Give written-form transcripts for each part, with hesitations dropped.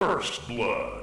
First Blood.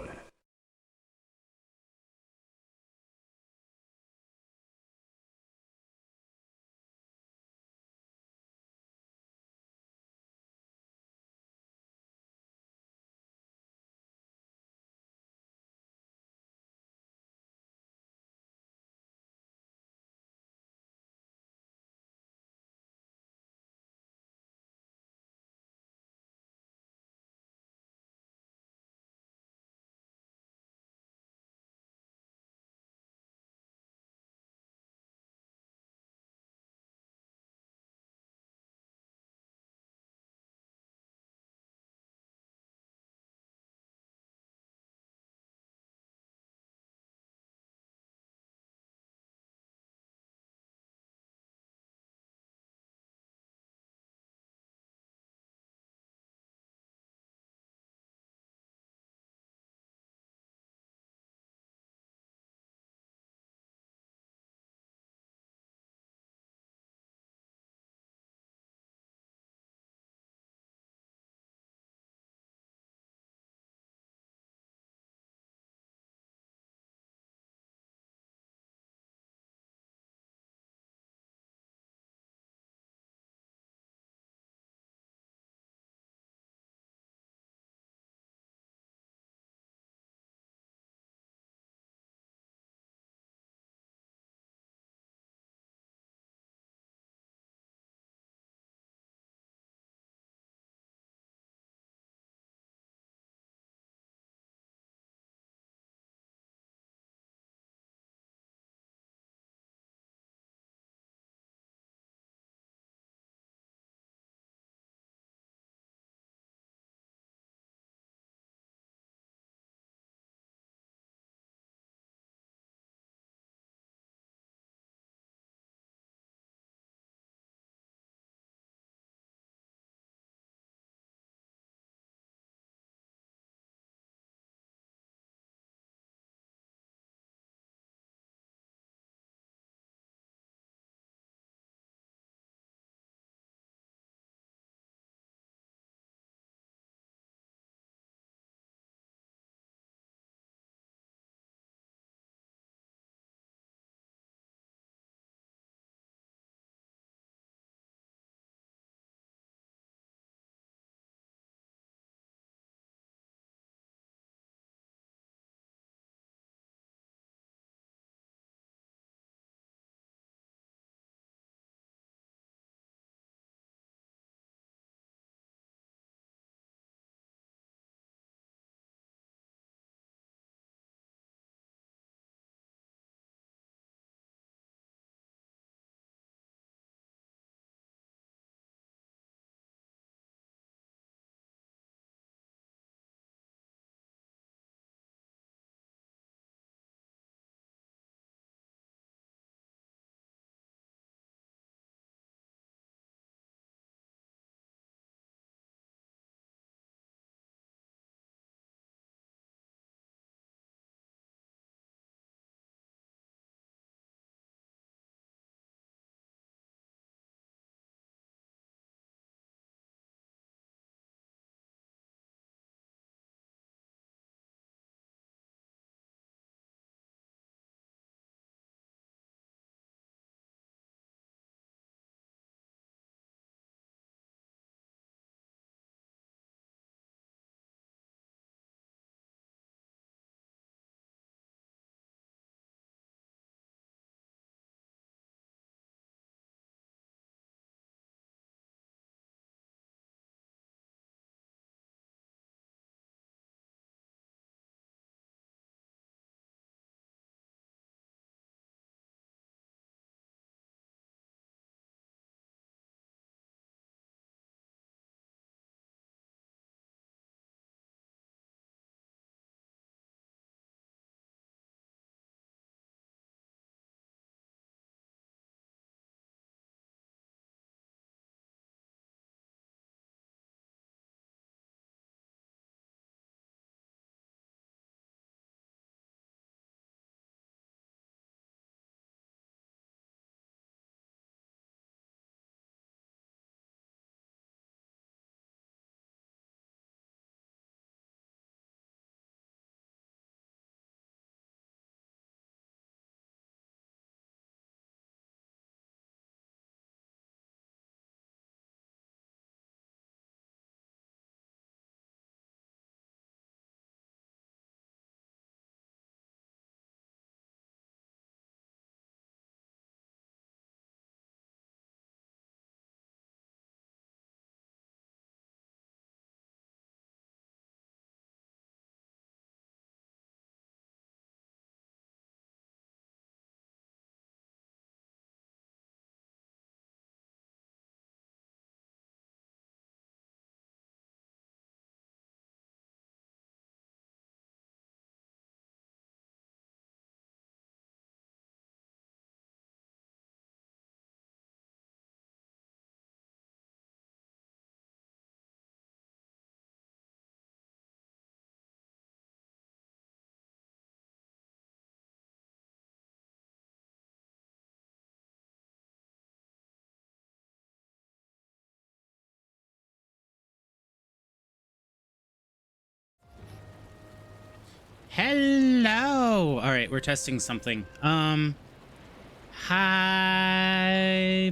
Hello. All right, we're testing something. Hi,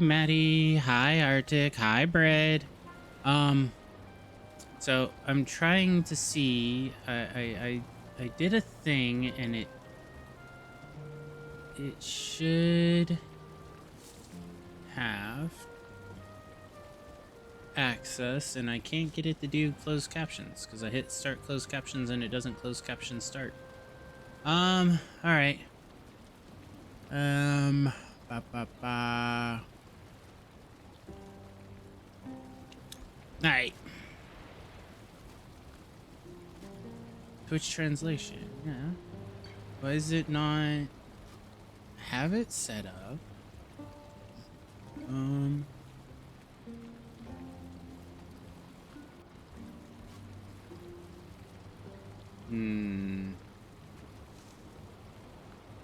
Maddie. Hi, Arctic. Hi, Bread. Um, so I'm trying to see. I did a thing, and it should have access, and I can't get it to do closed captions because I hit start closed captions and it doesn't close caption start. All right. Ba ba ba. All right. Twitch translation. Yeah. Why is it not have it set up?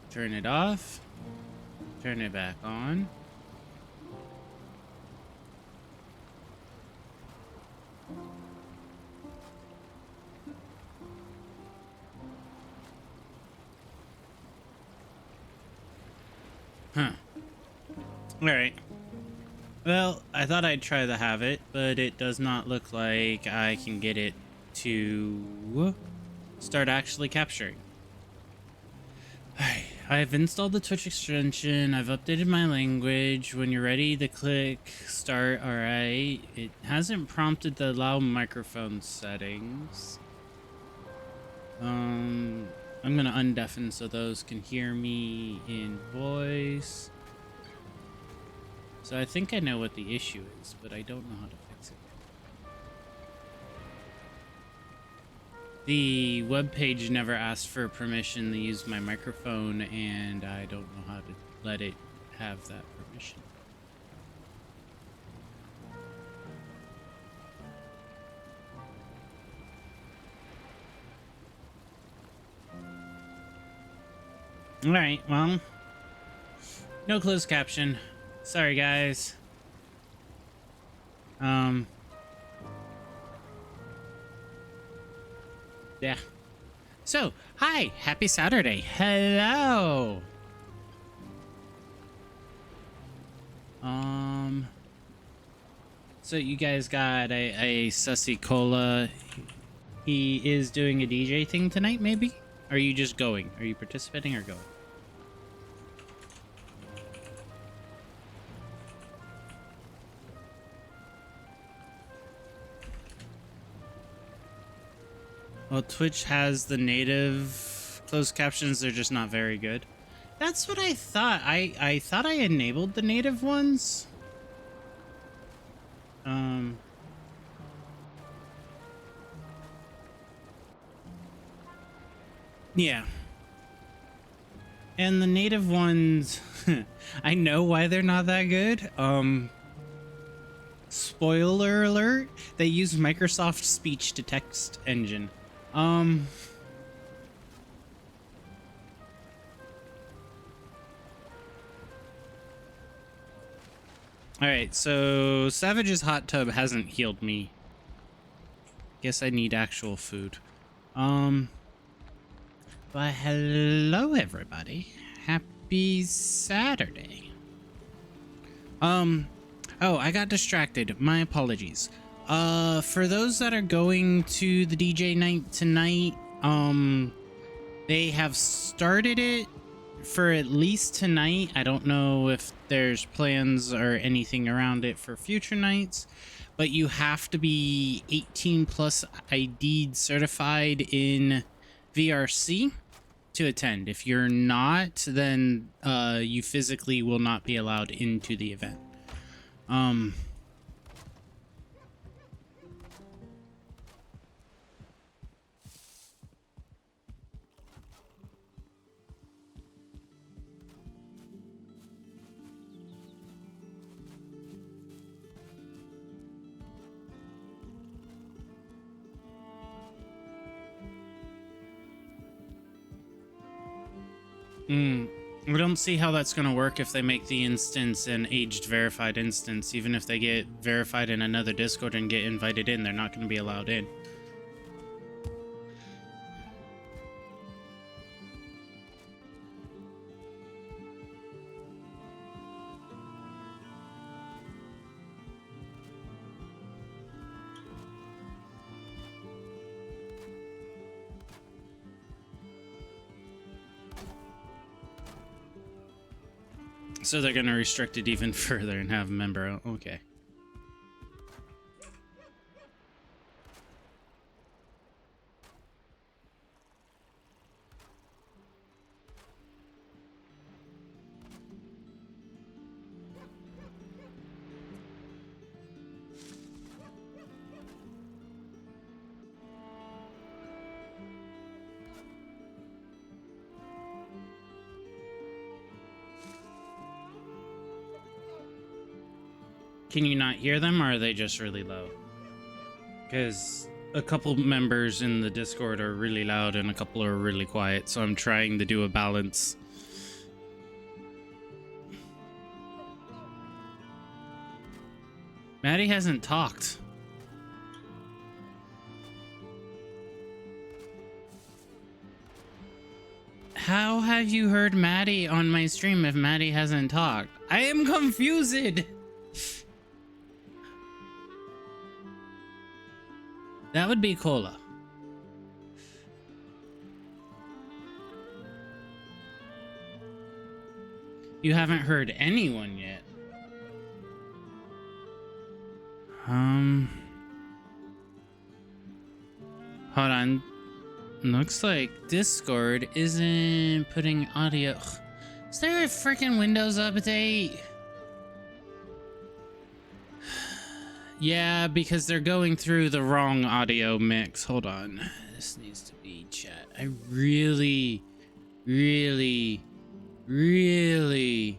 Turn it off. Turn it back on. Huh. All right. Well, I thought I'd try to have it, but it does not look like I can get it to start actually capturing. Alright, I've installed the Twitch extension. I've updated my language. When you're ready to click start, alright. It hasn't prompted the allow microphone settings. I'm gonna undeafen so those can hear me in voice. So I think I know what the issue is, but I don't know how to fix it. The web page never asked for permission to use my microphone, and I don't know how to let it have that permission. All right, well, no closed caption. Sorry, guys. Yeah. So, hi, happy Saturday. Hello. So you guys got a Sussy Cola. He is doing a DJ thing tonight, maybe? Are you just going? Are you participating or going? Well, Twitch has the native closed captions. They're just not very good. That's what I thought. I thought I enabled the native ones. Yeah. And the native ones, I know why they're not that good. Spoiler alert, they use Microsoft speech to text engine. All right, so Savage's hot tub hasn't healed me. Guess I need actual food. But hello everybody. Happy Saturday. Oh, I got distracted. My apologies. For those that are going to the DJ night tonight, they have started it for at least tonight. I don't know if there's plans or anything around it for future nights, but you have to be 18 plus ID'd certified in VRC to attend. If you're not, then you physically will not be allowed into the event. I don't see how that's going to work if they make the instance an aged verified instance. Even if they get verified in another Discord and get invited in, they're not going to be allowed in. So they're gonna restrict it even further and have member. Okay. Can you not hear them, or are they just really low? Because a couple members in the Discord are really loud and a couple are really quiet, so I'm trying to do a balance. Maddie hasn't talked. How have you heard Maddie on my stream if Maddie hasn't talked? I am confused! That would be Cola. You haven't heard anyone yet. Hold on. Looks like Discord isn't putting audio. Is there a freaking Windows update? Yeah, because they're going through the wrong audio mix. Hold on. This needs to be chat. I really, really, really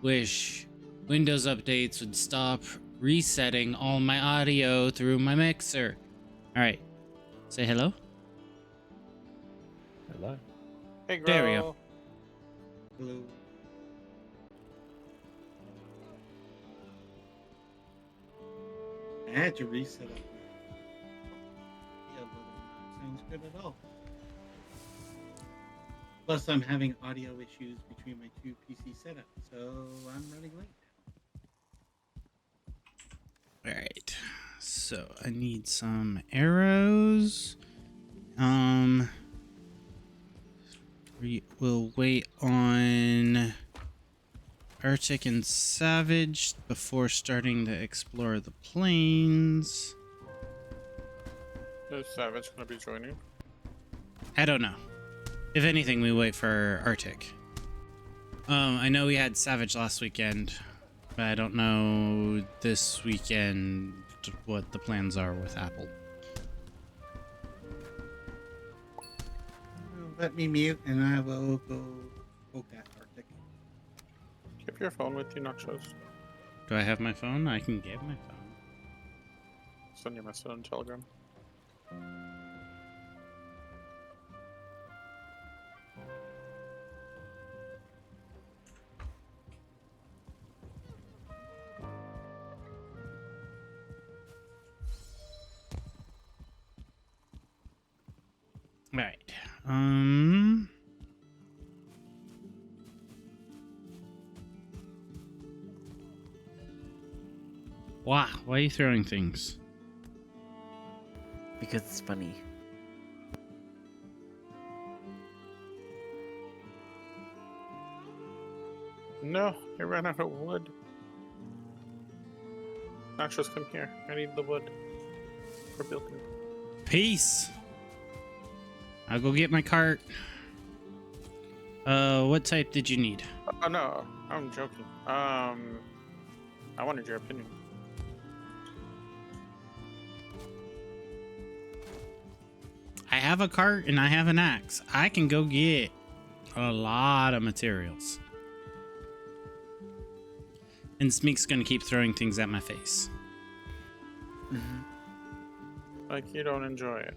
wish Windows updates would stop resetting all my audio through my mixer. All right. Say hello. Hello. Hey, Gro. There we go. Hello. I had to reset it. Yeah, but sounds good at all. Plus, I'm having audio issues between my two PC setups, so I'm running late. All right. So I need some arrows. We'll wait on Arctic and Savage before starting to explore the plains. Is Savage gonna be joining? I don't know. If anything, we wait for Arctic. I know we had Savage last weekend, but I don't know this weekend what the plans are with Apple. Let me mute, and I will go poke at Arctic. Keep your phone with you, Nachos. Do I have my phone? I can get my phone. Send your message on Telegram. All right. Wow, why are you throwing things? Because it's funny. No, I ran out of wood. Nachos, come here. I need the wood for building. Peace. I'll go get my cart. What type did you need? Oh no, I'm joking. I wanted your opinion. I have a cart and I have an axe. I can go get a lot of materials. And Smeek's gonna keep throwing things at my face. Like you don't enjoy it.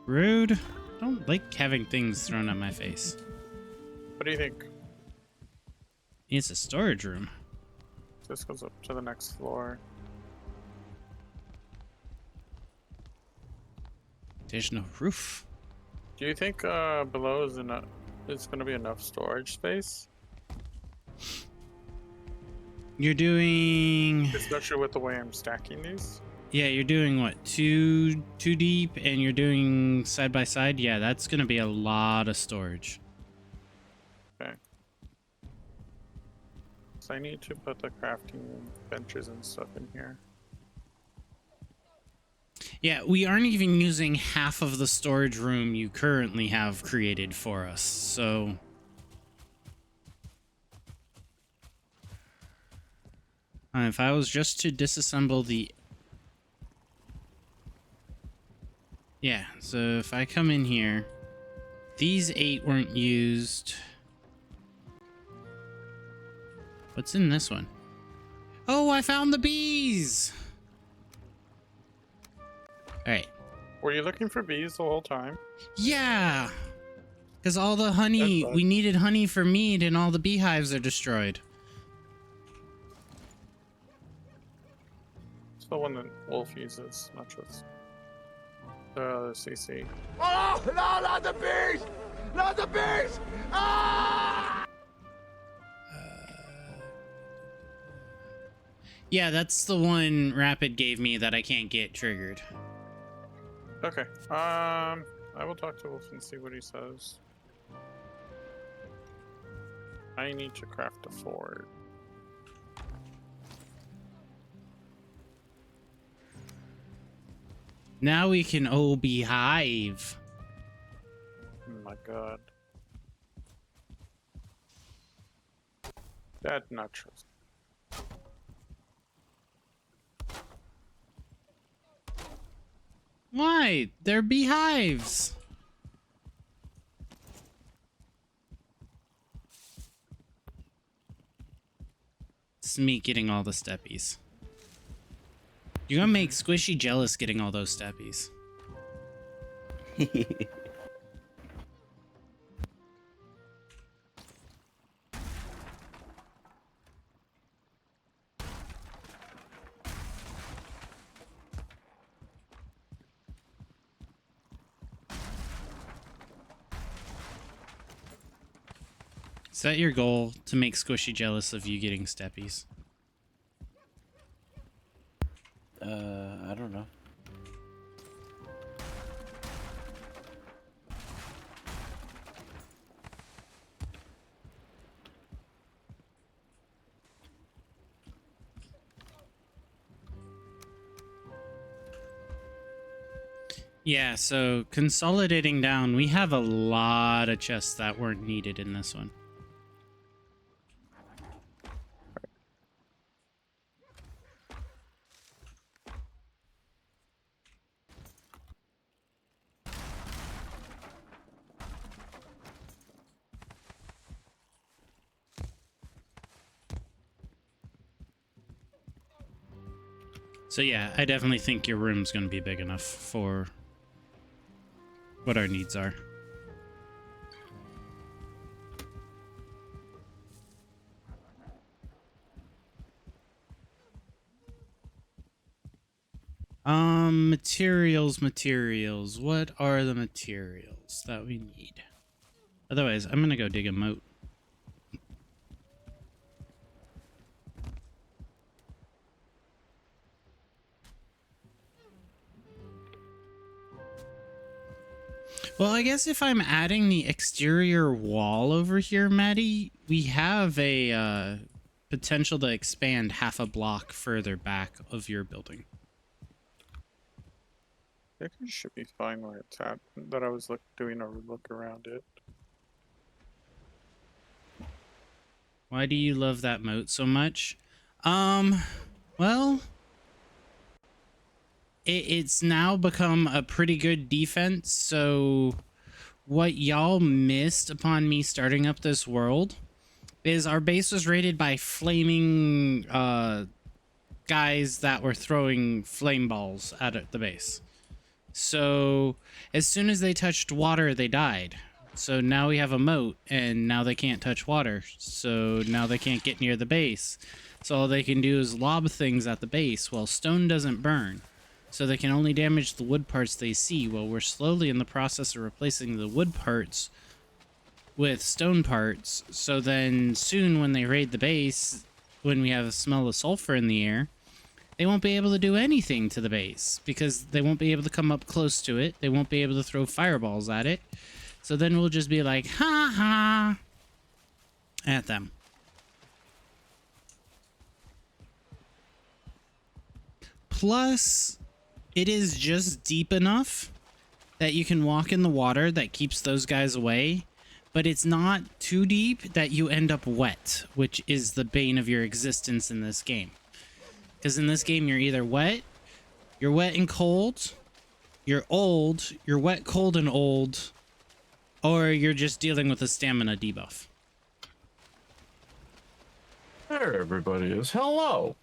Rude. I don't like having things thrown at my face. What do you think? It's a storage room. This goes up to the next floor. There's no roof. Do you think below is enough? It's gonna be enough storage space, You're doing... especially with the way I'm stacking these. Yeah, you're doing what? Two deep, and you're doing side by side? Yeah, that's gonna be a lot of storage. Okay. Because I need to put the crafting benches and stuff in here. Yeah, we aren't even using half of the storage room you currently have created for us, so... if I was just to disassemble the... Yeah, so if I come in here, these 8 weren't used. What's in this one? Oh, I found the bees! Alright. Were you looking for bees the whole time? Yeah! Because all the honey, That's fine. we needed honey for mead and all the beehives are destroyed. It's the one that Wolf uses, not just the CC. Oh, no, not the bees! Not the bees! Ah! Yeah, that's the one Rapid gave me that I can't get triggered. Okay. I will talk to Wolf and see what he says. I need to craft a fort. Now we can beehive. Oh my god. That not true. Why? They're beehives. It's me getting all the steppies. You're gonna make Squishy jealous getting all those steppies. Is that your goal, to make Squishy jealous of you getting steppies? I don't know. Yeah, so consolidating down, we have a lot of chests that weren't needed in this one. So yeah, I definitely think your room's going to be big enough for what our needs are. Materials. What are the materials that we need? Otherwise, I'm going to go dig a moat. Well, I guess if I'm adding the exterior wall over here, Maddie, we have a potential to expand half a block further back of your building. I think it should be fine where it's at. That I was doing a look around it. Why do you love that moat so much? Well, it's now become a pretty good defense, so what y'all missed upon me starting up this world is our base was raided by flaming guys that were throwing flame balls at the base. So as soon as they touched water, they died. So now we have a moat, and now they can't touch water. So now they can't get near the base. So all they can do is lob things at the base. Well, stone doesn't burn. So they can only damage the wood parts they see. Well, we're slowly in the process of replacing the wood parts with stone parts. So then soon when they raid the base, when we have a smell of sulfur in the air, they won't be able to do anything to the base because they won't be able to come up close to it. They won't be able to throw fireballs at it. So then we'll just be like, ha ha, at them. Plus, it is just deep enough that you can walk in the water that keeps those guys away, but it's not too deep that you end up wet, which is the bane of your existence in this game. Because in this game, you're either wet, you're wet and cold, you're old, you're wet, cold, and old, or you're just dealing with a stamina debuff. There everybody is. Hello.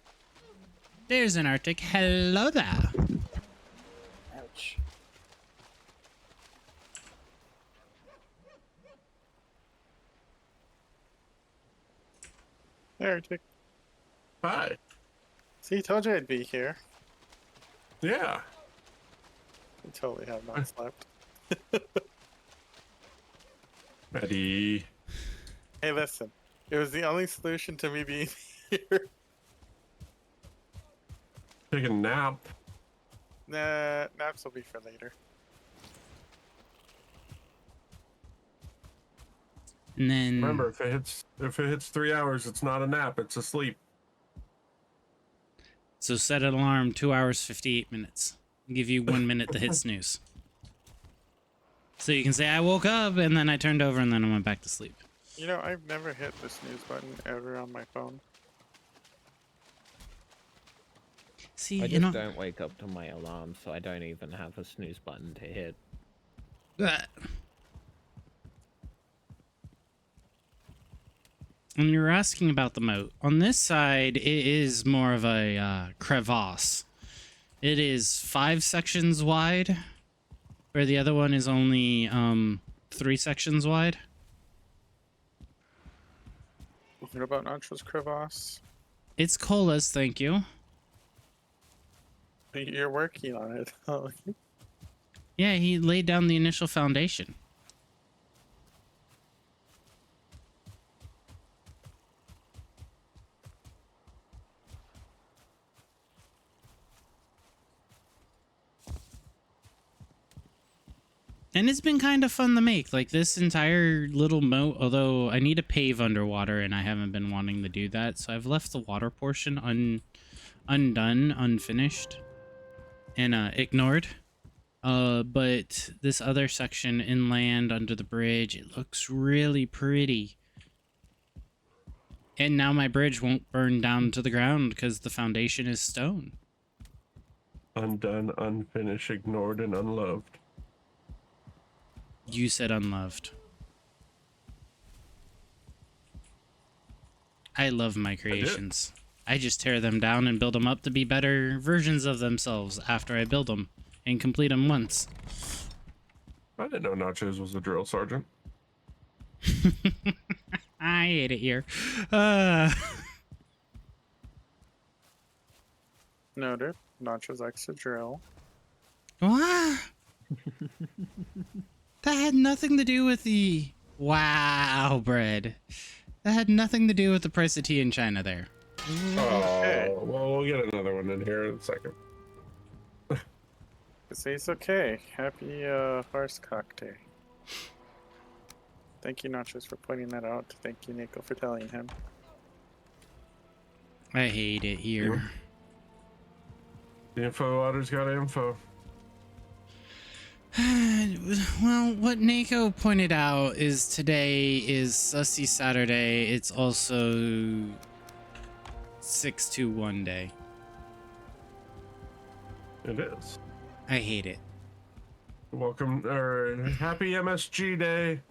There's an Arctic. Hello there. Ouch. There, Dick. Hi. See, told you I'd be here. Yeah. I totally have not slept. Eddie. Hey, listen. It was the only solution to me being here. Take a nap. Nah, naps will be for later. And then Remember, if it hits 3 hours, it's not a nap, it's a sleep. so set an alarm 2 hours 58 minutes. Give you 1 minute to hit snooze. So you can say I woke up and then I turned over and then I went back to sleep. You know, I've never hit the snooze button ever on my phone. See, I you just know, don't wake up to my alarm, so I don't even have a snooze button to hit. And you were asking about the moat. On this side, it is more of a crevasse. It is 5 sections wide, where the other one is only 3 sections wide. What about Nacho's crevasse? It's Cola's, thank you. You're working on it. Oh, Yeah, he laid down the initial foundation. And it's been kind of fun to make. Like this entire little moat, although I need to pave underwater and I haven't been wanting to do that. So I've left the water portion undone, unfinished, and ignored. But this other section inland under the bridge, it looks really pretty. And now my bridge won't burn down to the ground because the foundation is stone. Undone, unfinished, ignored, and unloved. You said unloved. I love my creations. I just tear them down and build them up to be better versions of themselves after I build them and complete them once. I didn't know Nachos was a drill sergeant. I hate it here. noted. Nacho's likes to drill. What? That had nothing to do with the... Wow, bread. That had nothing to do with the price of tea in China there. Okay. Oh, well, we'll get another one in here in a second. It's okay. Happy Horse Cock Day. Thank you, Nachos, for pointing that out. Thank you, Nico, for telling him. I hate it here. The info water's got info. Well, what Nako pointed out is today is Sussy Saturday. It's also 621 day. It is. I hate it. Welcome, or happy MSG Day.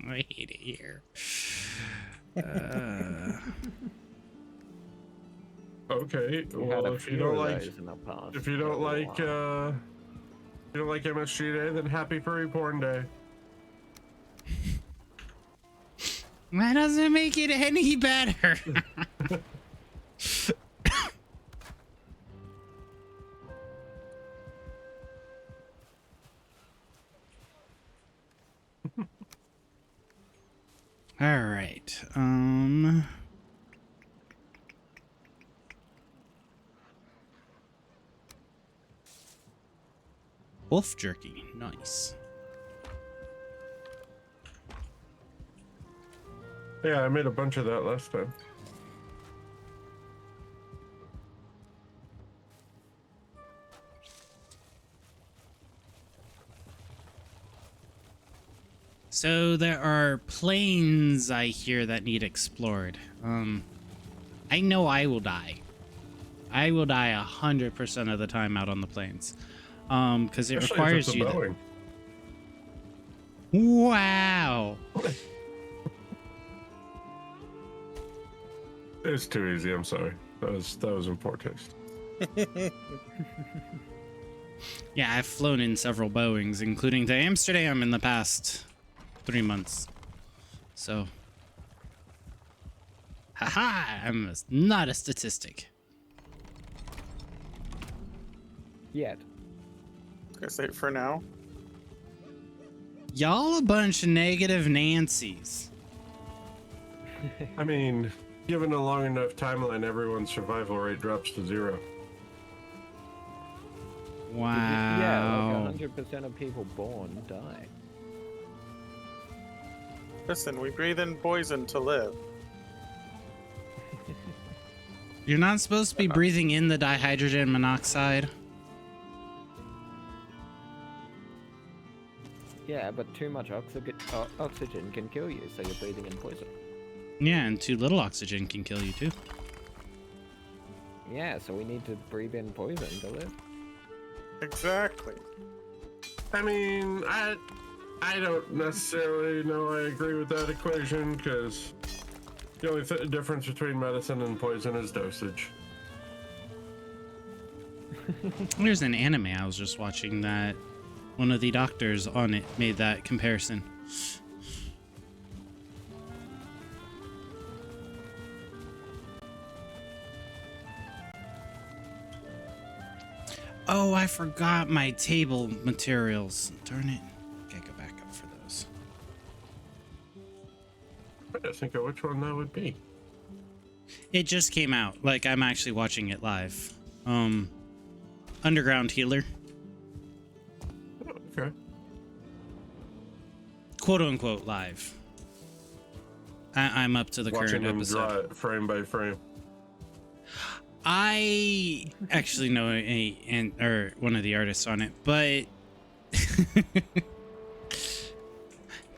I hate it here. Okay, We had well, a if you few don't of like, those in the past. if you don't like, MSG Day, then happy Furry Porn Day. That doesn't make it any better. All right. Wolf jerky. Nice. Yeah, I made a bunch of that last time. So there are planes I hear that need explored. I know I will die. I will die 100% of the time out on the plains. Because it Especially if requires it's a you. Boeing. Wow. It's too easy. I'm sorry. That was in poor taste. Yeah, I've flown in several Boeings, including to Amsterdam in the past 3 months. So, haha, not a statistic. Yet. I say for now. Y'all a bunch of negative Nancys. I mean, given a long enough timeline, everyone's survival rate drops to 0. Wow. Yeah, like 100% of people born die. Listen, we breathe in poison to live. You're not supposed to be breathing in the dihydrogen monoxide. Yeah, but too much oxygen can kill you, so you're breathing in poison. Yeah, and too little oxygen can kill you too. Yeah, so we need to breathe in poison to live. Exactly. I mean, I don't necessarily know I agree with that equation, because the only difference between medicine and poison is dosage. There's an anime I was just watching that one of the doctors on it made that comparison. Oh, I forgot my table materials. Darn it. Gotta go back up for those. I gotta think of which one that would be. It just came out. Like, I'm actually watching it live. Underground Healer. Oh, okay. Quote unquote live. I'm up to the Watching current them episode. draw it frame by frame. I actually know one of the artists on it, but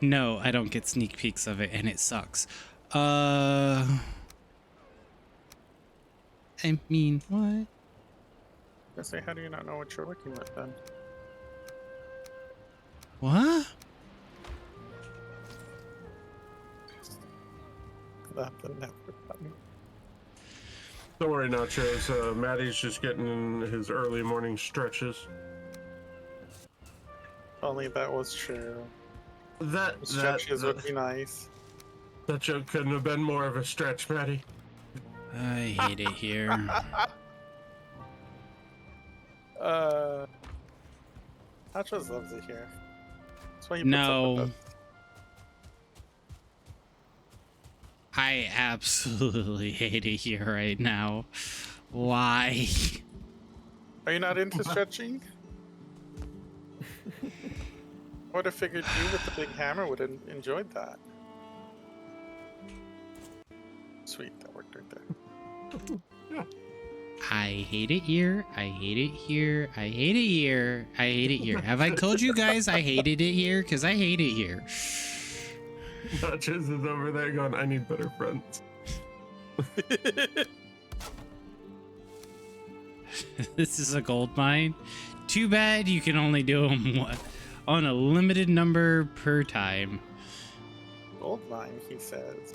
no, I don't get sneak peeks of it, and it sucks. I mean, what? I say, how do you not know what you're looking at then? What? That the network button. Don't worry, Nachos. Maddie's just getting in his early morning stretches. Only that was true. That Stretches would be nice. that joke couldn't have been more of a stretch, Maddie. I hate it here. Nachos loves it here. That's why he puts up No. with us. I absolutely hate it here right now. Why? Are you not into stretching? I would have figured you with the big hammer would have enjoyed that. Sweet, that worked right there. I hate it here. I hate it here. I hate it here. I hate it here. Have I told you guys I hated it here? Because I hate it here. Nachos is over there going, I need better friends. This is a gold mine. Too bad you can only do them on a limited number per time. Gold mine, he says.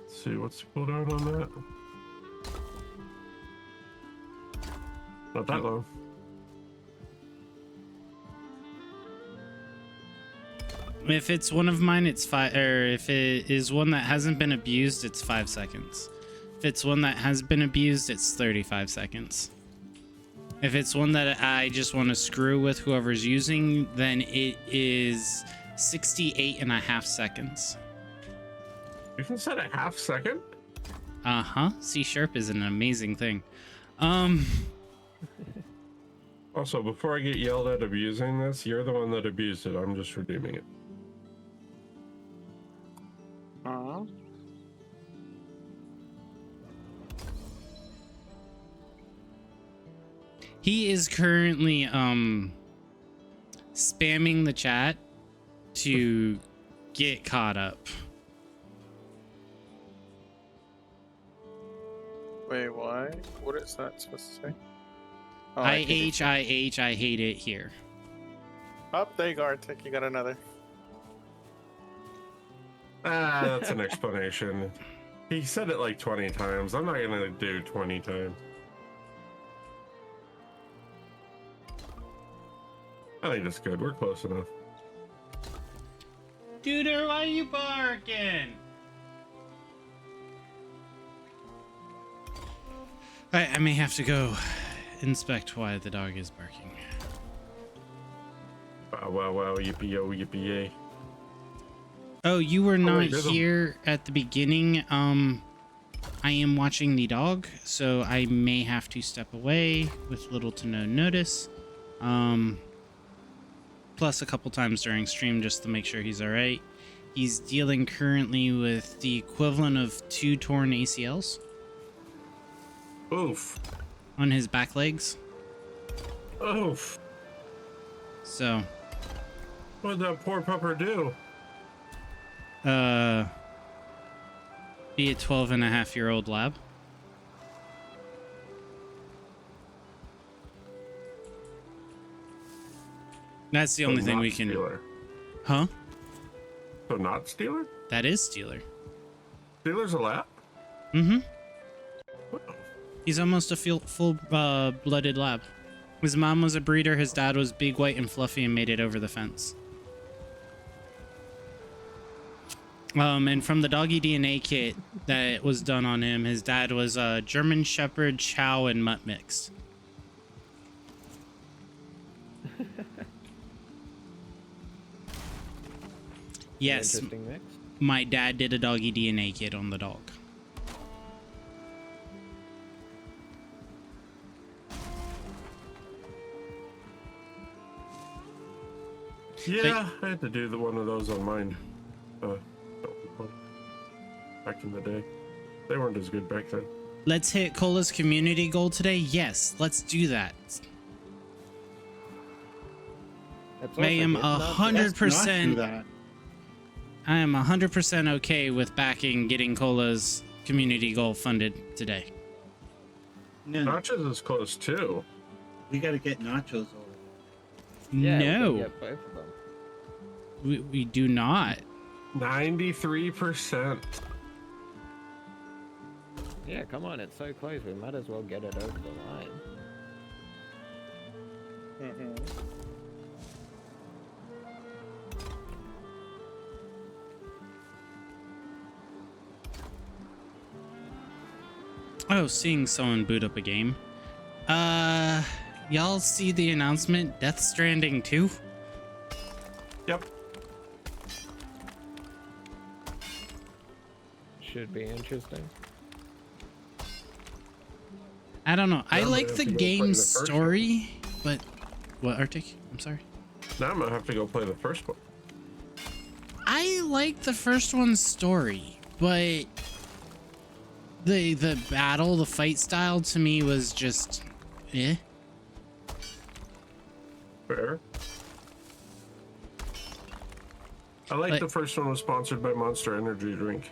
Let's see, what's the cooldown on that? Not that long. If it's one of mine, it's 5. Or if it is one that hasn't been abused, it's 5 seconds. If it's one that has been abused, it's 35 seconds. If it's one that I just want to screw with whoever's using, then it is 68.5 seconds. You can set a half second? Uh-huh. C# is an amazing thing. Also, before I get yelled at abusing this, you're the one that abused it. I'm just redeeming it. He is currently spamming the chat to get caught up. Wait, why? What is that supposed to say? Oh, I hate it here. Up, there you go, Arctic. You got another. Ah, that's an explanation. He said it like 20 times. I'm not gonna do 20 times. I think that's good. We're close enough. Duder, why are you barking? I may have to go inspect why the dog is barking. Wow, wow, wow, yippee yo, yippee yay. Oh, you were not wait, there's a- here at the beginning. I am watching the dog, so I may have to step away with little to no notice. Plus a couple times during stream just to make sure he's all right. He's dealing currently with the equivalent of 2 torn ACLs Oof. on his back legs. Oof. So, What'd that poor pupper do? be a 12-and-a-half-year-old lab. That's the only So thing not we can. Steeler. Huh? So not Steeler? That is Steeler. Steeler's a lap? Mm-hmm. He's almost a full-blooded lab. His mom was a breeder. His dad was big, white, and fluffy, and made it over the fence. And from the doggy DNA kit that was done on him, his dad was a German Shepherd, Chow, and Mutt mixed. Yes, Interesting mix. my dad did a doggy DNA kit on the dog. Yeah, I had to do one of those on mine. Back in the day. They weren't as good back then. Let's hit Cola's community goal today. Yes, let's do that. That's I also am good. Not- 100%. that. I am 100% okay with backing getting Cola's community goal funded today. No, Nachos is close too. we got to get nachos over. Yeah, we can No, get both of them. we do not. 93%. Yeah, come on, it's so close. We might as well get it over the line. Mm-hmm. Oh, seeing someone boot up a game. Y'all see the announcement? Death Stranding 2? Yep. Should be interesting. I don't know. I I'm like gonna the have to go play the game's first story, but what, Arctic? I'm sorry. Now I'm gonna have to go play the first one. I like the first one's story, but the battle, the fight style to me was just eh. Fair. I like Like- the first one was sponsored by Monster Energy drink.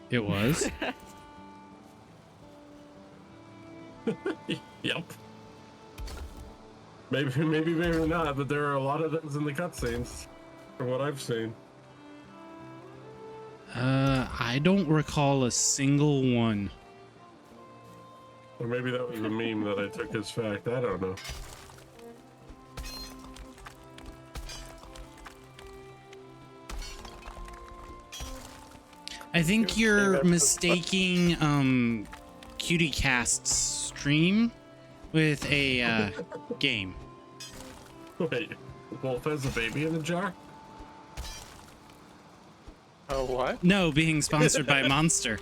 It was. Yep. Maybe not, but there are a lot of those in the cutscenes, from what I've seen. I don't recall a single one. Or maybe that was a meme that I took as fact. I don't know. I think Save you're that for- mistaking Cutie Cast's stream with a game. Wait, Wolf has a baby in a jar? Oh, what? No, being sponsored by Monster.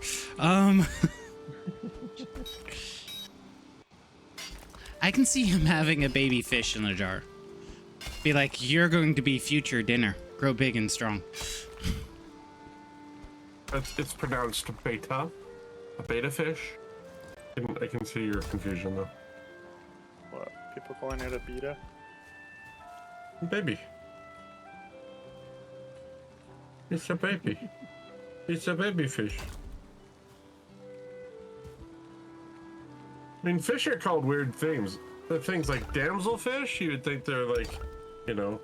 I can see him having a baby fish in a jar. Be like, you're going to be future dinner. Grow big and strong. It's pronounced beta. A beta fish? I can see your confusion though. What? People calling it a beta? Baby. It's a baby. It's a baby fish. I mean, fish are called weird things. The things like damselfish, you would think they're like, you know,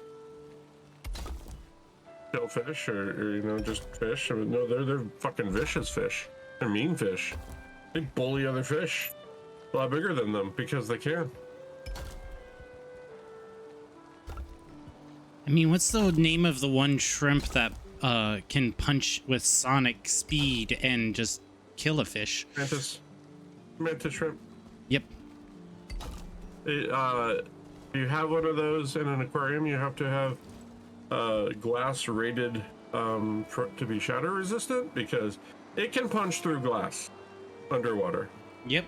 shellfish or just fish. I mean, no, they're fucking vicious fish. They're mean fish. They bully other fish. A lot bigger than them because they can. I mean, what's the name of the one shrimp that can punch with sonic speed and just kill a fish? Mantis shrimp. Yep. If you have one of those in an aquarium, you have to have glass rated for it to be shatter resistant because it can punch through glass underwater. Yep.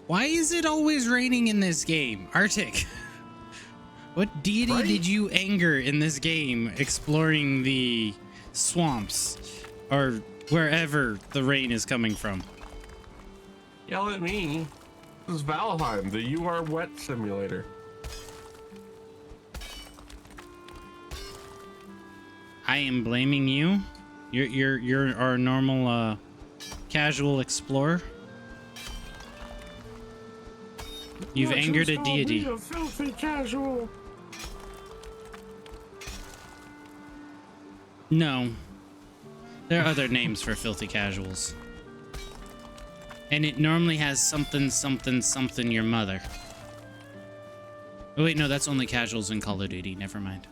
Why is it always raining in this game? Arctic, what deity Right? did you anger in this game exploring the swamps or wherever the rain is coming from? Yell at me. This is Valheim, the You Are Wet simulator. I am blaming you. You're our normal casual explorer. You've What, angered a just call me deity. a filthy casual. No. There are other names for filthy casuals. And it normally has something, something, something your mother. Oh wait, no, that's only casuals in Call of Duty. Never mind.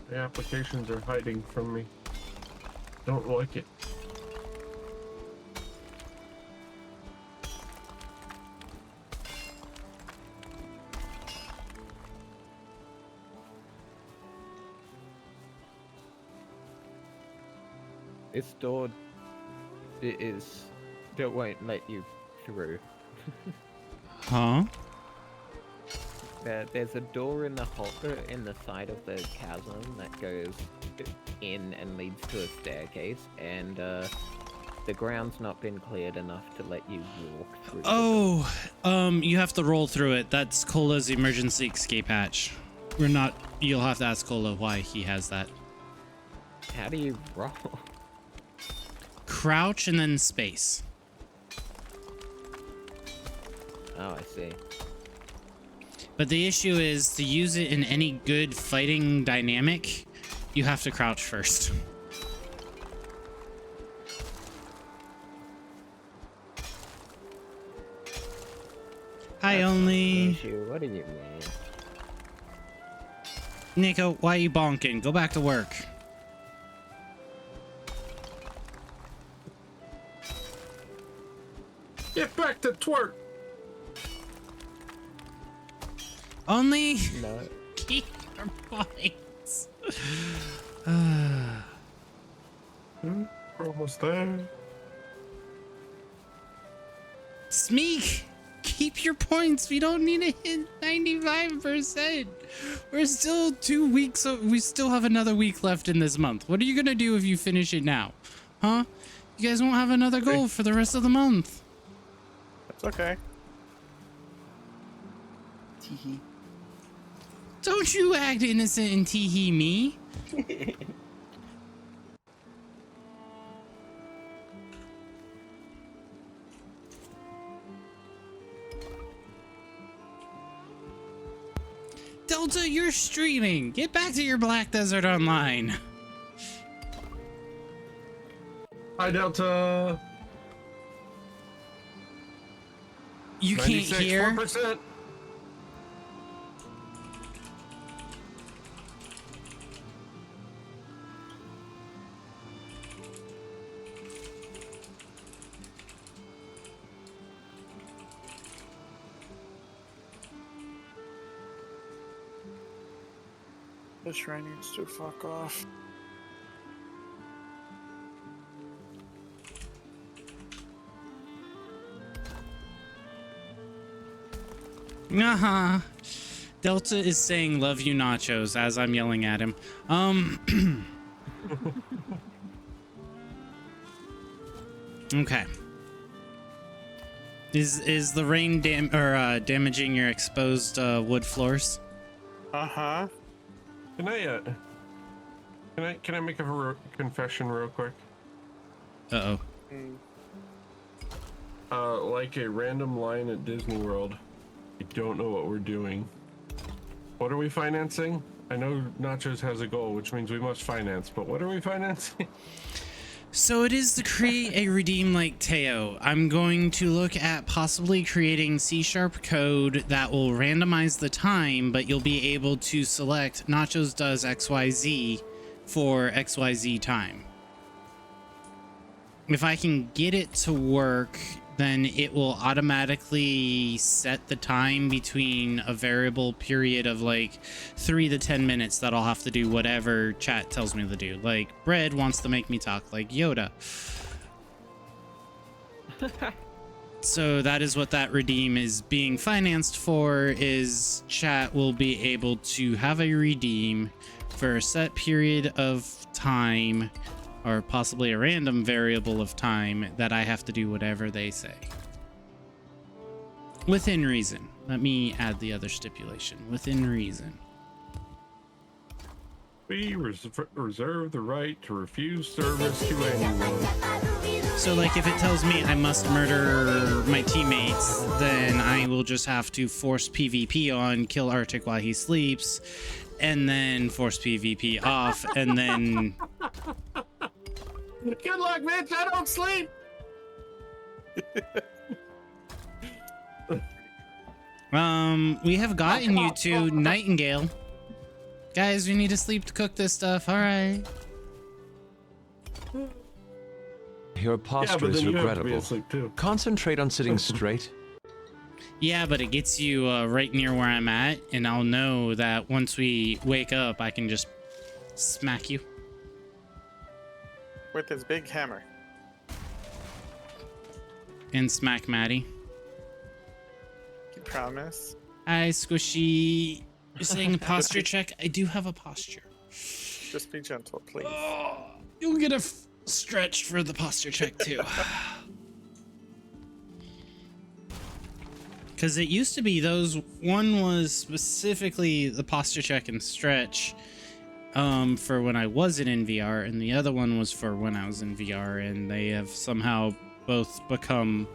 The applications are hiding from me. Don't like it. This door it won't let you through. Huh? There's a door in the in the side of the chasm that goes in and leads to a staircase, and the ground's not been cleared enough to let you walk through. You have to roll through it. That's Cola's emergency escape hatch. You'll have to ask Cola why he has that. How do you roll? Crouch and then space. Oh, I see. But the issue is to use it in any good fighting dynamic, you have to crouch first. Hi, only. Issue, what do you mean? Nico, why are you bonking? Go back to work. Get back to twerk. Only No. keep your points. We're almost there. Smeek, keep your points. We don't need to hit 95%. We're still 2 weeks. We still have another week left in this month. What are you gonna do if you finish it now? Huh? You guys won't have another goal for the rest of the month. That's okay. Teehee. Don't you act innocent and tee-hee me. Delta, you're streaming. Get back to your Black Desert Online. Hi, Delta. You can't 96, hear. 4%. The shrine needs to fuck off. Uh-huh. Delta is saying love you nachos as I'm yelling at him. Okay. Is the rain damaging your exposed wood floors? Uh-huh. Can I make a confession real quick? Uh-oh. Like a random line at Disney World. I don't know what we're doing. What are we financing? I know Nachos has a goal, which means we must finance, but what are we financing? So it is to create a redeem like Teo. I'm going to look at possibly creating C# code that will randomize the time, but you'll be able to select Nachos does XYZ for XYZ time. If I can get it to work, then it will automatically set the time between a variable period of like 3 to 10 minutes that I'll have to do whatever chat tells me to do. Like Bread wants to make me talk like Yoda. So that is what that redeem is being financed for, is chat will be able to have a redeem for a set period of time, or possibly a random variable of time that I have to do whatever they say. Within reason. Let me add the other stipulation. Within reason. We reserve the right to refuse service to anyone. So like if it tells me I must murder my teammates, then I will just have to force PvP on, kill Arctic while he sleeps, and then force PvP off, and then... Good luck, bitch! I don't sleep! We have gotten you to Nightingale. Guys, we need to sleep to cook this stuff. All right. Your posture is then you have to be regrettable. asleep too. Concentrate on sitting straight. Yeah, but it gets you right near where I'm at, and I'll know that once we wake up, I can just smack you. With his big hammer. And smack Maddie. You promise? Hi, Squishy. You're saying a posture check? I do have a posture. Just be gentle, please. Oh, you'll get a stretch for the posture check, too. Because it used to be those, one was specifically the posture check and stretch for when I wasn't in VR, and the other one was for when I was in VR, and they have somehow both become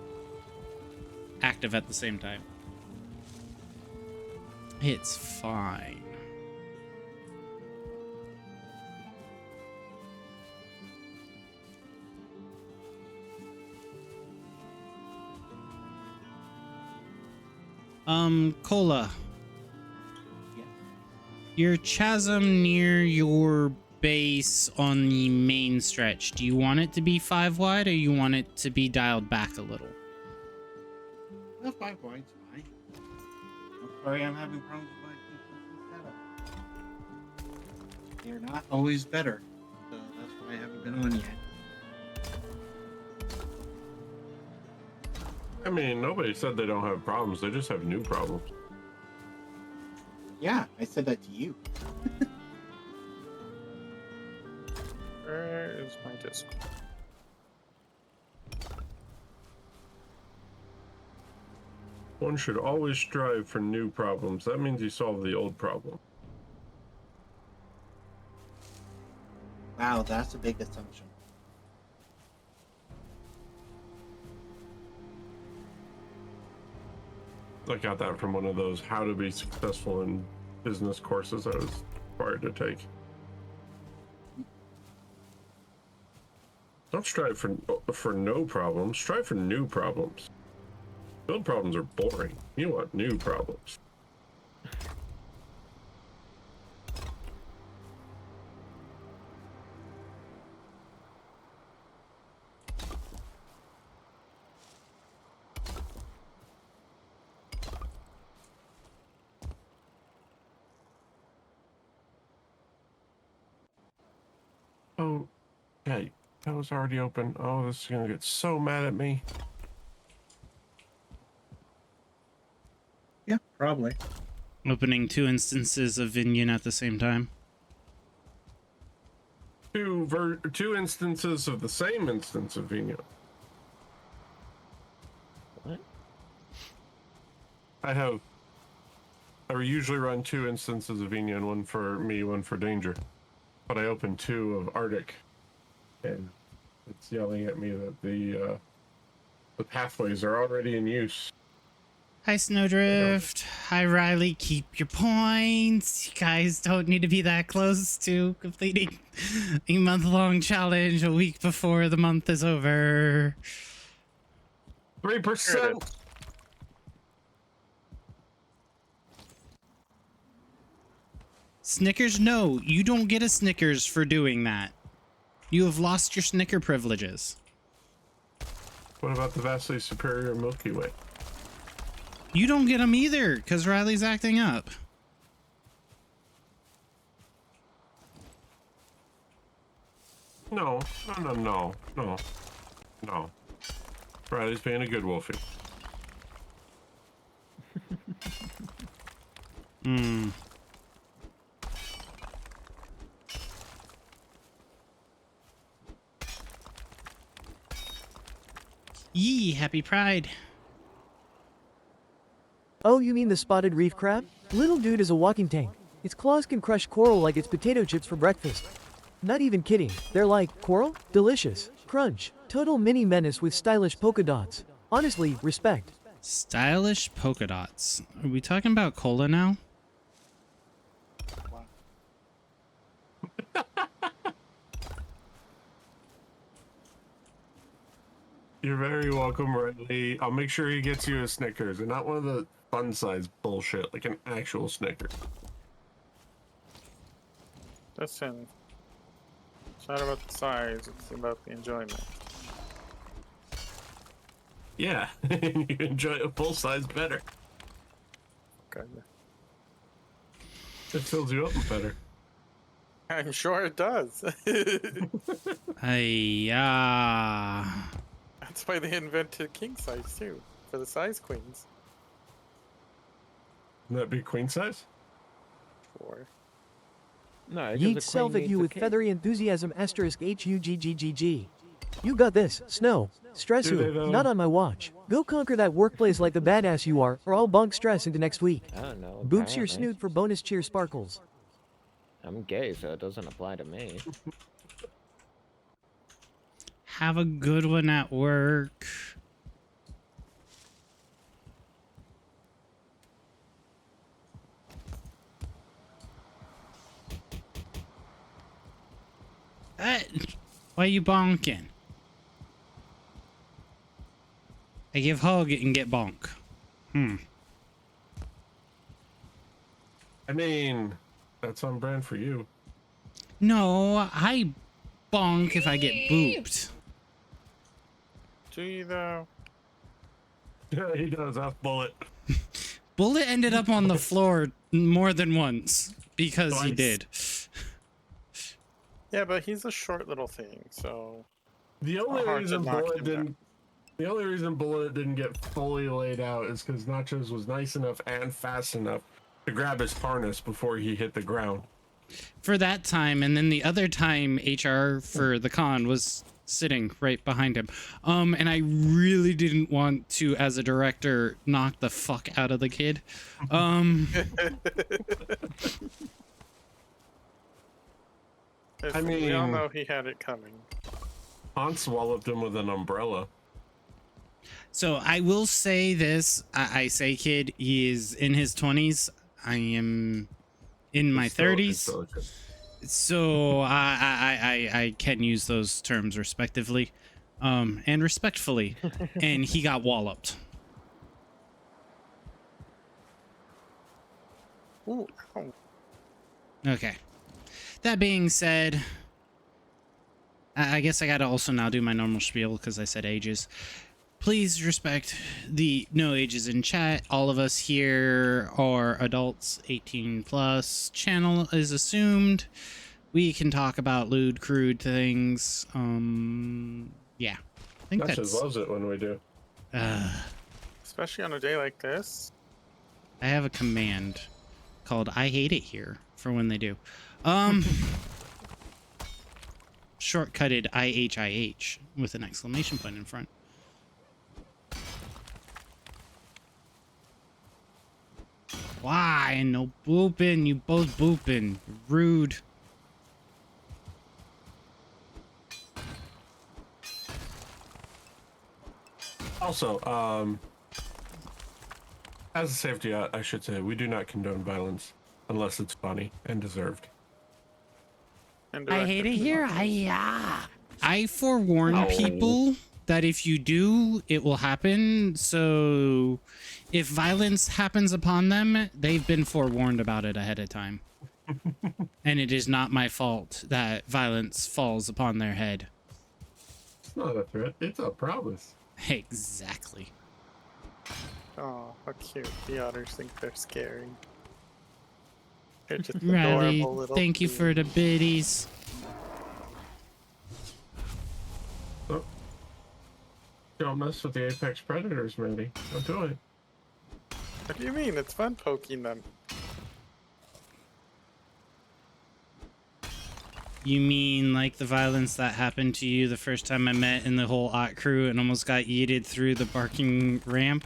active at the same time. It's fine. Cola. Yeah. Your chasm near your base on the main stretch, do you want it to be 5 wide or you want it to be dialed back a little? Well, 5 wide's fine. I'm sorry I'm having problems with my PC setup. They're not always better, so that's why I haven't been on yet. I mean, nobody said they don't have problems. They just have new problems. Yeah, I said that to you. Where is my disc? One should always strive for new problems. That means you solve the old problem. Wow, that's a big assumption. I got that from one of those how to be successful in business courses I was required to take. Don't strive for no problems. Strive for new problems. Build problems are boring. You want new problems. Oh, yeah, that was already open. Oh, this is gonna get so mad at me. Yeah, probably. Opening 2 instances of Vinion at the same time. Two instances of the same instance of Vino. What? I usually run 2 instances of Vino, one for me, one for Danger. But I opened 2 of Arctic, and it's yelling at me that the pathways are already in use. Hi, Snowdrift. Hi, Riley. Keep your points. You guys don't need to be that close to completing a month-long challenge a week before the month is over. 3%. Snickers, no. You don't get a Snickers for doing that. You have lost your Snicker privileges. What about the vastly superior Milky Way? You don't get them either, because Riley's acting up. No. Riley's being a good wolfie. Hmm. Yee, happy Pride. Oh, you mean the spotted reef crab? Little dude is a walking tank. Its claws can crush coral like it's potato chips for breakfast. Not even kidding. They're like, coral? Delicious. Crunch. Total mini menace with stylish polka dots. Honestly, respect. Stylish polka dots. Are we talking about cola now? You're very welcome, Riley. I'll make sure he gets you a Snickers, and not one of the fun size bullshit, like an actual Snickers. Listen, it's not about the size, it's about the enjoyment. Yeah, you enjoy a full size better. Okay. It fills you up better. I'm sure it does. That's why they invented king size too, for the size queens. Wouldn't that be queen size? Sure. No, 'cause Yeet the self queen at you needs a with king. feathery enthusiasm asterisk HUGGGG. You got this, Snow. Stress Do they, who? though? Not on my watch. Go conquer that workplace like the badass you are, or I'll bonk stress into next week. I don't know. Boops your apparently. snoot for bonus cheer sparkles. I'm gay, so it doesn't apply to me. Have a good one at work. Why you bonking? I give hug and get bonk. I mean, that's on brand for you. No, I bonk if I get booped. Do you though? Yeah, he does. Off bullet. Bullet ended up on the floor more than once because he Twice. did. Yeah, but he's a short little thing, so The only hard to reason knock bullet him down. didn't. The only reason bullet didn't get fully laid out is because Nachos was nice enough and fast enough to grab his harness before he hit the ground. For that time, and then the other time HR for the con was sitting right behind him. And I really didn't want to, as a director, knock the fuck out of the kid. we all mean- know he had it coming. Hans walloped him with an umbrella. So I will say this. I say, kid, he is in his 20s. I am in my He's still 30s. intelligent. So I can use those terms respectively, and respectfully. And he got walloped. Ooh, ow. Okay. That being said, I guess I gotta also now do my normal spiel because I said ages. Please respect the no ages in chat. All of us here are adults 18 plus. Channel is assumed. we can talk about lewd, crude things. Yeah, I think Duchess that's. loves it when we do. Especially on a day like this. I have a command called "I hate it here" for when they do. Shortcutted IHIH with an exclamation point in front. Why? No booping. You both booping. Rude. Also, as a safety, I should say, we do not condone violence unless it's funny and deserved. And I hate it here. I forewarn people that if you do, it will happen. So if violence happens upon them, they've been forewarned about it ahead of time. And it is not my fault that violence falls upon their head. It's not a threat. It's a promise. Exactly. Oh, how cute. The otters think they're scary. They're just Riley, adorable little thank you for the biddies. Oh. Don't mess with the apex predators, Mandy. Don't do it. What do you mean? It's fun poking them. You mean like the violence that happened to you the first time I met in the whole Ott crew and almost got yeeted through the barking ramp?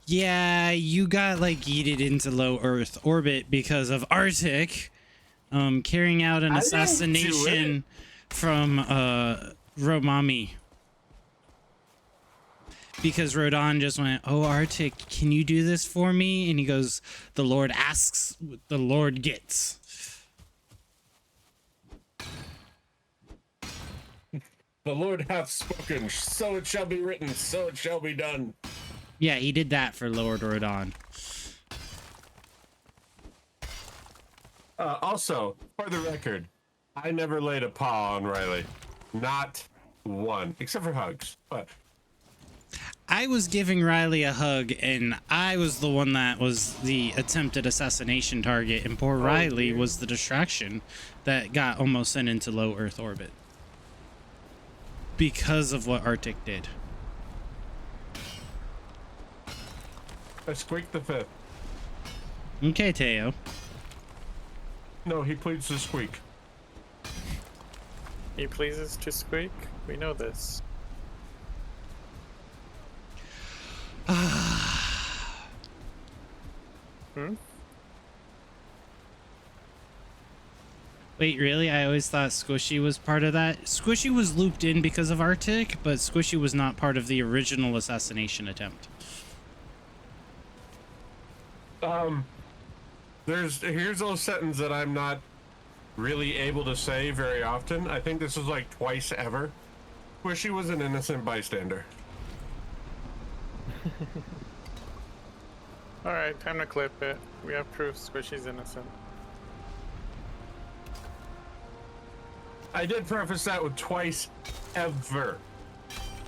Yeah, you got like yeeted into low Earth orbit because of Arctic carrying out an assassination from Romami. Because Rodon just went, "Oh, Arctic, can you do this for me?" And he goes, "The Lord asks, the Lord gets." The Lord hath spoken, so it shall be written, so it shall be done. Yeah, he did that for Lord Rodon. Also, for the record, I never laid a paw on Riley. Not one. Except for hugs. But I was giving Riley a hug, and I was the one that was the attempted assassination target, and poor Riley was the distraction that got almost sent into low Earth orbit. Because of what Arctic did. I squeaked the fifth. Okay, Teo. No, he pleads to squeak. He pleases to squeak. We know this. Wait, really? I always thought Squishy was part of that. Squishy was looped in because of Arctic, but Squishy was not part of the original assassination attempt. Here's a sentence that I'm not really able to say very often. I think this is like twice ever. Squishy was an innocent bystander. Alright, time to clip it. We have proof Squishy's innocent. I did preface that with twice ever.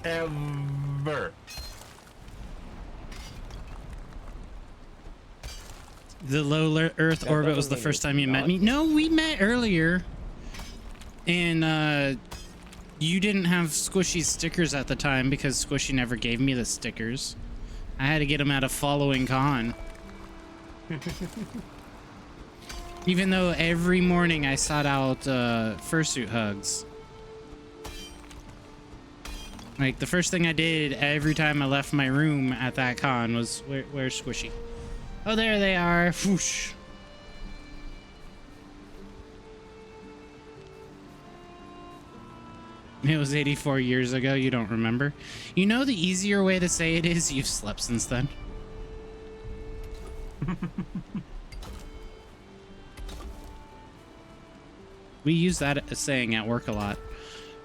Ever. The low Earth orbit was the first time you met me. No, we met earlier. And you didn't have Squishy stickers at the time because Squishy never gave me the stickers. I had to get them at a following con. Even though every morning I sought out fursuit hugs. Like the first thing I did every time I left my room at that con was, where's Squishy? Oh, there they are. Whoosh. It was 84 years ago. You don't remember? You know the easier way to say it is you've slept since then. We use that saying at work a lot.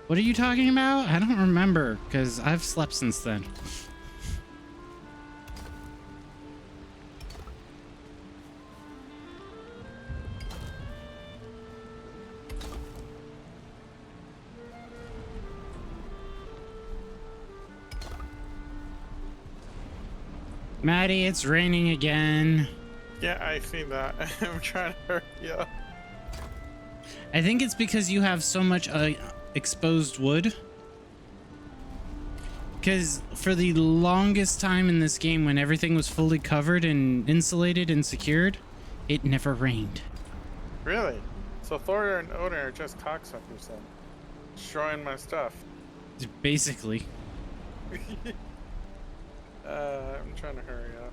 What are you talking about? I don't remember because I've slept since then. Maddie, it's raining again. Yeah, I see that. I'm trying to hurry up. I think it's because you have so much exposed wood. Because for the longest time in this game, when everything was fully covered and insulated and secured, it never rained. Really? So Thor and Odin are just cocksuckers then. Destroying my stuff. Basically. I'm trying to hurry up.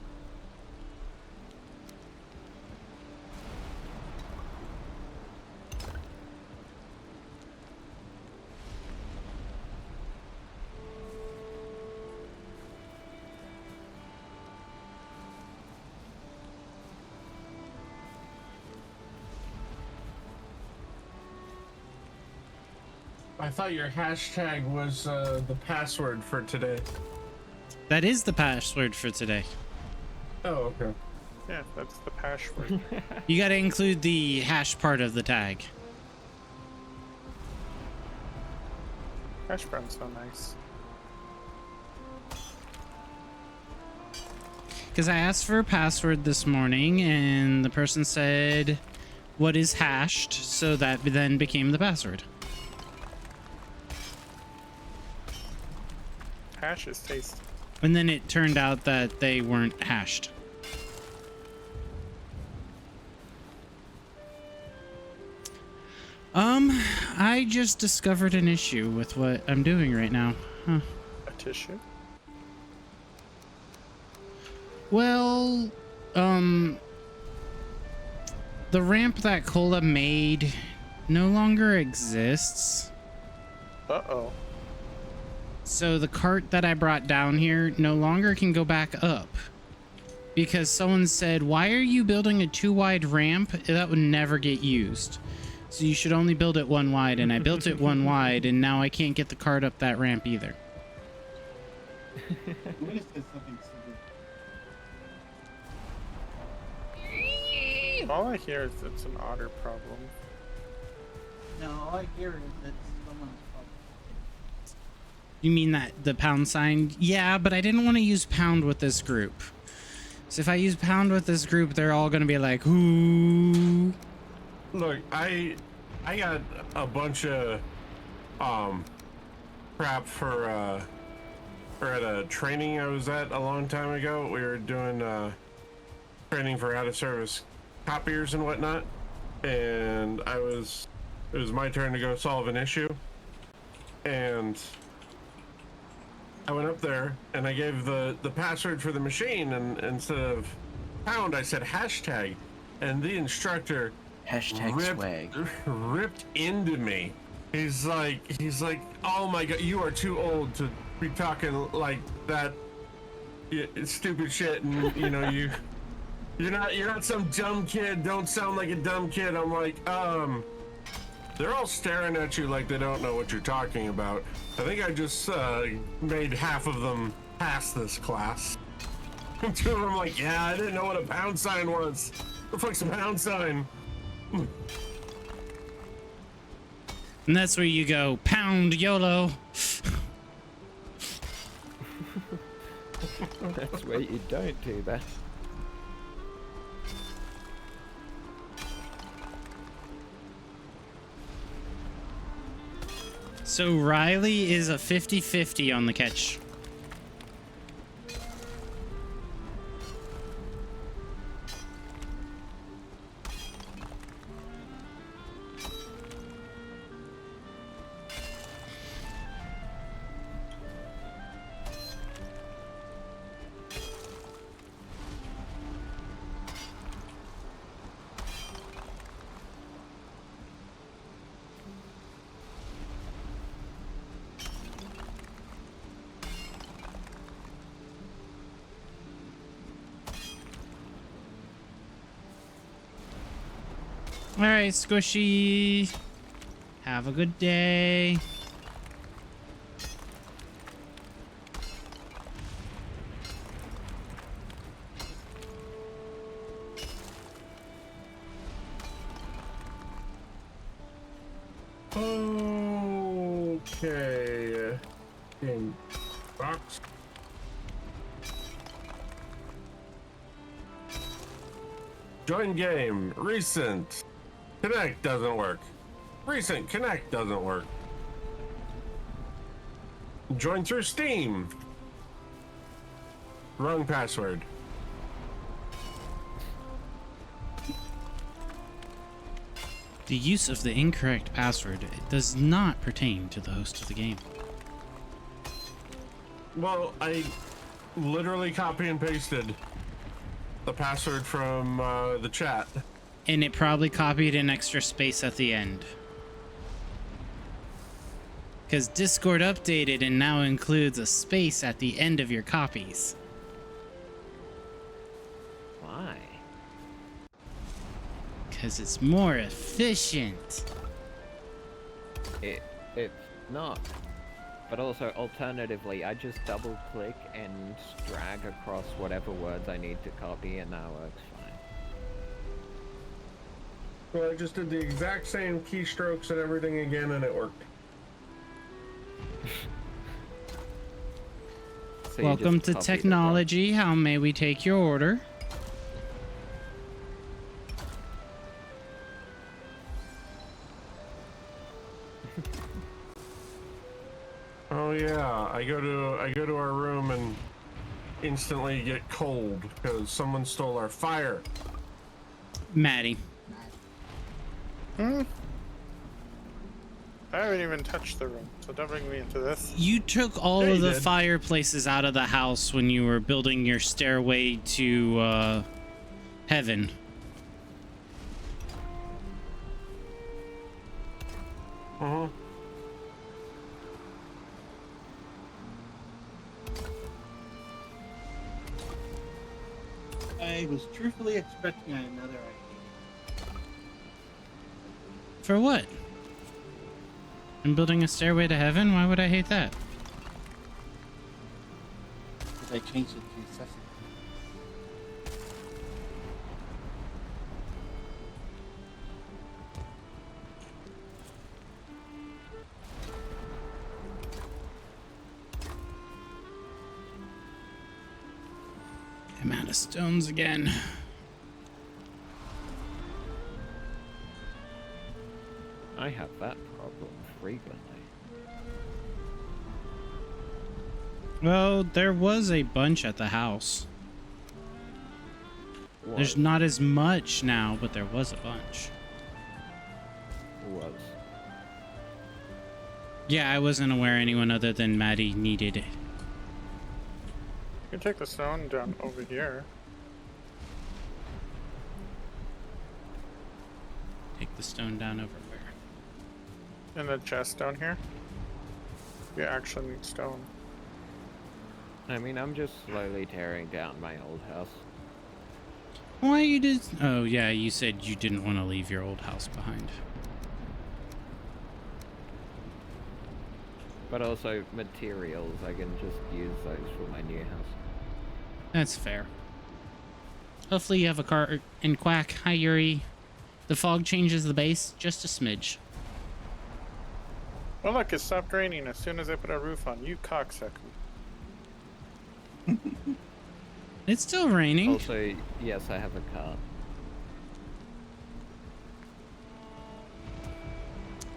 I thought your hashtag was the password for today. That is the password for today. Oh, okay. Yeah, that's the password. You gotta include the hash part of the tag. Hash brown's so nice. Because I asked for a password this morning and the person said, what is hashed? So that then became the password. Hash is tasty. And then it turned out that they weren't hashed. I just discovered an issue with what I'm doing right now. Huh. A tissue? Well, the ramp that Cola made no longer exists. Uh-oh. So the cart that I brought down here no longer can go back up. Because someone said, why are you building a 2-wide ramp? That would never get used. So you should only build it 1 wide, and I built it 1 wide, and now I can't get the cart up that ramp either. I'm gonna say something stupid. All I hear is it's an otter problem. No, all I hear is that someone's problem. You mean that the pound sign? Yeah, but I didn't want to use pound with this group. So if I use pound with this group, they're all gonna be like, ooh. Look, I got a bunch of crap for at a training I was at a long time ago. We were doing training for out of service copiers and whatnot, and it was my turn to go solve an issue, and I went up there and I gave the password for the machine, and instead of pound I said hashtag, and the instructor ripped into me. He's like, oh my god, you are too old to be talking like that stupid shit, and you know you're not some dumb kid. Don't sound like a dumb kid. I'm like, they're all staring at you like they don't know what you're talking about. I think I just made half of them pass this class. And 2 of them like, yeah, I didn't know what a pound sign was. What the fuck's a pound sign? And that's where you go, pound YOLO. That's where you don't do that. So Riley is a 50-50 on the catch. All right, Squishy. Have a good day. Okay. Game box. Join game. Recent. Connect doesn't work. Recent Connect doesn't work. Join through Steam. Wrong password. The use of the incorrect password does not pertain to the host of the game. Well, I literally copy and pasted the password from the chat. And it probably copied an extra space at the end. Because Discord updated and now includes a space at the end of your copies. Why? Because it's more efficient. It's not. But also, alternatively, I just double click and drag across whatever words I need to copy, and that works fine. Well, I just did the exact same keystrokes and everything again, and it worked. So you Welcome just to copy the technology. How may we take your order? Oh yeah, I go to our room and instantly get cold because someone stole our fire. Maddie. I haven't even touched the room, so don't bring me into this. You took all Yeah, of you the did. fireplaces out of the house when you were building your stairway to heaven. Uh-huh. I was truthfully expecting another idea. For what? I'm building a stairway to heaven? Why would I hate that? Because I changed it to necessity. I'm out of stones again. I have that problem frequently. Well, there was a bunch at the house. There's Was. not as much now, but there was a bunch. Was. Yeah, I wasn't aware anyone other than Maddie needed it. You can take the stone down over here. Take the stone down over where? In the chest down here. You actually need stone. I mean, I'm just slowly tearing down my old house. Why you did? Oh yeah, you said you didn't want to leave your old house behind. But also materials, I can just use those for my new house. That's fair. Hopefully you have a car in Quack. Hi Yuri. The fog changes the base just a smidge. Oh look, it stopped raining as soon as I put a roof on. You cocksucker. It's still raining. Also, yes, I have a car.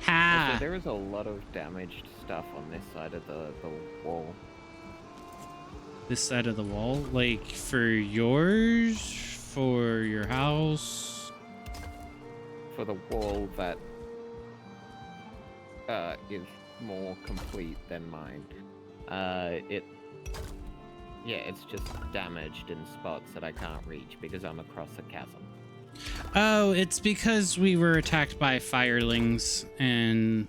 Ha! Also, there is a lot of damaged stuff on this side of the wall. This side of the wall? Like for yours? For your house? For the wall that is more complete than mine. It's just damaged in spots that I can't reach because I'm across a chasm. Oh, it's because we were attacked by firelings and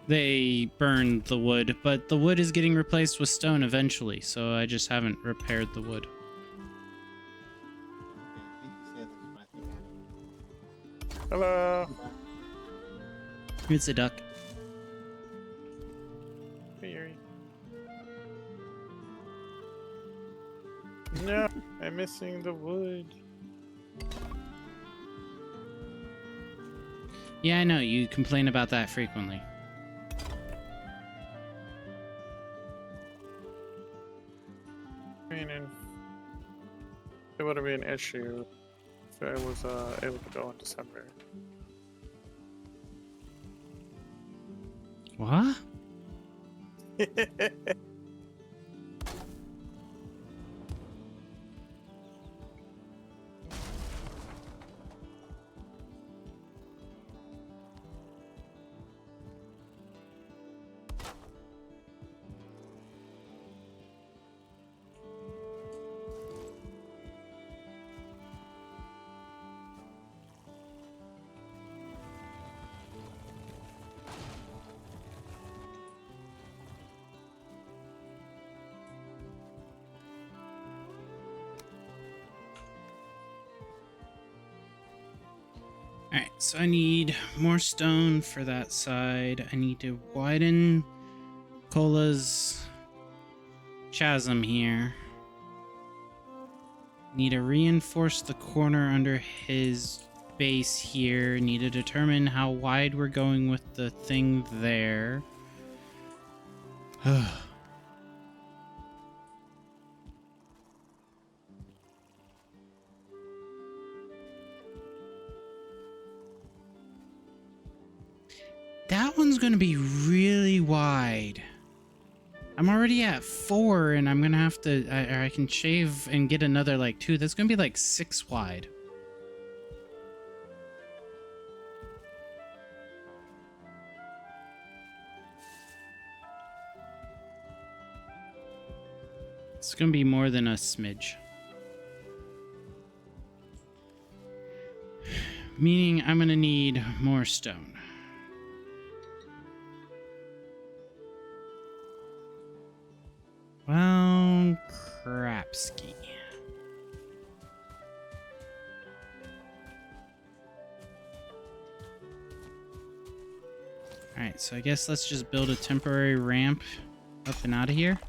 they burned the wood, but the wood is getting replaced with stone eventually, so I just haven't repaired the wood. Okay, I think you said this, but I think Hello. It's a duck. Hey, Yuri. No, I'm missing the wood. Yeah, I know, you complain about that frequently. I mean, it would be an issue it was able to go in December. What? Alright, so I need more stone for that side. I need to widen Cola's chasm here. Need to reinforce the corner under his base here. Need to determine how wide we're going with the thing there. That one's gonna be really wide. I'm already at 4 and I'm gonna have to, I can shave and get another like 2. That's gonna be like 6 wide. It's gonna be more than a smidge. Meaning I'm gonna need more stone. Well, crapski. Alright, so I guess let's just build a temporary ramp up and out of here.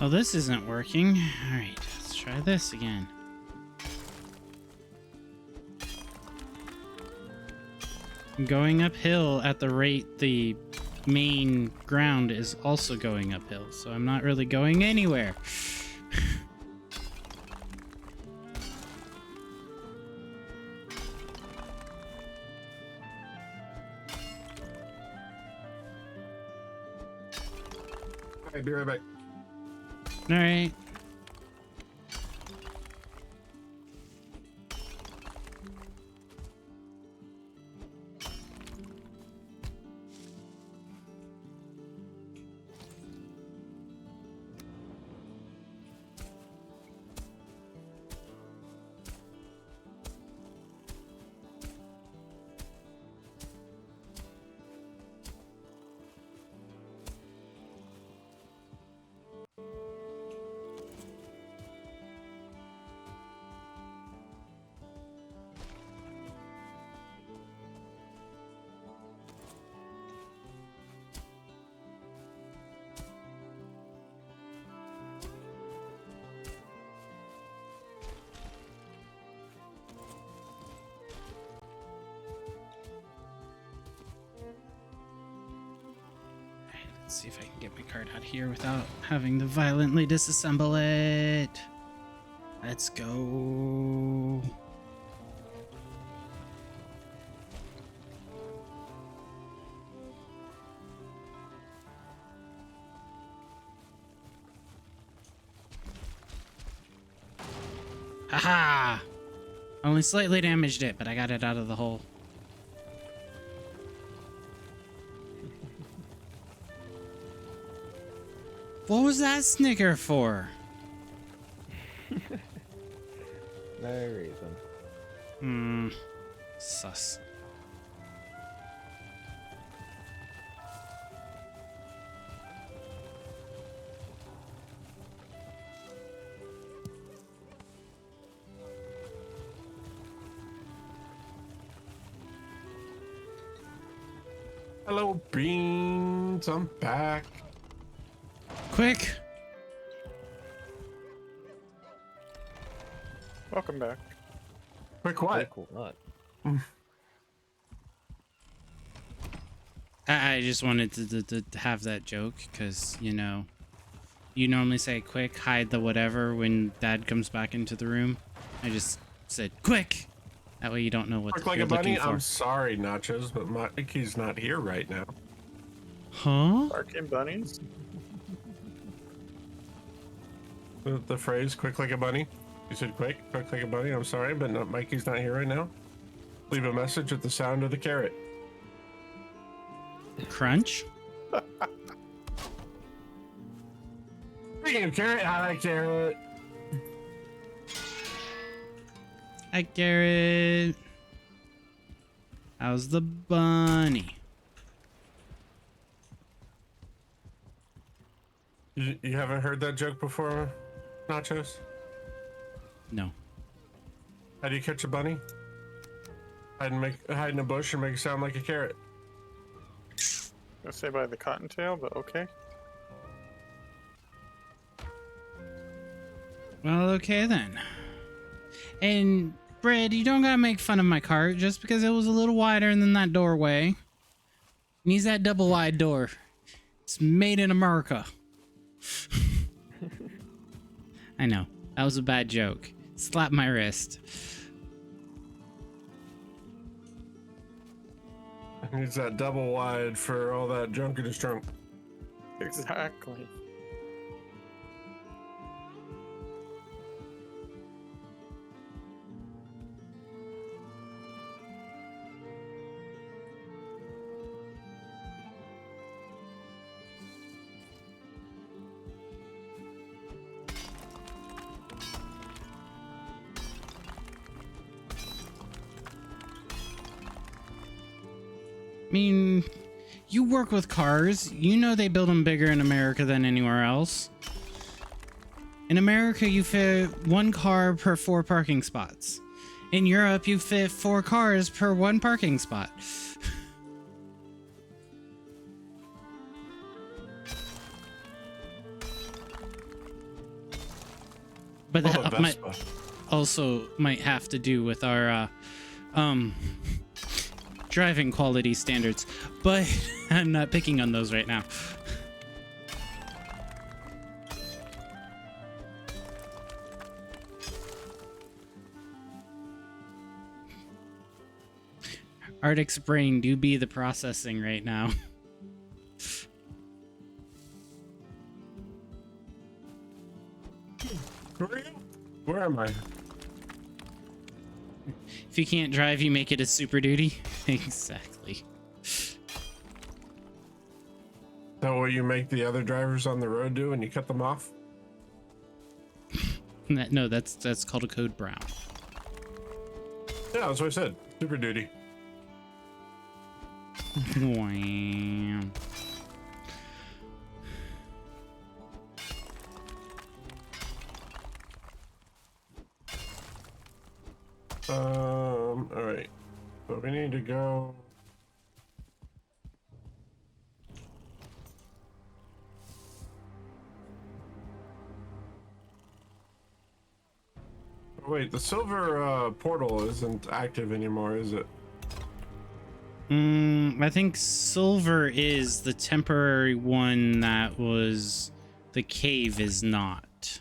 Oh, this isn't working. Alright, let's try this again. I'm going uphill at the rate the main ground is also going uphill, so I'm not really going anywhere. Alright, be right back. Alright. Let's see if I can get my card out here without having to violently disassemble it. Let's go. Haha! Only slightly damaged it, but I got it out of the hole. What was that snicker for? No reason. Sus. Hello, Beans. I'm back. Quick! Welcome back. Quick, what? Cool, what? I just wanted to have that joke because, you know, you normally say quick, hide the whatever when Dad comes back into the room. I just said quick. That way you don't know what Quick like you're a bunny. looking for. I'm sorry, Nachos, but Mikey's not here right now. Huh? Barking bunnies? The phrase "quick like a bunny." You said quick like a bunny. I'm sorry, but Mikey's not here right now. Leave a message at the sound of the carrot. Crunch? Speaking of carrot, I like carrot. Hi, Garrett. How's the bunny? You haven't heard that joke before, Nachos? No. How do you catch a bunny? Hide in a bush and make it sound like a carrot. I say by the cottontail, but okay. Well, okay then. And, Brad, you don't gotta make fun of my cart just because it was a little wider than that doorway. It needs that double wide door. It's made in America. I know. That was a bad joke. Slap my wrist. It's that double wide for all that junk in his trunk. Exactly. I mean, you work with cars. You know they build them bigger in America than anywhere else. In America, you fit 1 car per 4 parking spots. In Europe, you fit 4 cars per 1 parking spot. But Oh, that a might Vespa. also might have to do with our driving quality standards, but I'm not picking on those right now. Arctic's brain do be the processing right now. Where am I? If you can't drive, you make it a super duty. Exactly. Is that what you make the other drivers on the road do when you cut them off? No, that's called a code brown. Yeah, that's what I said. Super duty. Wow. All right. So we need to go. Wait, the silver portal isn't active anymore, is it? I think silver is the temporary one that was. The cave is not.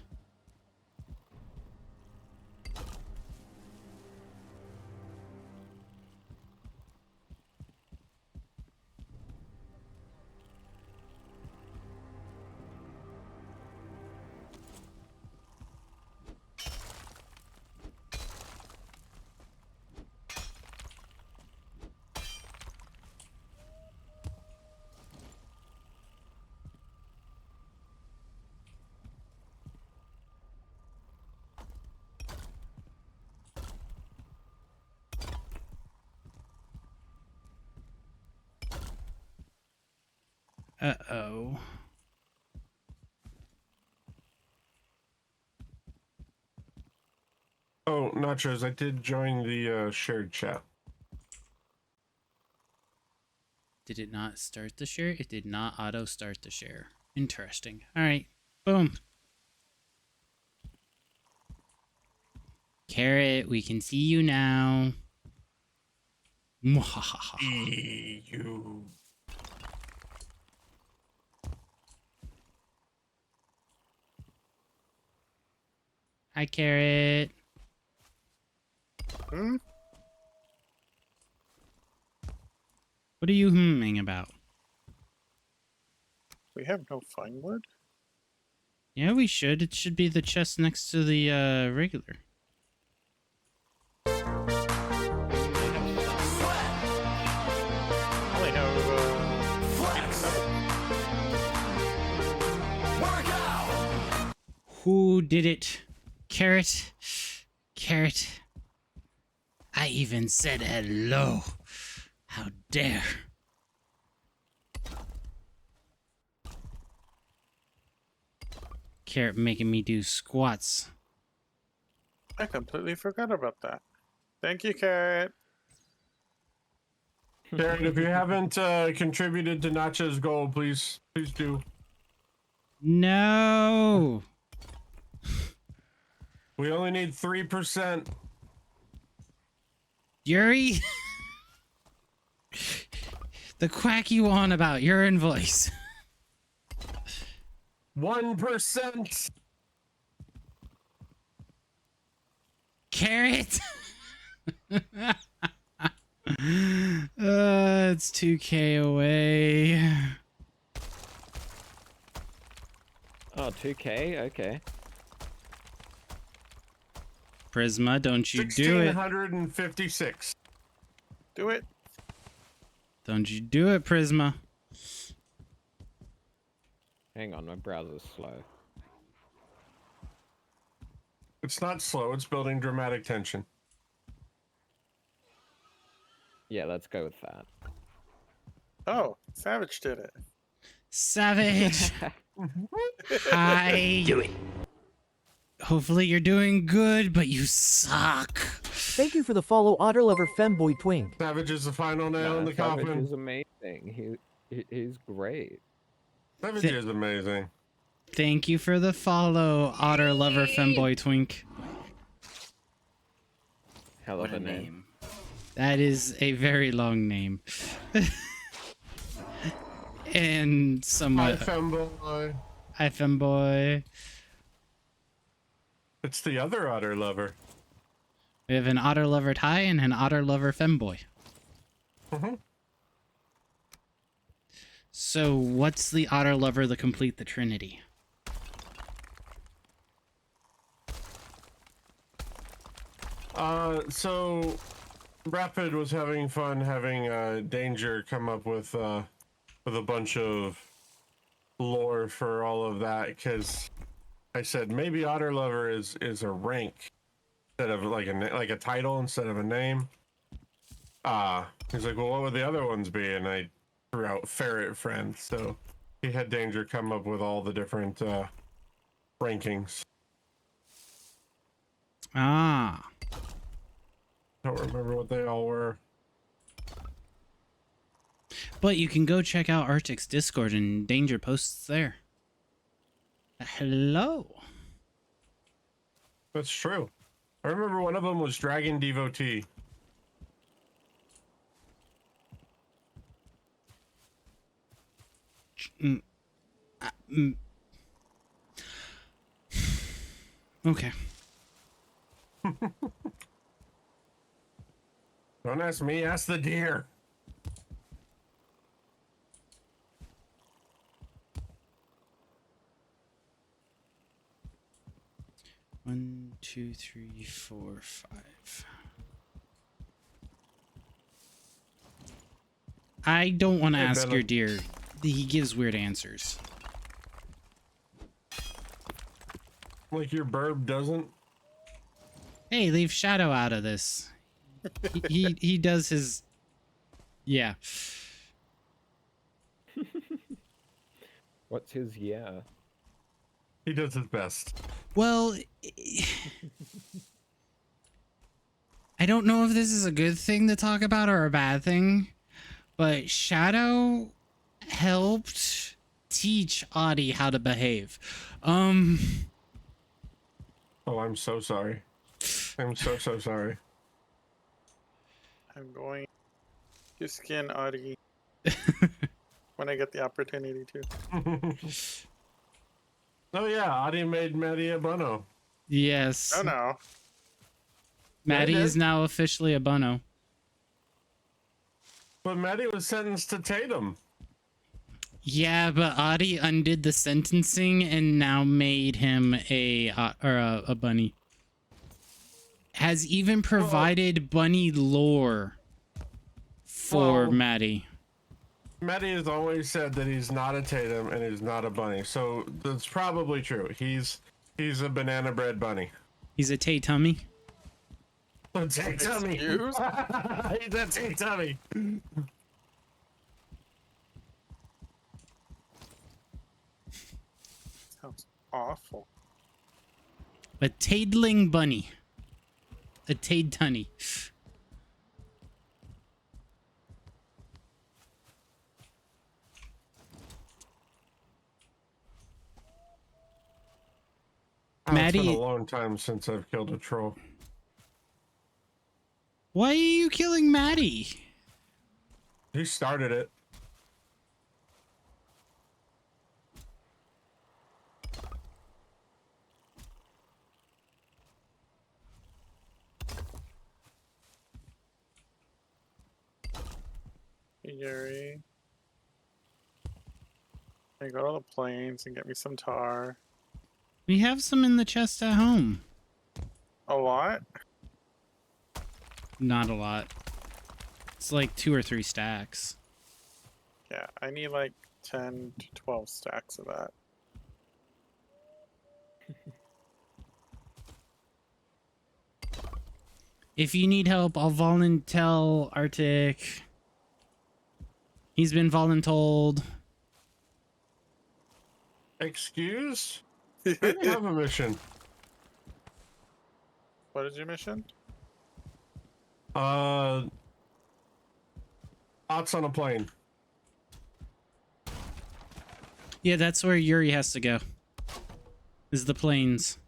Uh-oh. Oh, Nachos, I did join the shared chat. Did it not start the share? It did not auto start the share. Interesting. All right. Boom. Carrot, we can see you now. Mwahaha. You. Hi, Carrot. Hmm? What are you humming about? We have no fine wood? Yeah, we should. It should be the chest next to the regular. I only have, Who did it? Carrot? Carrot? I even said hello. How dare. Carrot making me do squats. I completely forgot about that. Thank you, Carrot. Darren, if you haven't contributed to Nacho's goal, please do. No. We only need 3%. Yuri? The quack you on about your invoice. 1%. Carrot? It's 2K away. Oh, 2K? Okay. Prisma, don't you do it. 1,656. Do it. Don't you do it, Prisma. Hang on, my browser's slow. It's not slow, it's building dramatic tension. Yeah, let's go with that. Oh, Savage did it. Savage. Hi. Do it. Hopefully you're doing good, but you suck. Thank you for the follow, Otter Lover Femboy Twink. Savage is the final nail in the Savage coffin. is amazing. He's great. Savage is amazing. Thank you for the follow, Otter Lover Femboy Twink. Hell of a name. That is a very long name. And somewhat. Hi, femboy. Hi, Femboy. It's the other otter lover. We have an Otter Lover Ty and an Otter Lover Femboy. Mm-hmm. So, what's the Otter Lover to complete the Trinity? So Rapid was having fun having Danger come up with a bunch of lore for all of that, because I said maybe Otter Lover is a rank instead of like a title instead of a name. He's like, well, what would the other ones be? And I threw out Ferret Friend, so he had Danger come up with all the different rankings. Ah. Don't remember what they all were. But you can go check out Arctic's Discord and Danger posts there. Hello. That's true. I remember one of them was Dragon Devotee. Okay. Don't ask me, ask the deer. One, two, three, four, five. I don't want to Hey, ask Bella. your deer. He gives weird answers. Like your burb doesn't. Hey, leave Shadow out of this. He does his. Yeah. What's his yeah? He does his best. Well, I don't know if this is a good thing to talk about or a bad thing, but Shadow helped teach Audie how to behave. Oh, I'm so sorry. I'm so sorry. I'm going to skin Audie when I get the opportunity to. Oh yeah, Adi made Maddie a Bunno. Yes. Oh no. Maddie Yeah, is now officially a Bunno. But Maddie was sentenced to Tatum. Yeah, but Audie undid the sentencing and now made him a bunny. Has even provided bunny lore for Maddie. Maddie has always said that he's not a Tatum and he's not a bunny, so that's probably true. He's a banana bread bunny. He's a Tay-Tummy. A Tay-Tummy. Excuse? He's a Tay-Tummy. Sounds awful. A Taidling bunny. A Taid-Tunny. It's been Maddie, a long time since I've killed a troll. why are you killing Maddie? He started it. Hey, Yuri. I go to the plains and get me some tar. We have some in the chest at home. A lot? Not a lot. It's like 2 or 3 stacks. Yeah, I need like 10 to 12 stacks of that. If you need help, I'll volunteer Arctic. He's been voluntold. Excuse? I didn't have a mission. What is your mission? Ots on a plane. Yeah, that's where Yuri has to go. Is the plains.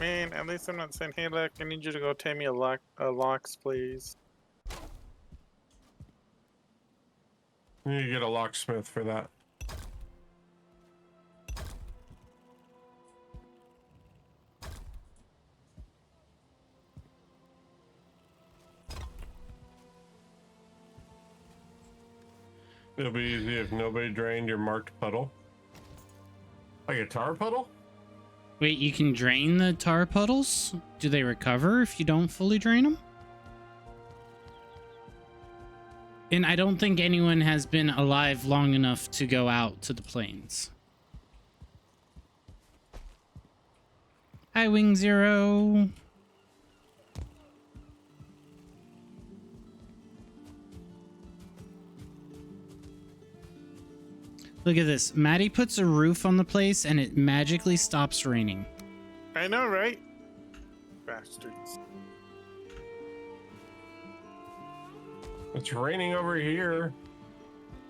Man, at least I'm not saying, hey, look, I need you to go take me a locks, please. You need to get a locksmith for that. It'll be easy if nobody drained your marked puddle. Like a tar puddle? Wait, you can drain the tar puddles? Do they recover if you don't fully drain them? And I don't think anyone has been alive long enough to go out to the plains. Hi, Wing Zero. Look at this. Maddie puts a roof on the place and it magically stops raining. I know, right? Bastards. It's raining over here.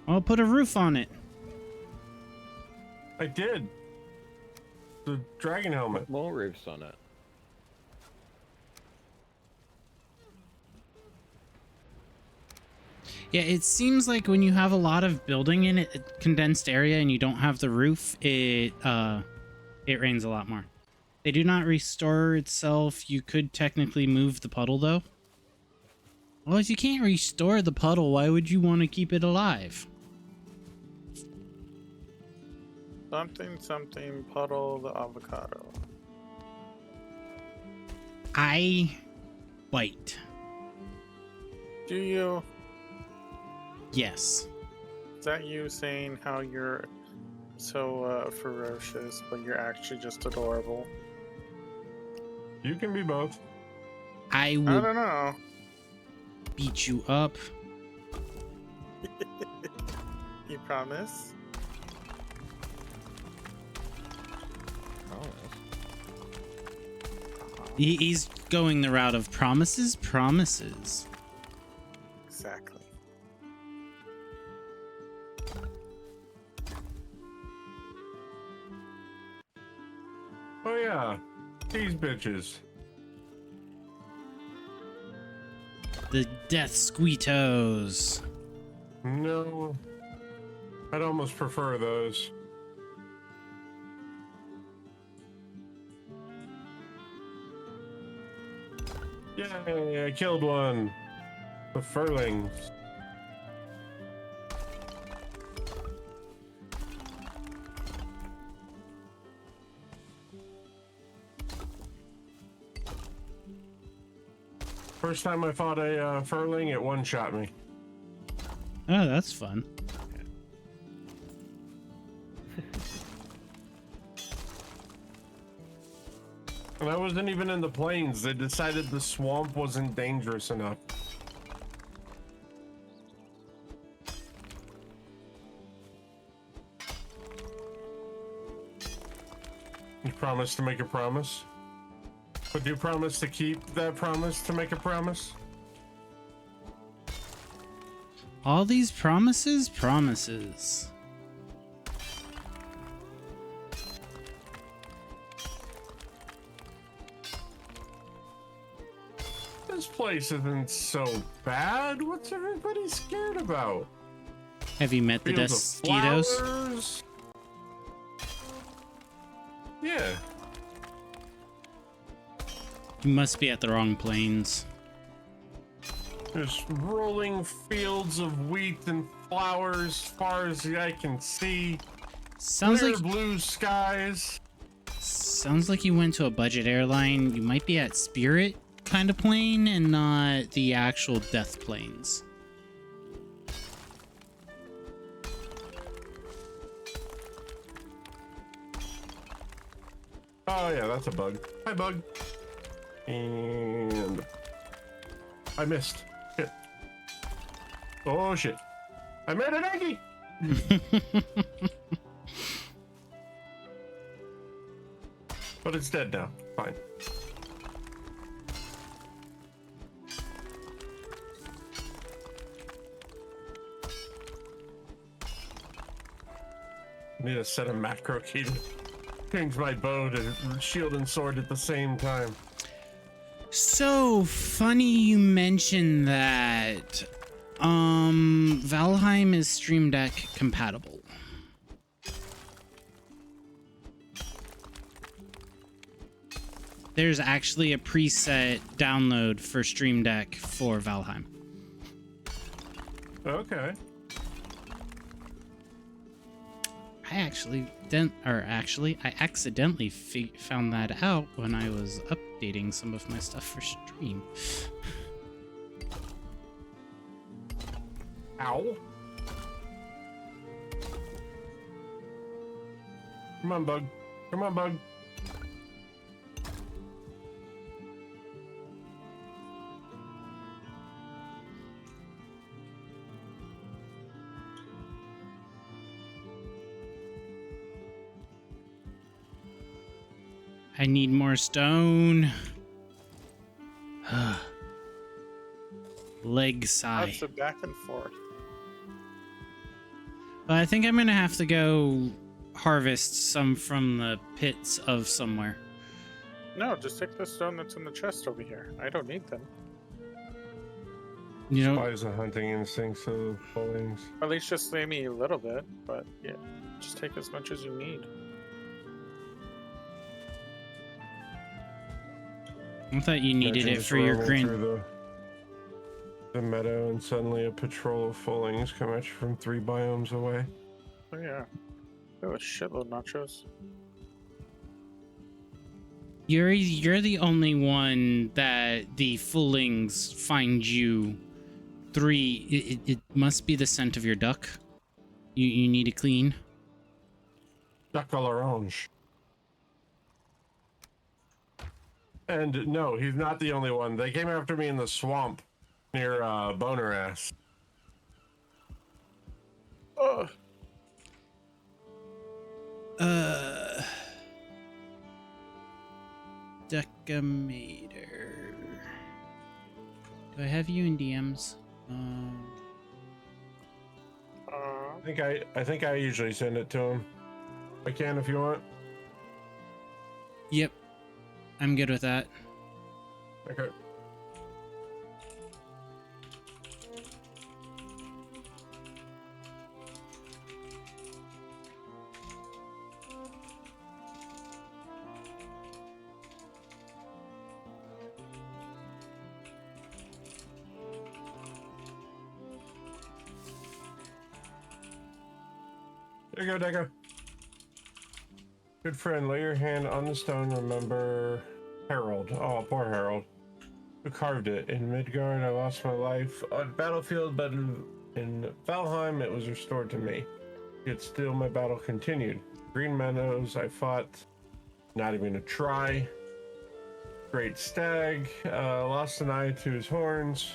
I'll put a roof on it. I did. The dragon helmet. Put more roofs on it. Yeah, it seems like when you have a lot of building in it, condensed area, and you don't have the roof, it rains a lot more. They do not restore itself. You could technically move the puddle, though. Well, if you can't restore the puddle, why would you want to keep it alive? Something puddle the avocado. I bite. Do you? Yes. Is that you saying how you're so ferocious, but you're actually just adorable? You can be both. I I will don't know. beat you up. You promise? He's going the route of promises, promises. Exactly. Oh yeah, these bitches. The Death Squeetos. No, I'd almost prefer those. Yay, I killed one. The furlings. First time I fought a furling, it one-shot me. Oh, that's fun. And I wasn't even in the plains. They decided the swamp wasn't dangerous enough. You promised to make a promise? But you promise to keep that promise to make a promise? All these promises, promises. This place isn't so bad. What's everybody scared about? Have you met the Death Fields of Squeetos? flowers? Yeah. You must be at the wrong plains. There's rolling fields of wheat and flowers as far as the eye can see. Sounds Clear like blue skies. you went to a budget airline. You might be at Spirit kind of plane and not the actual Death planes. Oh yeah, that's a bug. Hi, bug. And I missed. Shit. Oh shit. I made an eggie. But it's dead now. Fine. Need a set of macro key to change my bow to shield and sword at the same time. So funny you mentioned that. Valheim is Stream Deck compatible. There's actually a preset download for Stream Deck for Valheim. Okay. I accidentally found that out when I was updating some of my stuff for stream. Ow. Come on, bug. Come on, bug. I need more stone. Leg sigh. That's a back and forth. But I think I'm gonna have to go harvest some from the pits of somewhere. No, just take the stone that's in the chest over here. I don't need them. You know, Spies the hunting instincts of fallings. At least just save me a little bit, but yeah, just take as much as you need. I thought you needed Imagine it just for your roaming grin. through the meadow, and suddenly a patrol of fallings come at you from 3 biomes away. Oh yeah. Oh, a shitload of nachos. You're the only one that the foolings find you. 3. It must be the scent of your duck. You need to clean. Duck à l'orange. And no, he's not the only one. They came after me in the swamp near Boner Ass. Oh, Decamator. Do I have you in DMs? I think I usually send it to him. I can if you want. Yep. I'm good with that. Okay. There you go, Deco. Good friend, lay your hand on the stone. Remember Harold. Oh, poor Harold. Who carved it? In Midgard, I lost my life on battlefield, but in Valheim, it was restored to me. Yet still, my battle continued. Green Meadows, I fought. Not even a try. Great Stag, lost an eye to his horns.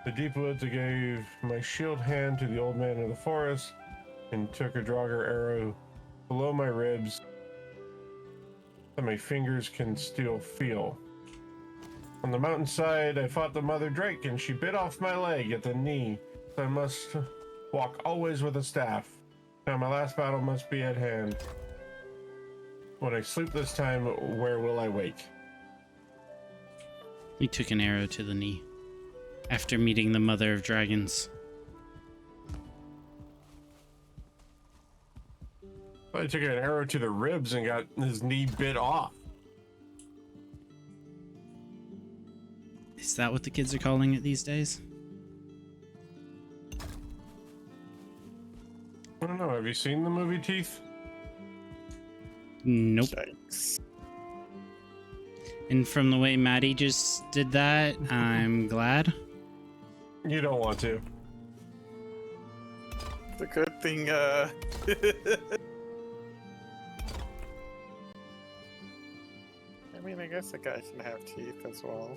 The deep woods, I gave my shield hand to the old man of the forest, and took a Draugr arrow below my ribs that my fingers can still feel. On the mountainside, I fought the mother drake, and she bit off my leg at the knee. So I must walk always with a staff. Now my last battle must be at hand. When I sleep this time, where will I wake? He took an arrow to the knee after meeting the mother of dragons. I took an arrow to the ribs and got his knee bit off. Is that what the kids are calling it these days? I don't know. Have you seen the movie Teeth? Nope. Yikes. And from the way Maddie just did that, I'm glad. You don't want to. The good thing, I mean, I guess a guy can have teeth as well.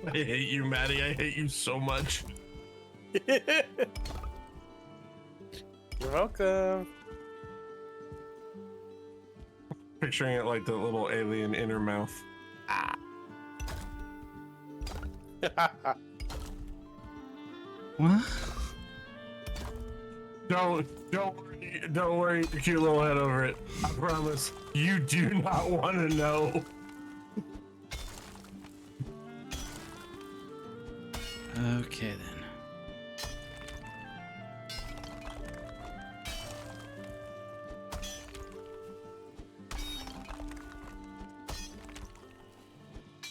I hate you, Maddie. I hate you so much. You're welcome. Picturing it like the little alien inner mouth. What? Don't worry your cute little head over it. I promise. You do not want to know. Okay then.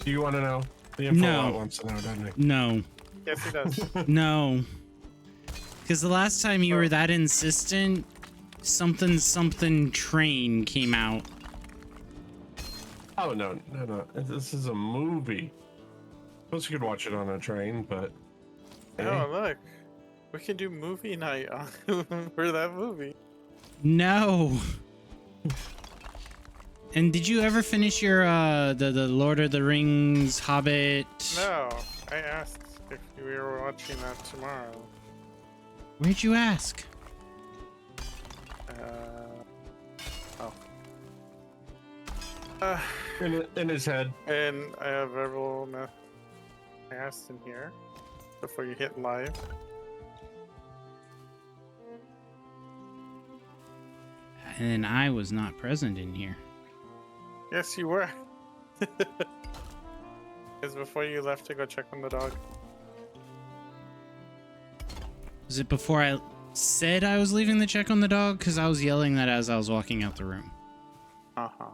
Do you want to know? The info No. wants to know, doesn't he? No. Yes, he does. No. Because the last time you were that insistent, something train came out. Oh, no. This is a movie. Suppose you could watch it on a train, but... Oh, look. We can do movie night on for that movie. No. And did you ever finish your the Lord of the Rings Hobbit? No, I asked if we were watching that tomorrow. Where'd you ask? In his head. And I have verbal asked in here before you hit live. And I was not present in here. Yes, you were. Because before you left to go check on the dog. Was it before I said I was leaving the check on the dog? Because I was yelling that as I was walking out the room. Uh-huh.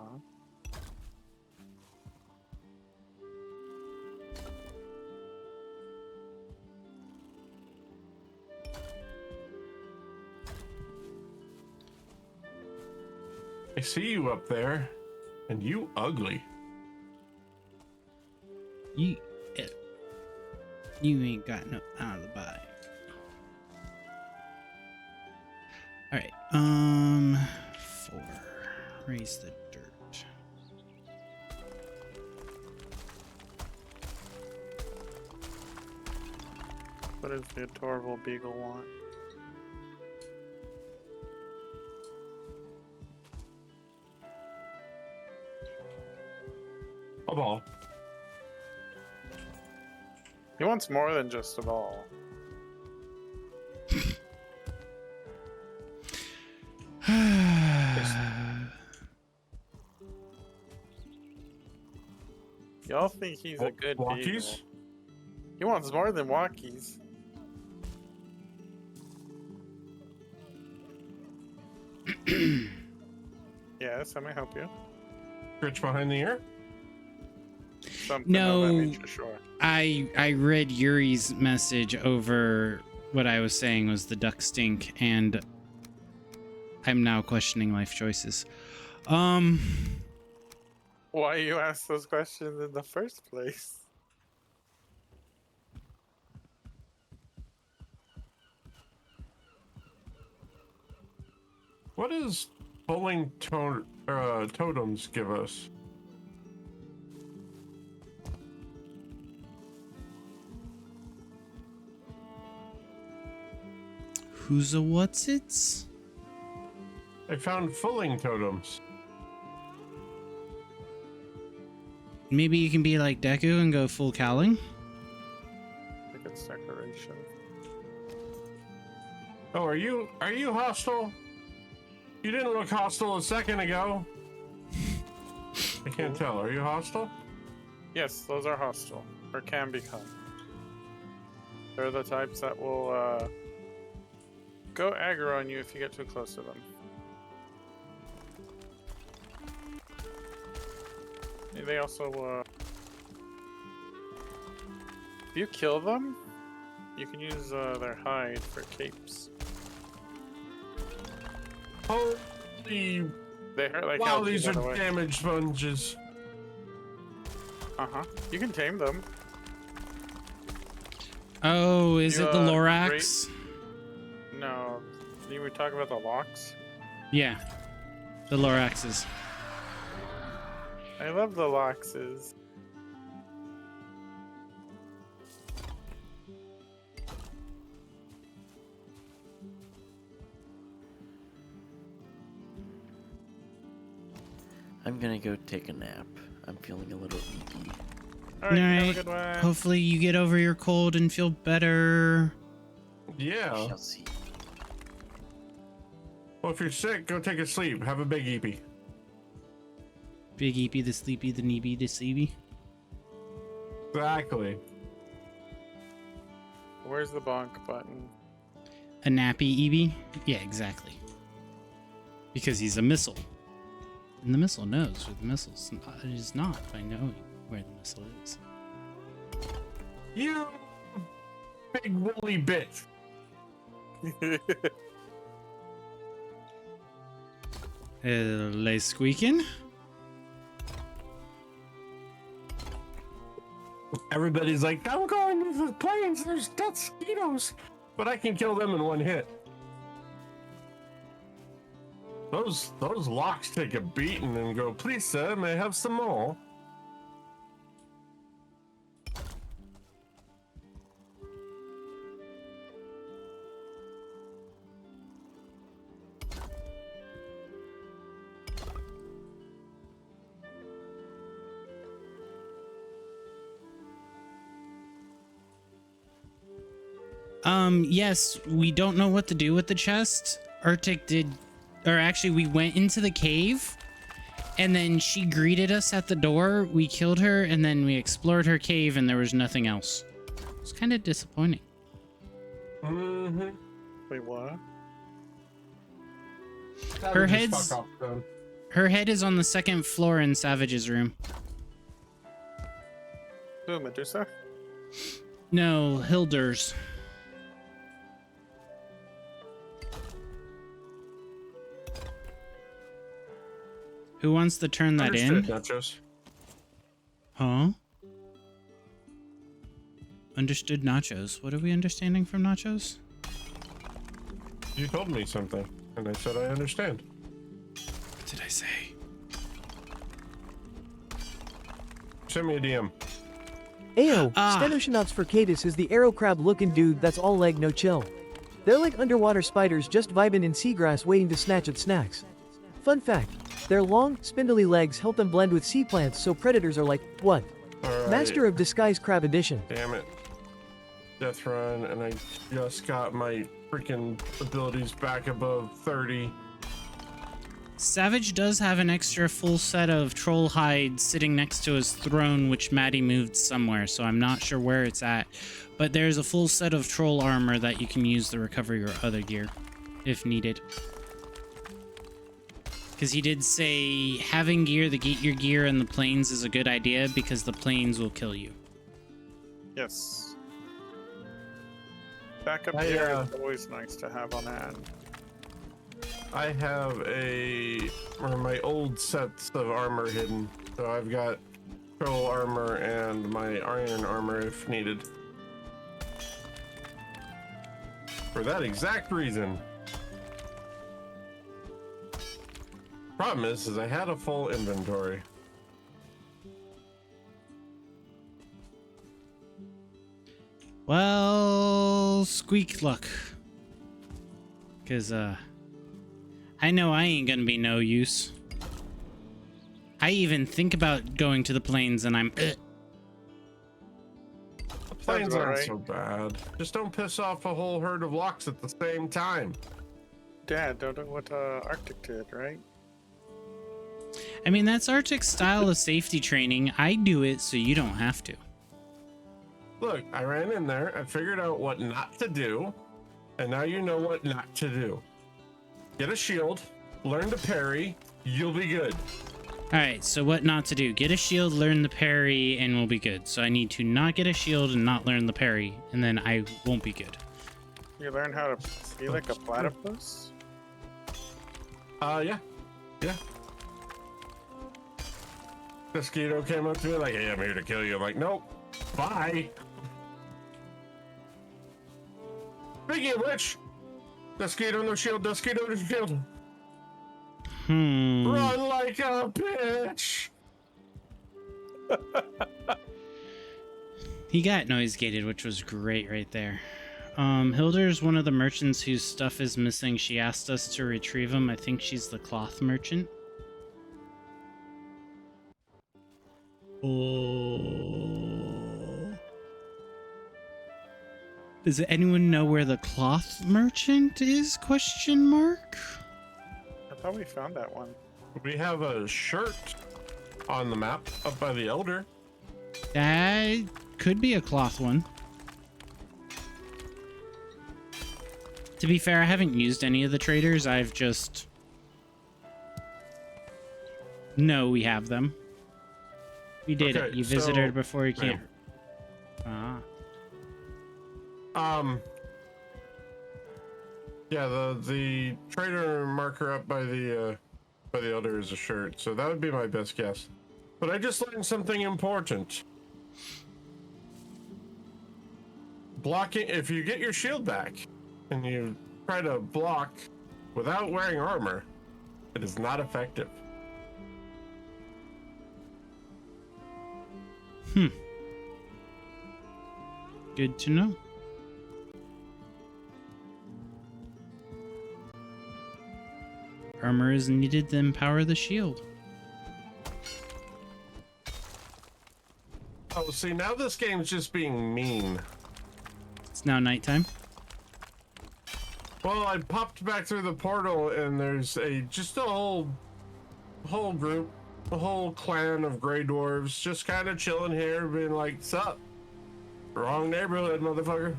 I see you up there, and you ugly. You ain't got no alibi. All right. 4. Raise the dirt. What does the adorable beagle want? A ball. He wants more than just a ball. Y'all think he's a good Walkies? beagle. He wants more than walkies. Yes, I may help you. Rich behind the ear? Something of that No. nature, sure. I read Yuri's message over what I was saying was the duck stink, and I'm now questioning life choices. Why you ask those questions in the first place? What does bowling totems give us? Who's a what's its? I found fulling totems. Maybe you can be like Deku and go full cowling. I think it's decoration. Oh, are you hostile? You didn't look hostile a second ago. I can't tell. Are you hostile? Yes, those are hostile, or can become. They're the types that will go aggro on you if you get too close to them. They also, if you kill them, you can use their hide for capes. Holy! They hurt like Wow, hell, these by are the way. damage sponges. You can tame them. Oh, is You, it the uh, Lorax? No, you were talking about the locks. Yeah, the Loraxes. I love the Loxes. I'm gonna go take a nap. I'm feeling a little eepy. Alright, have a Alright, good one. hopefully you get over your cold and feel better. Yeah. Shall see. Well, if you're sick, go take a sleep. Have a big eepy. Big Eepy, the sleepy, the neepy, the sleepy. Exactly. Where's the bonk button? A nappy Eevee? Yeah, exactly. Because he's a missile. And the missile knows where the missile is not by knowing where the missile is. You big woolly bitch. Les squeaking? Everybody's like, don't go into the plains, there's dead mosquitoes. But I can kill them in one hit. Those locks take a beating and go, please sir, may I have some more? Yes, we don't know what to do with the chest. Arctic did, or actually we went into the cave and then she greeted us at the door. We killed her and then we explored her cave and there was nothing else. It was kind of disappointing. Mm-hmm. Wait, what? Her head is on the second floor in Savage's room. Who, Medusa? No, Hilder's. Who wants to turn that Understood, in? Nachos. Huh? Understood nachos. What are we understanding from nachos? You told me something, and I said I understand. What did I say? Send me a DM. Ayo, Ah. Stenoshinopsis furcatus is the arrow crab looking dude that's all leg no chill. They're like underwater spiders just vibing in seagrass waiting to snatch at snacks. Fun fact, Their long, spindly legs help them blend with sea plants, so predators are like, what? Alright. Master of Disguise Crab Edition. Damn it. Death run, and I just got my freaking abilities back above 30. Savage does have an extra full set of troll hide sitting next to his throne, which Maddie moved somewhere, so I'm not sure where it's at. But there's a full set of troll armor that you can use to recover your other gear, if needed. Because he did say having gear to get your gear in the plains is a good idea because the plains will kill you. Yes. Backup I, gear is always nice to have on hand. I have my old sets of armor hidden. So I've got troll armor and my iron armor if needed. For that exact reason. Problem is I had a full inventory. Well, squeak luck. Because, I know I ain't gonna be no use. I even think about going to the plains and I'm... The plains aren't alright. so bad. Just don't piss off a whole herd of locks at the same time. Dad, don't know what Arctic did, right? I mean, that's Arctic's style of safety training. I do it so you don't have to. Look, I ran in there, I figured out what not to do, and now you know what not to do. Get a shield, learn to parry, you'll be good. Alright, so what not to do? Get a shield, learn the parry, and we'll be good. So I need to not get a shield and not learn the parry, and then I won't be good. You learn how to be like a platypus? Yeah. Mosquito came up to me like, hey, I'm here to kill you. I'm like, nope, bye. Speaking of which, Mosquito no shield, Mosquito no shield. Run like a bitch. He got noise gated, which was great right there. Hilder's one of the merchants whose stuff is missing. She asked us to retrieve him. I think she's the cloth merchant. Oh. Does anyone know where the cloth merchant is? Question mark. I thought we found that one. We have a shirt on the map up by the Elder. That could be a cloth one. To be fair, I haven't used any of the traders. I've just... No, we have them. We did it. You visited her before you came. Ah. Yeah, the trader marker up by the Elder is a shirt, so that would be my best guess. But I just learned something important. Blocking, if you get your shield back and you try to block without wearing armor, it is not effective. Good to know. Armor is needed to empower the shield. Oh, see, now this game's just being mean. It's now nighttime. Well, I popped back through the portal and there's a whole group, a whole clan of gray dwarves just kind of chilling here, being like, "Sup? Wrong neighborhood, motherfucker."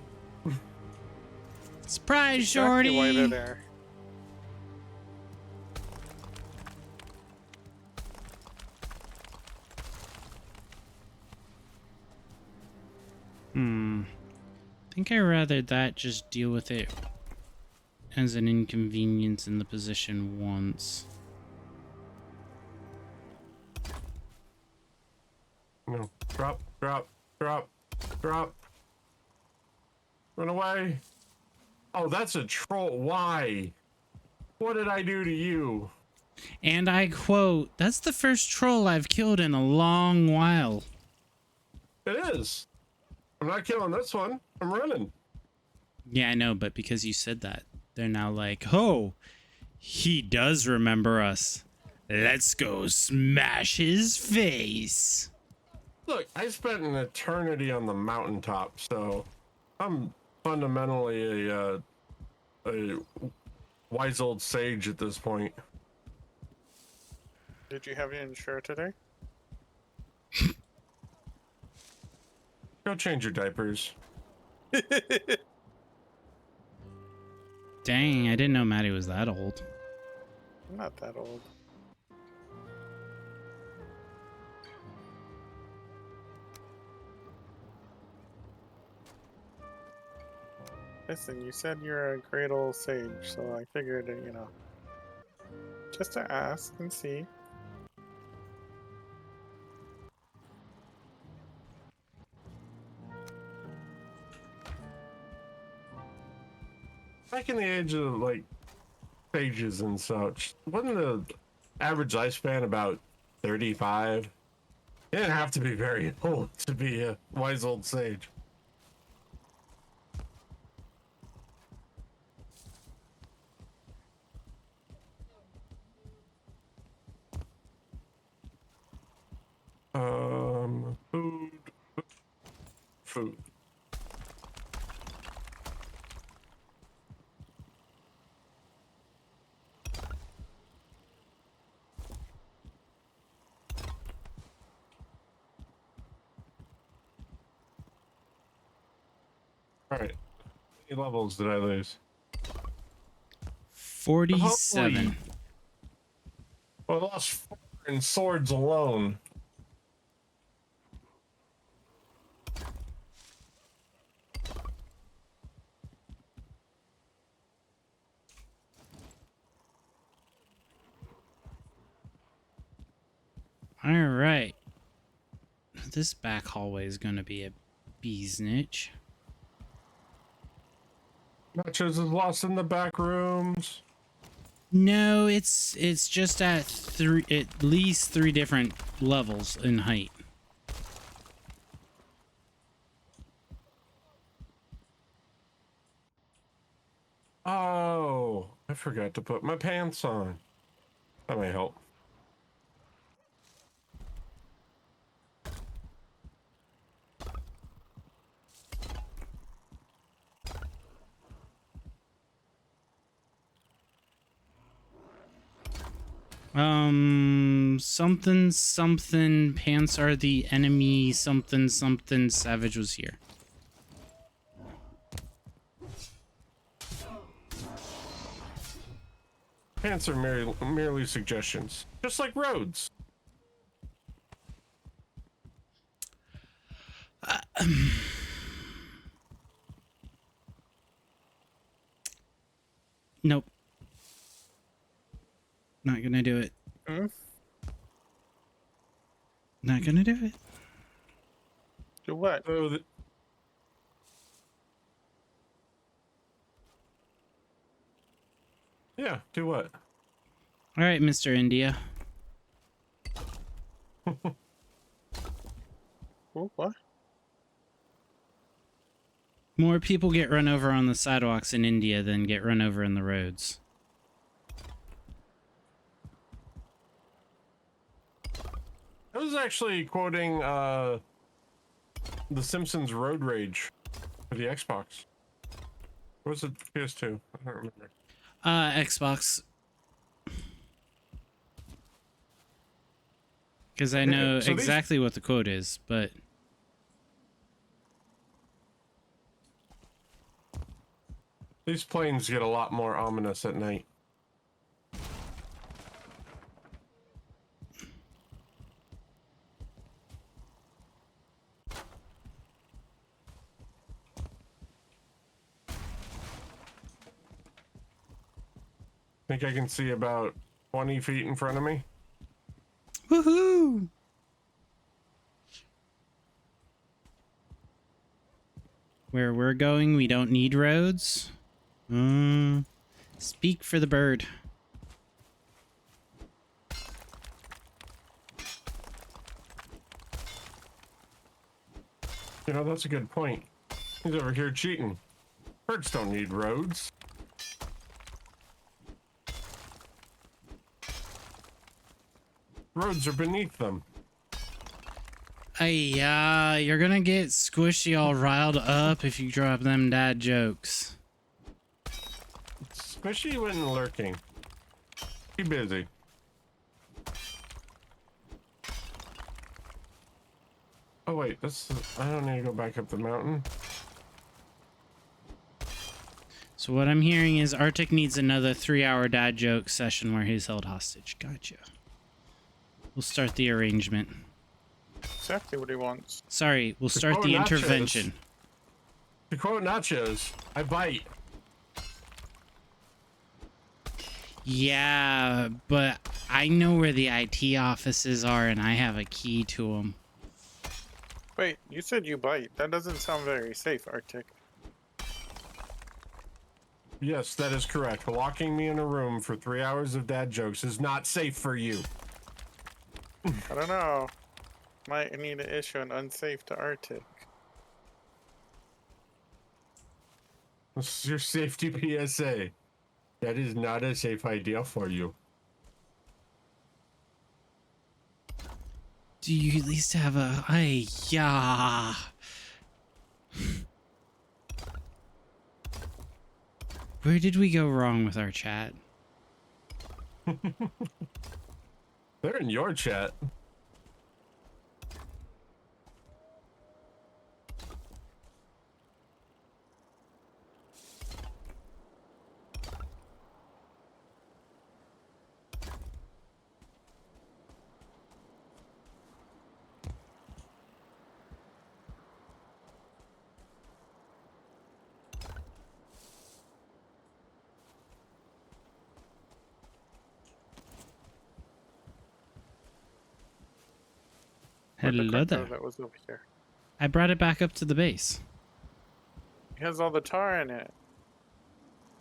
Surprise, Exactly why they're shorty! there. I think I'd rather that just deal with it as an inconvenience in the position once. No. Drop. Run away. Oh, that's a troll. Why? What did I do to you? And I quote, "That's the first troll I've killed in a long while." It is. I'm not killing this one. I'm running. Yeah, I know, but because you said that, they're now like, "Oh, he does remember us. Let's go smash his face. Look, I spent an eternity on the mountaintop, so I'm fundamentally a wise old sage at this point. Did you have your insure today? Go change your diapers. Dang, I didn't know Maddie was that old. I'm not that old. Listen, you said you're a great old sage, so I figured, you know, just to ask and see. Back in the age of like sages and such, wasn't the average lifespan about 35? You didn't have to be very old to be a wise old sage. Food. All right. How many levels did I lose? 47. Holy. Well, I lost 4 in swords alone. All right. This back hallway is going to be a bee's niche. Nachos is lost in the back rooms. No, it's just at least 3 different levels in height. Oh, I forgot to put my pants on. That may help. Something pants are the enemy, something savage was here. Pants are merely suggestions, just like roads. Nope. Not gonna do it. Not gonna do it. Do what? So yeah, do what? All right, Mr. India. Oh, what? More people get run over on the sidewalks in India than get run over in the roads. I was actually quoting The Simpsons Road Rage for the Xbox. Or was it PS2? I don't remember. Xbox. Because I know So exactly what the quote is, but... These planes get a lot more ominous at night. Think I can see about 20 feet in front of me? Woohoo! Where we're going, we don't need roads. Speak for the bird. You know, that's a good point. He's over here cheating. Birds don't need roads. roads are beneath them. You're gonna get squishy all riled up if you drop them dad jokes. Squishy went lurking. Be busy. Oh wait, I don't need to go back up the mountain. So what I'm hearing is Arctic needs another 3-hour dad joke session where he's held hostage. Gotcha. We'll start the arrangement. Exactly what he wants. Sorry, we'll start the intervention. To quote Nachos, I bite. Yeah, but I know where the IT offices are and I have a key to them. Wait, you said you bite. That doesn't sound very safe, Arctic. Yes, that is correct. Locking me in a room for 3 hours of dad jokes is not safe for you. I don't know. Might need to issue an unsafe to Arctic. This is your safety PSA. That is not a safe idea for you. Do you at least have a... yeah. Where did we go wrong with our chat? They're in your chat. Where'd the Hello cart go there. that was over here? I brought it back up to the base. It has all the tar in it.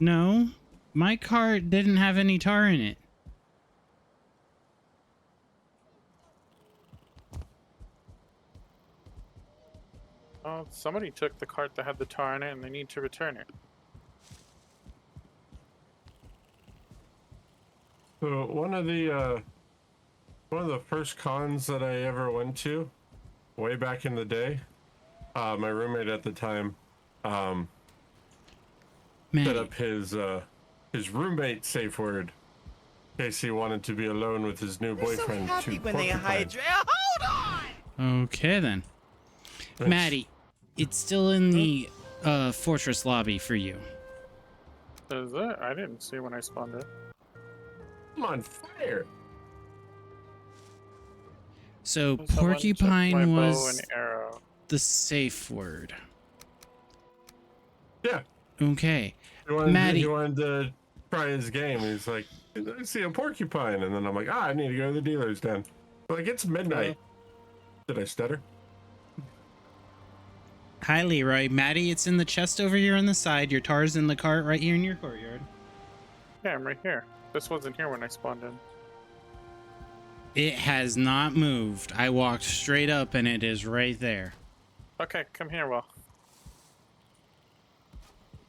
No, my cart didn't have any tar in it. Oh, somebody took the cart that had the tar in it and they need to return it. So one of the first cons that I ever went to, way back in the day, my roommate at the time, set up his roommate safe word in case he wanted to be alone with his new boyfriend. So happy when they hydrate. Hold on! Okay then. Maddie, it's still in the fortress lobby for you. Is it? I didn't see when I spawned it. I'm on fire. So Someone took my porcupine bow was and arrow. the safe word. Yeah. Okay. He wanted to try his game. He's like, I see a porcupine. And then I'm like, I need to go to the dealer's den. Like, it's midnight. Did I stutter? Hi, Leroy. Maddie, it's in the chest over here on the side. Your tar's in the cart right here in your courtyard. Yeah, I'm right here. This wasn't here when I spawned in. It has not moved. I walked straight up and it is right there. Okay, come here, Will.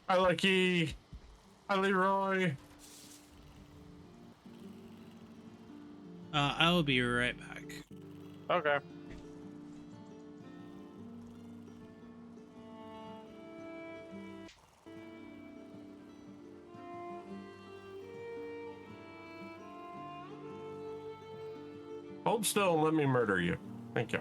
Hi, Lucky. Hi, Leroy. I will be right back. Okay. Hold still and let me murder you. Thank you.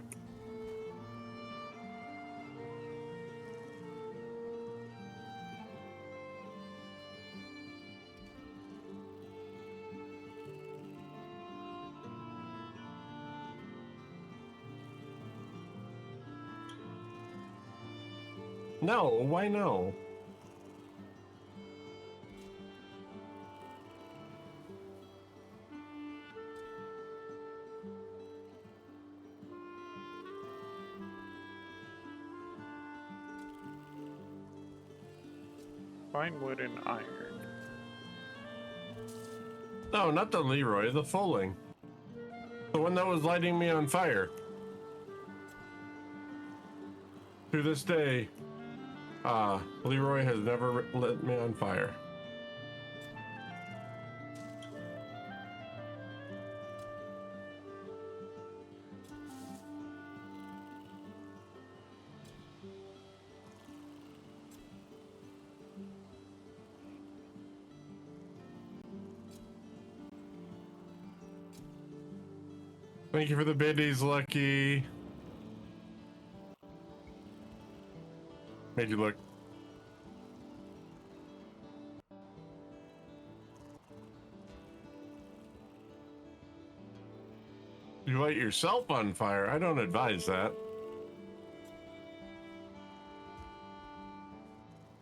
No, why no? Fine wood and iron. No, not the Leroy, the Fulling. The one that was lighting me on fire. To this day, Leroy has never lit me on fire. Thank you for the biddies, Lucky. Made you look. You light yourself on fire. I don't advise that.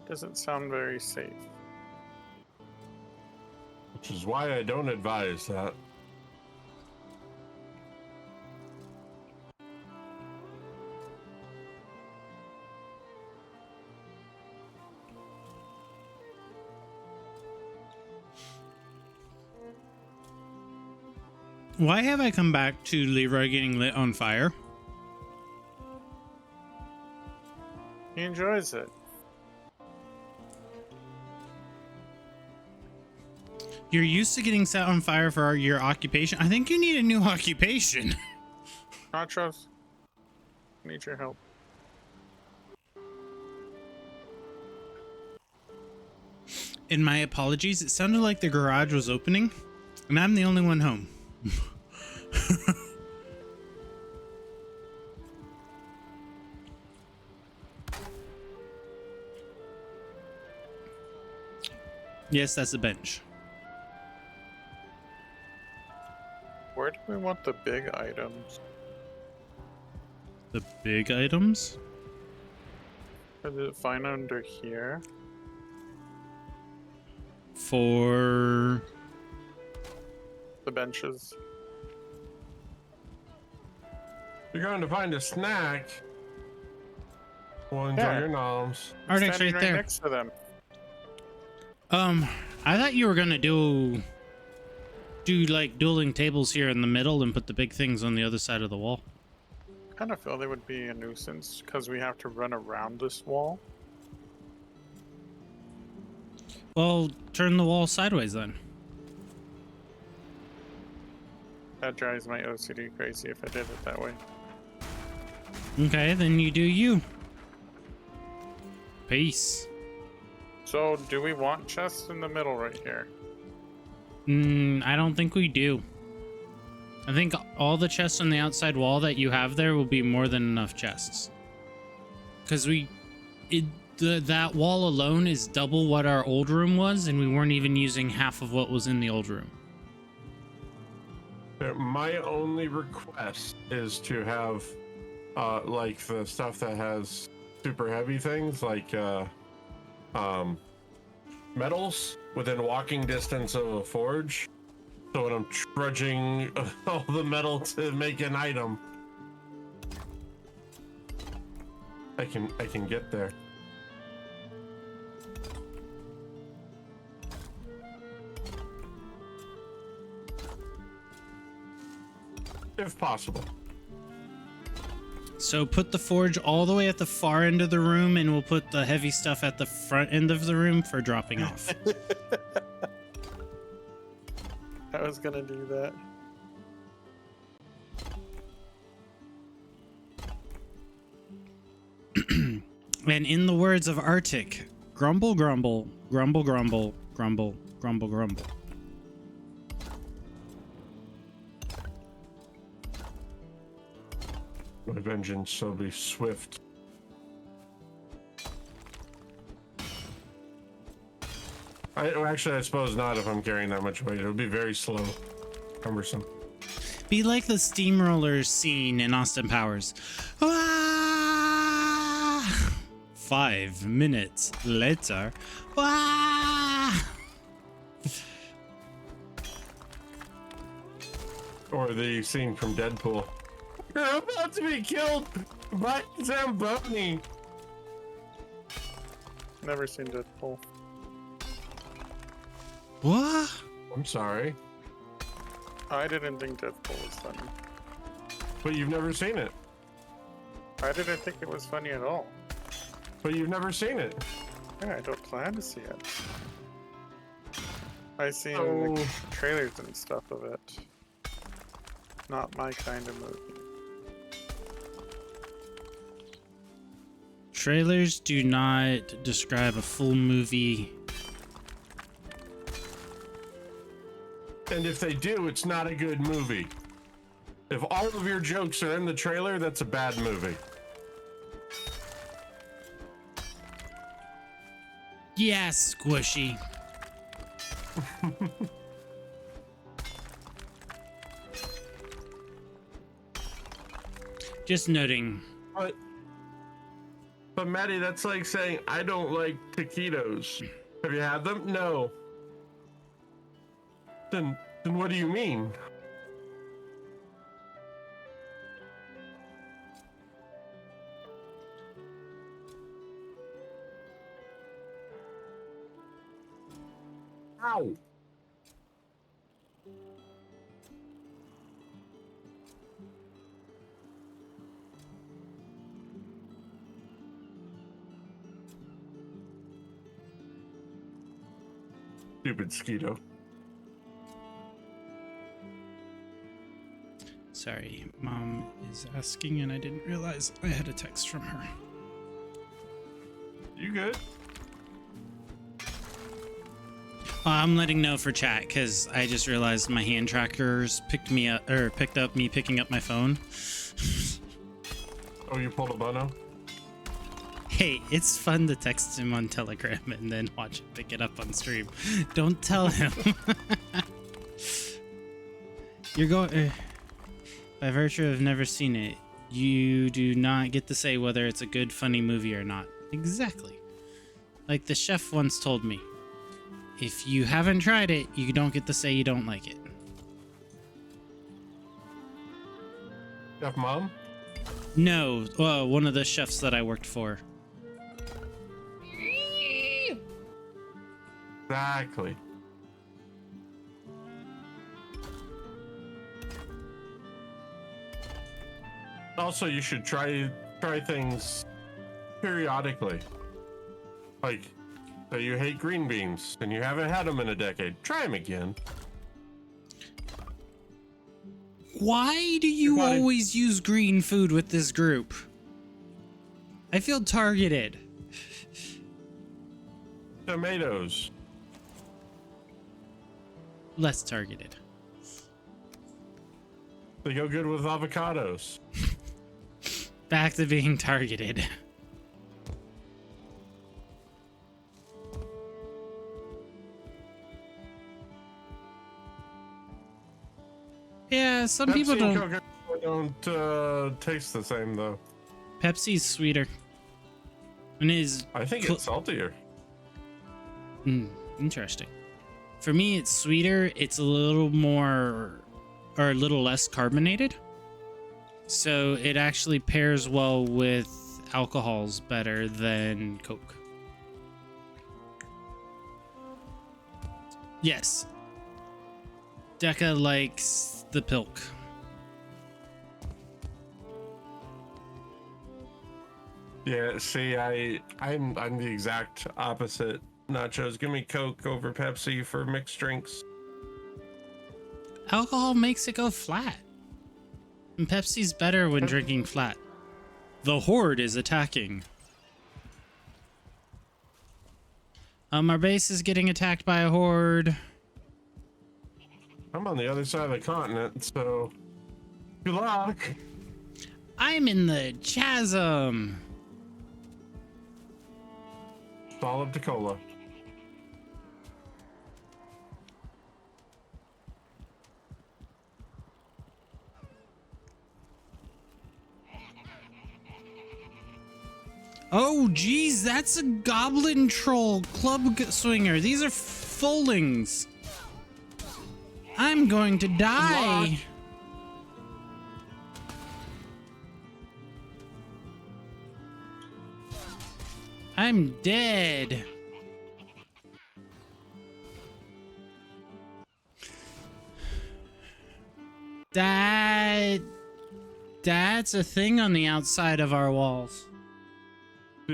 Doesn't sound very safe. Which is why I don't advise that. Why have I come back to Leroy getting lit on fire? He enjoys it. You're used to getting set on fire for your occupation. I think you need a new occupation. Nachos, I need your help. And my apologies, it sounded like the garage was opening, and I'm the only one home. Yes, that's a bench. Where do we want the big items? The big items? Is it fine under here? For The benches. You're going to find a snack. Well, enjoy Yeah. your noms. Arctic's Standing right there. next to them. I thought you were gonna do like dueling tables here in the middle and put the big things on the other side of the wall. I kind of feel they would be a nuisance because we have to run around this wall. Well, turn the wall sideways then. That drives my OCD crazy if I did it that way. Okay, then you do you. Peace. So, do we want chests in the middle right here? I don't think we do. I think all the chests on the outside wall that you have there will be more than enough chests. Because that wall alone is double what our old room was, and we weren't even using half of what was in the old room. My only request is to have, like the stuff that has super heavy things, like metals within walking distance of a forge. So when I'm trudging all the metal to make an item, I can get there. If possible. So put the forge all the way at the far end of the room, and we'll put the heavy stuff at the front end of the room for dropping off. I was gonna do that. And in the words of Arctic, grumble, grumble, grumble, grumble, grumble, grumble, grumble. My vengeance shall be swift. Actually, I suppose not if I'm carrying that much weight. It'll be very slow. Cumbersome. Be like the steamroller scene in Austin Powers. Ah! 5 minutes later. Ah! Or the scene from Deadpool. You're about to be killed by Zamboni. Never seen Deadpool. What? I'm sorry, I didn't think Deadpool was funny. but you've never seen it. I didn't think it was funny at all. But you've never seen it. Yeah, I don't plan to see it. I seen Oh. the trailers and stuff of it. Not my kind of movie. Trailers do not describe a full movie. And if they do, it's not a good movie. If all of your jokes are in the trailer, that's a bad movie. Yeah, Squishy. Just noting. But Maddie, that's like saying I don't like taquitos. Have you had them? No. Then what do you mean? Ow. Stupid Skeeto. Sorry, Mom is asking and I didn't realize I had a text from her. You good? I'm letting know for chat because I just realized my hand trackers picked up me picking up my phone. Oh, you pulled a Bono? Hey, it's fun to text him on Telegram and then watch him pick it up on stream. Don't tell him. You're going... by virtue of never seen it, you do not get to say whether it's a good, funny movie or not. Exactly. Like the chef once told me. If you haven't tried it, you don't get to say you don't like it. Chef Mom? No, one of the chefs that I worked for. Exactly. Also, you should try things periodically. Like, so you hate green beans and you haven't had them in a decade. Try them again. Why do you always use green food with this group? I feel targeted. Tomatoes. Less targeted. They go good with avocados. Back to being targeted. Yeah, some Pepsi people and don't. Coca-Cola don't taste the same though. Pepsi's sweeter. And is I think it's saltier. Interesting. For me, it's sweeter. It's a little more, or a little less carbonated. So it actually pairs well with alcohols better than Coke. Yes. Deca likes the Pilk. Yeah, see, I'm the exact opposite. Nachos, give me Coke over Pepsi for mixed drinks. Alcohol makes it go flat. And Pepsi's better when drinking flat. The Horde is attacking. Our base is getting attacked by a Horde. I'm on the other side of the continent, so good luck. I'm in the chasm. All of Tacola. Oh, geez, that's a goblin troll club swinger. These are Foalings. I'm going to die. I'm dead. That's a thing on the outside of our walls. Do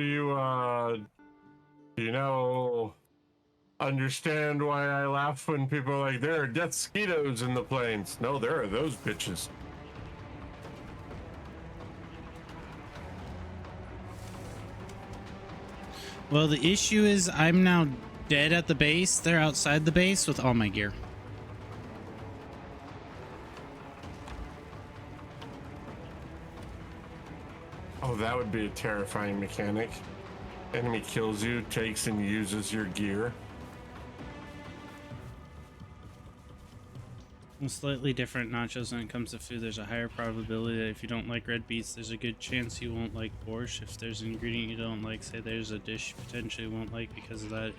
you know, understand why I laugh when people are like, there are death mosquitoes in the plains? No, there are those bitches. Well, the issue is I'm now dead at the base. They're outside the base with all my gear. that would be a terrifying mechanic. Enemy kills you, takes and uses your gear. Well, slightly different nachos when it comes to food. There's a higher probability that if you don't like red beets, there's a good chance you won't like borscht. If there's an ingredient you don't like, say there's a dish you potentially won't like because of that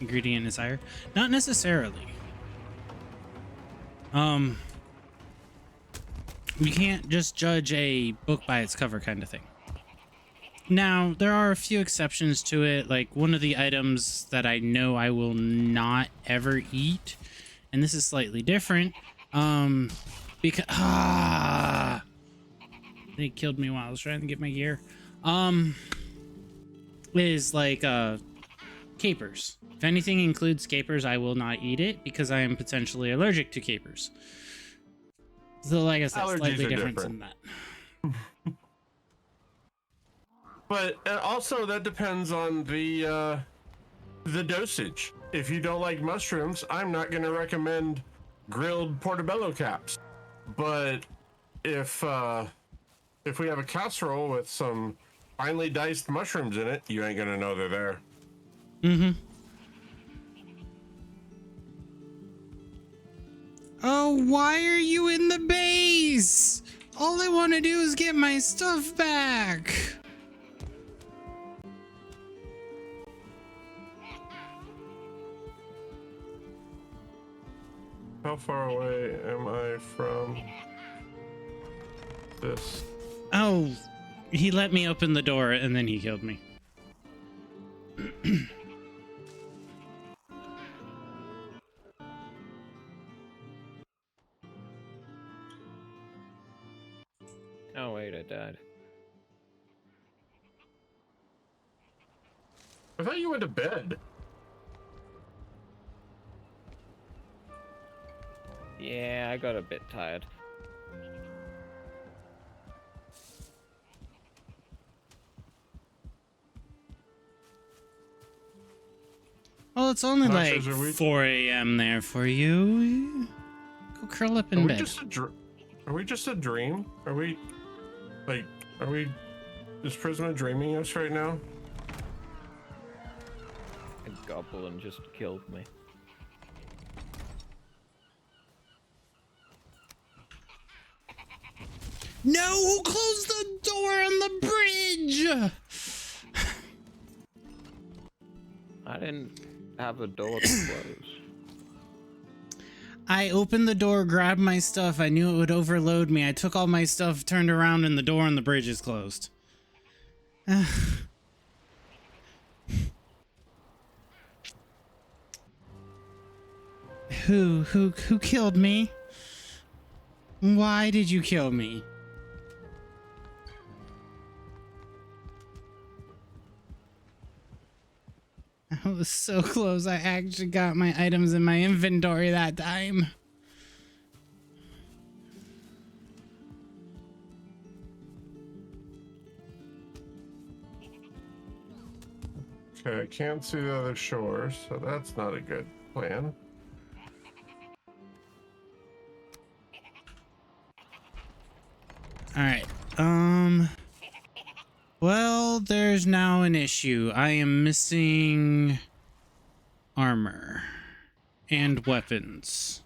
ingredient is higher. Not necessarily. You can't just judge a book by its cover kind of thing. Now, there are a few exceptions to it. Like one of the items that I know I will not ever eat, and this is slightly different, because they killed me while I was trying to get my gear. Is like capers. If anything includes capers, I will not eat it because I am potentially allergic to capers. So, like I said, slightly different than that. But also that depends on the dosage. If you don't like mushrooms, I'm not going to recommend grilled portobello caps. But if we have a casserole with some finely diced mushrooms in it, you ain't going to know they're there. Mm-hmm. Oh, why are you in the base? All I want to do is get my stuff back. How far away am I from this? Oh, he let me open the door and then he killed me. Oh wait, I died. I thought you went to bed. Yeah, I got a bit tired. Well, it's only like Nachos, are we- 4 a.m. there for you. Go curl up in bed. Are we just a dream? Are we is Prisma dreaming us right now? A goblin just killed me. No, who closed the door on the bridge? I didn't have a door to close. I opened the door, grabbed my stuff. I knew it would overload me. I took all my stuff, turned around, and the door on the bridge is closed. Who killed me? Why did you kill me? I was so close. I actually got my items in my inventory that time. Okay, I can't see the other shores, so that's not a good plan. All right. Well, there's now an issue. I am missing armor and weapons.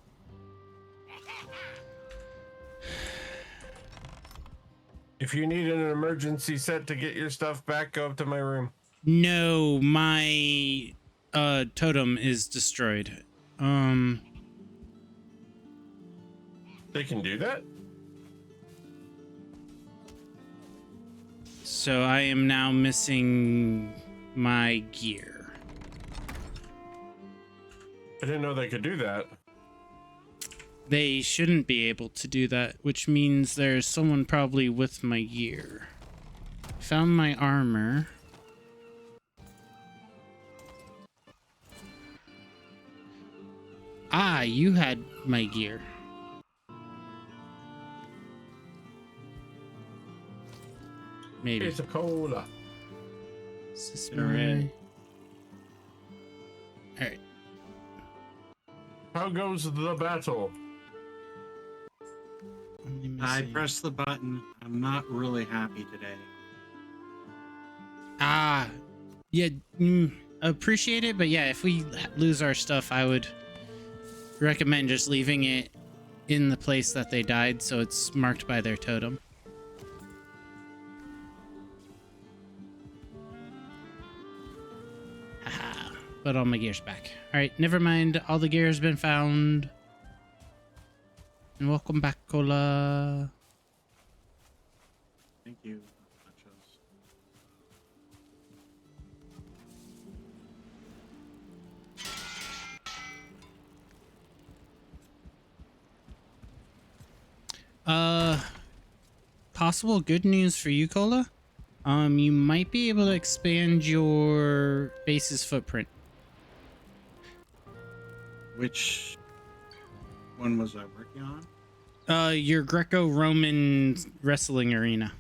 If you need an emergency set to get your stuff back, go up to my room. No, my totem is destroyed. They can do that? So I am now missing my gear. I didn't know they could do that. They shouldn't be able to do that, which means there's someone probably with my gear. Found my armor. Ah, you had my gear. Maybe. It's a cola. Alright. Alright. How goes the battle? I pressed the button. I'm not really happy today. Yeah, appreciate it, but yeah, if we lose our stuff, I would recommend just leaving it in the place that they died so it's marked by their totem. Haha, put all my gears back. Alright, never mind, all the gear has been found. And welcome back, Cola. Thank you, Nachos. Possible good news for you, Cola. You might be able to expand your base's footprint. Which one was I working on? Your Greco-Roman wrestling arena.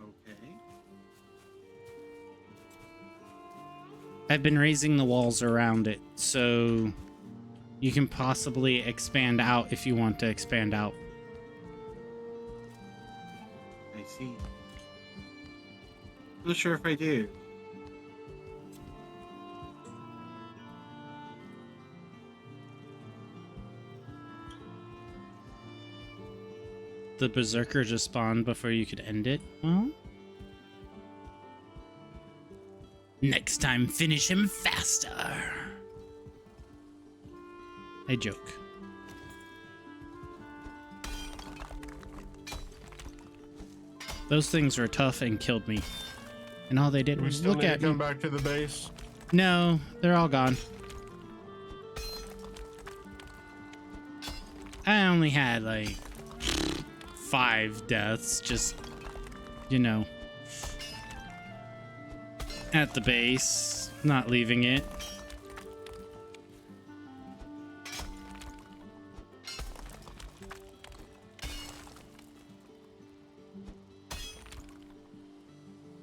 Okay. I've been raising the walls around it, so you can possibly expand out if you want to expand out. I see. Not sure if I do. The Berserker just spawned before you could end it. Well, next time, finish him faster. I joke. Those things were tough and killed me. And all they did We was still look need at to come me. back to the base. No, they're all gone. I only had like 5 deaths, just, you know, at the base, not leaving it.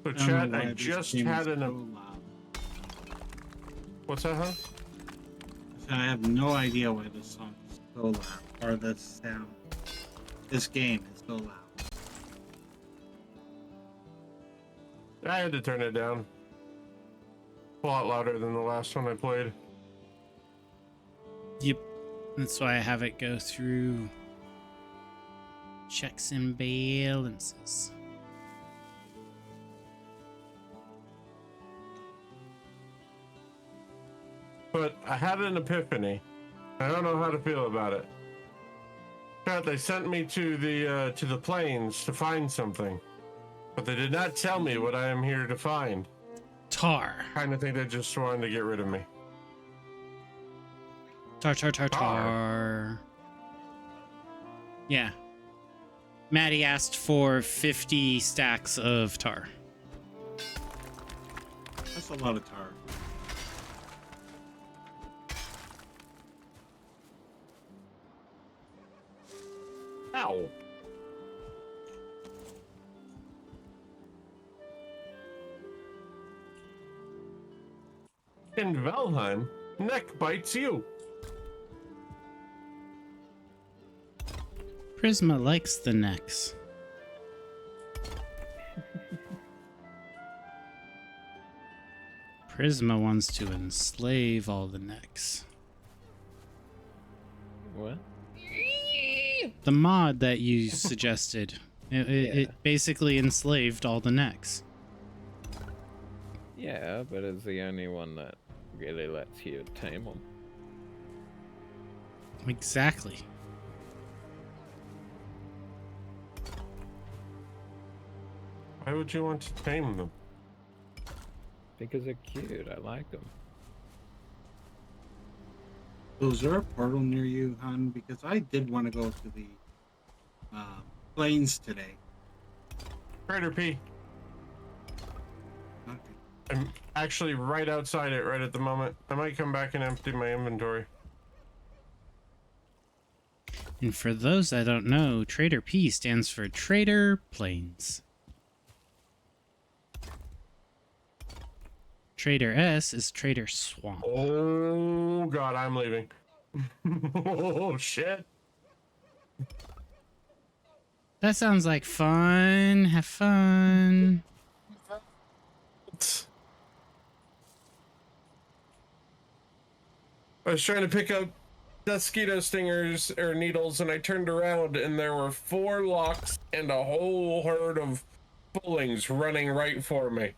So, don't chat, know why I this just game had is an. so loud. What's that, huh? I have no idea why this song is so loud, or this sound. This game is so loud. I had to turn it down. A lot louder than the last one I played. Yep, that's why I have it go through checks and balances. But I had an epiphany. I don't know how to feel about it. Chat, they sent me to the plains to find something, but they did not tell me what I am here to find. Tar. Kind of think they just wanted to get rid of me. Tar. Yeah. Maddie asked for 50 stacks of tar. That's a lot of tar. Ow. In Valheim, neck bites you. Prisma likes the necks. Prisma wants to enslave all the necks. What? The mod that you suggested, it basically enslaved all the necks. Yeah, but it's the only one that really lets you tame them. Exactly. Why would you want to tame them? Because they're cute, I like them. So is there a portal near you, hon? Because I did want to go to the plains today. Crater P. Okay. I'm actually right outside it right at the moment. I might come back and empty my inventory. And for those that don't know, Trader P stands for Trader Plains. Trader S is Trader Swamp. Oh god, I'm leaving. Oh shit. That sounds like fun. Have fun. I was trying to pick up mosquito stingers or needles, and I turned around and there were 4 locks and a whole herd of bullings running right for me.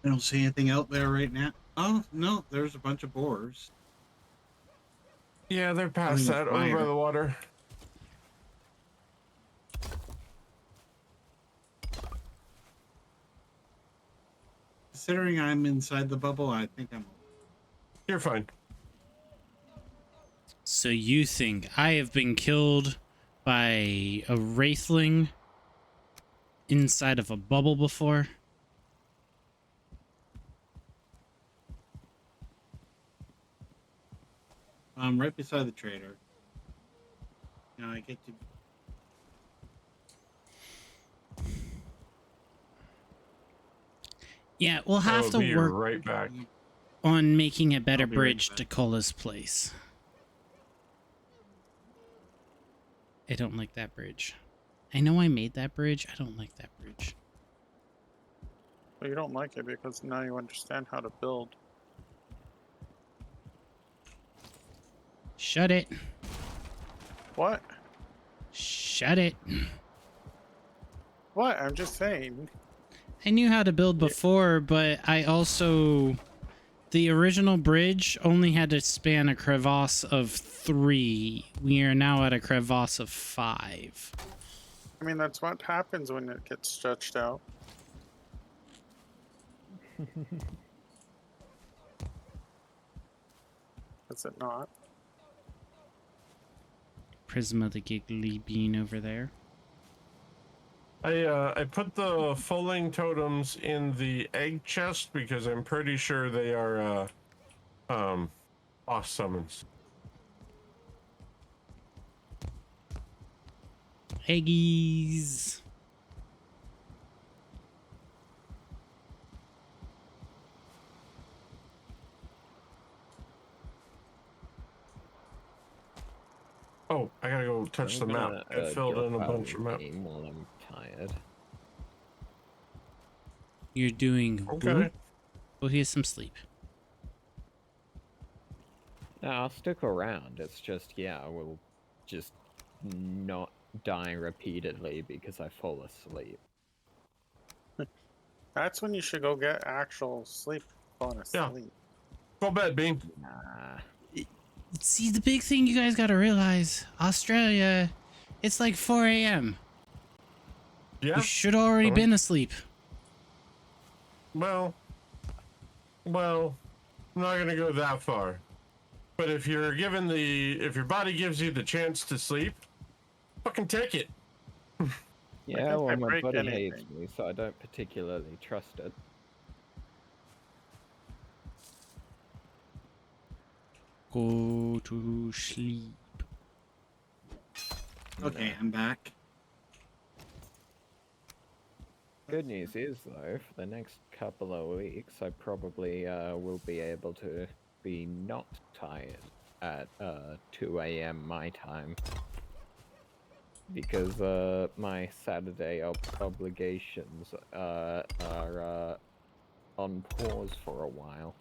I don't see anything out there right now. Oh no, there's a bunch of boars. Yeah, they're past that over by the water. Considering I'm inside the bubble, I think I'm. You're fine. So you think I have been killed by a wraithling inside of a bubble before? I'm right beside the trader. Now I get to. Yeah, we'll have to be work right back. on making a better I'll be right bridge back. to Cola's place. I don't like that bridge. I know I made that bridge. I don't like that bridge. Well, you don't like it because now you understand how to build. Shut it. What? Shut it. What? I'm just saying. I knew how to build before, but I also... The original bridge only had to span a crevasse of 3. We are now at a crevasse of 5. I mean, that's what happens when it gets stretched out. Is it not? Prisma the giggly bean over there. I put the fulling totems in the egg chest because I'm pretty sure they are boss summons. Eggies. Oh, I gotta go touch the map. I filled in a bunch of map. While I'm tired. You're doing Okay. Go get some sleep. No, I'll stick around. It's just, yeah, I will just not die repeatedly because I fall asleep. That's when you should go get actual sleep. Falling Yeah. asleep. Go bed, Bean. Nah. See, the big thing you guys gotta realize, Australia, it's like 4 a.m. Yeah. You should already been asleep. Well, I'm not gonna go that far. But if you're given if your body gives you the chance to sleep, fucking take it. Yeah, if well, I my break body anything. hates me, so I don't particularly trust it. Go to sleep. Okay, I'm back. Good news is, though, for the next couple of weeks, I probably will be able to be not tired at 2 a.m. my time. Because my Saturday obligations are on pause for a while.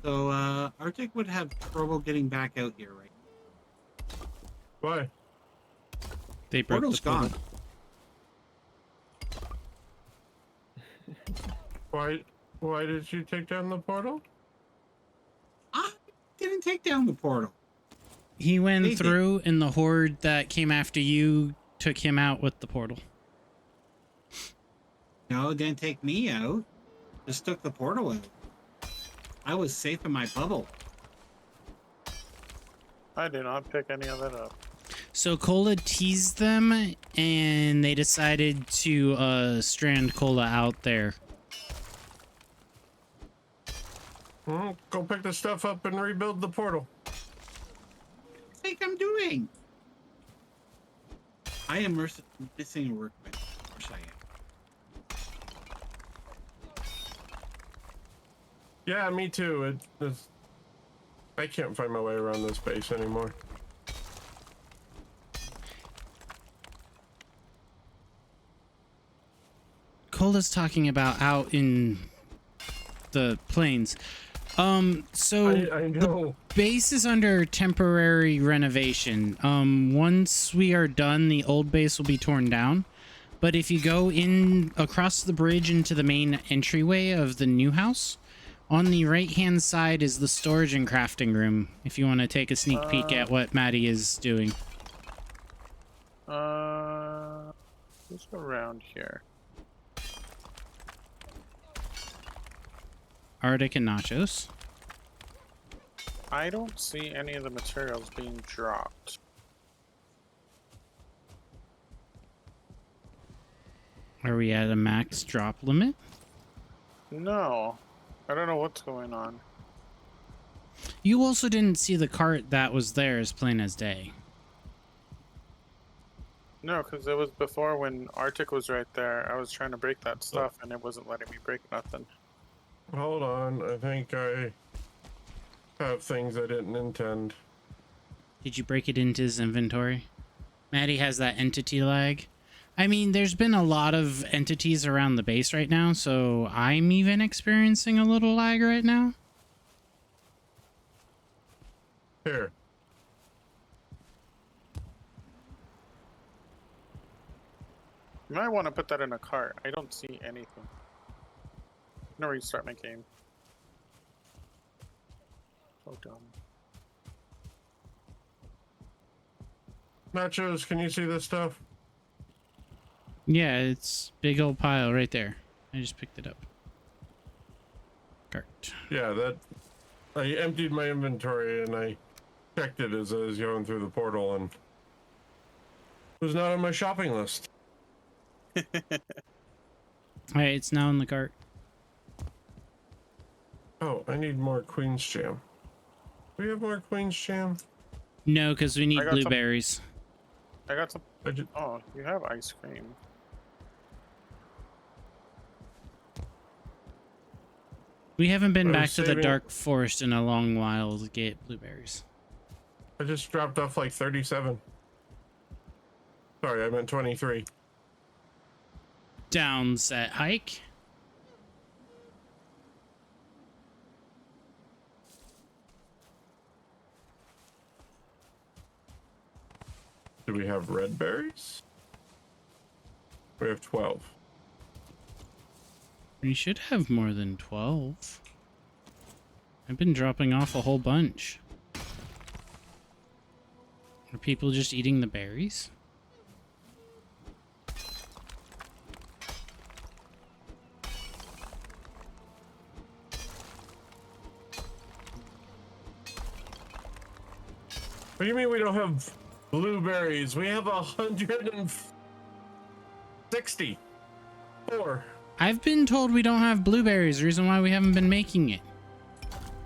So, Arctic would have trouble getting back out here, right? Why? They broke Portal's the portal. gone. Why did you take down the portal? I didn't take down the portal. He went They did. through, and the horde that came after you took him out with the portal. No, it didn't take me out. Just took the portal out. I was safe in my bubble. I did not pick any of it up. So Cola teased them, and they decided to strand Cola out there. Well, go pick the stuff up and rebuild the portal. What do you think I'm doing? I am missing a workbench. Of course I am. Yeah, me too. I can't find my way around this base anymore. Cola's talking about out in the plains. So I know. base is under temporary renovation. Once we are done, the old base will be torn down. But if you go in across the bridge into the main entryway of the new house, on the right-hand side is the storage and crafting room. If you want to take a sneak peek at what Maddie is doing. Who's around here? Arctic and Nachos. I don't see any of the materials being dropped. Are we at a max drop limit? No. I don't know what's going on. You also didn't see the cart that was there as plain as day. No, because it was before when Arctic was right there. I was trying to break that stuff and it wasn't letting me break nothing. Hold on, I think I have things I didn't intend. Did you break it into his inventory? Maddie has that entity lag. I mean, there's been a lot of entities around the base right now, so I'm even experiencing a little lag right now. Here. You might want to put that in a cart. I don't see anything. I'm gonna restart my game. So dumb. Nachos, can you see this stuff? Yeah, it's big old pile right there. I just picked it up. Cart. Yeah, that... I emptied my inventory and I checked it as I was going through the portal and it was not on my shopping list. Alright, it's now in the cart. Oh, I need more Queen's Jam. Do we have more Queen's Jam? No, because we need I got some- blueberries. I got some. I just, Oh, you have ice cream. We haven't been I was back to the saving- dark forest in a long while to get blueberries. I just dropped off like 37. Sorry, I meant 23. Downset hike. Do we have red berries? We have 12. We should have more than 12. I've been dropping off a whole bunch. Are people just eating the berries? What do you mean we don't have blueberries? We have 164. I've been told we don't have blueberries, reason why we haven't been making it.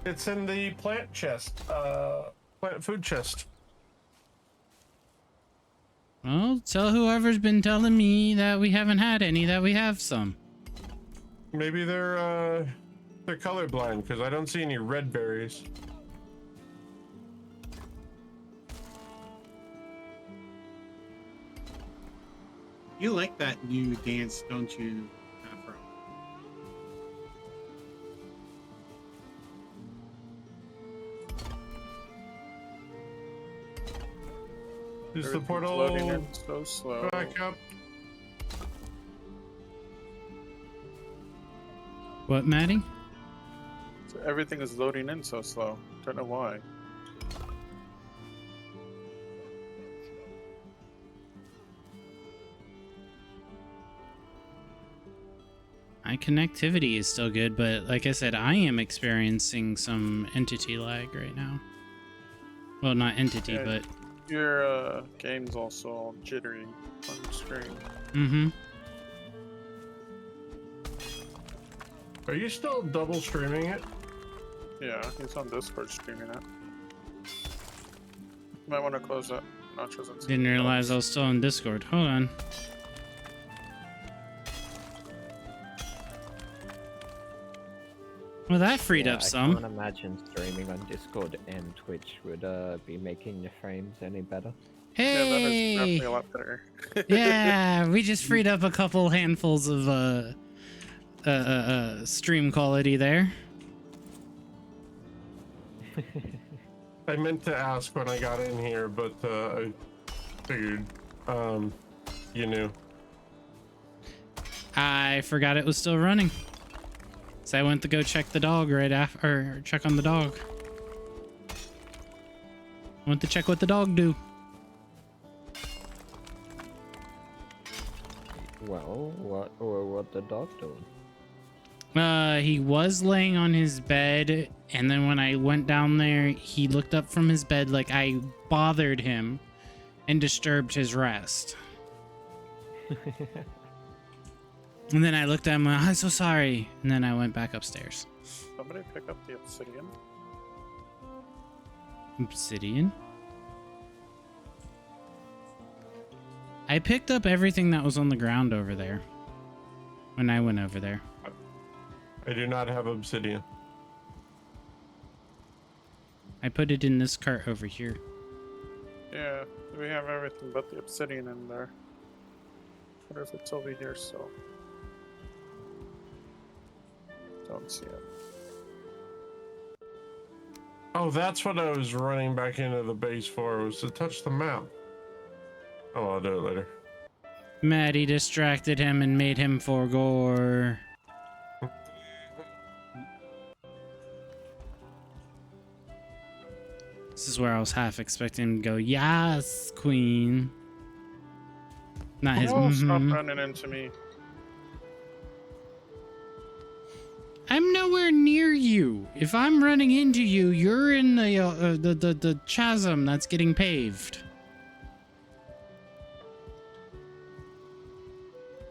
It's in the plant chest, plant food chest. Well, tell whoever's been telling me that we haven't had any that we have some. Maybe they're colorblind because I don't see any red berries. You like that new dance, don't you, Afro? Is the Everything's portal loading in so slow. back up? What, Maddie? So everything is loading in so slow. Don't know why. My connectivity is still good, but like I said, I am experiencing some entity lag right now. Well, not entity, Yeah. but... Your game's also all jittery on the screen. Mm-hmm. Are you still double streaming it? Yeah, he's on Discord streaming it. Might want to close that. Nachos and Didn't realize I was still on Discord. Hold on. Well, that freed up I some. can't imagine streaming on Discord and Twitch would be making your frames any better. Yeah, that is Hey! definitely a lot better. Yeah, we just freed up a couple handfuls of stream quality there. I meant to ask when I got in here, but I figured you knew. I forgot it was still running. So I went to go check the dog right after, or check on the dog. Went to check what the dog do. Well, what the dog doing? He was laying on his bed, and then when I went down there, he looked up from his bed like I bothered him and disturbed his rest. And then I looked at him and I'm so sorry. And then I went back upstairs. Somebody pick up the obsidian. Obsidian? I picked up everything that was on the ground over there when I went over there. I do not have obsidian. I put it in this cart over here. Yeah, we have everything but the obsidian in there. I wonder if it's over here still. Don't see it. Oh, that's what I was running back into the base for, was to touch the map. Oh, I'll do it later. Maddie distracted him and made him forgore. This is where I was half expecting him to go, yes, queen. Not his Oh, stop mhm. running into me. I'm nowhere near you. If I'm running into you, you're in the chasm that's getting paved.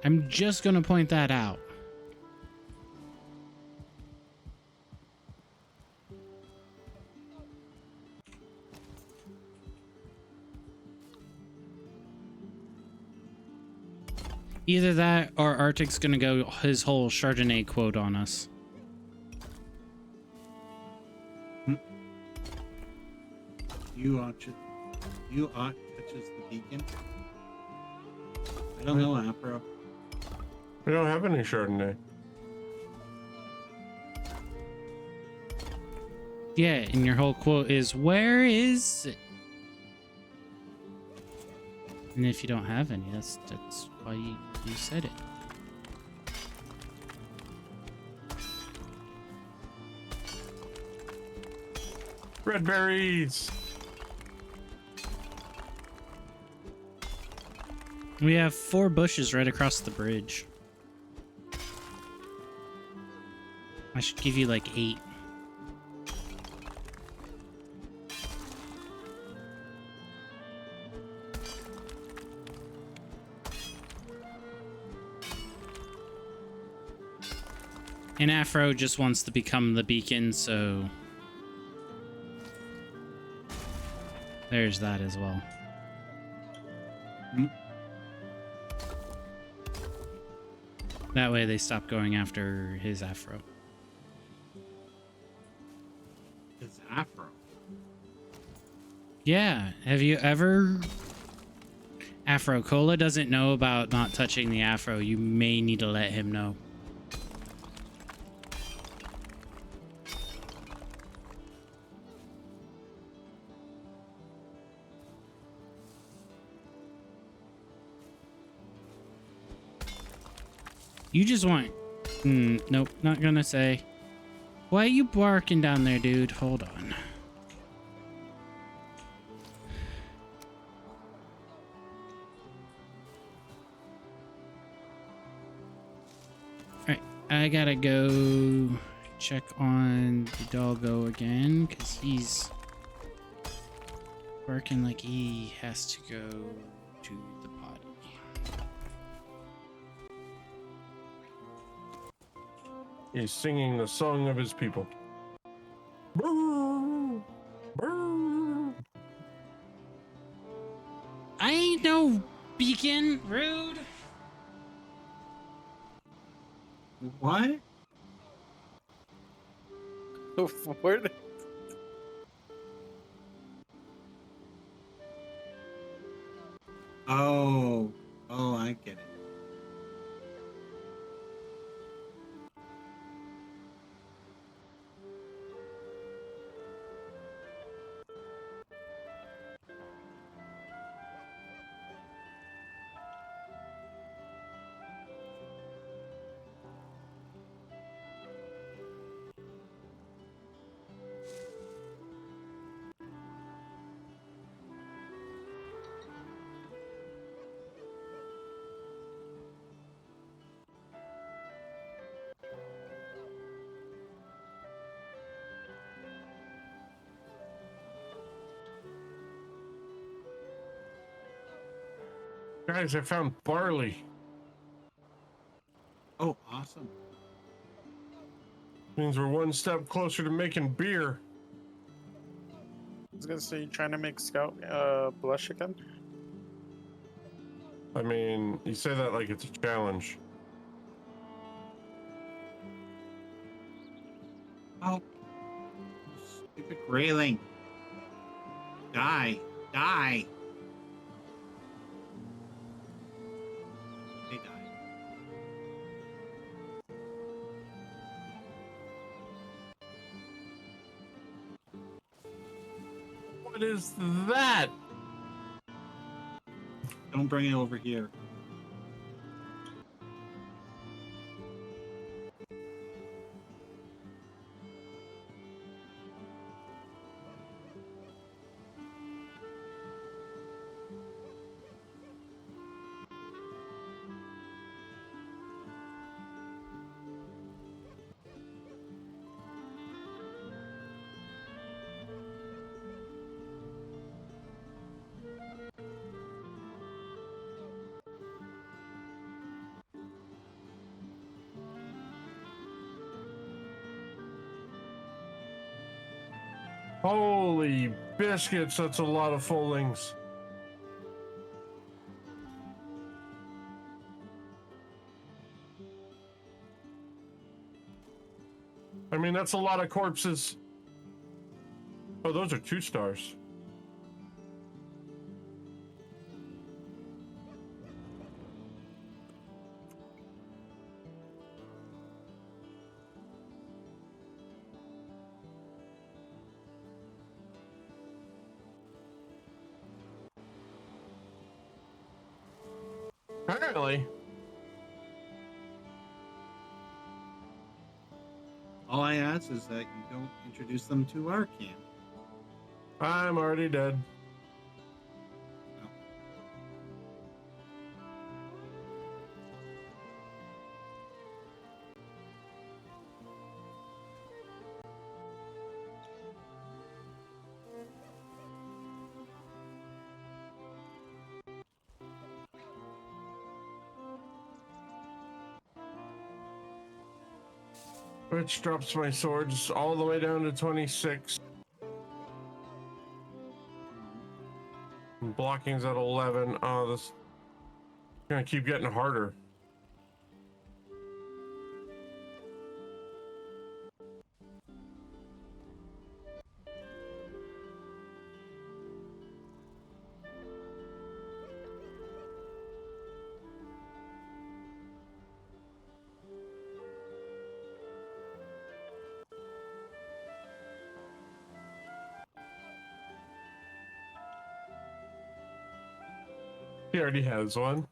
I'm just gonna point that out. Either that or Arctic's gonna go his whole Chardonnay quote on us. You touches the beacon. I don't know, Afro. We don't have any Chardonnay. Yeah, and your whole quote is, where is it? And if you don't have any, that's why you said it. Red berries! We have 4 bushes right across the bridge. I should give you like 8. And Afro just wants to become the beacon, so there's that as well. That way they stop going after his Afro. It's Afro. Yeah, have you ever... Afro, Cola doesn't know about not touching the Afro. You may need to let him know. You just want... nope, not gonna say. Why are you barking down there, dude? Hold on. Alright, I gotta go check on the doggo again, because he's barking like he has to go to the potty. He's singing the song of his people. Brrr, brrr. I ain't no beacon, rude. What? Where did... Guys, I found barley. Oh, awesome. Means we're one step closer to making beer. I was gonna say, you trying to make Scout blush again? I mean, you say that like it's a challenge. Oh, stupid railing. Die. Die. They died. What is that? Don't bring it over here. Holy biscuits, that's a lot of foldings. I mean, that's a lot of corpses. Oh, those are 2 stars. Apparently. All I ask is that you don't introduce them to our camp. I'm already dead. Which drops my swords all the way down to 26. And blocking's at 11. Oh, this is gonna keep getting harder. He already has one.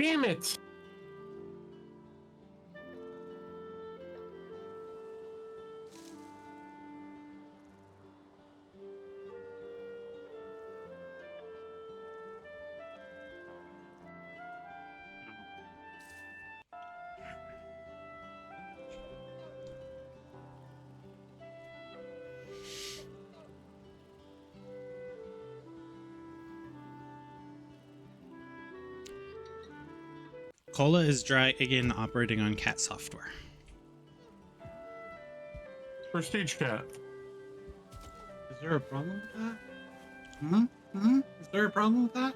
Damn it! Cola is dry again, operating on cat software. Prestige cat. Is there a problem with that? Is there a problem with that?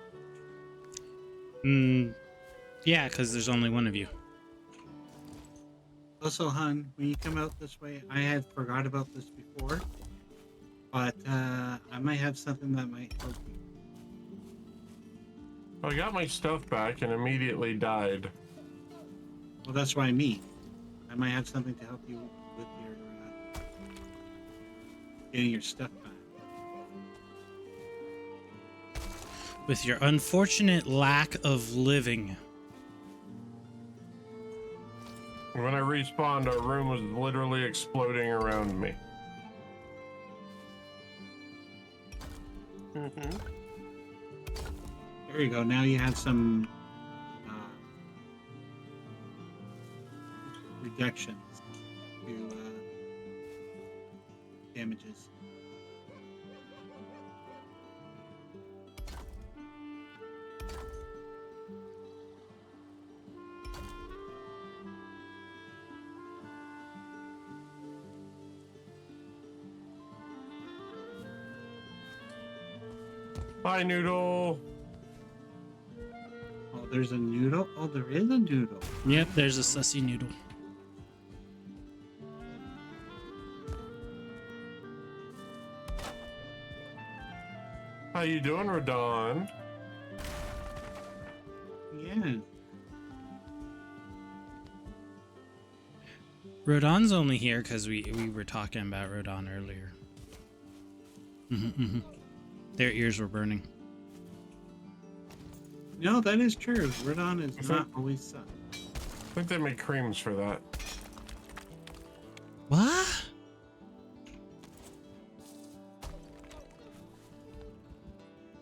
Yeah, because there's only one of you. Also, hun, when you come out this way, I had forgot about this before, but I might have something that might help you. I got my stuff back and immediately died. Well, that's what I mean. I might have something to help you with your getting your stuff back. With your unfortunate lack of living. When I respawned, our room was literally exploding around me. Mm-hmm. There you go. Now you have some reductions to damages. Bye, Noodle. Oh, there's a noodle? Oh, there is a noodle. Yep, there's a sussy noodle. How you doing, Radon? Yeah. Rodon's only here because we were talking about Rodon earlier. Their ears were burning. No, that is true. Radon is not always sun. I think they make creams for that. What?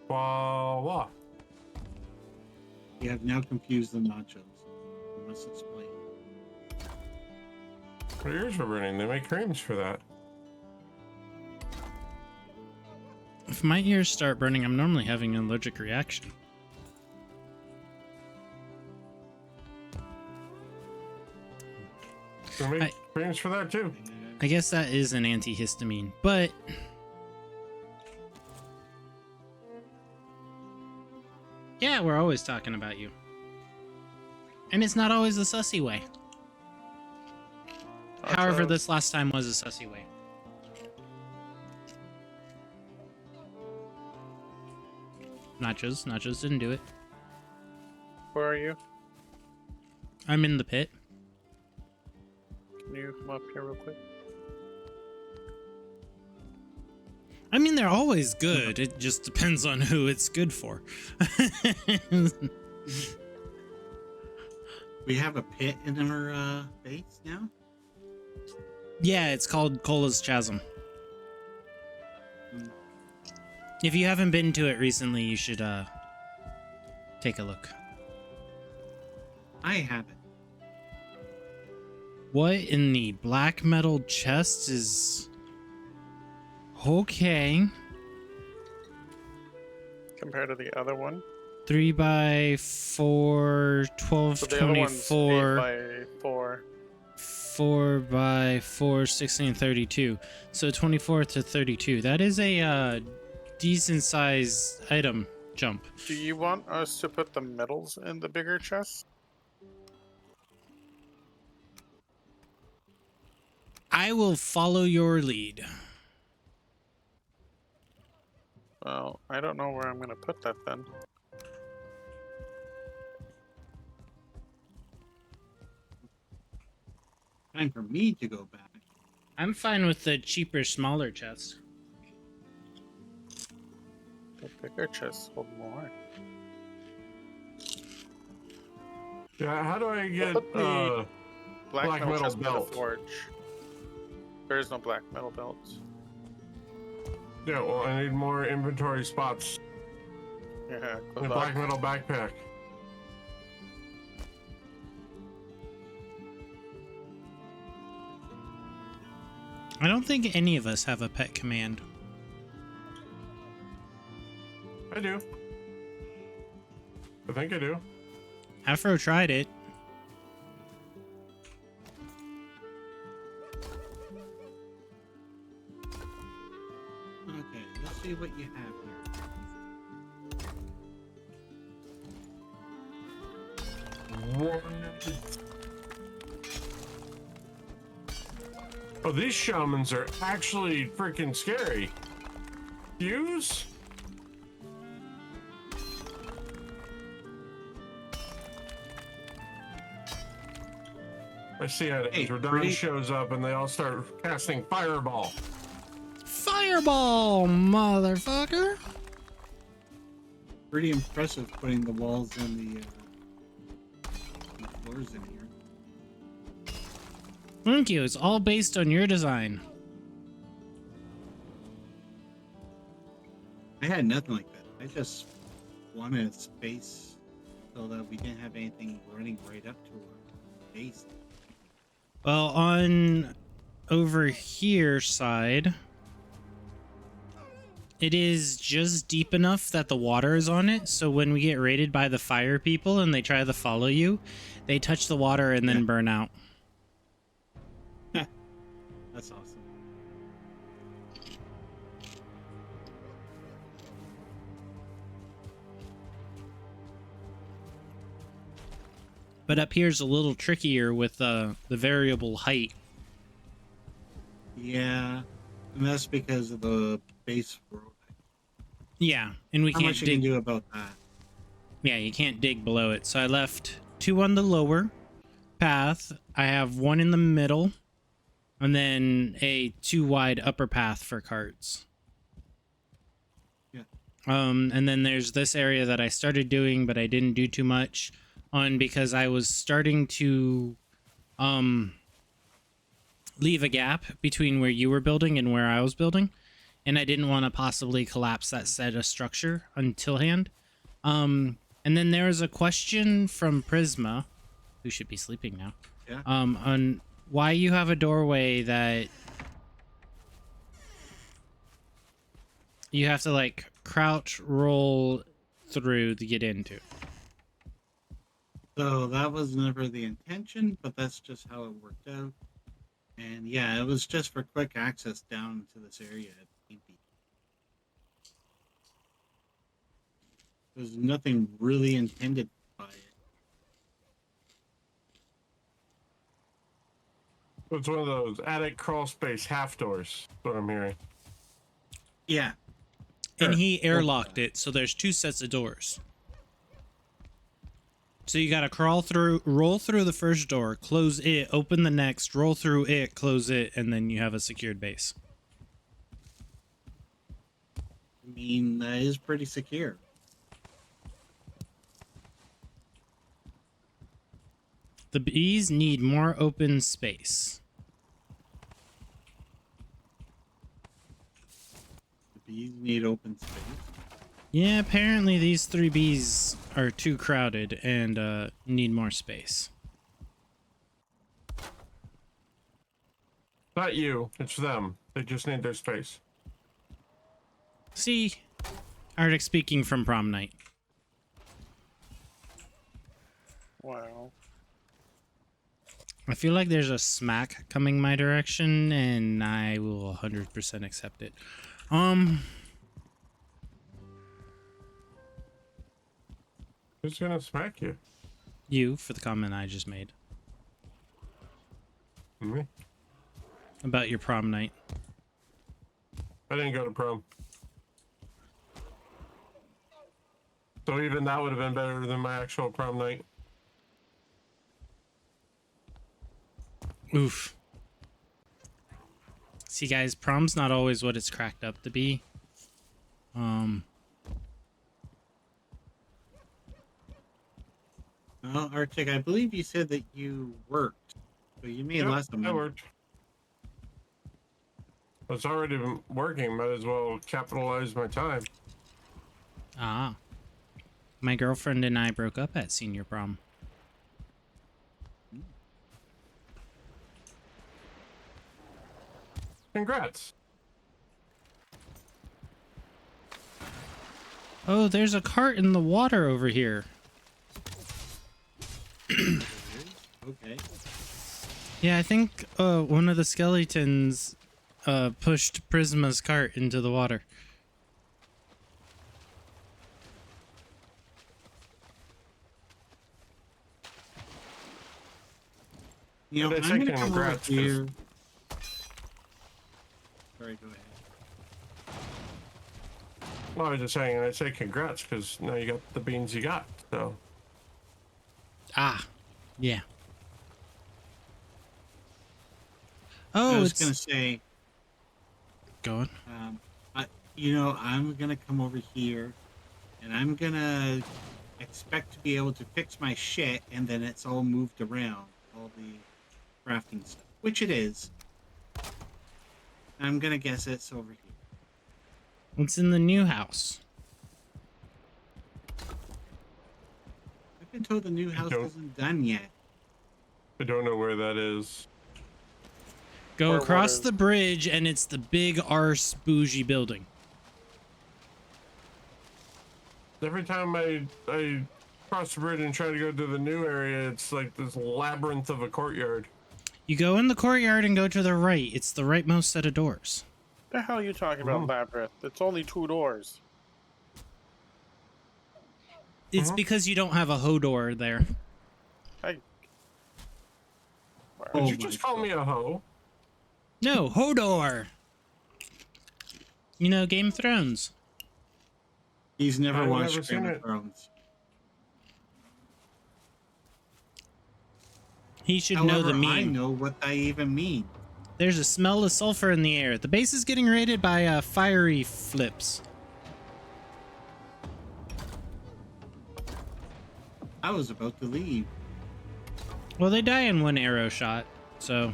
Voila. You have now confused the nachos. You must explain. Their ears were burning. They make creams for that. If my ears start burning, I'm normally having an allergic reaction. They make creams for that too. I guess that is an antihistamine, but yeah, we're always talking about you. And it's not always the sussy way. However, this last time was a sussy way. Nachos didn't do it. Where are you? I'm in the pit. Can you come up here real quick? I mean, they're always good. It just depends on who it's good for. We have a pit in our base now? Yeah, it's called Cola's Chasm. If you haven't been to it recently, you should take a look. I haven't. What in the black metal chest is... Okay. Compared to the other one? 3x4, 12, So the other one's 24, 8x4. 4x4, 16, 32. So 24 to 32. That is a decent size item jump. Do you want us to put the medals in the bigger chest? I will follow your lead. Well, I don't know where I'm going to put that then. Time for me to go back. I'm fine with the cheaper, smaller chest. The bigger chest hold more. Yeah, how do I get Put the black black metal metal chest by the belt? forge. There is no black metal belts. Yeah, well, I need more inventory spots. Yeah, A good black luck. metal backpack. I don't think any of us have a pet command. I do. I think I do. Afro tried it. Okay, let's see what you have here. Oh, these shamans are actually freaking scary. Fuse? I see how it Hey, is. Radon pretty- shows up and they all start casting fireball. Fireball, motherfucker! Pretty impressive putting the walls and the floors in here. Thank you. It's all based on your design. I had nothing like that. I just wanted space so that we didn't have anything running right up to our base. Well, on over here side, it is just deep enough that the water is on it. So when we get raided by the fire people and they try to follow you, they touch the water and then burn out. That's awesome. But up here's a little trickier with the variable height. Yeah, and that's because of the base world. Yeah, and we How can't much you can dig. do about that? Yeah, you can't dig below it. So I left 2 on the lower path. I have 1 in the middle, and then a 2 wide upper path for carts. Yeah. And then there's this area that I started doing, but I didn't do too much on because I was starting to leave a gap between where you were building and where I was building, and I didn't want to possibly collapse that set of structure until hand. And then there was a question from Prisma, who should be sleeping now. Yeah. On why you have a doorway that you have to like crouch roll through to get into. So that was never the intention, but that's just how it worked out. And yeah, it was just for quick access down to this area at PB. There's nothing really intended by it. It's one of those attic crawl space half doors. That's what I'm hearing. Yeah. And Sure. he airlocked it, so there's 2 sets of doors. So you gotta crawl through, roll through the first door, close it, open the next, roll through it, close it, and then you have a secured base. I mean, that is pretty secure. The bees need more open space. The bees need open space. Yeah, apparently these 3 bees are too crowded and need more space. Not you, it's them. They just need their space. See, Arctic speaking from prom night. Wow. I feel like there's a smack coming my direction, and I will 100% accept it. Who's gonna smack you? You for the comment I just made Me? about your prom night. I didn't go to prom. So even that would have been better than my actual prom night. Oof. See, guys, prom's not always what it's cracked up to be. Well, Arctic, I believe you said that you worked, so you made Yep, lots of I money. worked. It's already been working. Might as well capitalize my time. Ah. My girlfriend and I broke up at senior prom. Congrats. Oh, there's a cart in the water over here. Okay. Yeah, I think one of the skeletons pushed Prisma's cart into the water. You know, But I I'm say gonna come over congrats, 'cause- here. Sorry, go ahead. Well, I was just saying, I'd say congrats because now you got the beans you got. So Ah, yeah. I Oh, was it's gonna say, going. I'm gonna come over here, and I'm gonna expect to be able to fix my shit, and then it's all moved around, all the crafting stuff, which it is. I'm gonna guess it's over here. It's in the new house. I've been told the new house don't- isn't done yet. I don't know where that is. Go Or what across is- the bridge, and it's the big arse bougie building. Every time I cross the bridge and try to go to the new area, it's like this labyrinth of a courtyard. You go in the courtyard and go to the right. It's the rightmost set of doors. The hell are you talking about, Ooh. Labyrinth? It's only 2 doors. It's because you don't have a Hodor there. I. Did Oh you my just call me a hoe? No, Hodor. You know, Game of Thrones. He's never I've watched never Game seen of it. Thrones. He should However, know the meme. I know what they even mean. There's a smell of sulfur in the air. The base is getting raided by fiery flips. I was about to leave. Well, they die in one arrow shot, so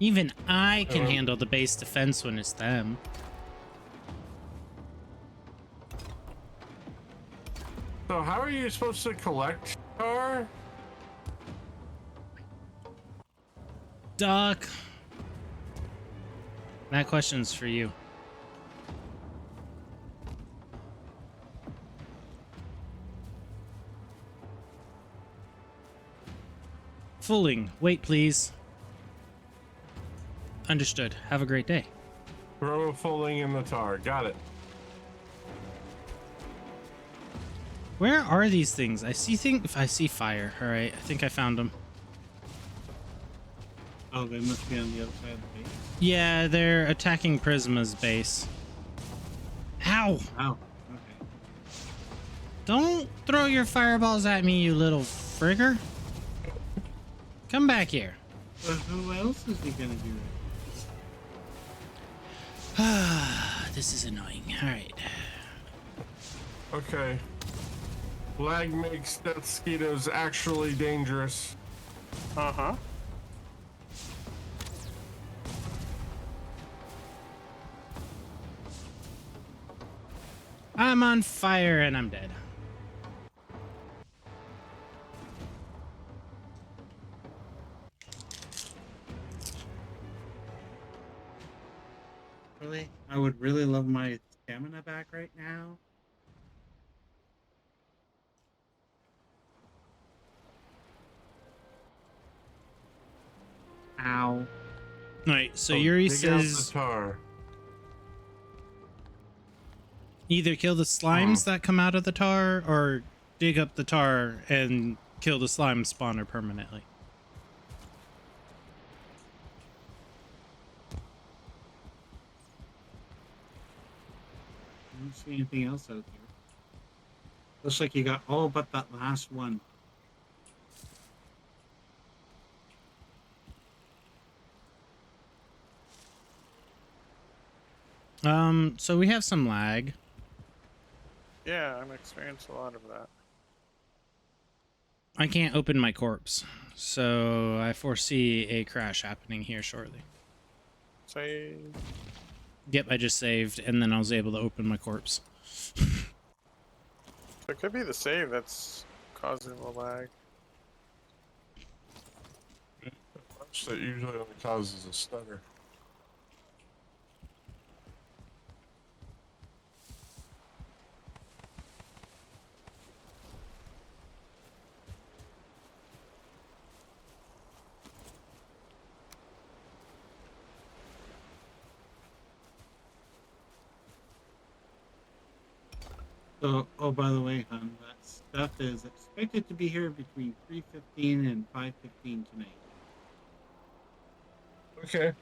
even I can handle the base defense when it's them. So how are you supposed to collect tar? Doc, that question's for you. Fooling. Wait, please. Understood. Have a great day. Throw a fulling in the tar. Got it. Where are these things? I see fire. All right, I think I found them. Oh, they must be on the other side of the base. Yeah, they're attacking Prisma's base. Ow! Oh, okay. Don't throw your fireballs at me, you little frigger. Come back here. But who else is he gonna do This is annoying. All right. Okay. Lag makes death mosquitoes actually dangerous. Uh-huh. I'm on fire and I'm dead. that? Really? I would really love my stamina back right now. Ow. All right, so Oh, Yuri dig out the says tar. either kill the slimes that come out of the tar or dig up the tar and kill the slime spawner permanently. I don't see anything else out here. Looks like you got all but that last one. So we have some lag. Yeah, I'm experiencing a lot of that. I can't open my corpse, so I foresee a crash happening here shortly. Say, Yep, I just saved, and then I was able to open my corpse. it could be the save that's causing the lag. That usually only causes a stutter. So, oh, by the way, hon, that stuff is expected to be here between 3:15 and 5:15 tonight. Okay.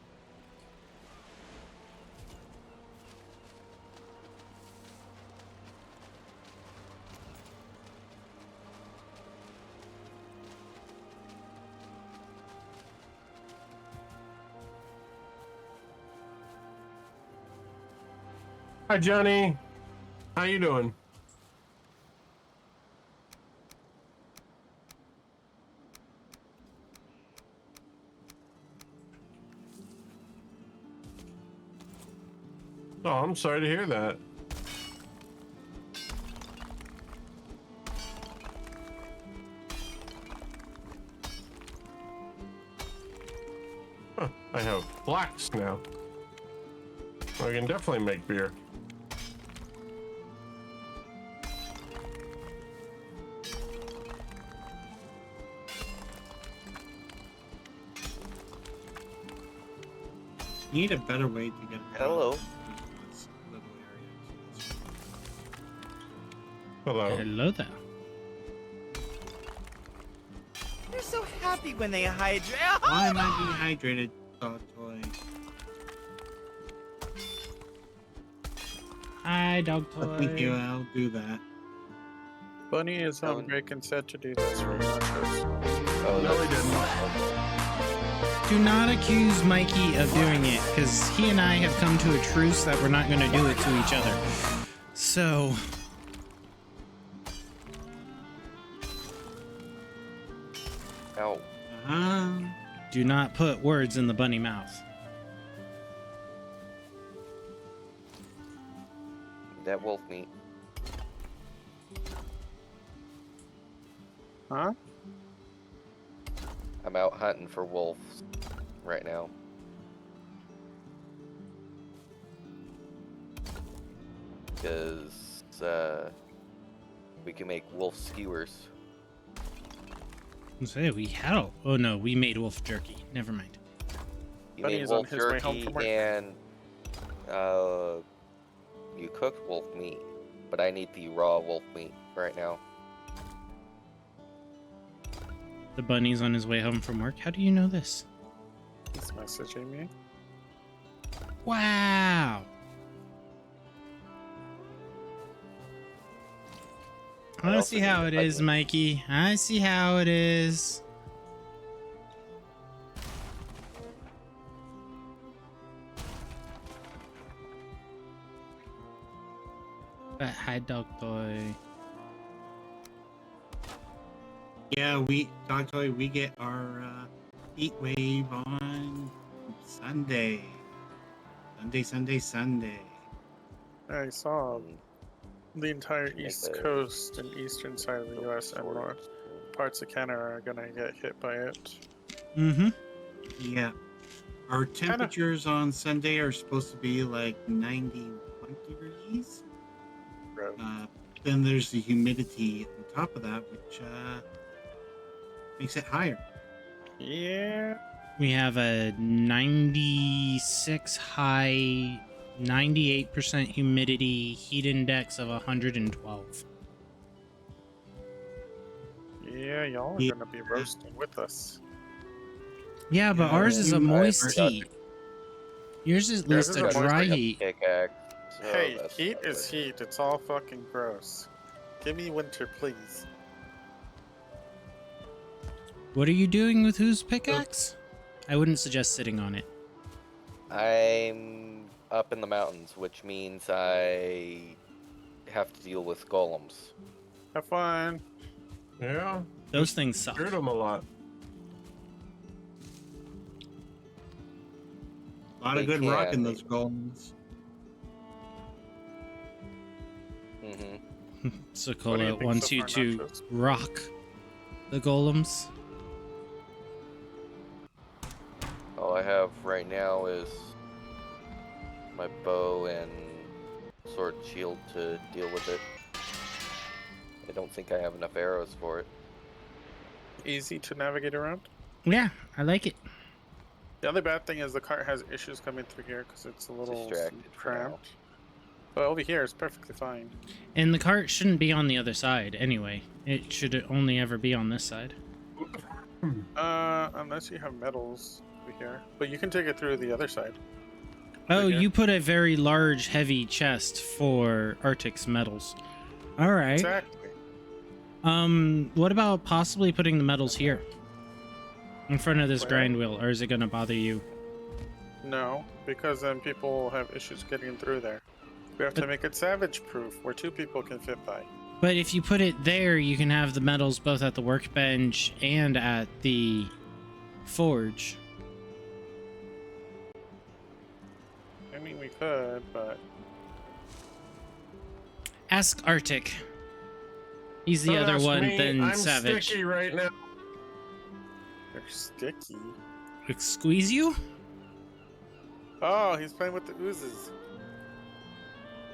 Hi, Johnny. How you doing? Oh, I'm sorry to hear that. Huh, I have flax now. I can definitely make beer. Need a better way to get. Hello. This little area. Hello. Hello there. They're so happy when they hydrate. Why am I dehydrated, dog toy? Hi, dog Oh, thank you. toy. I'll do that. Bunny is on break and said to do this for nachos. Oh, No, he didn't. Do not accuse Mikey of doing it, because he and I have come to a truce that we're not going to do it to each other. So, Ow. Uh-huh. do not put words in the bunny mouth. That wolf meat. Huh? I'm out hunting for wolves right now. Because we can make wolf skewers. Say we had. Oh no, we made wolf jerky. Never mind. You Bunny made is on wolf his way home jerky from work. and you cooked wolf meat, but I need the raw wolf meat right now. The bunny's on his way home from work. How do you know this? He's messaging me. Wow. I also see how need it a is, button. Mikey. I see how it is. But hi, dog toy. Yeah, dog toy, we get our heat wave on Sunday. Sunday. I saw Mm, the entire make east the- coast and eastern side of the U.S. and north parts of Canada are gonna get hit by it. Mm-hmm. Yeah. Our temperatures on Sunday are supposed to be like 91 degrees. Bro. Then there's the humidity on top of that, which makes it higher. Yeah. We have a 96 high, 98% humidity, heat index of 112. Yeah, y'all are Yeah. gonna be roasting with us. Yeah, but Yeah, ours is a you- moist I- heat. Yours is Yours just is a a moist dry like a heat. pickaxe, so Hey, that's heat not is good. heat. It's all fucking gross. Give me winter, please. What are you doing with whose pickaxe? I wouldn't suggest sitting on it. I'm up in the mountains, which means I have to deal with golems. Have fun. Yeah. Those things suck. Hurt them a lot. A lot of They good rock can. in those golems. Mm-hmm. What do you Sokola think wants so you far, to Nachos? rock the golems. All I have right now is my bow and sword and shield to deal with it. I don't think I have enough arrows for it. Easy to navigate around. Yeah, I like it. The other bad thing is the cart has issues coming through here because it's a little Distracted for now. cramped. But over here it's perfectly fine. And the cart shouldn't be on the other side anyway. It should only ever be on this side. Unless you have metals over here. But you can take it through the other side. Oh, Right here. you put a very large, heavy chest for Arctic's metals. All right. Exactly. What about possibly putting the metals here? In front of this Where? grind wheel, or is it gonna bother you? No, because then people have issues getting through there. We have to make it savage proof where 2 people can fit by. But if you put it there, you can have the metals both at the workbench and at the forge. I mean, we could, but Ask Arctic. He's the Don't other ask one me, than I'm Savage. sticky right now. they're sticky. Squeeze you? Oh, he's playing with the oozes.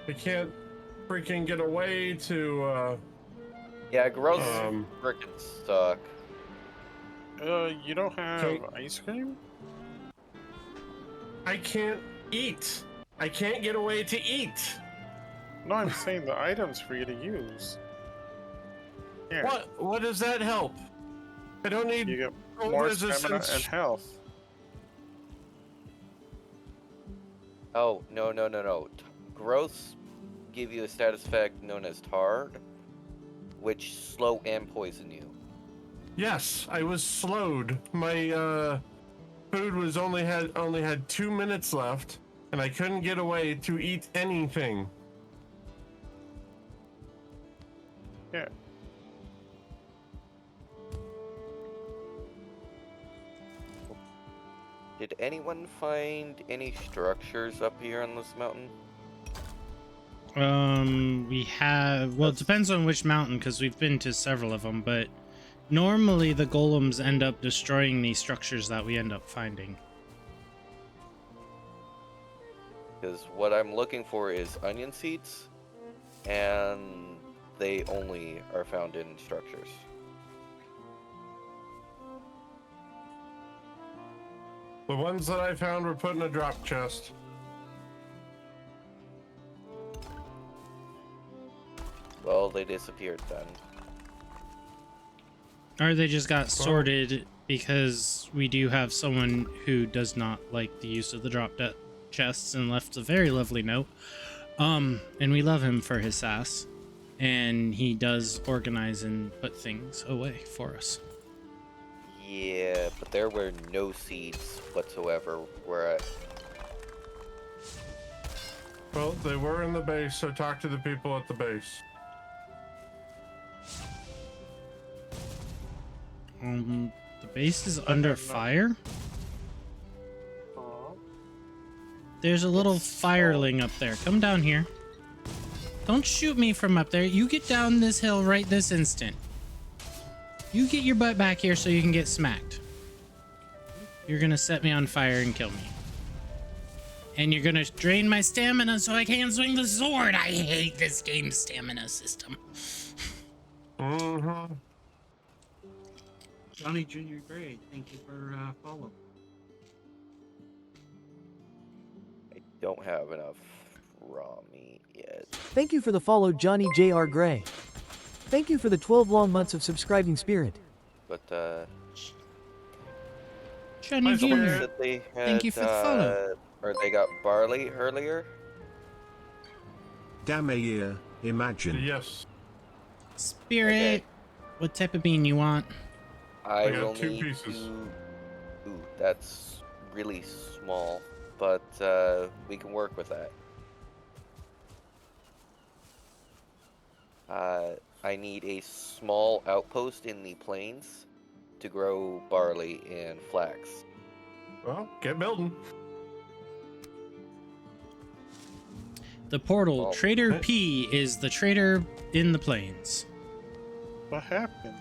I can't freaking get away to, Yeah, gross Um, frickin' suck. You don't have Okay. ice cream? I can't eat. I can't get away to eat. No, I'm saying the items for you to use. Here, What does that help? I don't need you get cold more stamina resistance. and health. Oh, no. Growths give you a status effect known as Tard, which slow and poison you. Yes, I was slowed. My food was only had 2 minutes left, and I couldn't get away to eat anything. Yeah. Did anyone find any structures up here on this mountain? We have. Well, it depends on which mountain, because we've been to several of them, but normally the golems end up destroying these structures that we end up finding. Because what I'm looking for is onion seeds, and they only are found in structures. The ones that I found were put in a drop chest. Well, they disappeared then. Or they just got sorted because we do have someone who does not like the use of the drop chests and left a very lovely note. And we love him for his sass. And he does organize and put things away for us. Yeah, but there were no seeds whatsoever where I... Well, they were in the base, so talk to the people at the base. The base is under fire? There's a little fireling up there. Come down here. Don't shoot me from up there. You get down this hill right this instant. You get your butt back here so you can get smacked. You're gonna set me on fire and kill me. And you're gonna drain my stamina so I can't swing the sword. I hate this game's stamina system. Mm-hmm. Johnny Jr. Gray, thank you for following. I don't have enough raw meat yet. Thank you for the follow, Johnny J.R. Gray. Thank you for the 12 long months of subscribing spirit. But, Johnny Jr. that they had, Thank you for the follow. Or they got barley earlier? Dameir, imagine. Yes. Spirit. Okay. What type of bean you want? I got will 2 need pieces. to... Ooh, that's really small, but we can work with that. I need a small outpost in the plains to grow barley and flax. Well, get building. The portal, Oh. Trader P is the trader in the plains. What happened?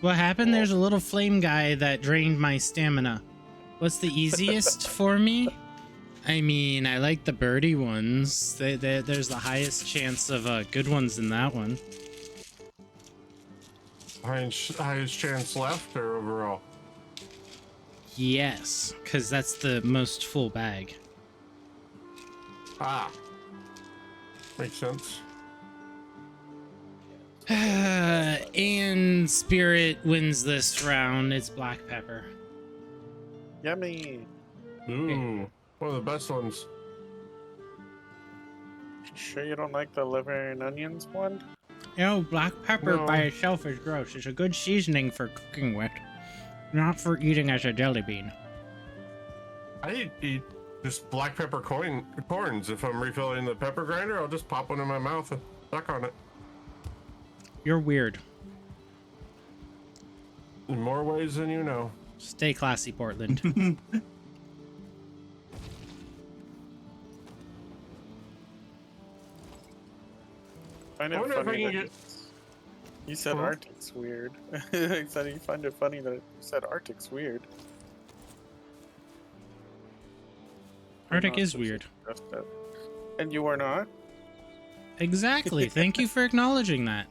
What happened? There's a little flame guy that drained my stamina. What's the easiest for me? I mean, I like the birdie ones. There's the highest chance of good ones in that one. Highest chance left or overall? Yes, because that's the most full bag. Ah. Makes sense. And Spirit wins this round. It's black pepper. Yummy. Ooh, one of the best ones. Sure you don't like the liver and onions one? You know, black pepper No. by itself is gross. It's a good seasoning for cooking with, not for eating as a jelly bean. I eat just black pepper corns. If I'm refilling the pepper grinder, I'll just pop one in my mouth and suck on it. You're weird. In more ways than you know. Stay classy, Portland. Find I it wonder if I funny can that get. you said Huh? Arctic's weird. I said you find it funny that you said Arctic's weird. Arctic Not is so weird. suggestive. And you were not? Exactly. Thank you for acknowledging that.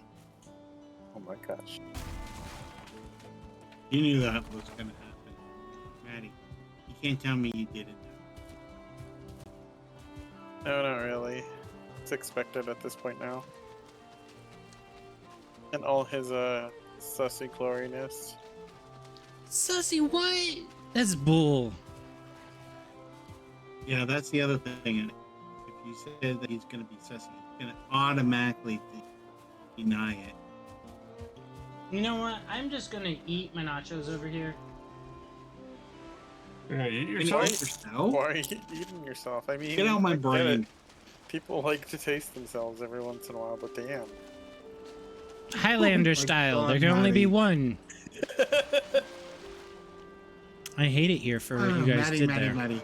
Oh my gosh. You knew that was gonna happen, Maddie. You can't tell me you didn't. No, not really. It's expected at this point now. And all his sussy gloriness. Sussy, what? That's bull. Yeah, that's the other thing. And if you said that he's gonna be sussy, he's gonna automatically deny it. You know what? I'm just gonna eat my nachos over here. You're gonna eat You yourself? like yourself? Why are you eating yourself? I mean, Get out my I get brain. it. People like to taste themselves every once in a while, but damn. Highlander my style. God, There can only be Maddie. one. I hate it here for what you guys did there. Maddie.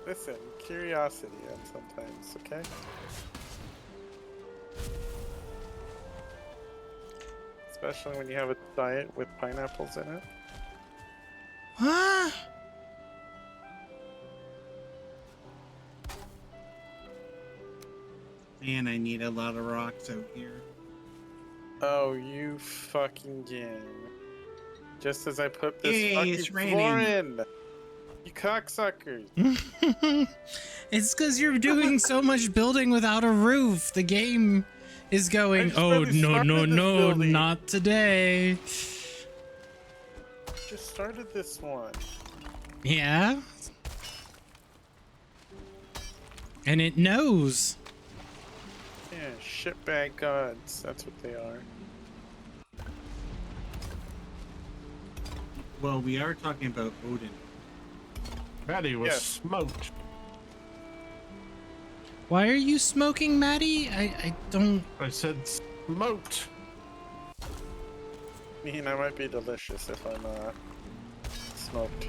Listen, curiosity and sometimes, okay? Especially when you have a diet with pineapples in it. Huh? Man, I need a lot of rocks out here. Oh, you fucking game. Just as I put this Hey, fucking it's floor raining. in. You cocksuckers. It's because you're doing so much building without a roof. The game is going, just oh, barely no, started no, this no, building." not today. Just started this one. Yeah? And it knows. Yeah, shitbag gods. That's what they are. Well, we are talking about Odin. Maddie was Yes. smoked. Why are you smoking, Maddie? I don't... I said smoked. I mean, I might be delicious if I'm smoked.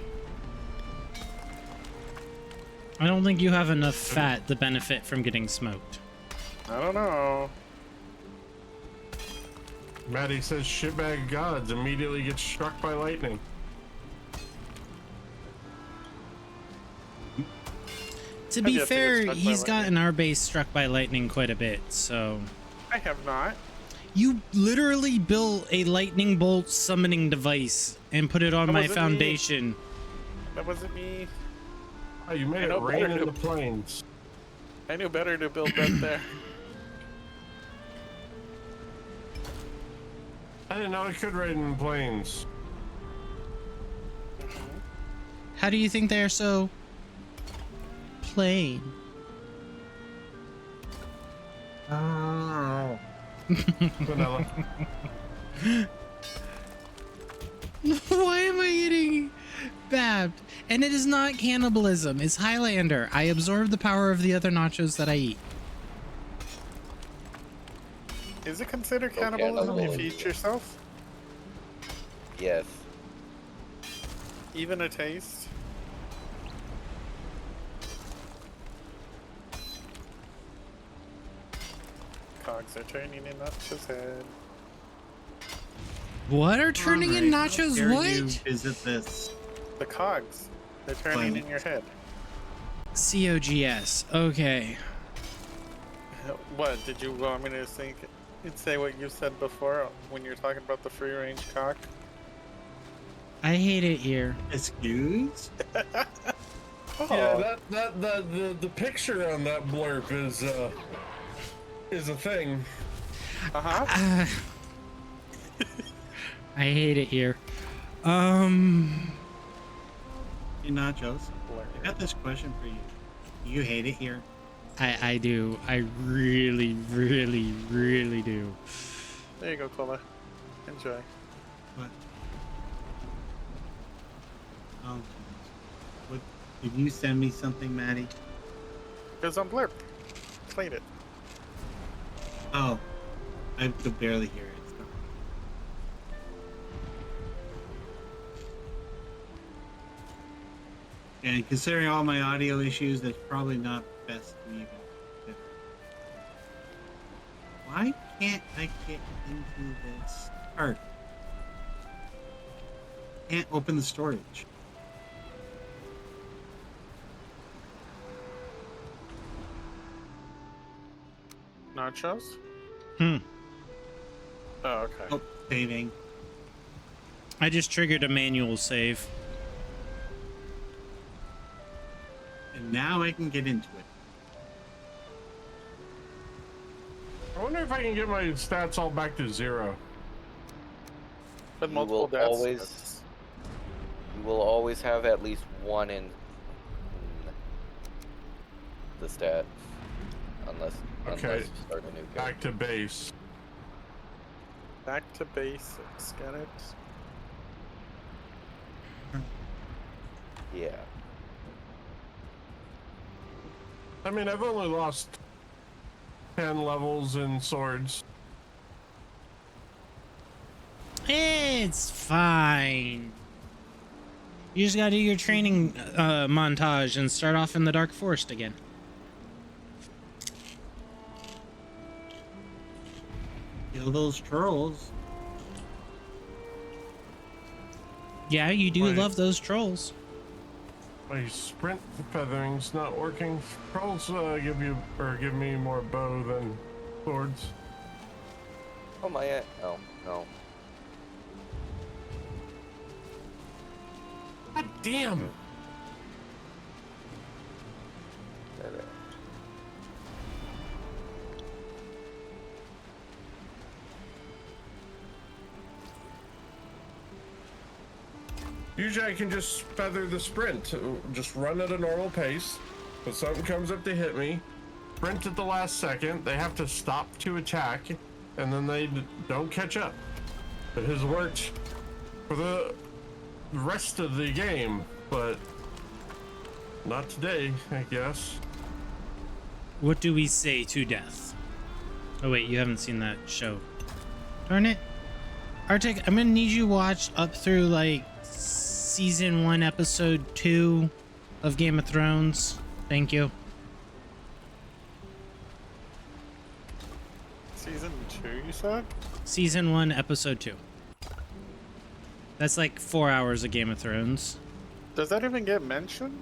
I don't think you have enough fat to benefit from getting smoked. I don't know. Maddie says shitbag gods immediately gets struck by lightning. To I've be yet to get fair, struck by he's lightning. gotten our base struck by lightning quite a bit, so... I have not. You literally built a lightning bolt summoning device and put it on That my wasn't me. foundation. That wasn't me. Oh, you made I it know rain better in to- the plains. I knew better to build that there. I didn't know it could rain in the plains. How do you think they're so... plain? Oh. Vanilla. Why am I getting babbed? And it is not cannibalism, it's Highlander. I absorb the power of the other nachos that I eat. Is it considered So cannibalism if you cannibalism. eat yourself? Yes. Even a taste? Cogs are turning in Nacho's head. What are turning in Alright, Nachos? here What? You visit this. The cogs. They're turning Planet. in your head. COGS. Okay. What, did you want me to say what you said before when you're talking about the free range cock? I hate it here. Excuse? Yeah, the picture on that blurb is a thing. Uh-huh. I hate it here. Hey, Nachos, I got this question for you. Do you hate it here? I do. I really, really, really do. There you go, Cola. Enjoy. What? What? Did you send me something, Maddie? It was on Blurb. Played it. Oh, I could barely hear it. So. And considering all my audio issues, that's probably not best to even consider. Why can't I get into this cart? Can't open the storage. Nachos? Hmm. Oh, okay. Oh, saving. I just triggered a manual save. And now I can get into it. I wonder if I can get my stats all back to 0. With You multiple will deaths. always, you will always have at least one in the stat, unless Okay. you start a new character. Back to base. Back to basics. Get it? Yeah. I mean, I've only lost 10 levels in swords. It's fine. You just gotta do your training montage and start off in the Dark Forest again. Kill those trolls. Yeah, you do Right. love those trolls. My sprint feathering's not working. Trolls give me more bow than swords. Oh my! Oh no. God damn! There. Usually I can just feather the sprint. Just run at a normal pace. When something comes up to hit me, sprint at the last second. They have to stop to attack, and then they don't catch up. It has worked for the rest of the game, but not today, I guess. What do we say to death? Oh wait, you haven't seen that show. Darn it. Arctic, I'm gonna need you to watch up through like season 1, episode 2 of Game of Thrones. Thank you. Season 2, you said? Season 1, episode 2. That's like 4 hours of Game of Thrones. Does that even get mentioned?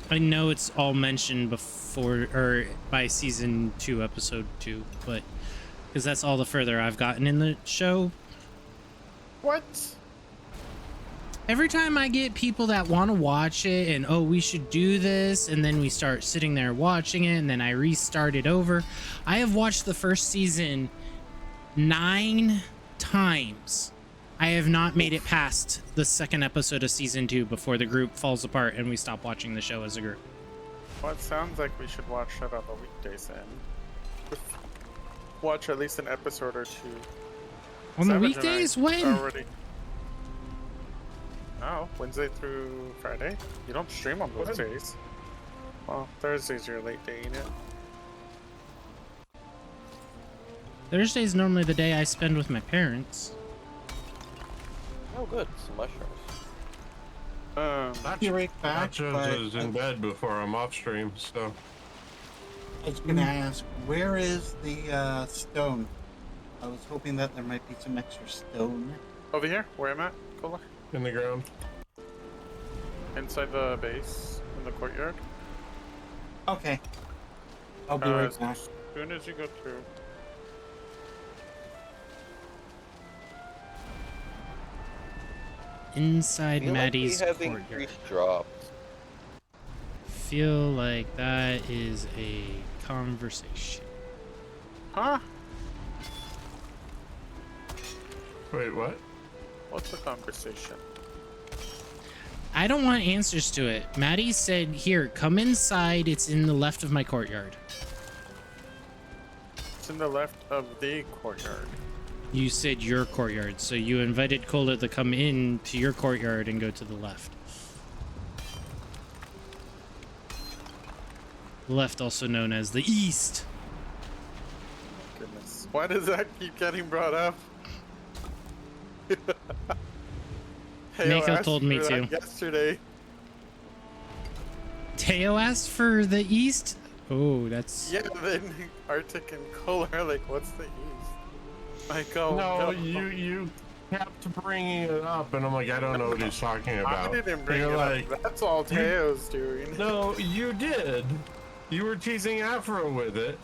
I know it's all mentioned before or by season 2, episode 2, but because that's all the further I've gotten in the show. What? Every time I get people that want to watch it and, oh, we should do this, and then we start sitting there watching it, and then I restart it over. I have watched the first season 9 times. I have not made it past the second episode of season 2 before the group falls apart and we stop watching the show as a group. Well, it sounds like we should watch that on the weekdays then. Watch at least an episode or 2. On the Savage and I weekdays? When? Already. Oh, Wednesday through Friday? You don't stream on those days. Well, Thursday's your late day, ain't it? Thursday's normally the day I spend with my parents. Oh, good. Some mushrooms. I'll be right back. Nachos but is in bed before I'm off stream, so. I was gonna ask, where is the stone? I was hoping that there might be some extra stone. Over here, where I'm at, Cola. In the ground. Inside the base, in the courtyard. Okay. I'll be right back. As soon as you go through. Inside Feel Maddie's like we have courtyard. increased drops. Feel like that is a conversation. Huh? Wait, what? What's the conversation? I don't want answers to it. Maddie said, here, come inside. It's in the left of my courtyard. It's in the left of the courtyard. You said your courtyard, so you invited Cola to come in to your courtyard and go to the left. Left, also known as the east. Goodness. Why does that keep getting brought up? Mako asked told me for that to. Yesterday. Teo asked for the east? Oh, that's... Yeah, then Arctic and Cola are like, what's the east? Like, oh, No, you kept bringing it up, and I'm like, I don't know what he's talking about. I didn't bring You're it like, up. That's all Teo's doing. No, you did. You were teasing Afro with it,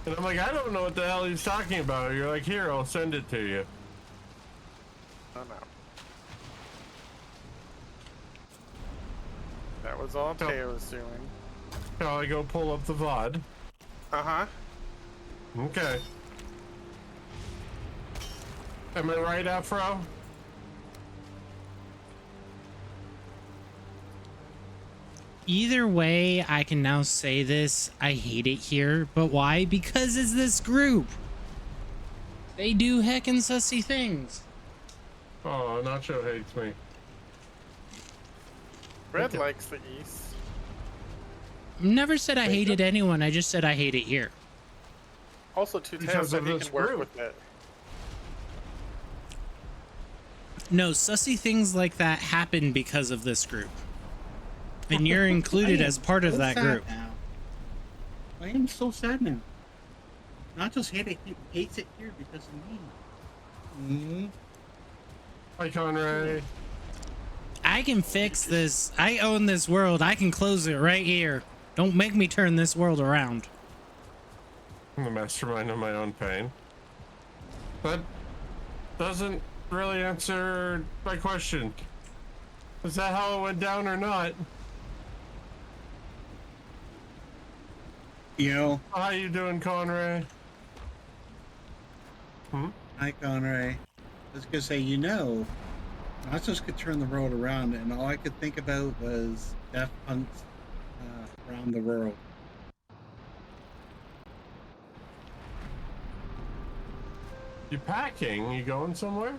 and I'm like, I don't know what the hell he's talking about. You're like, here, I'll send it to you. Oh no. That was all Teo was doing. Shall I go pull up the VOD? Uh-huh. Okay. Am I right, Afro? Either way, I can now say this. I hate it here. But why? Because it's this group. They do heckin' sussy things. Oh, Nacho hates me. Red likes the east. Never said I hated anyone. I just said I hate it here. Also, Teo Because said of he this can work group. with it. No, sussy things like that happen because of this group. And you're included as part of that group. Now. I am so sad now. Not just hate it, he hates it here because of me. Mm-hmm. Hi, Conrad. I can fix this. I own this world. I can close it right here. Don't make me turn this world around. I'm the mastermind of my own pain. That doesn't really answer my question. Is that how it went down or not? You know, How you doing, Conrad? hi Conrad. I was gonna say, you know, I just could turn the world around, and all I could think about was Daft Punk's Around the World. You packing? You going somewhere?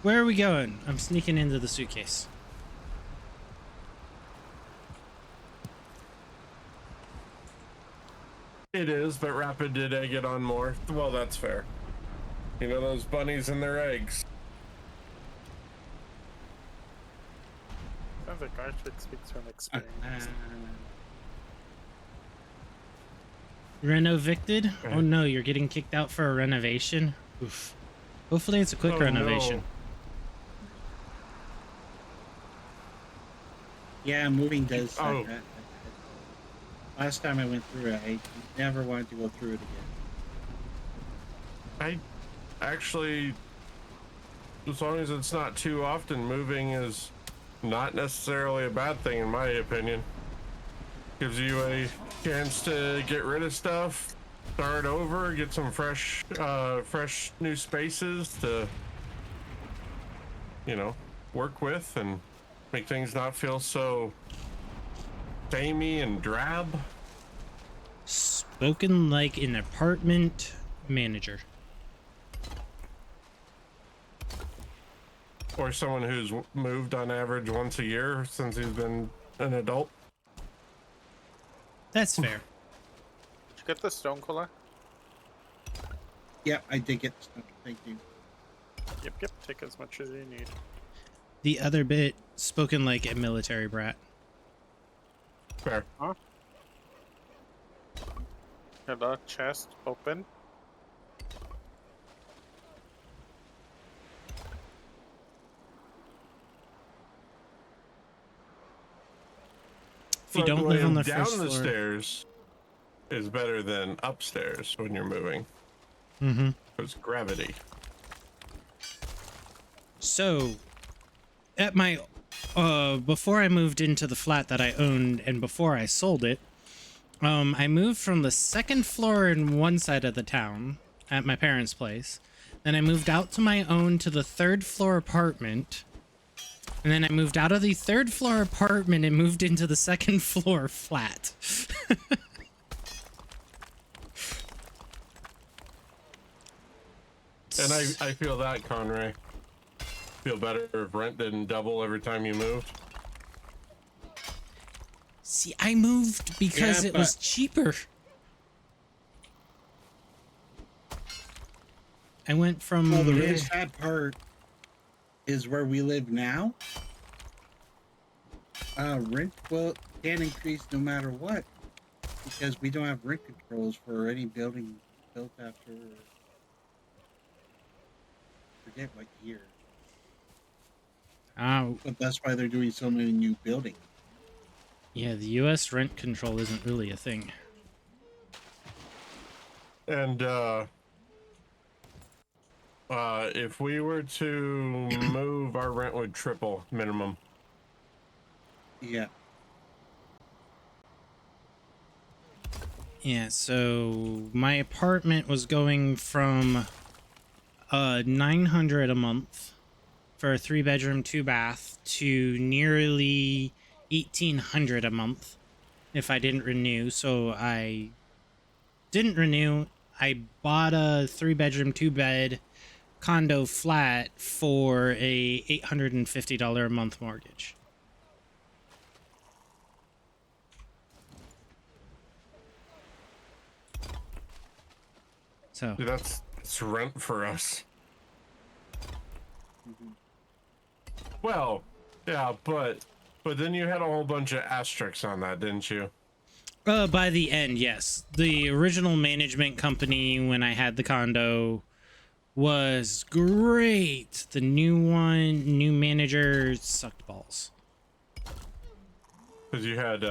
Where are we going? I'm sneaking into the suitcase. It is, but Rapid did egg it on more. Well, that's fair. You know those bunnies and their eggs. Sounds like Arctic speaks from experience. Renovicted? Oh no, you're getting kicked out for a renovation? Oof. Hopefully it's a quick Oh, renovation. no. Yeah, moving does suck. Oh. Last time I went through it, I never wanted to go through it again. I actually, as long as it's not too often, moving is not necessarily a bad thing in my opinion. Gives you a chance to get rid of stuff, start over, get some fresh new spaces to, you know, work with and make things not feel so samey and drab. Spoken like an apartment manager. Or someone who's moved on average once a year since he's been an adult. That's fair. get the stone cooler? Yeah, I did get stuff. Thank you. Yep. Take as much as you need. The other bit spoken like a military brat. Fair. Huh? Got a chest open. If you don't live on the down first the floor. stairs is better than upstairs when you're moving. Mm-hmm. It's gravity. So, at my before I moved into the flat that I owned and before I sold it, I moved from the second floor in one side of the town at my parents' place. Then I moved out to my own to the third floor apartment. And then I moved out of the third floor apartment and moved into the second floor flat. And I feel that, Conray. Feel better if rent didn't double every time you moved. See, I moved because Yeah, it was but- cheaper. I went from Well, the really sad part is where we live now. Rent can increase no matter what, because we don't have rent controls for any building built after. Forget what year. But that's why they're doing so many new buildings. Yeah, the U.S. rent control isn't really a thing. And if we were to move, our rent would triple minimum. Yeah. Yeah, so my apartment was going from $900 a month for a 3-bedroom, 2-bath to nearly $1,800 a month if I didn't renew. So I didn't renew. I bought a 3-bedroom, 2-bed condo flat for a $850 a month mortgage. So Dude, that's rent for us. Well, yeah, but then you had a whole bunch of asterisks on that, didn't you? by the end, yes. The original management company when I had the condo was great. The new manager sucked balls. Because you had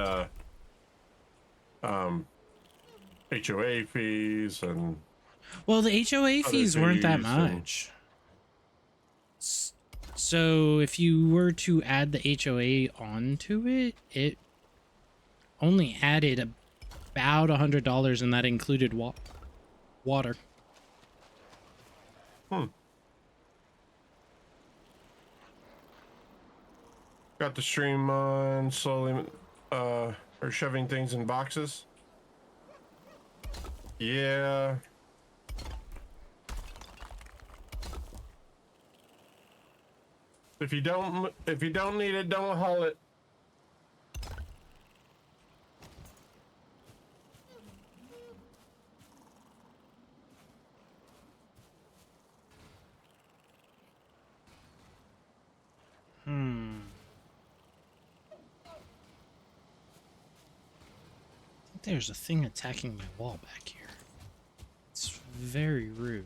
HOA fees and Well, the HOA fees weren't that fees and- much. So if you were to add the HOA onto it, it only added about $100, and that included water. got the stream on slowly, or shoving things in boxes. Yeah. If you don't need it, don't haul it. I think there's a thing attacking my wall back here. It's very rude.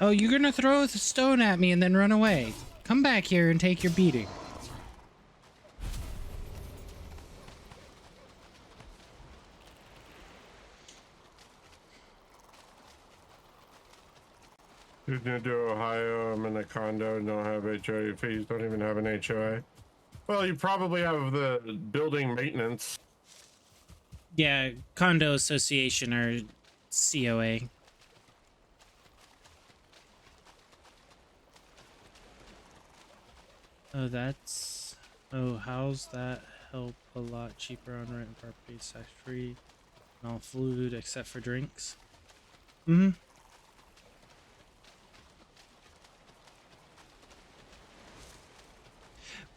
Oh, you're gonna throw a stone at me and then run away. Come back here and take your beating. Who's new to Ohio? I'm in a condo, don't have HOA fees, don't even have an HOA. Well, you probably have the building maintenance. Yeah, condo association or COA. Oh, how's that help a lot cheaper on rent and property, tax free, and all food except for drinks? Mm-hmm.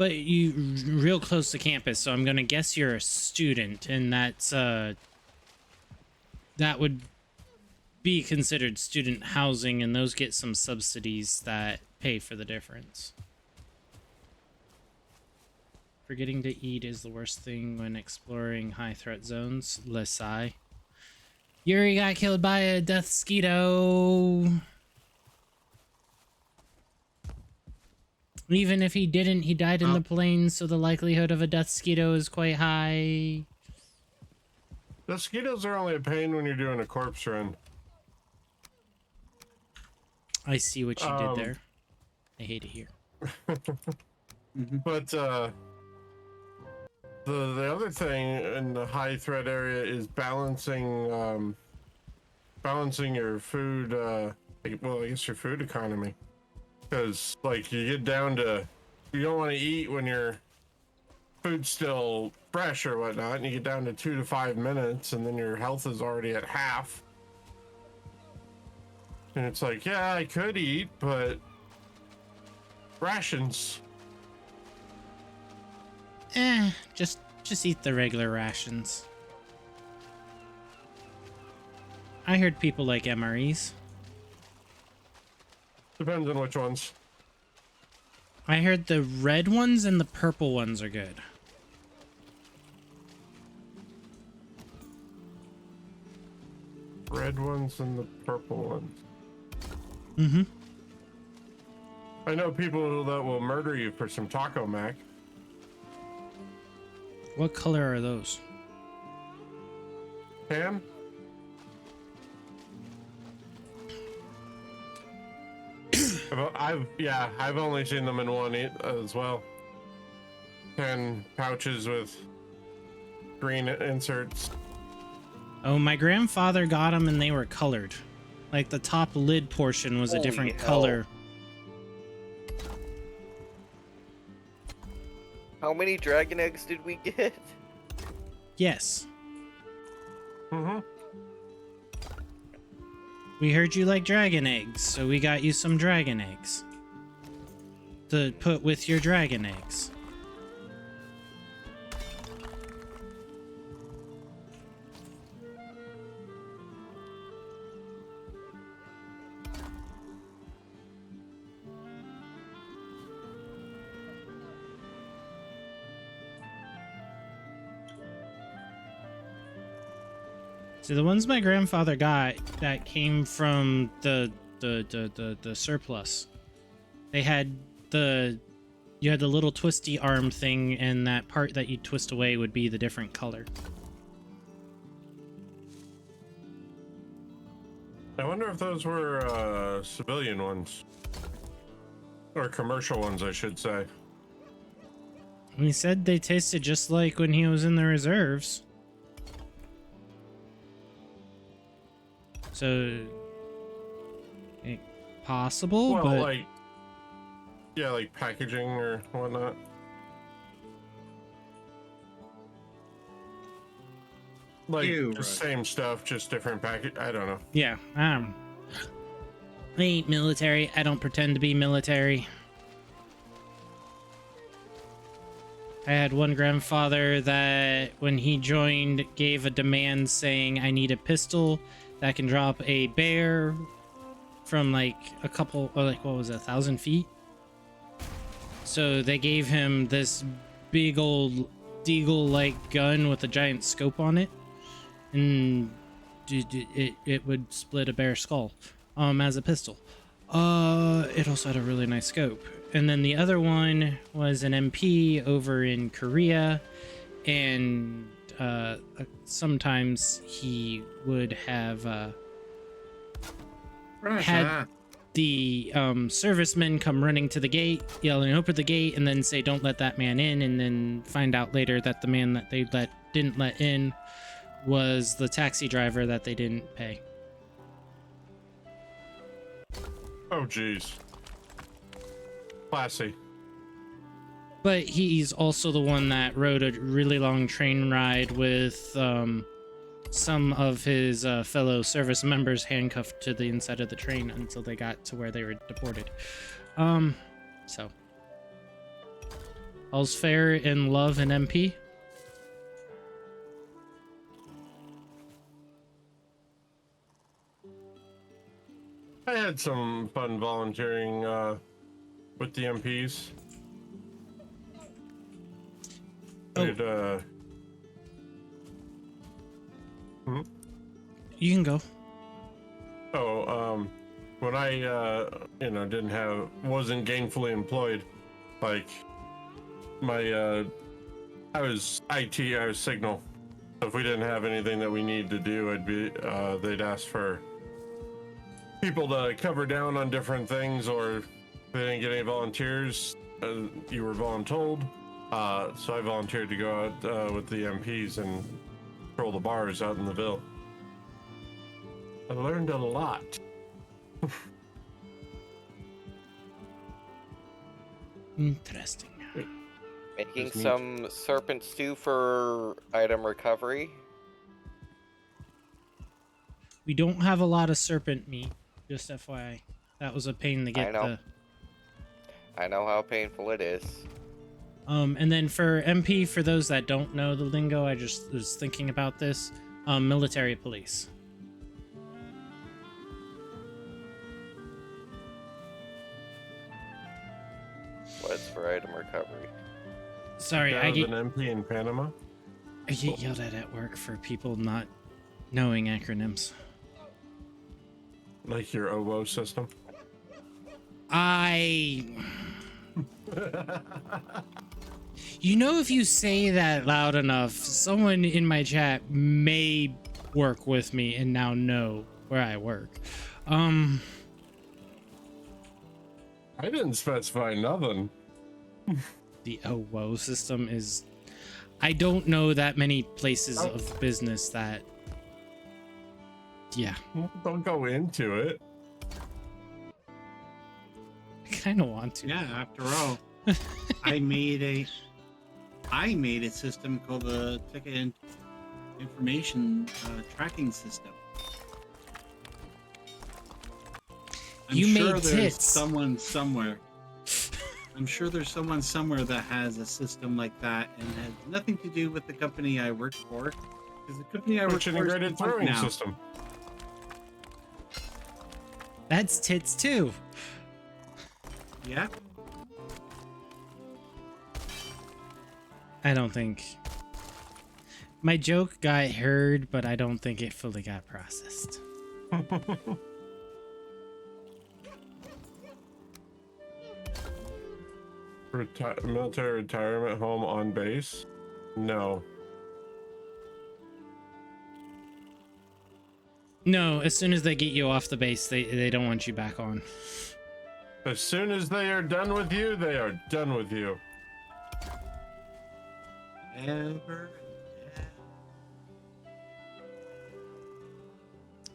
But you real close to campus, so I'm gonna guess you're a student, and that's that would be considered student housing, and those get some subsidies that pay for the difference. Forgetting to eat is the worst thing when exploring high threat zones. Lesai. Yuri got killed by a death mosquito. Even if he didn't, he died in the plains, so the likelihood of a death mosquito is quite high. The mosquitoes are only a pain when you're doing a corpse run. I see what you did there. I hate it here. But the other thing in the high threat area is balancing your food. Well, I guess your food economy, because like you get down to you don't want to eat when your food's still fresh or whatnot, and you get down to 2 to 5 minutes, and then your health is already at half. And it's like, yeah, I could eat, but rations. Just eat the regular rations. I heard people like MREs. Depends on which ones. I heard the red ones and the purple ones are good. Red ones and the purple ones. Mm-hmm. I know people that will murder you for some Taco Mac. What color are those? Ham? I've only seen them in one as well. 10 pouches with green inserts. Oh, my grandfather got them and they were colored. Like the top lid portion was a Holy different hell. color. How many dragon eggs did we get? Yes. Mm-hmm. We heard you like dragon eggs, so we got you some dragon eggs to put with your dragon eggs. So the ones my grandfather got that came from the surplus. They had you had the little twisty arm thing, and that part that you twist away would be the different color. I wonder if those were civilian ones. Or commercial ones, I should say. He said they tasted just like when he was in the reserves. So, possible, Well, but like packaging or whatnot. Like Ew, the same stuff, just different package. I don't know. yeah, I ain't military. I don't pretend to be military. I had one grandfather that, when he joined, gave a demand saying, I need a pistol that can drop a bear from like a couple, or like, what was it, 1,000 feet? So they gave him this big old deagle-like gun with a giant scope on it, and it would split a bear skull as a pistol. It also had a really nice scope. And then the other one was an MP over in Korea, and sometimes he would have had the servicemen come running to the gate, yelling, open the gate, and then say, don't let that man in, and then find out later that the man that they didn't let in was the taxi driver that they didn't pay. Oh, jeez. Classy. But he's also the one that rode a really long train ride with some of his fellow service members handcuffed to the inside of the train until they got to where they were deported. So. All's fair in love and MP? I had some fun volunteering with the MPs. Oh. You can go. When I wasn't gainfully employed, like I was IT, I was Signal. So if we didn't have anything that we needed to do, they'd ask for people to cover down on different things, or if they didn't get any volunteers, you were voluntold. So I volunteered to go out with the MPs and patrol the bars out in the Ville. I learned a lot. Interesting. Making some serpent stew for item recovery. We don't have a lot of serpent meat, just FYI. That was a pain to get. I know how painful it is. And then for MP, for those that don't know the lingo, I just was thinking about this. Military police. What's for item recovery? Sorry, I get an MP in Panama. I get yelled at work for people not knowing acronyms. Like your OWO system? You know, if you say that loud enough, someone in my chat may work with me and now know where I work. I didn't specify nothing. The OWO system is... I don't know that many places of business that... Yeah. Don't go into it. I kind of want to. Yeah, after all, I made a system called the Ticket Information Tracking System. I'm sure there's someone somewhere. I'm sure there's someone somewhere that has a system like that and has nothing to do with the company I work for. Because the company I work for is integrated throwing now. system. That's tits too. Yeah. I don't think... My joke got heard, but I don't think it fully got processed. Military retirement home on base? No. No, as soon as they get you off the base, they don't want you back on. As soon as they are done with you, they are done with you. Ever.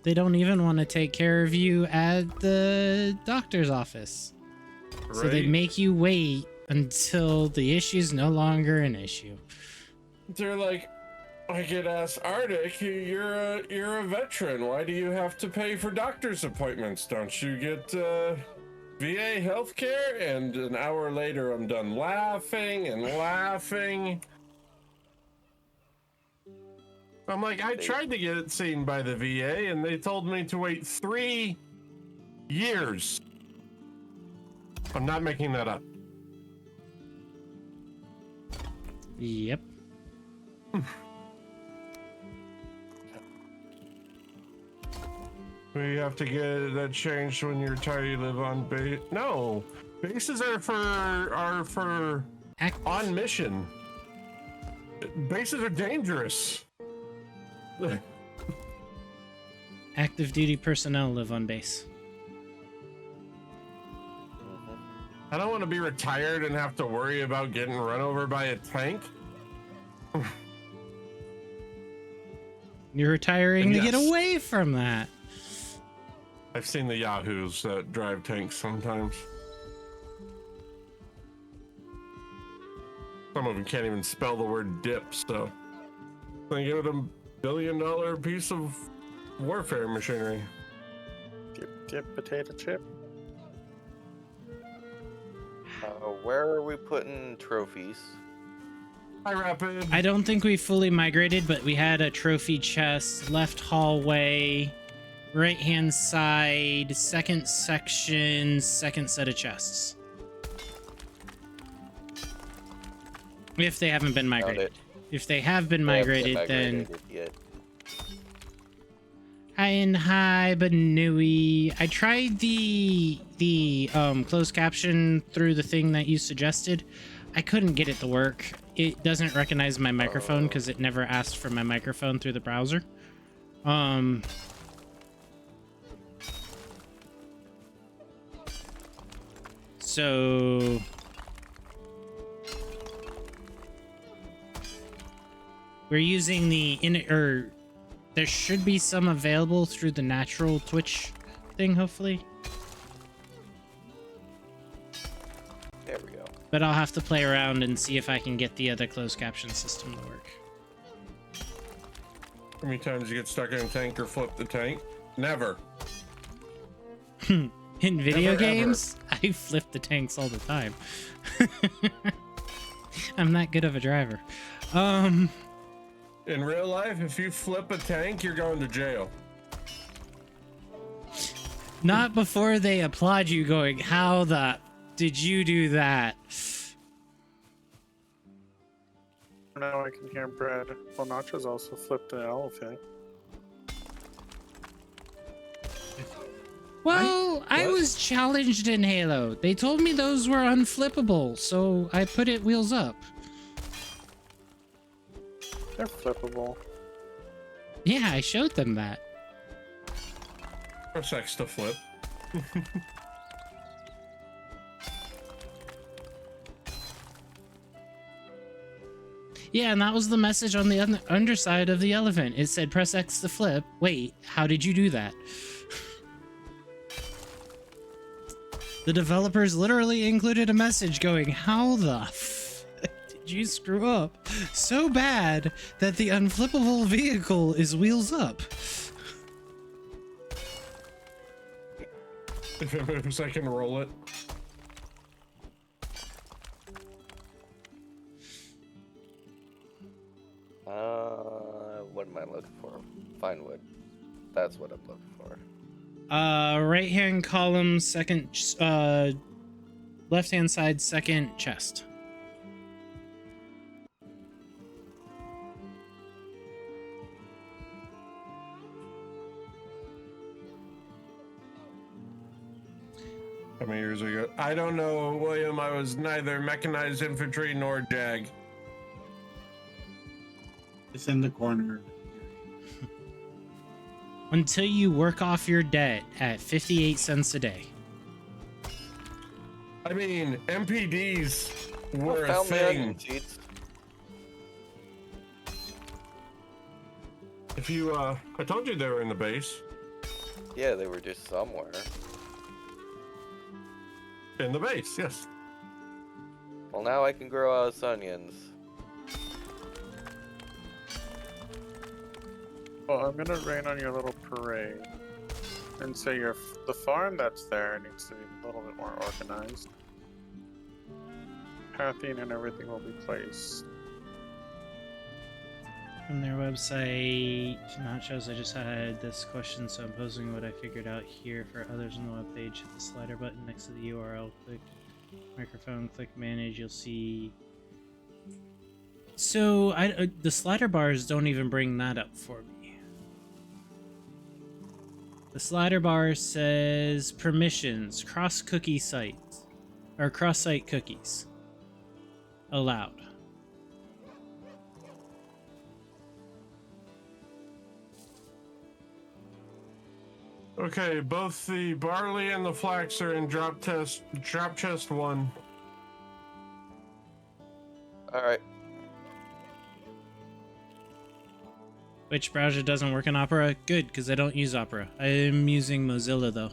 They don't even want to take care of you at the doctor's office. Right. So they make you wait until the issue's no longer an issue. They're like, I get asked, Arctic, you're a veteran. Why do you have to pay for doctor's appointments? Don't you get VA healthcare? And an hour later, I'm done laughing and laughing. I'm like, I tried to get it seen by the VA, and they told me to wait 3 years. I'm not making that up. Yep. We have to get that changed when you retire. You live on base. No, bases are for on mission. Bases are dangerous. Active duty personnel live on base. I don't want to be retired and have to worry about getting run over by a tank. You're retiring to get away from that. I've seen the yahoos that drive tanks sometimes. Some of them can't even spell the word dip, so they give it a $1 billion piece of warfare machinery. Dip, potato chip. Where are we putting trophies? Hi, Rapid. I don't think we fully migrated, but we had a trophy chest, left hallway, right hand side, second section, second set of chests. If they haven't been migrated. If they have been migrated, then... Yet. Hi and hi, Banui. I tried the closed caption through the thing that you suggested. I couldn't get it to work. It doesn't recognize my microphone because it never asked for my microphone through the browser. So we're using the there should be some available through the natural Twitch thing, hopefully. There we go. But I'll have to play around and see if I can get the other closed caption system to work. How many times you get stuck in a tank or flip the tank? Never. In video Never, games, I flip the tanks all the time. I'm that good of a driver. In real life, if you flip a tank, you're going to jail. Not before they applaud you going, how the did you do that? Now I can hear Brad. Well, Nachos also flipped an elephant. Well, I was challenged in Halo. They told me those were unflippable, so I put it wheels up. They're flippable. Yeah, I showed them that. Press X to flip. Yeah, and that was the message on the underside of the elephant. It said press X to flip. Wait, how did you do that? The developers literally included a message going, how the f did you screw up so bad that the unflippable vehicle is wheels up? If it moves, I can roll it. What am I looking for? Fine wood. That's what I'm looking for. Right hand column, second, left hand side, second chest. How many years ago? I don't know, William. I was neither mechanized infantry nor JAG. It's in the corner. Until you work off your debt at 58 cents a day. I mean, MPDs were a Found the onion thing. sheets. If you, I told you they were in the base. Yeah, they were just somewhere. In the base, yes. Well, now I can grow us onions. Well, I'm gonna rain on your little parade and say the farm that's there needs to be a little bit more organized. Pathing and everything will be placed. On their website, Nachos, I just had this question, so I'm posing what I figured out here for others on the webpage. Hit the slider button next to the URL, click microphone, click manage, you'll see. So the slider bars don't even bring that up for me. The slider bar says permissions, cross cookie sites, or cross site cookies allowed. Okay, both the barley and the flax are in drop chest 1. Alright. Which browser doesn't work in Opera? Good, because I don't use Opera. I am using Mozilla though.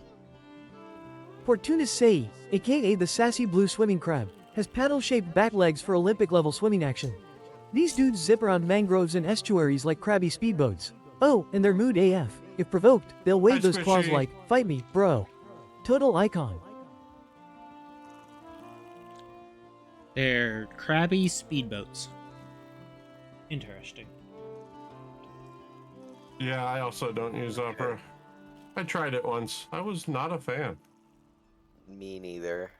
Portunus Sei, aka the sassy blue swimming crab, has paddle-shaped back legs for Olympic-level swimming action. These dudes zip around mangroves and estuaries like crabby speedboats. Oh, and they're mood AF. If provoked, they'll wave those claws Squishy. like, fight me, bro. Total icon. They're crabby speedboats. Interesting. Yeah, I also don't use Opera. I tried it once. I was not a fan. Me neither.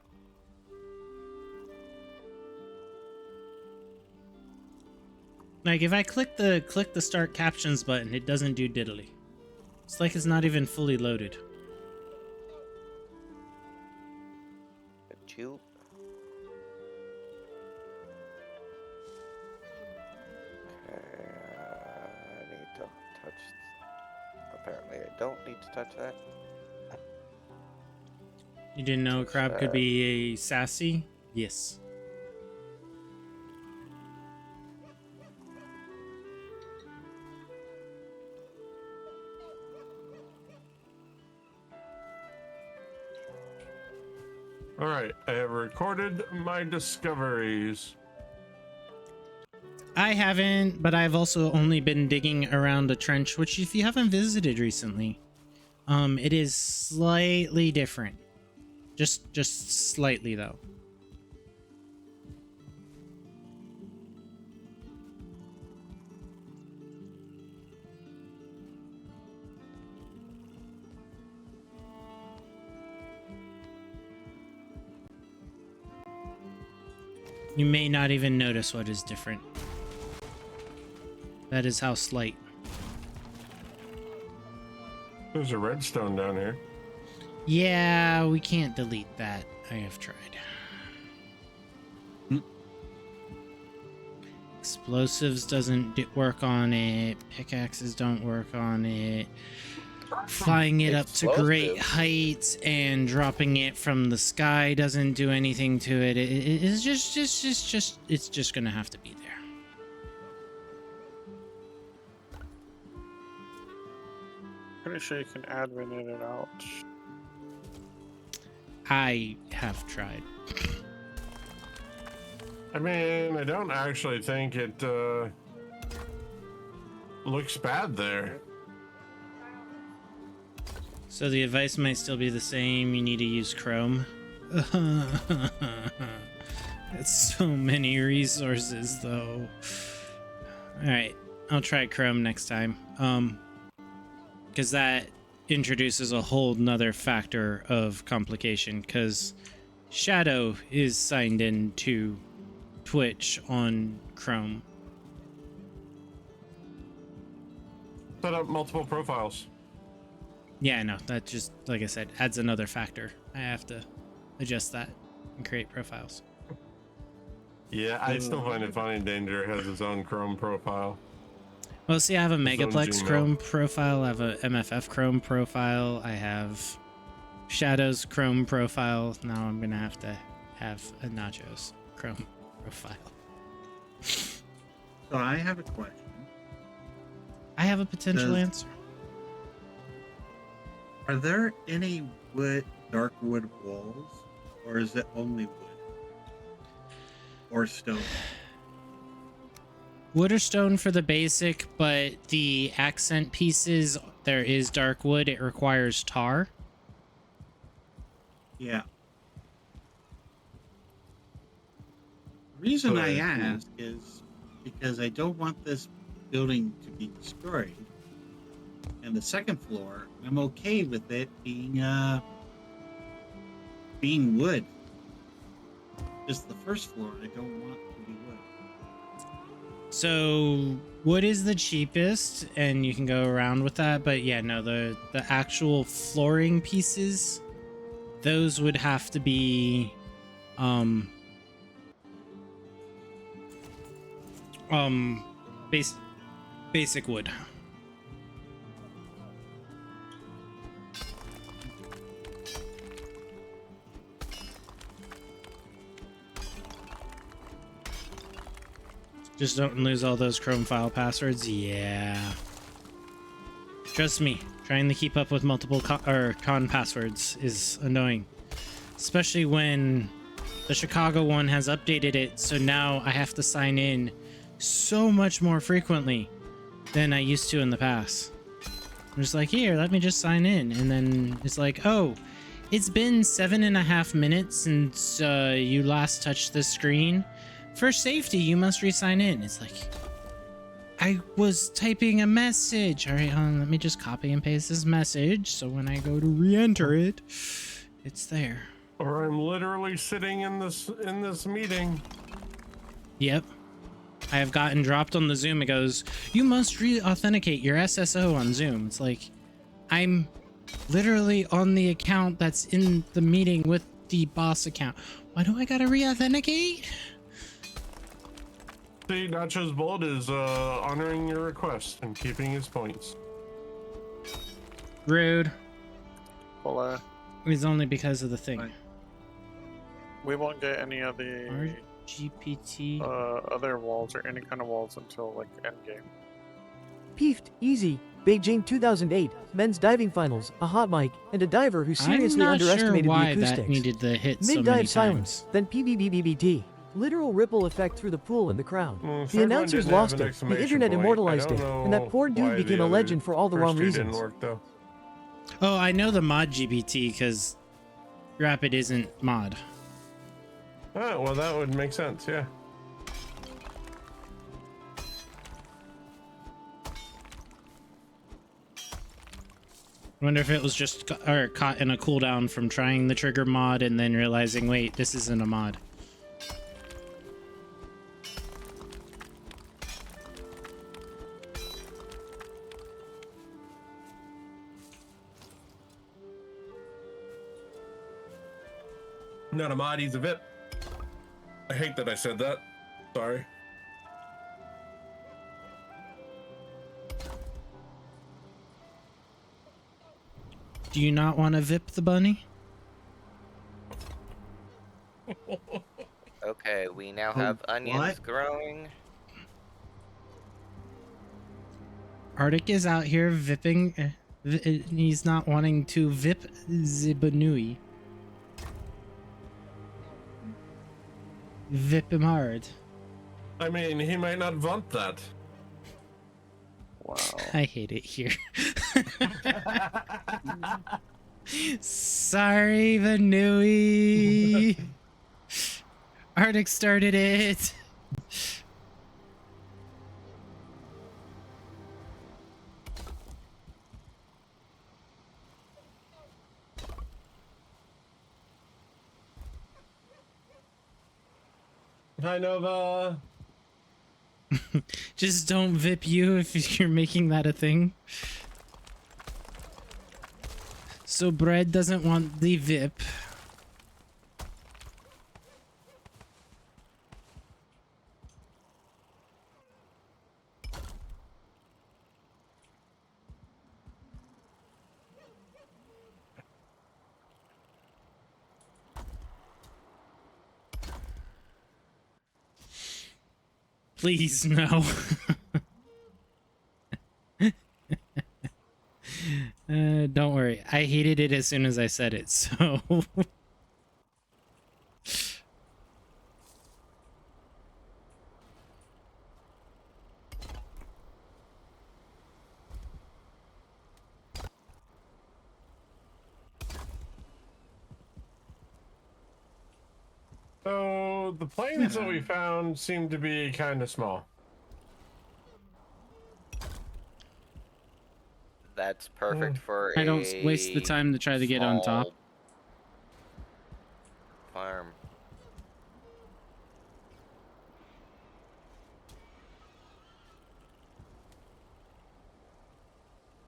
Like if I click the start captions button, it doesn't do diddly. It's like it's not even fully loaded. Two. I need to touch. Apparently, I don't need to touch that. You didn't know a crab could be a sassy? Yes. All right, I have recorded my discoveries. I haven't, but I've also only been digging around a trench, which if you haven't visited recently, it is slightly different. Just slightly though. You may not even notice what is different. That is how slight. There's a redstone down here. Yeah, we can't delete that. I have tried. Explosives doesn't work on it. Pickaxes don't work on it. Flying it up to great heights and dropping it from the sky doesn't do anything to it. It's just gonna have to be there. Pretty sure you can admin in and out. I have tried. I mean, I don't actually think it looks bad there. So the advice might still be the same. You need to use Chrome. It's so many resources, though. All right, I'll try Chrome next time. Because that introduces a whole nother factor of complication. Because Shadow is signed in to Twitch on Chrome. Set up multiple profiles. Yeah, I know. That just, like I said, adds another factor. I have to adjust that and create profiles. Yeah, I still find it funny Danger has his own Chrome profile. Well, see, I have a His own Megaplex Gmail. Chrome profile. I have a MFF Chrome profile. I have Shadow's Chrome profile. Now I'm going to have a Nacho's Chrome profile. So I have a question. I have a potential Does- answer. Are there any dark wood walls, or is it only wood or stone? Wood or stone for the basic, but the accent pieces, there is dark wood. It requires tar. Yeah. The reason I Okay. ask is because I don't want this building to be destroyed. And the second floor, I'm okay with it being wood. Just the first floor, I don't want to be wood. So wood is the cheapest, and you can go around with that. But yeah, no, the actual flooring pieces, those would have to be basic wood. Just don't lose all those Chrome file passwords. Yeah. Trust me, trying to keep up with multiple con passwords is annoying. Especially when the Chicago one has updated it, so now I have to sign in so much more frequently than I used to in the past. I'm just like, here, let me just sign in. And then it's like, oh, It's been 7.5 minutes since you last touched the screen. For safety, you must re-sign in. It's like, I was typing a message. All right, hold on, let me just copy and paste this message so when I go to re-enter it, it's there. Or I'm literally sitting in this meeting. Yep. I have gotten dropped on the Zoom. It goes, you must re-authenticate your SSO on Zoom. It's like, I'm literally on the account that's in the meeting with the boss account. Why do I gotta re-authenticate? See, Nacho's Bold is honoring your request and keeping his points. Rude. Well, It was only because of the thing. we won't get any of the GPT. other walls or any kind of walls until like endgame. Peefed, Easy, Beijing 2008, men's diving finals, a hot mic, and a diver who seriously I'm not underestimated sure why the acoustics. that needed the hit so many Mid-dive times. silence, then PBBBBT. Literal ripple effect through the pool and the crowd. Well, The announcers didn't have lost an it, the exclamation internet point. immortalized I it, don't and that know poor dude why became the a other legend for all the first wrong two reasons. Didn't work, though. Oh, I know the mod GPT because Rapid isn't mod. Oh, well, that would make sense, yeah. Wonder if it was just caught in a cooldown from trying the trigger mod and then realizing, wait, this isn't a mod. Not a mod, he's a VIP. I hate that I said that. Sorry. Do you not want to VIP the bunny? Okay, we now have onions what? growing. Arctic is out here vipping. He's not wanting to VIP Zibanui. VIP him hard. I mean, he might not want that. Wow. I hate it here. Sorry, Vanui. Arctic started it. Hi, Nova. Just don't VIP you if you're making that a thing. So Bread doesn't want the VIP. Please, no. Don't worry. I hated it as soon as I said it, so... So, the planes that we found seem to be kind of small. That's perfect for I don't waste the a time to try to get on top. small farm.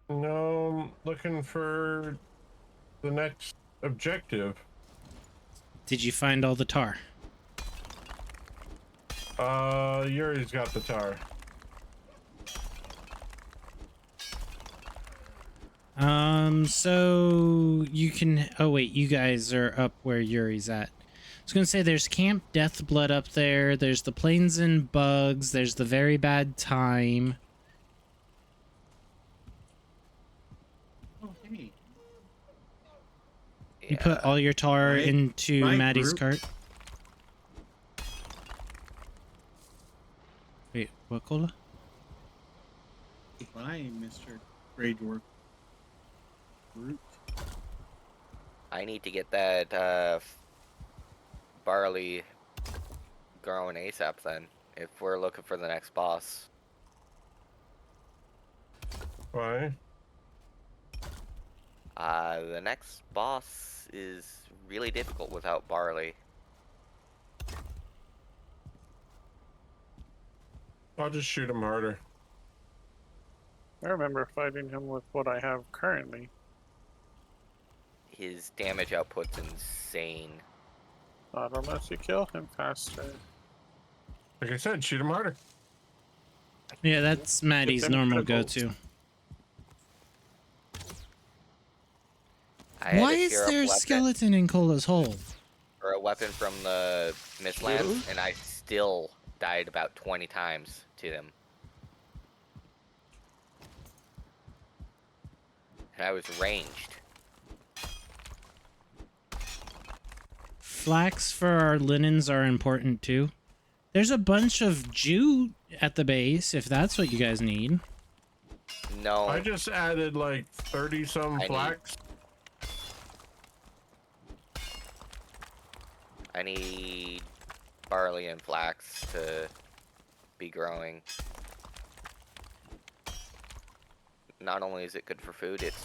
No, I'm looking for the next objective. Did you find all the tar? Yuri's got the tar. So you can... Oh, wait, you guys are up where Yuri's at. I was gonna say there's Camp Deathblood up there, there's the Plains and Bugs, there's the Very Bad Time. Oh, hey. You put all your tar Right. into Right Maddie's group. cart. Wait, what, Cola? Goodbye, Mr. Grade Work. Root. I need to get that barley growing ASAP then, if we're looking for the next boss. Why? The next boss is really difficult without barley. I'll just shoot him harder. I remember fighting him with what I have currently. His damage output's insane. Not unless you kill him faster. Like I said, shoot him harder. Yeah, that's Maddie's them normal cripples. go-to. I had Why to is tear up there a weapon- skeleton in Cola's hole? or a weapon from the Mistlands, and I still died about 20 times to them. And I was ranged. Flax for our linens are important too. There's a bunch of Jew at the base if that's what you guys need. No. I just added like 30 some flax. I need barley and flax to be growing. Not only is it good for food, it's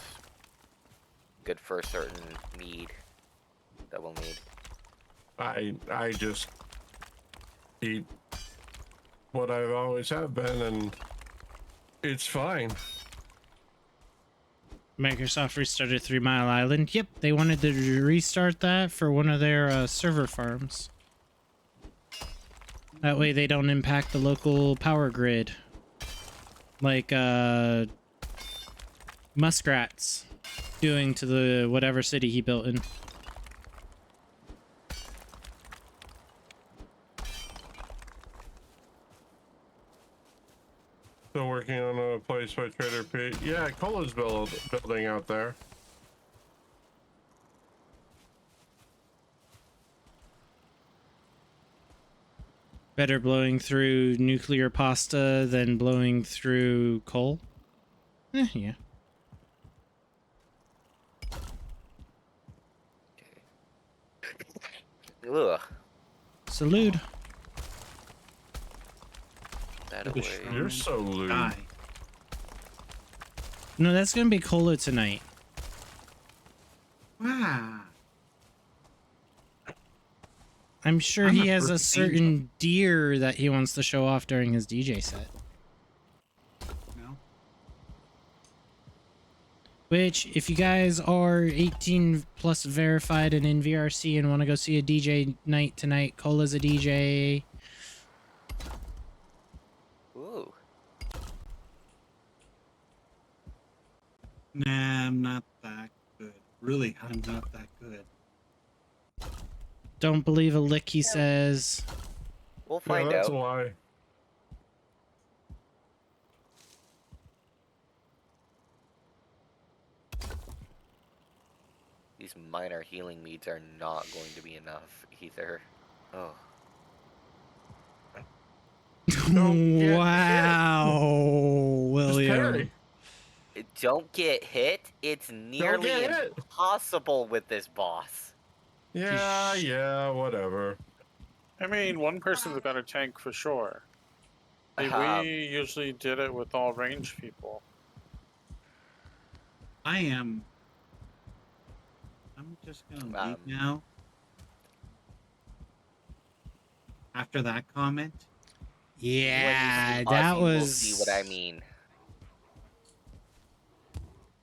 good for a certain need that we'll need. I just eat what I've always have been, and it's fine. Microsoft restarted 3 Mile Island. Yep, they wanted to restart that for one of their server farms. That way they don't impact the local power grid. Like Muskrat's doing to the whatever city he built in. Still working on a place by Trader Pete. Yeah, Cola's building out there. Better blowing through nuclear pasta than blowing through coal? Yeah. Ugh. Salute. That away. You're so lewd. Die. No, that's gonna be Cola tonight. Wow. I'm sure I'm he a has a perfect certain deer that he wants to show off during his DJ set. No. Which, if you guys are 18 plus verified and in VRC and want to go see a DJ night tonight, Cola's a DJ. Ooh. Nah, I'm not that good. Really, I'm not that good. Don't believe a lick he says. We'll Yeah, find that's out. a lie. These minor healing meads are not going to be enough either. Oh. Wow, William. parry. Don't get hit. It's nearly get hit. impossible with this boss. Yeah, whatever. I mean, one person's got a tank for sure. Like, Um, we usually did it with all range people. I'm just gonna leave now. After that comment. Yeah, when you see that Ozzy, you'll was. see what I mean.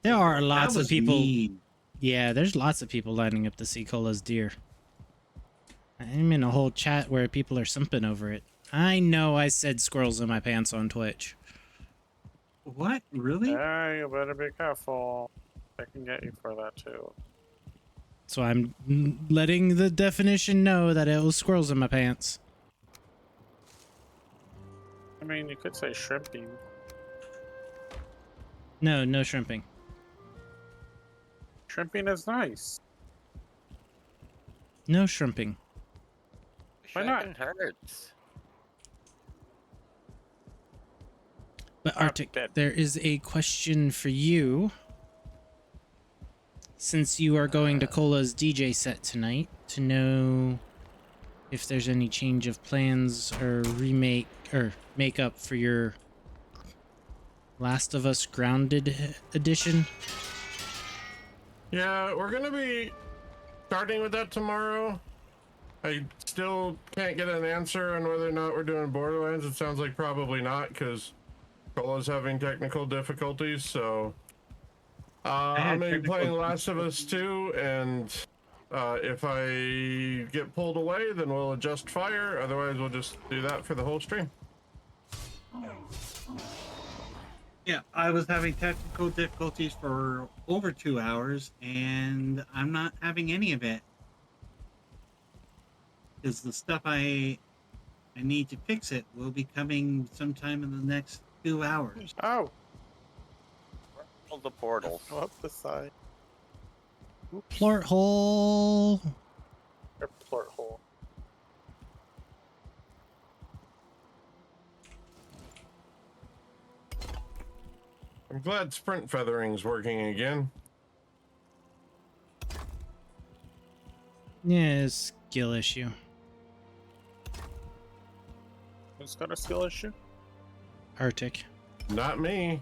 There are lots That of was people. mean. Yeah, there's lots of people lining up to see Cola's deer. I'm in a whole chat where people are simping over it. I know I said squirrels in my pants on Twitch. What? Really? Yeah, you better be careful. They can get you for that too. So I'm letting the definition know that it was squirrels in my pants. I mean, you could say shrimping. No, no shrimping. Shrimping is nice. No shrimping. Why not? Shrimping hurts. But Arctic, there is a question for you. since you are going to Cola's DJ set tonight, to know if there's any change of plans or remake or makeup for your Last of Us Grounded edition. Yeah, we're gonna be starting with that tomorrow. I still can't get an answer on whether or not we're doing Borderlands. It sounds like probably not, because Cola's having technical difficulties, so I'm gonna be playing Last of Us 2, and if I get pulled away, then we'll adjust fire. Otherwise, we'll just do that for the whole stream. Yeah, I was having technical difficulties for over 2 hours, and I'm not having any of it. Because the stuff I need to fix it will be coming sometime in the next 2 hours. Oh! All the portals. Go up the side. Plort hole. Or plort hole. I'm glad sprint feathering's working again. Yeah, it's a skill issue. Who's got a skill issue? Arctic. Not me.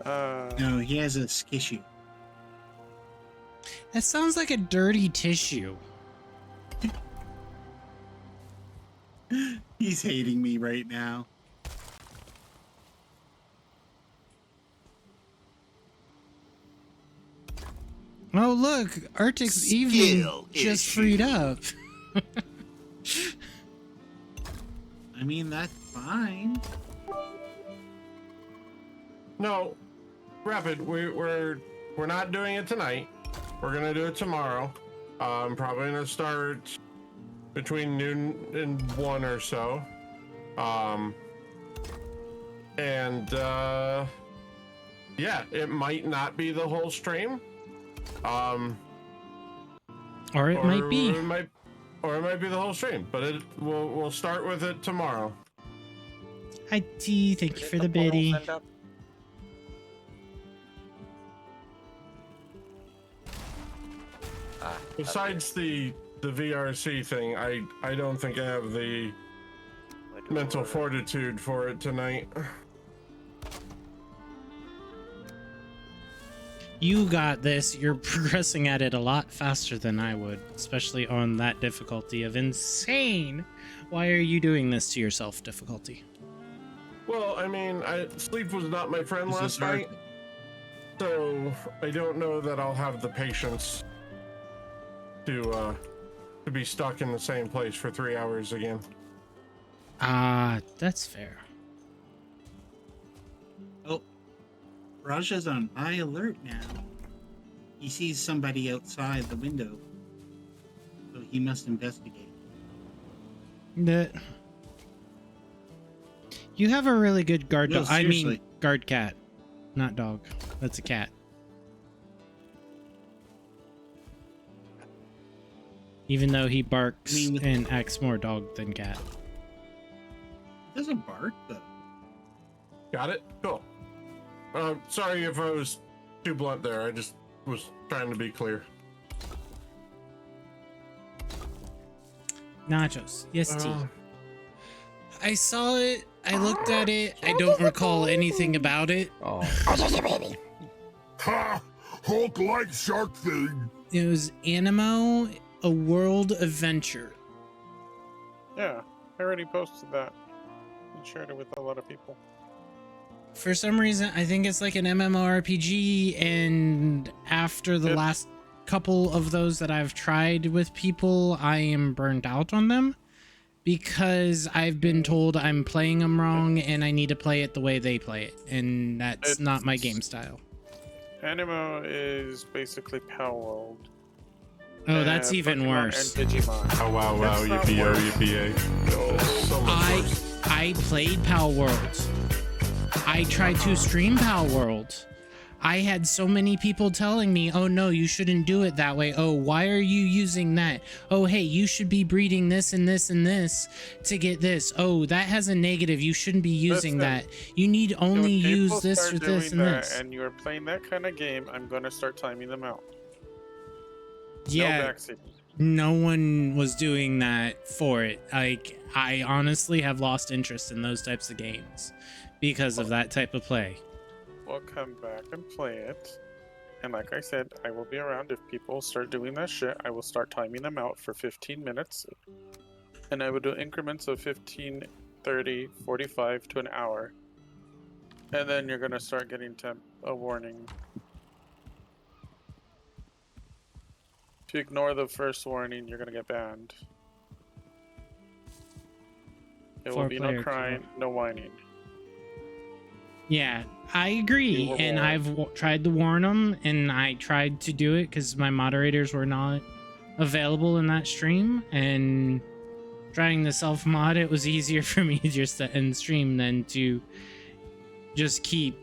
No, he has a skissue. That sounds like a dirty tissue. He's hating me right now. Oh, look, Arctic's evening just freed up. I mean, that's fine. No, Rapid, we're not doing it tonight. We're gonna do it tomorrow. I'm probably gonna start between noon and 1 or so. Yeah, it might not be the whole stream. Or it might be. Or it might be the whole stream, but we'll start with it tomorrow. Hi T, thank you for the biddy. Besides the VRC thing, I don't think I have the mental fortitude for it tonight. You got this. You're progressing at it a lot faster than I would, especially on that difficulty of insane. Why are you doing this to yourself, difficulty? Well, I mean, sleep was not my friend last night, so I don't know that I'll have the patience to be stuck in the same place for 3 hours again. That's fair. Oh, Raja's on high alert now. He sees somebody outside the window, so he must investigate. You have a really good guard No, dog. I mean, seriously. guard cat, not dog. That's a cat. Even though he barks and acts more dog than cat. He doesn't bark, though. Got it? Cool. Sorry if I was too blunt there. I just was trying to be clear. Nachos. Yes, T. I saw it. I looked at it. I don't recall anything about it. Oh. Ha! Hulk like shark thing. It was Animo, A World Adventure. Yeah, I already posted that and shared it with a lot of people. For some reason, I think it's like an MMORPG, and after the last couple of those that I've tried with people, I am burnt out on them because I've been told I'm playing them wrong and I need to play it the way they play it, and that's not my game style. Animo is basically Power World. Oh, that's even Pokemon worse. And Digimon. Oh, wow, It's not yippee-o, worse. yippee-o. So much worse. I played Power World. I tried to stream Power World. I had so many people telling me, oh no, you shouldn't do it that way. Oh, why are you using that? Oh, hey, you should be breeding this and this and this to get this. Oh, that has a negative. You shouldn't be using that. You need only When people use this start or this doing and that this. and you're playing that kind of game, I'm gonna start timing them out. Yeah. No backseat. No one was doing that for it. Like, I honestly have lost interest in those types of games because of that type of play. We'll come back and play it. And like I said, I will be around if people start doing that shit. I will start timing them out for 15 minutes. And I will do increments of 15, 30, 45 to an hour. And then you're going to start getting a warning. If you ignore the first warning, you're going to get banned. It will be no crying, no whining. Yeah, I agree. And I've tried to warn them, and I tried to do it because my moderators were not available in that stream. And trying to self-mod, it was easier for me just to end stream than to just keep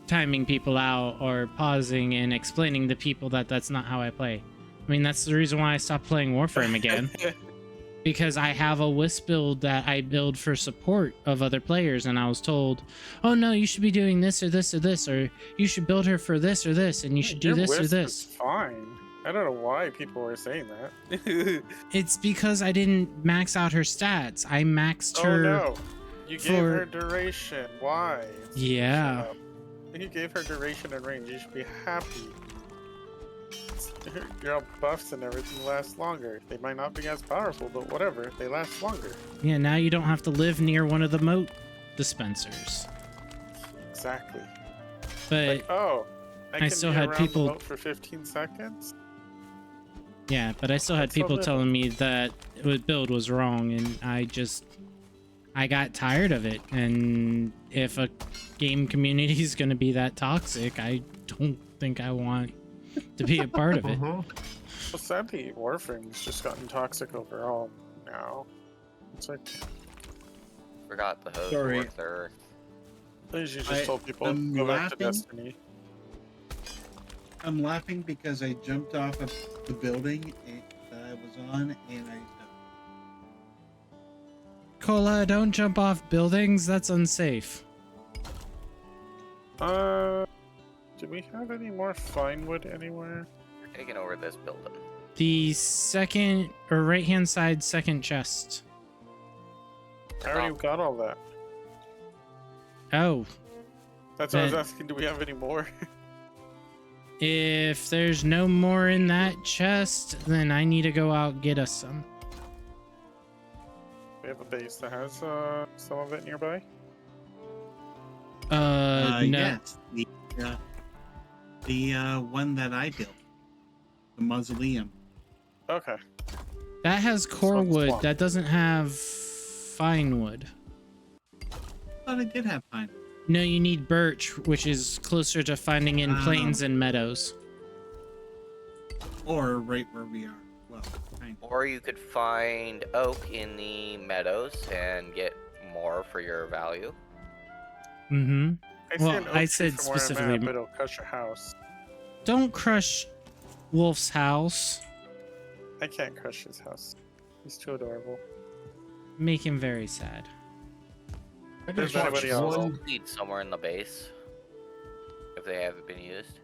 timing people out or pausing and explaining to people that that's not how I play. I mean, that's the reason why I stopped playing Warframe again. Because I have a Wisp build that I build for support of other players, and I was told, oh no, you should be doing this or this or this, or you should build her for this or this, and you should do this or this. Fine. I don't know why people were saying that. It's because I didn't max out her stats. I maxed her. Oh no. You gave her duration. Why? Yeah. You gave her duration and range. You should be happy. Your buffs and everything last longer. They might not be as powerful, but whatever. They last longer. Yeah, now you don't have to live near one of the moat dispensers. Exactly. But like, oh, I still be had around people the moat for 15 seconds. Yeah, but I still had people telling me that the build was wrong, and I got tired of it. And if a game community is going to be that toxic, I don't think I want to be a part of it. Well, sadly, Warframe's just gotten toxic overall now. It's like... Forgot the host Sorry. worked there. I usually just told people to I'm go back to laughing. Destiny. I'm laughing because I jumped off of the building that I was on, and Cola, don't jump off buildings. That's unsafe. Do we have any more fine wood anywhere? We're taking over this building. The second or right-hand side second chest. I already got all that. Oh. That's what I was asking. Do we have any more? If there's no more in that chest, then I need to go out and get us some. We have a base that has some of it nearby. No. yes, the one that I built, the mausoleum. Okay. That has core wood. That doesn't have fine wood. I thought it did have pine. No, you need birch, which is closer to finding in plains and meadows. Or right where we are. Well, kind of. Or you could find oak in the meadows and get more for your value. Mm-hmm. Well, I said from where I'm specifically, at, but it'll crush your house. don't crush Wolf's house. I can't crush his house. He's too adorable. Make him very sad. I There's just anybody watched else? one. Seed somewhere in the base. If they haven't been used.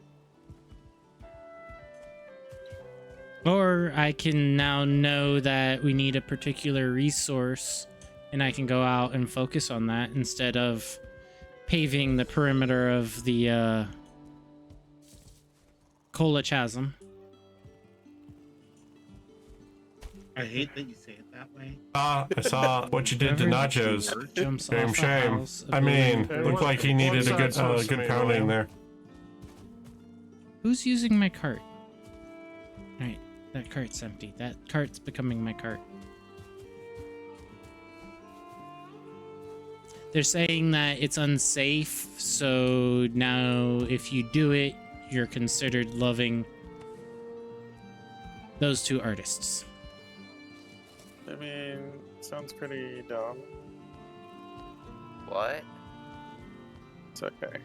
Or I can now know that we need a particular resource, and I can go out and focus on that instead of paving the perimeter of the Cola Chasm. I hate that you say it that way. I saw what you did to Whoever Nachos. jumps Shame, off a shame. house, I mean, Hey, looked like he needed a good, supposed to good be, pounding William? there. Who's using my cart? Alright, that cart's empty. That cart's becoming my cart. They're saying that it's unsafe, so now if you do it, you're considered loving those two artists. I mean, sounds pretty dumb. What? It's okay.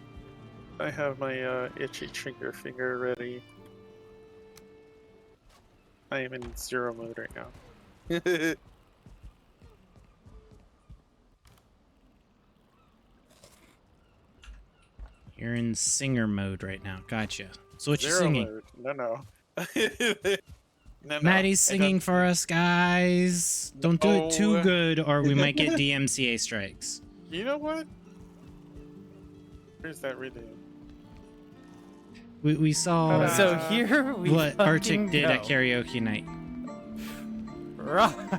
I have my itchy trigger finger ready. I am in 0 mode right now. You're in singer mode right now. Gotcha. So what you 0 singing? mode. No. No, Maddie's I singing don't- for us, guys. Don't do it too No. good, or we might get DMCA strikes. You know what? Where's that reading? We saw So here we what Arctic fucking did at go. karaoke night.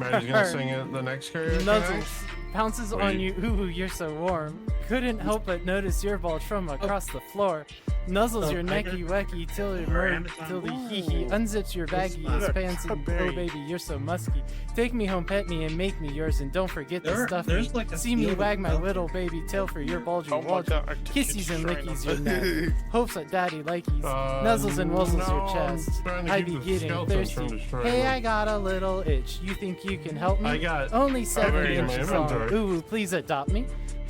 Maddie's gonna sing it the next karaoke night? Nuzzles pounces on Wait. you. Ooh, you're so warm. Couldn't help but notice your bulge from across the floor. Nuzzles your necky wacky till it merged, till the hee hee unzips your baggy his pants and oh baby, you're so musky. Take me home, pet me, and make me yours, and don't forget to stuff me. there's like a See me field wag of my milk. little baby tail for your bulgy Oh my waldry. God, I took Kissies it and straight lickies up. your neck. Hopes that daddy likies. Nuzzles and wuzzles your no, chest. I'm trying to I keep be the getting skeletons from thirsty. destroying Hey, them. I got a little itch. You think you can help me? I got Only 7 berries in my inches long. inventory. Ooh, please adopt me.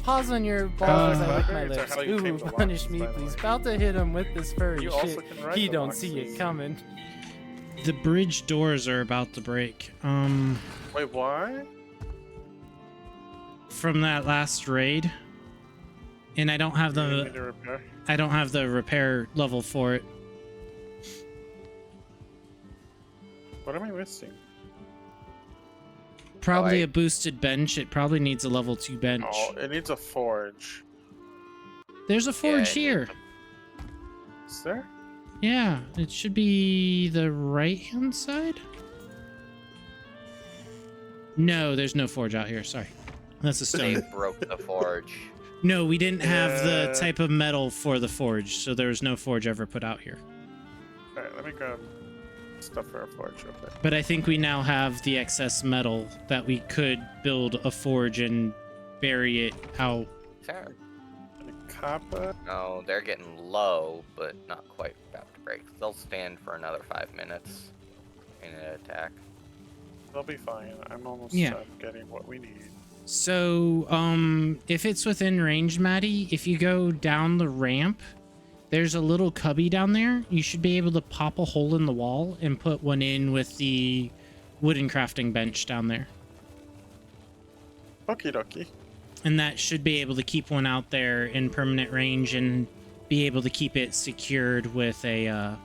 Pause on your balls as I lick my berries are lips. how you came Ooh, to life, punish me, by the please. way. About to hit him with this furry You also shit. can ride He the don't see boxes. it coming. The bridge doors are about to break. Wait, why? From that last raid, and I don't have You need the me to repair? I don't have the repair level for it. What am I missing? Probably I- a boosted bench. It probably needs a level 2 bench. Oh, it needs a forge. There's a forge it here. Is there? Yeah, it should be the right hand side. No, there's no forge out here. Sorry. That's a They stone. broke the forge. No, we didn't have the Yeah. type of metal for the forge, so there was no forge ever put out here. Alright, let me grab stuff for a forge real quick. But I think we now have the excess metal that we could build a forge and bury it out. Fair. Any copper? No, they're getting low, but not quite about to break. They'll stand for another 5 minutes in an attack. They'll be fine. I'm almost Yeah. done getting what we need. So, if it's within range, Maddie, if you go down the ramp, there's a little cubby down there. You should be able to pop a hole in the wall and put one in with the wooden crafting bench down there. Okie dokie. And that should be able to keep one out there in permanent range and be able to keep it secured with a,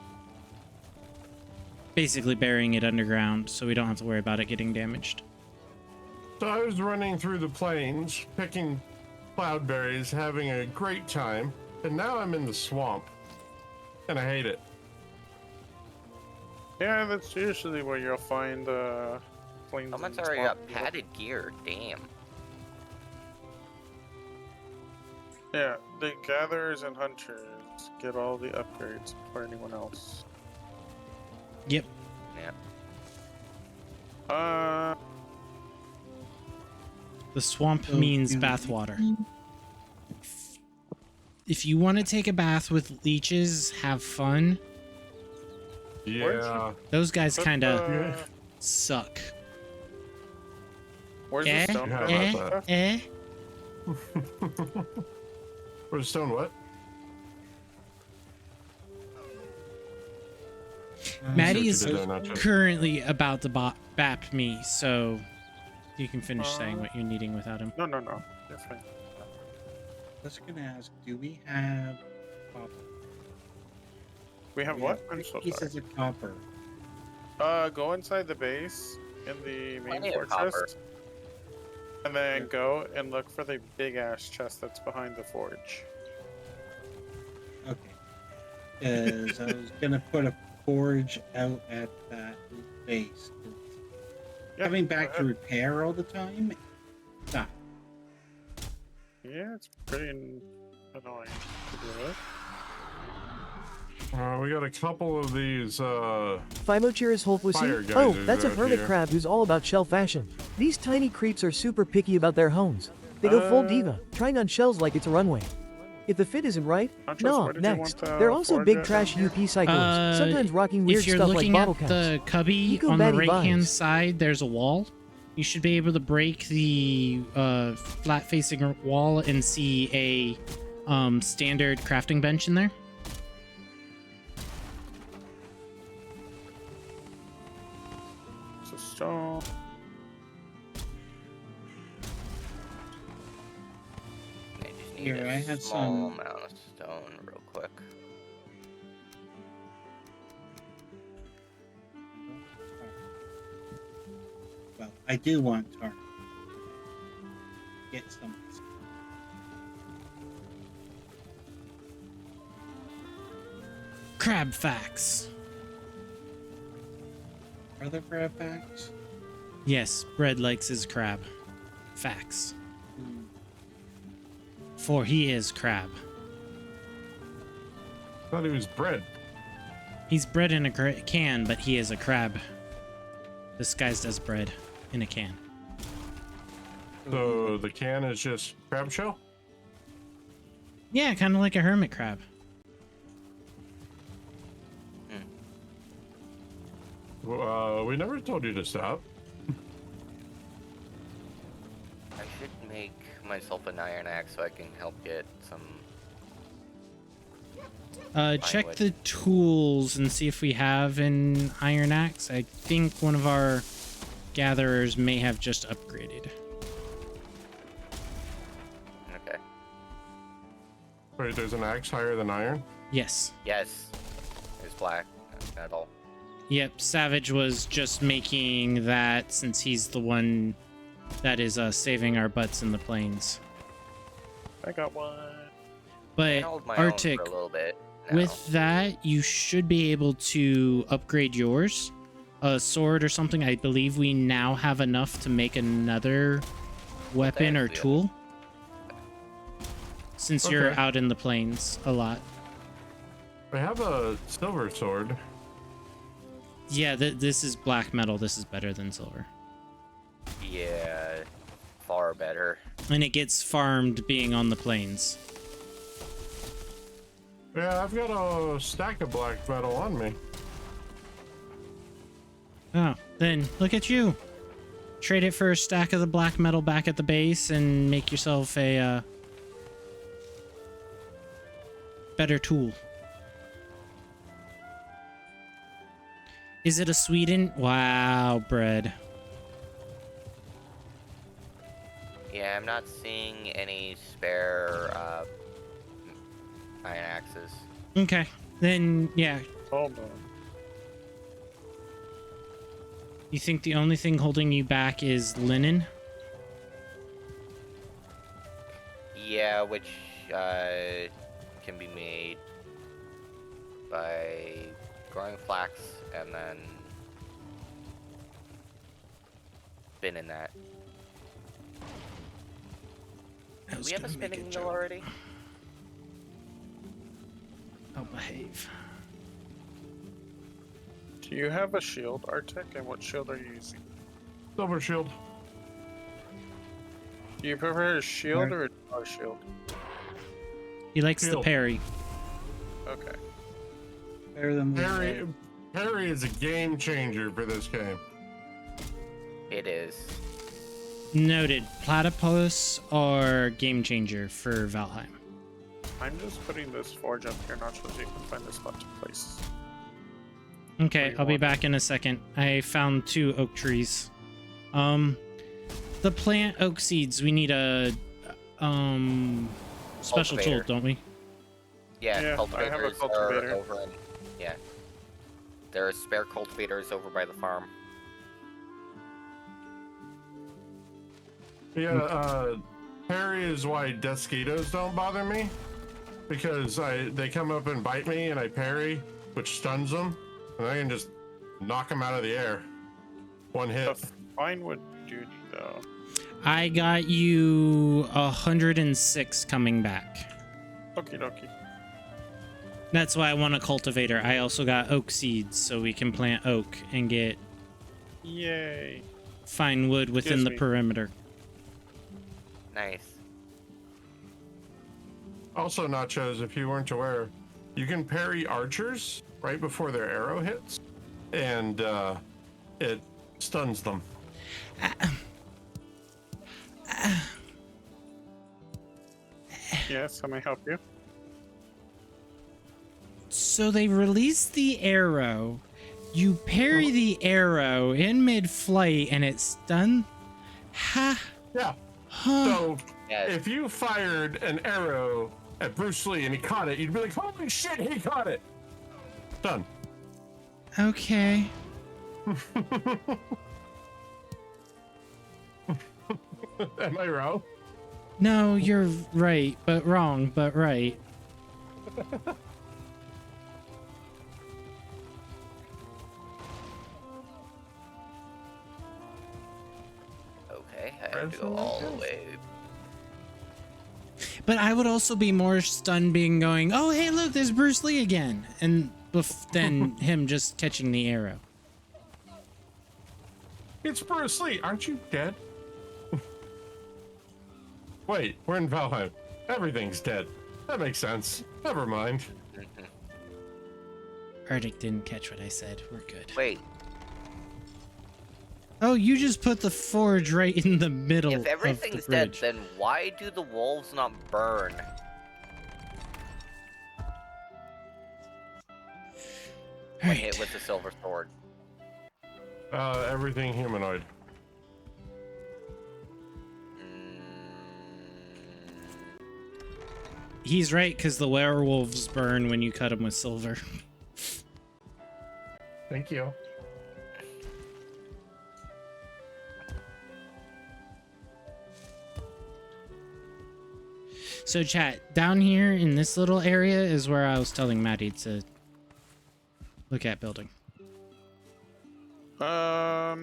basically burying it underground so we don't have to worry about it getting damaged. So I was running through the plains, picking cloudberries, having a great time, and now I'm in the swamp, and I hate it. Yeah, that's usually where you'll find planes. Someone's and already swamp got people. padded gear. Damn. Yeah, the gatherers and hunters get all the upgrades for anyone else. Yep. Yeah. The swamp So means you- bathwater. If you want to take a bath with leeches, have fun. Yeah. Those guys But, kind of Yeah. suck. Where's Eh? the stone? How for Eh? about stuff? Eh? Where's stone what? Maddie See is what you did there, Nacho. currently about to bap me, so you can finish saying what you're needing without him. No, you're fine. I was gonna ask, do we have copper? We have We what? have I'm 6 so pieces sorry. of copper. Go inside the base in the main Plenty of fortress, copper. and then go and look for the big ass chest that's behind the forge. Okay. Because I was gonna put a forge out at that base. Yeah, Coming go back to ahead. repair all the time. Stop. Yeah, it's pretty annoying to do it. We got a couple of these, Phimocheirus holfusi? Fire Oh, geysers that's a out hermit here. crab who's all about shell fashion. These tiny creeps are super picky about their homes. They go full diva, trying on shells like it's a runway. If the fit isn't right, Nachos, nah, where did you next. want, They're also forge big at trash down UP cyclists, sometimes rocking weird If you're stuff like looking bottle at caps. the cubby Eco on the baddie right-hand vibes. side, there's a wall. You should be able to break the flat-facing wall and see standard crafting bench in there. So stone. I just need Here, a I had small some- amount of stone real quick. Well, I do want tar. Get some. Crab facts. Are there crab packs? Yes, Bread likes his crab. Facts. For he is crab. Thought he was bread. He's bread in a can, but he is a crab disguised as bread in a can. So the can is just crab shell? Yeah, kind of like a hermit crab. We never told you to stop. I should make myself an iron axe so I can help get some. Check wood. the tools and see if we have an iron axe. I think one of our gatherers may have just upgraded. Okay. Wait, there's an axe higher than iron? Yes. Yes. It's black metal. Yep, Savage was just making that since he's the one that is saving our butts in the plains. I got one. I But held my Arctic, own for a little bit. now. with that, you should be able to upgrade yours. A sword or something. I believe we now have enough to make another weapon or Thanks, yeah. tool. Since you're Okay. out in the plains a lot. I have a silver sword. Yeah, this is black metal. This is better than silver. Yeah, far better. And it gets farmed being on the plains. Yeah, I've got a stack of black metal on me. Oh, then look at you. Trade it for a stack of the black metal back at the base and make yourself a better tool. Is it a Sweden? Wow, bread. Yeah, I'm not seeing any spare iron axes. Okay, then yeah. Hold on. You think the only thing holding you back is linen? Yeah, which can be made by growing flax and then spinning that. Do we have a spinning mill already? I'll behave. Do you have a shield, Arctic? And what shield are you using? Silver shield. Do you prefer a shield or a tar shield? He likes the Shield. parry. Okay. Better than Parry is a game changer for this game. It is. Noted. Platypus or game changer for Valheim. I'm just putting this forge up here, not sure if you can find this spot to place. Okay, you I'll be want? back in a second. I found 2 oak trees. The plant oak seeds, we need a special tool, Cultivator. don't we? Yeah, Yeah, I have a cultivators cultivator. are over in. Yeah. There are spare cultivators over by the farm. Yeah, parry is why Desquitos don't bother me. Because they come up and bite me and I parry, which stuns them. And I can just knock them out of the air. One hit. The fine wood duty, though. I got you 106 coming back. Okie dokie. That's why I want a cultivator. I also got oak seeds, so we can plant oak and get Yay. fine wood within Gives the me- perimeter. Nice. Also, Nachos, if you weren't aware, you can parry archers right before their arrow hits, and it stuns them. Yes, how may I help you? So they release the arrow. You parry the arrow in mid-flight, and it's done. Ha. Yeah. Huh. So Yes. if you fired an arrow at Bruce Lee and he caught it, you'd be like, "Holy shit, he caught it!" Done. Okay. Am I wrong? No, you're right, but wrong, but right. Okay, I have to go all the way. But I would also be more stunned being going, oh, hey, look, there's Bruce Lee again. And than him just catching the arrow. It's Bruce Lee. Aren't you dead? Wait, we're in Valheim. Everything's dead. That makes sense. Never mind. Arctic didn't catch what I said. We're good. Wait, Oh, you just put the forge right in the middle if of the everything's dead, bridge. then why do the wolves not burn? When Right. hit with the silver sword. Everything humanoid. He's right, because the werewolves burn when you cut them with silver. Thank you. So chat, down here in this little area is where I was telling Maddie to look at building. I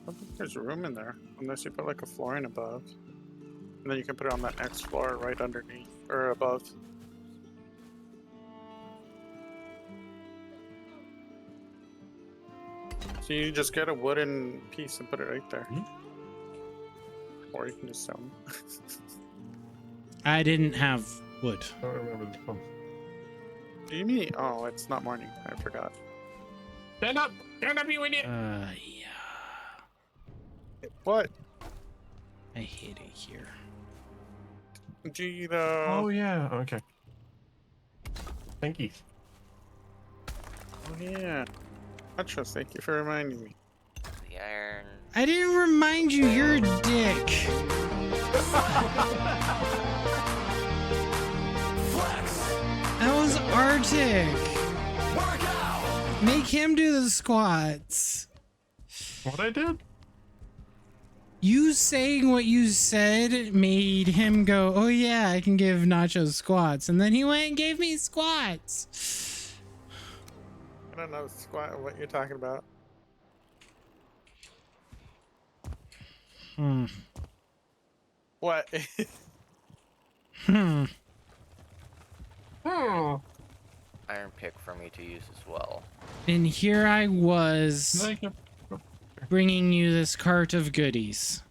don't think there's room in there unless you put like a flooring above, and then you can put it on that next floor right underneath or above. So you just get a wooden piece and put it right there, or you can just sell them. I didn't have wood. I don't remember this one. Do you mean? Oh, it's not morning. I forgot. Stand up! Stand up, you idiot! Yeah. What? I hate it here. Gee, Oh, yeah. Okay. Thank you. Oh yeah. Atros, thank you for reminding me. The iron. I didn't remind you, you're a dick. That was Arctic. Make him do the squats. What I did? You saying what you said made him go, oh yeah, I can give Nacho squats. And then he went and gave me squats. I don't know what you're talking about. What? Iron pick for me to use as well. And here I was bringing you this cart of goodies.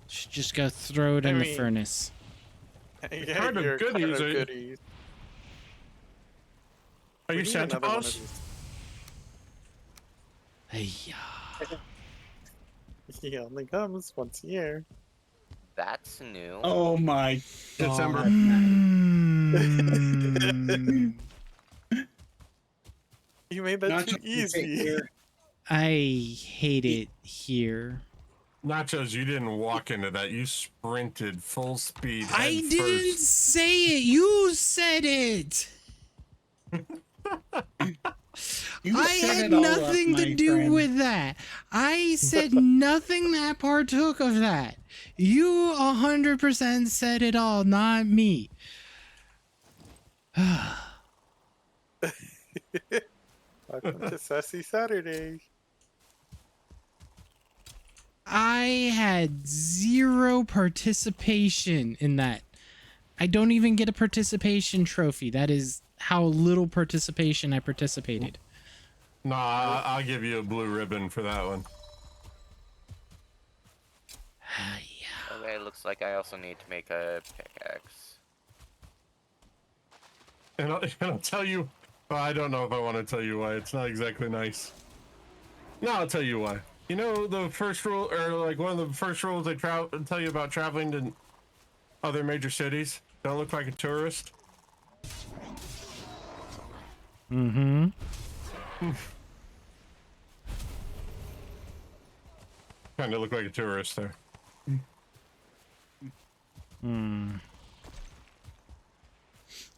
Should just go throw it in the furnace. Yeah, Cart of your goodies, cart of are you- goodies. Are you We need Santa another one of Claus? Hey-ya. He only comes once a year. That's new. Oh my December. Mm. You made that too easy. I hate it here. Nachos, you didn't walk into that. You sprinted full speed. I head didn't first. say it. You said it. You I set had it all up, nothing to my do friend. with that. I said nothing that partook of that. You 100% said it all, not me. Welcome to Sassy Saturday. I had zero participation in that. I don't even get a participation trophy. That is how little participation I participated. Nah, I'll give you a blue ribbon for that one. Okay, looks like I also need to make a pickaxe. And I'll tell you, well, I don't know if I want to tell you why. It's not exactly nice. No, I'll tell you why. You know the first rule, or like one of the first rules they tell you about traveling to other major cities? Don't look like a tourist. Mm-hmm. Kind of look like a tourist there.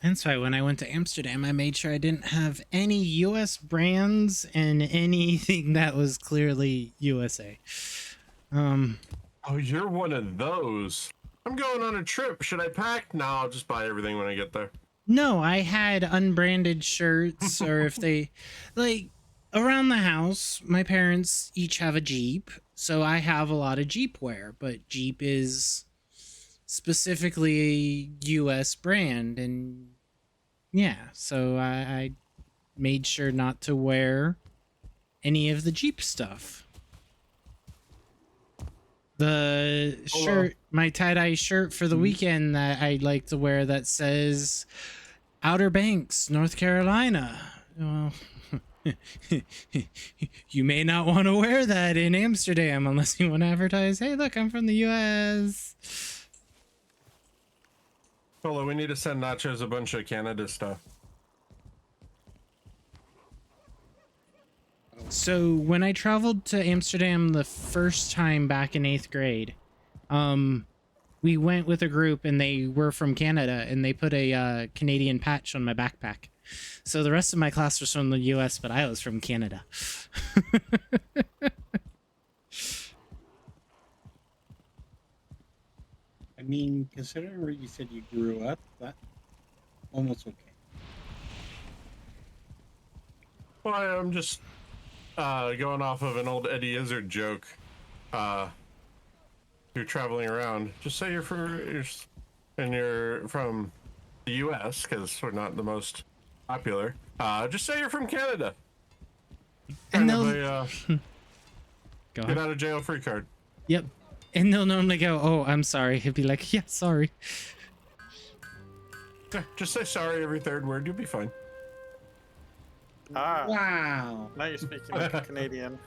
That's why when I went to Amsterdam, I made sure I didn't have any U.S. brands and anything that was clearly USA. Oh, you're one of those. I'm going on a trip. Should I pack? No, I'll just buy everything when I get there. No, I had unbranded shirts, or if they, like, around the house, my parents each have a Jeep, so I have a lot of Jeep wear, but Jeep is specifically a US brand, and yeah, so I made sure not to wear any of the Jeep stuff. The shirt, my tie-dye shirt for the weekend that I like to wear that says Outer Banks, North Carolina. Well, you may not want to wear that in Amsterdam unless you want to advertise, hey, look, I'm from the US. Polo, we need to send Nachos a bunch of Canada stuff. So when I traveled to Amsterdam the first time back in 8th grade, we went with a group and they were from Canada and they put a Canadian patch on my backpack. So the rest of my class was from the US, but I was from Canada. I mean, considering where you said you grew up, that almost okay. Well, I'm just going off of an old Eddie Izzard joke. You're traveling around. Just say you're from the U.S. because we're not the most popular. Just say you're from Canada. And Go Go get ahead. out of jail free card. Yep. And they'll normally go, oh, I'm sorry. He'll be like, yeah, sorry. Yeah, just say sorry every third word. You'll be fine. Ah, Wow. now you're speaking like a Canadian.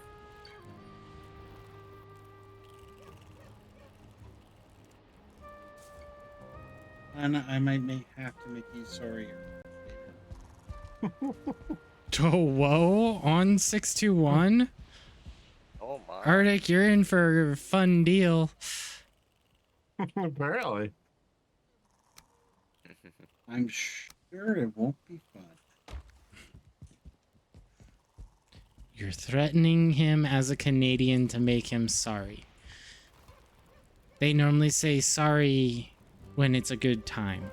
And I might have to make you sorrier. Oh, whoa, on 621? Oh my. Arctic, you're in for a fun deal. Apparently. I'm sure it won't be fun. You're threatening him as a Canadian to make him sorry. They normally say sorry when it's a good time.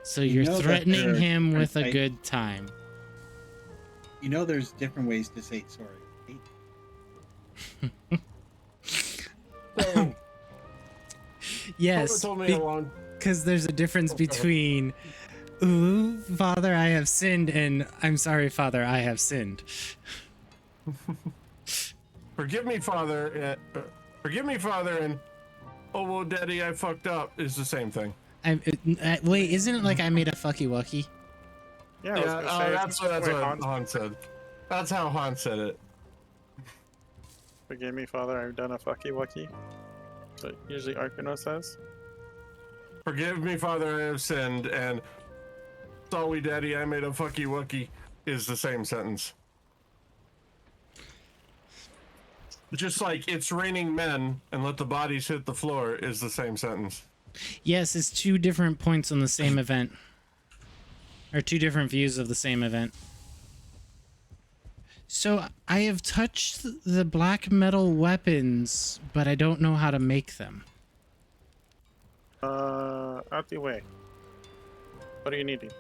So You you're know that threatening there are him with a different good time. You know, there's different ways to say sorry. So, Yes, told me along. because there's a difference between, ooh, Father, I have sinned, and I'm sorry, Father, I have sinned. Forgive me, Father. Forgive me, Father, and oh, well, Daddy, I fucked up is the same thing. Wait, isn't it like I made a fucky wucky? Yeah, I was gonna say, that's wait, what Hans, Han said. That's how Han said it. forgive me, Father, I've done a fucky wucky. So usually Arcano says. Forgive me, Father, I have sinned, and sorry, Daddy, I made a fucky wucky is the same sentence. Just like it's raining men and let the bodies hit the floor is the same sentence. Yes, it's two different points on the same event. Or two different views of the same event. So I have touched the black metal weapons, but I don't know how to make them. Out the way. What are you needing?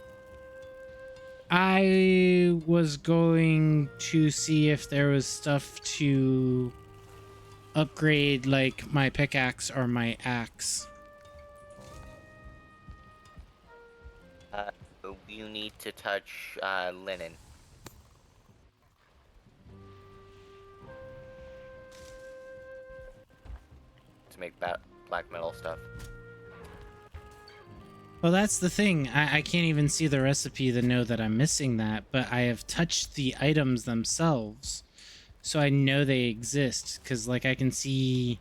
I was going to see if there was stuff to upgrade, like my pickaxe or my axe. You need to touch linen. To make black metal stuff. Well, that's the thing. I can't even see the recipe to know that I'm missing that, but I have touched the items themselves. so I know they exist. Because, like, I can see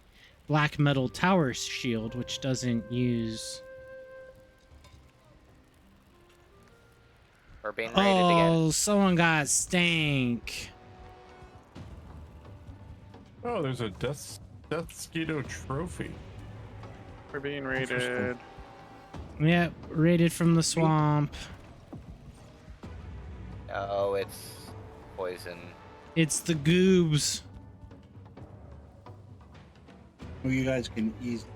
Black Metal Tower Shield, which doesn't use... We're being raided again. Oh, someone got stank. Oh, there's a Death Skeeto trophy. We're being raided. Yep, raided from the swamp. Oh, it's poison. It's the goobs. Well, you guys can easily.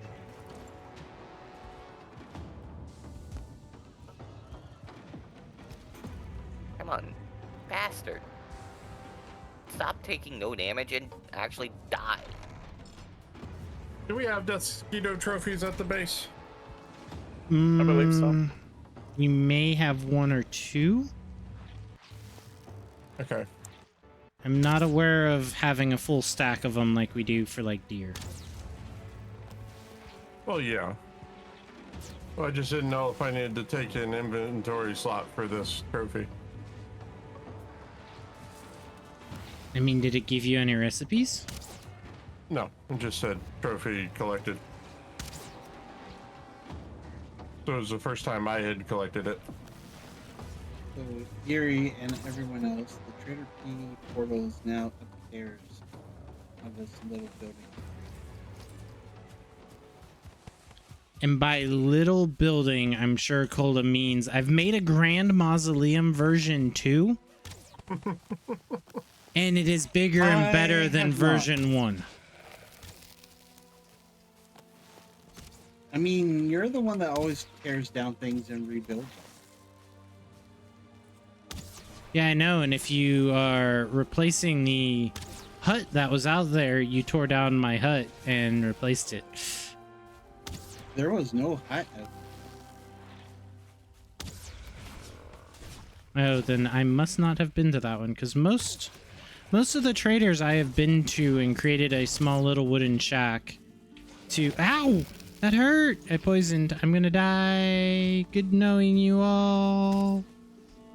Come on, bastard. Stop taking no damage and actually die. Do we have Death Skeeto trophies at the base? I believe so. We may have one or two. Okay. I'm not aware of having a full stack of them like we do for, like, deer. Well, yeah. Well, I just didn't know if I needed to take an inventory slot for this trophy. I mean, did it give you any recipes? No, it just said trophy collected. So it was the first time I had collected it. So Yuri and everyone else, the Trader P portal is now upstairs of this little building. And by little building, I'm sure Cola means I've made a Grand Mausoleum version 2. And it is bigger and better than version 1. I mean, you're the one that always tears down things and rebuilds them. Yeah, I know. And if you are replacing the hut that was out there, you tore down my hut and replaced it. There was no hut out Oh, then I must not have been to that one, because most of the traders I have been to and created a small little wooden shack to... Ow! That hurt! I poisoned. I'm gonna die. Good knowing you all.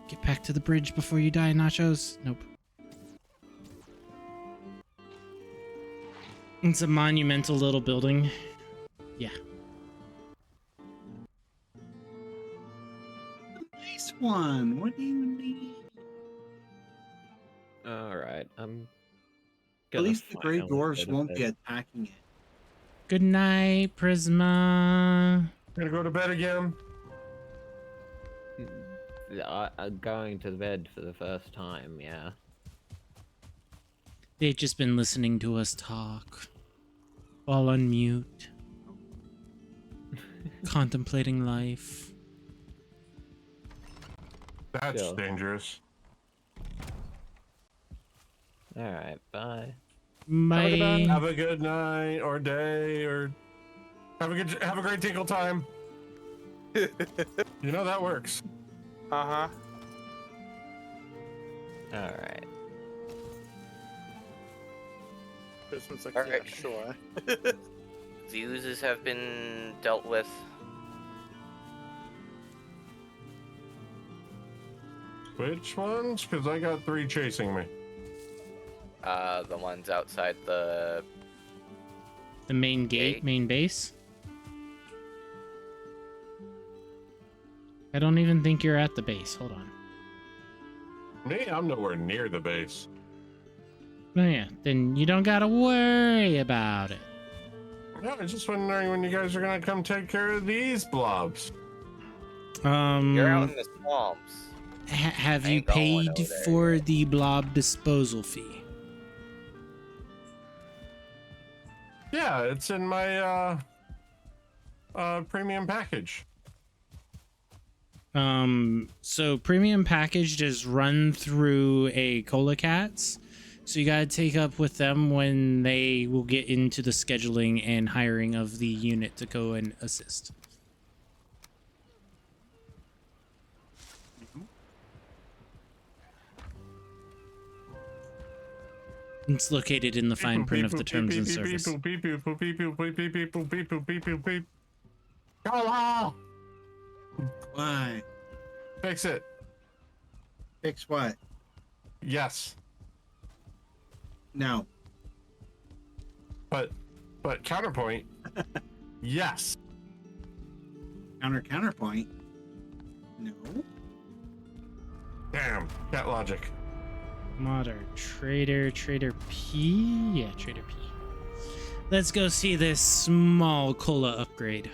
Get back to the bridge before you die, Nachos. Nope. It's a monumental little building. Yeah. Nice one. What do you need? Alright, I'm At least the Grey Dwarfs won't be attacking it. Good night, Prisma. Gonna go to bed again. I'm going to bed for the first time, yeah. They've just been listening to us talk. While on mute. Contemplating life. That's Chill. dangerous. Alright, bye. Bye. Have a good night or day or have a great tinkle time. You know that works. Uh-huh. Alright. Christmas like, Alright. yeah, sure. The oozes have been dealt with. Which ones? Because I got 3 chasing me. The ones outside the... The main gate, main base. I don't even think you're at the base. Hold on. Me? I'm nowhere near the base. Oh yeah, then you don't gotta worry about it. Yeah, I was just wondering when you guys are gonna come take care of these blobs. You're out in the swamps. Have I you ain't going paid over there for yet. the blob disposal fee? Yeah, it's in my premium package. So premium package is run through a Cola Cats. So you gotta take up with them when they will get into the scheduling and hiring of the unit to go and assist. It's located in the fine print of the terms and service. Cola! Why? Fix it. Fix what? Yes. No. But counterpoint, yes. Counterpoint. No. Damn, cat logic. Modder, Trader P? Yeah, Trader P. Let's go see this small cola upgrade.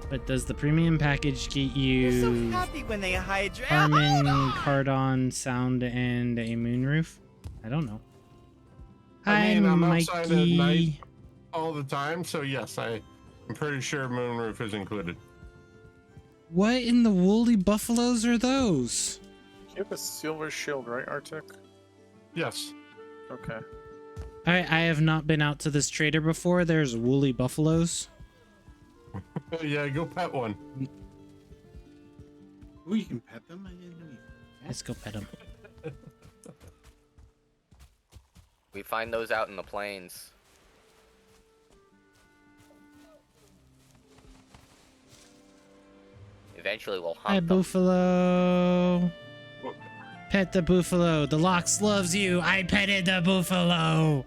But does the premium package get You're so you happy when they hydrate. Harman Cardon sound and a moonroof? I don't know. I mean, I'm outside at night Mikey. all the time, so yes, I'm pretty sure moonroof is included. What in the woolly buffaloes are those? You have a silver shield, right, Arctic? Yes. Okay. I have not been out to this trader before. There's woolly buffaloes. Yeah, go pet one. Oh, you can pet them? I didn't know you could. Let's go pet them. We find those out in the plains. Eventually we'll Hi, hunt them. buffalo. Pet the buffalo. The Lox loves you. I petted the buffalo.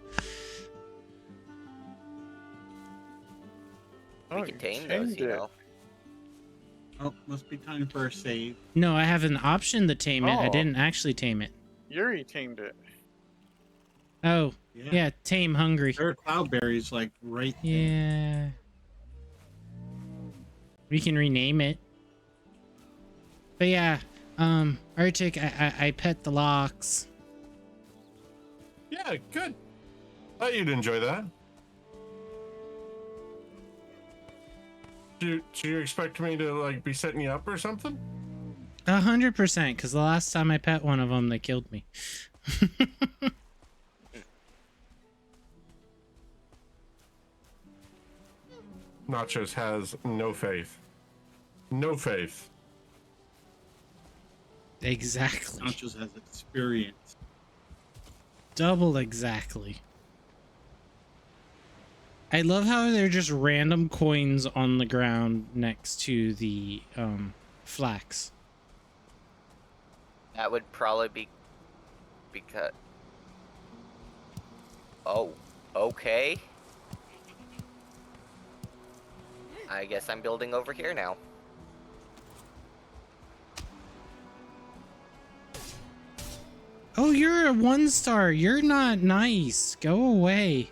Oh, We can tame those, you know. Oh, must be time for a save. No, I have an option to tame it. I Oh. didn't actually tame it. Yuri tamed it. Oh, yeah, tame hungry. There are cloudberries like right there. Yeah. We can rename it. But yeah, Arctic, I pet the Lox. Yeah, good. Thought you'd enjoy that. Do you expect me to like be setting you up or something? 100%, because the last time I pet one of them, they killed me. Nachos has no faith. No faith. Exactly. Nachos has experience. Double exactly. I love how they're just random coins on the ground next to the flax. That would probably be because. Oh, okay. I guess I'm building over here now. Oh, you're a 1-star. You're not nice. Go away.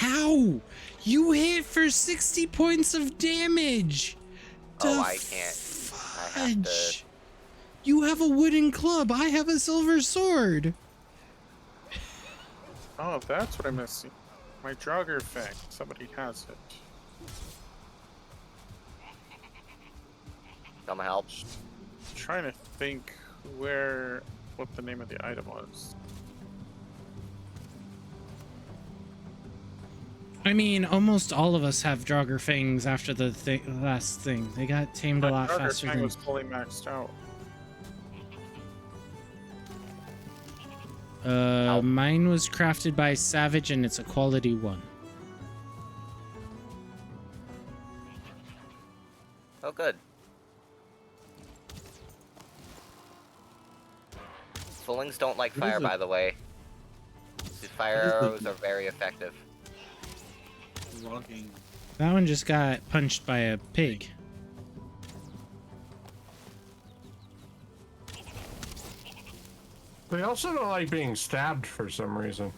Ow! You hit for 60 points of damage. Oh, The I can't. I have to. fudge. You have a wooden club. I have a silver sword. Oh, that's what I'm missing. My Draugr Fang. Somebody has it. Come help. Trying to think what the name of the item was. I mean, almost all of us have Draugr Fangs after the last thing. They got tamed a My lot Draugr faster Fang than... was fully maxed out. Mine was crafted by Savage and it's a quality 1. Oh, good. Fullings don't like fire, by the way. These fire arrows are very effective. Logging. That one just got punched by a pig. They also don't like being stabbed for some reason.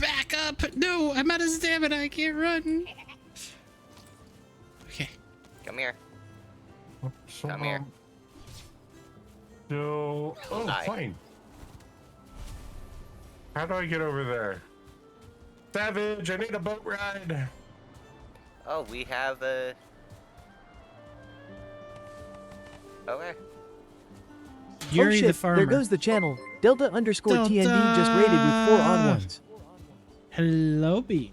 Back up! No, I'm out of stamina. I can't run. Okay. Come here. So, Come here. No. Oh, Hi. fine. How do I get over there? Savage, I need a boat ride. Oh, we have a. Okay. Yuri oh shit, the farmer. there goes the channel. Delta_TND just raided with 4 on 1s. Hello, B.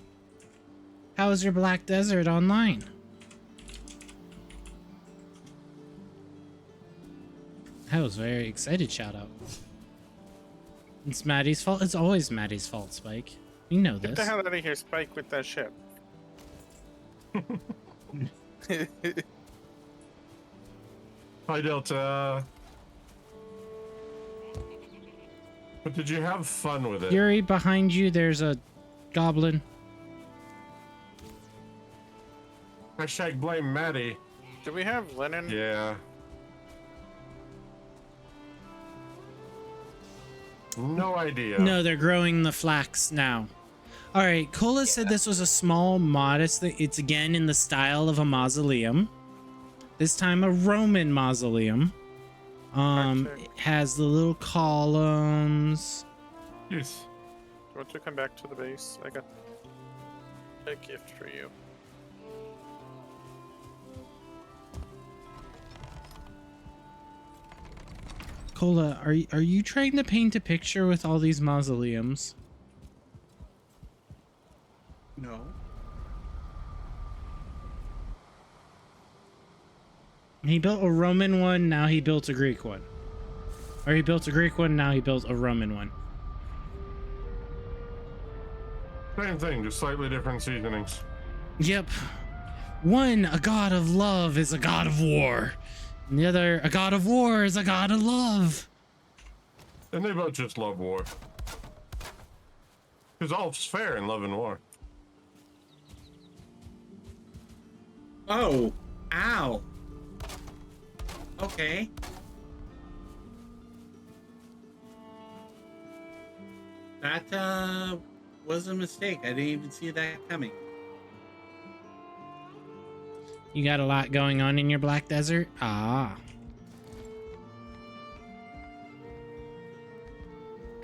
How's your Black Desert online? I was very excited, shout out. It's Maddie's fault. It's always Maddie's fault, Spike. You know Get this. the hell out of here, Spike, with that shit. Hi, Delta. But did you have fun with it? Yuri, behind you, there's a goblin. Hashtag blame Maddie. Do we have linen? Yeah. No idea. No, they're growing the flax now. All right, Cola said this was a small, modest thing. It's again in the style of a mausoleum. This time a Roman mausoleum. It has the little columns. Yes. Do you want to come back to the base? I got a gift for you. Cola, are you trying to paint a picture with all these mausoleums? No. He built a Roman one, now he built a Greek one. Or he built a Greek one, now he built a Roman one. Same thing, just slightly different seasonings. Yep. One, a god of love, is a god of war. And the other, a god of war, is a god of love. And they both just love war. Because all's fair in love and war. Oh, ow. Okay. That was a mistake. I didn't even see that coming. You got a lot going on in your Black Desert? Ah.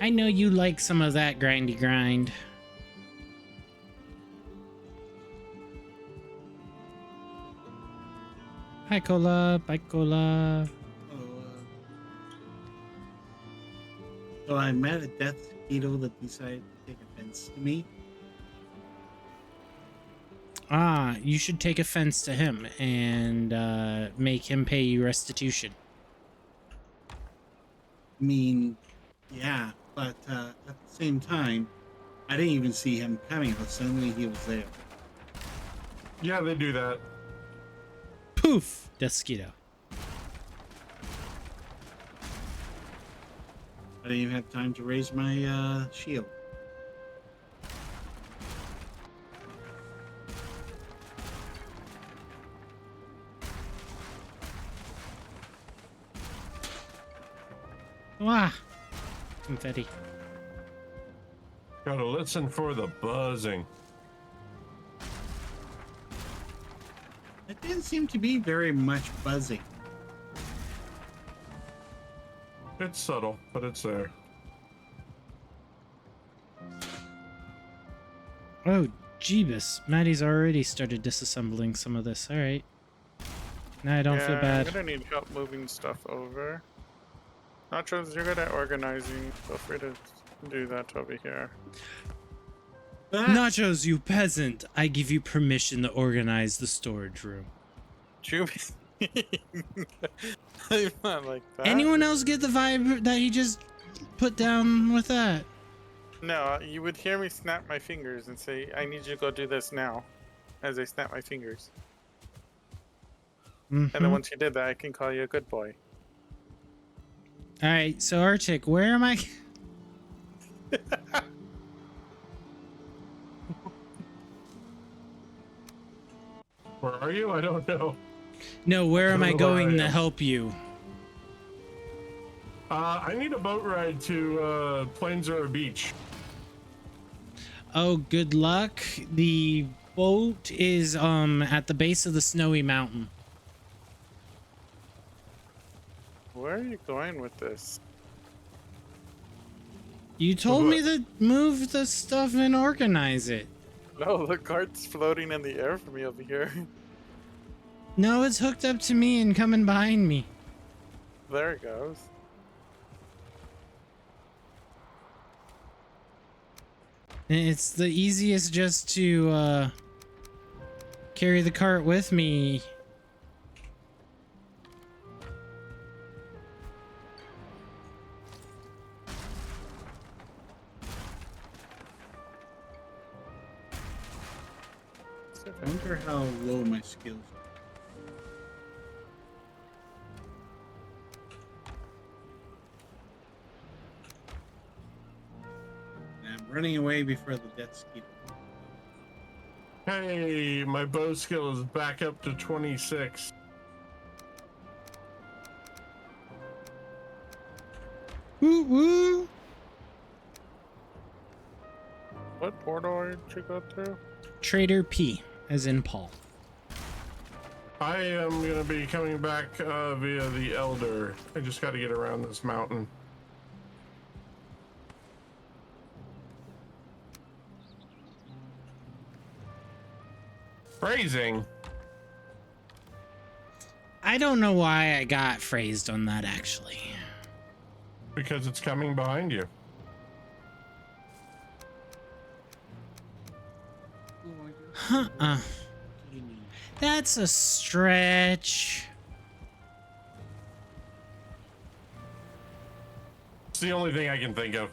I know you like some of that grindy grind. Hi, Cola. Bye, Cola. So I met a death mosquito that decided to take offense to me. Ah, you should take offense to him and make him pay you restitution. I mean, yeah, but at the same time, I didn't even see him coming, but suddenly he was there. Yeah, they do that. Poof! Mosquito. I didn't even have time to raise my shield. Wah! Confetti. Gotta listen for the buzzing. It didn't seem to be very much buzzing. It's subtle, but it's there. Oh, Jeebus. Maddie's already started disassembling some of this. Alright. Now I don't feel bad. I'm gonna need help moving stuff over. Nachos, you're good at organizing. Feel free to do that over here. Nachos, you peasant! I give you permission to organize the storage room. I'm not like that. Anyone else get the vibe that he just put down with that? No, you would hear me snap my fingers and say, I need you to go do this now. As I snap my fingers. And then once you did that, I can call you a good boy. Alright, so Arctic, where am I? Where are you? I don't know. No, where am I don't know where going I to am. help you? I need a boat ride to Plainzera Beach. Oh, good luck. The boat is at the base of the snowy mountain. Where are you going with this? You told me to move the stuff and organize it. No, the cart's floating in the air for me over here. No, it's hooked up to me and coming behind me. There it goes. It's the easiest just to carry the cart with me. I wonder how low my skills are. And I'm running away before the death ski. Hey, my bow skill is back up to 26. Woo woo! What portal did you go through? Trader P, as in Paul. I am going to be coming back via the Elder. I just got to get around this mountain. Phrasing. I don't know why I got phrased on that actually. Because it's coming behind you. Huh. That's a stretch. It's the only thing I can think of.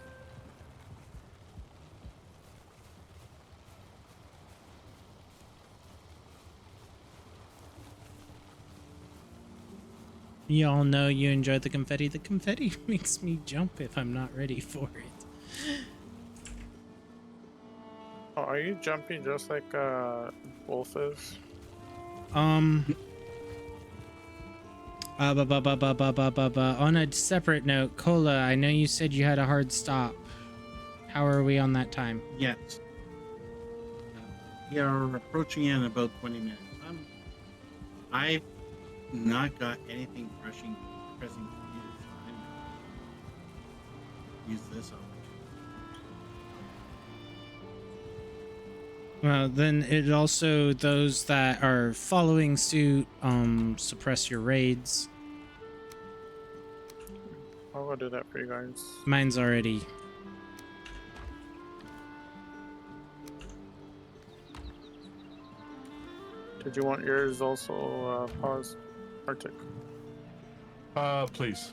You all know you enjoy the confetti. The confetti makes me jump if I'm not ready for it. Oh, are you jumping just like Wolf is? On a separate note, Cola, I know you said you had a hard stop. How are we on that time? Yes. We are approaching it in about 20 minutes. I've not got anything pressing to use, so I'm gonna use this opportunity. Well, then it also, those that are following suit, suppress your raids. I'll go do that for you guys. Mine's already. Did you want yours also paused, Arctic? Please.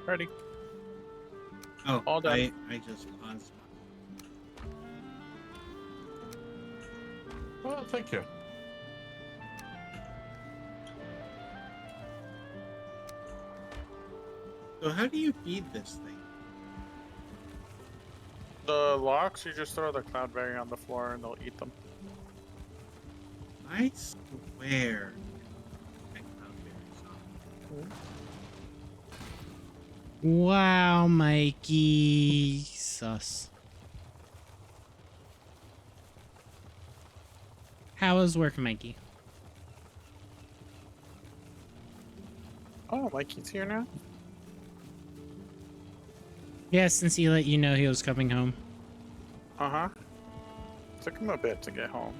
Ready. Oh, all done. I just paused. Well, thank you. So how do you feed this thing? The locks, you just throw the cloudberry on the floor and they'll eat them. I swear. that cloudberries on. Wow, Mikey. Sus. How is work, Mikey? Oh, Mikey's here now? Yeah, since he let you know he was coming home. Uh-huh. Took him a bit to get home.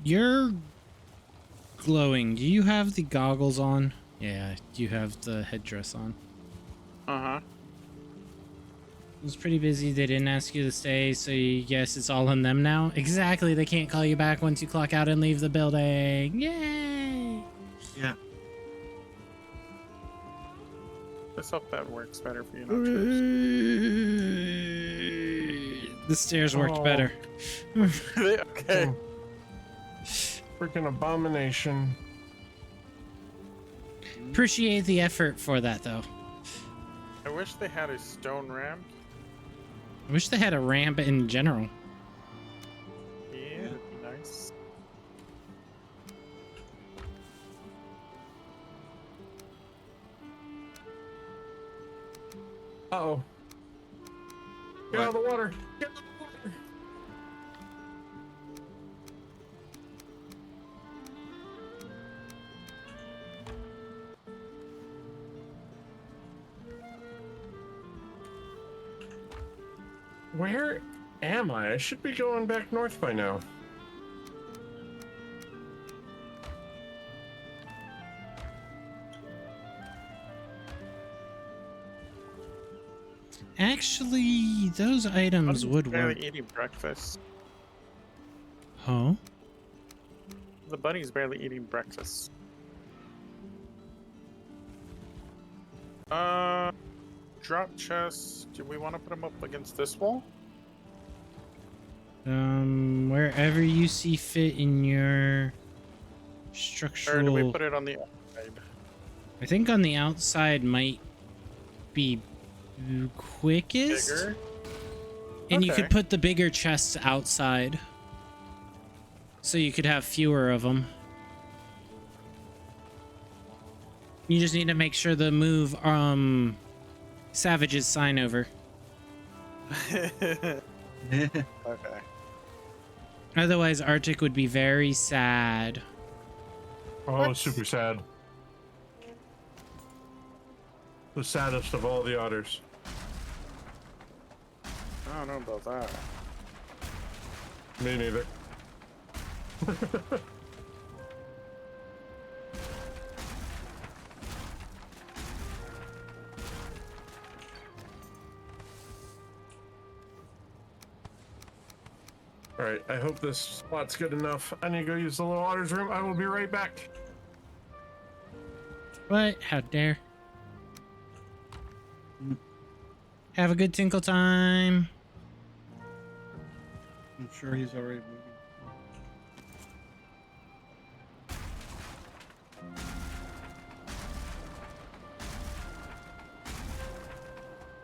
You're glowing. Do you have the goggles on? Yeah, you have the headdress on. Uh-huh. It was pretty busy. They didn't ask you to stay, so you guess it's all on them now? Exactly. They can't call you back once you clock out and leave the building. Yay! Yeah. Let's hope that works better for you, Nachos. The stairs worked better. Okay. Freaking abomination. Appreciate the effort for that, though. I wish they had a stone ramp. I wish they had a ramp in general. Yeah, that'd be nice. Uh-oh. Get out of the water. Get out of the water. Where am I? I should be going back north by now. Actually, those items I'm would barely work. eating breakfast. Oh? The bunny's barely eating breakfast. Drop chests. Do we want to put them up against this wall? Wherever you see fit in your Or structural. do we put it on the outside? I think on the outside might be quickest. Bigger? And you could Okay. put the bigger chests outside. So you could have fewer of them. You just need to make sure to move Savage's sign over. Okay. Otherwise Arctic would be very sad. Oh, super sad. The saddest of all the otters. I don't know about that. Me neither. Alright, I hope this spot's good enough. I need to go use the little otter's room. I will be right back. What? How dare? Have a good tinkle time. I'm sure he's already moving.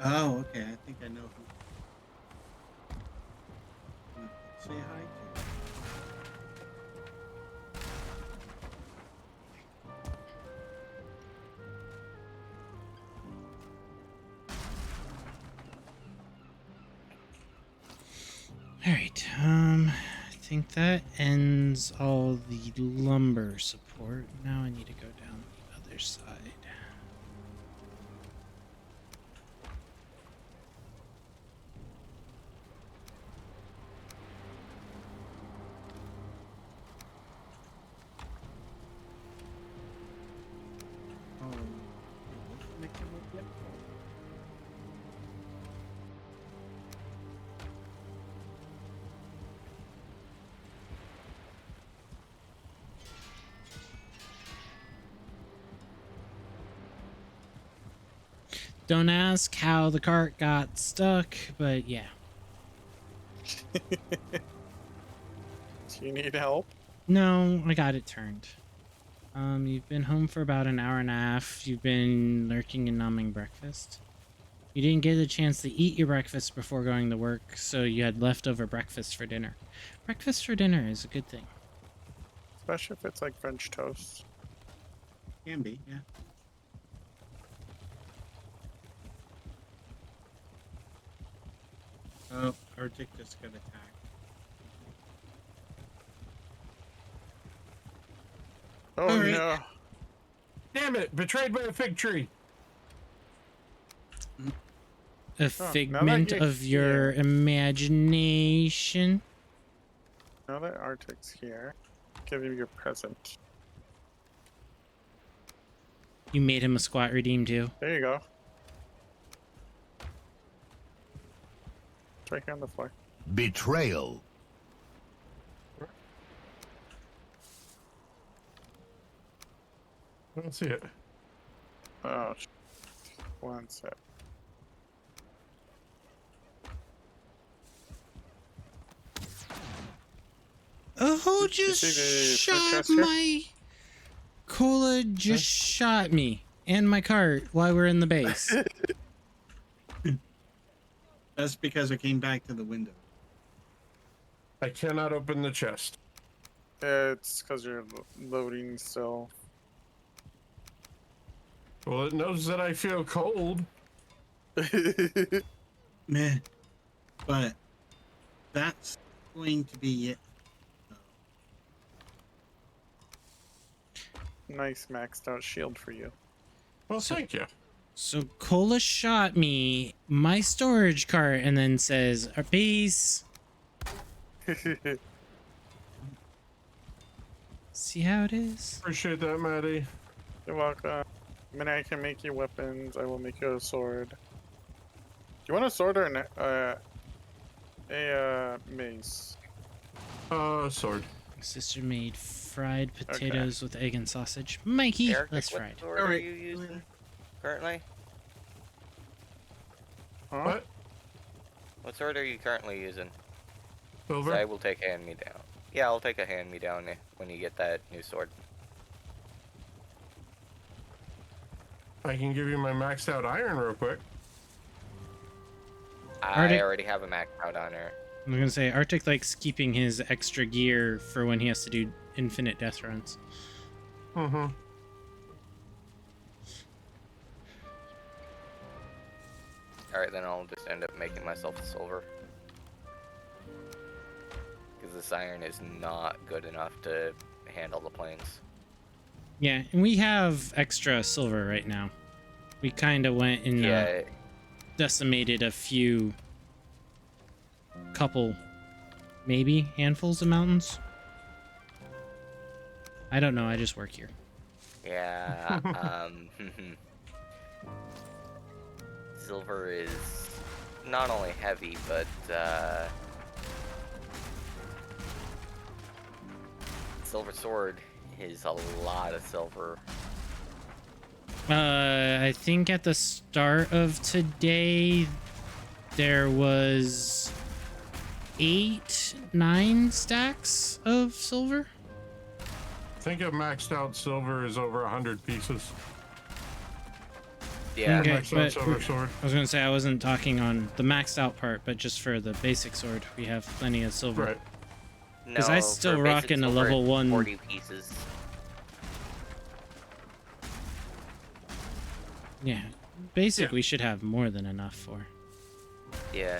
Oh, okay. I think I know who. Say hi to. All right. I think that ends all the lumber support. Now I need to go down the other side. Oh, make him look yet. Don't ask how the cart got stuck, but yeah. Do you need help? No, I got it turned. You've been home for about an hour and a half. You've been lurking and numbing breakfast. You didn't get a chance to eat your breakfast before going to work, so you had leftover breakfast for dinner. Breakfast for dinner is a good thing. Especially if it's like French toast. Can be, yeah. Oh, Arctic just got attacked. Oh All right. no. Damn it! Betrayed by a fig tree. A now that figment you're of your here- imagination. Now that Arctic's here, give him your present. You made him a squat redeem too. There you go. It's right here on the floor. Betrayal. I don't see it. Oh, one sec. Oh, who Did you just see the fruit shot chest here? my... Cola just shot me and my cart while we're in the base. That's because I came back to the window. I cannot open the chest. It's because you're loading still. Well, it knows that I feel cold. Meh. But that's going to be it. Nice maxed out shield for you. Well, thank you. So Cola shot me my storage cart and then says, "Peace." See how it is? Appreciate that, Maddie. You're welcome. I mean, I can make you weapons. I will make you a sword. Do you want a sword or a mace? Sword. My sister made fried potatoes with egg and sausage. Mikey, Eric, that's what fried. sword are you using currently? Huh? What? What sword are you currently using? Silver? I will take hand-me-down. Yeah, I'll take a hand-me-down when you get that new sword. I can give you my maxed out iron real quick. I Arctic- already have a maxed out on her. I'm gonna say Arctic likes keeping his extra gear for when he has to do infinite death runs. Mm-hmm. Alright, then I'll just end up making myself a silver. Because this iron is not good enough to handle the planes. Yeah, and we have extra silver right now. We kind of went and Yeah, decimated a couple, maybe handfuls of mountains. I don't know. I just work here. yeah, silver is not only heavy, but, silver sword is a lot of silver. I think at the start of today, there was 8-9 stacks of silver. I think a maxed out silver is over 100 pieces. Yeah. Okay, Maxed out but silver sword. I was gonna say I wasn't talking on the maxed out part, but just for the basic sword, we have plenty of silver. Right. Because I still for basic rocking a silver, level it's 1. 40 pieces. Yeah, basic we should have more than enough for. Yeah.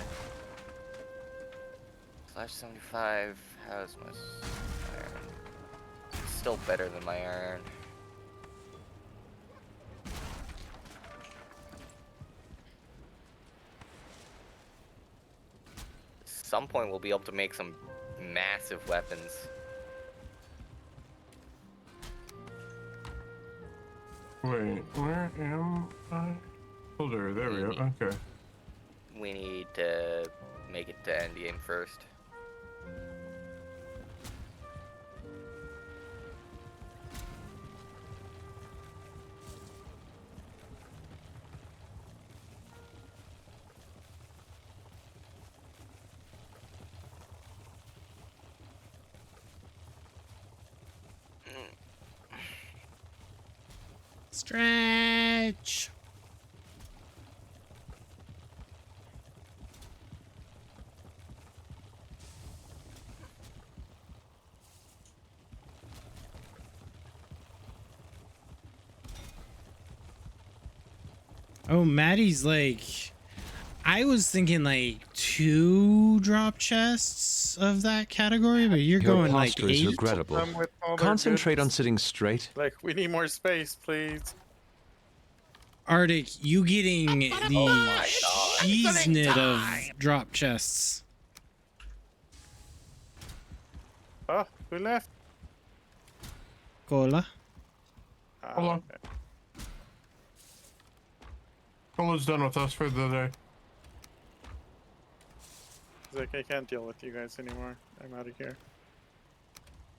Slash 75. How's my iron? It's still better than my iron. At some point, we'll be able to make some massive weapons. Wait, where am I? Holder, there we go. Okay. We need to make it to endgame first. Stretch. Oh, Maddie's like, I was thinking like 2 drop chests of that category, but you're Your going like posture is 8. regrettable. Come with all their Concentrate on goods. sitting straight. Like, we need more space, please. Arctic, you getting the cheesenit of drop chests. Oh, who left? Cola. Hold on. Okay. Cola's done with us for the day. He's like, I can't deal with you guys anymore. I'm out of here.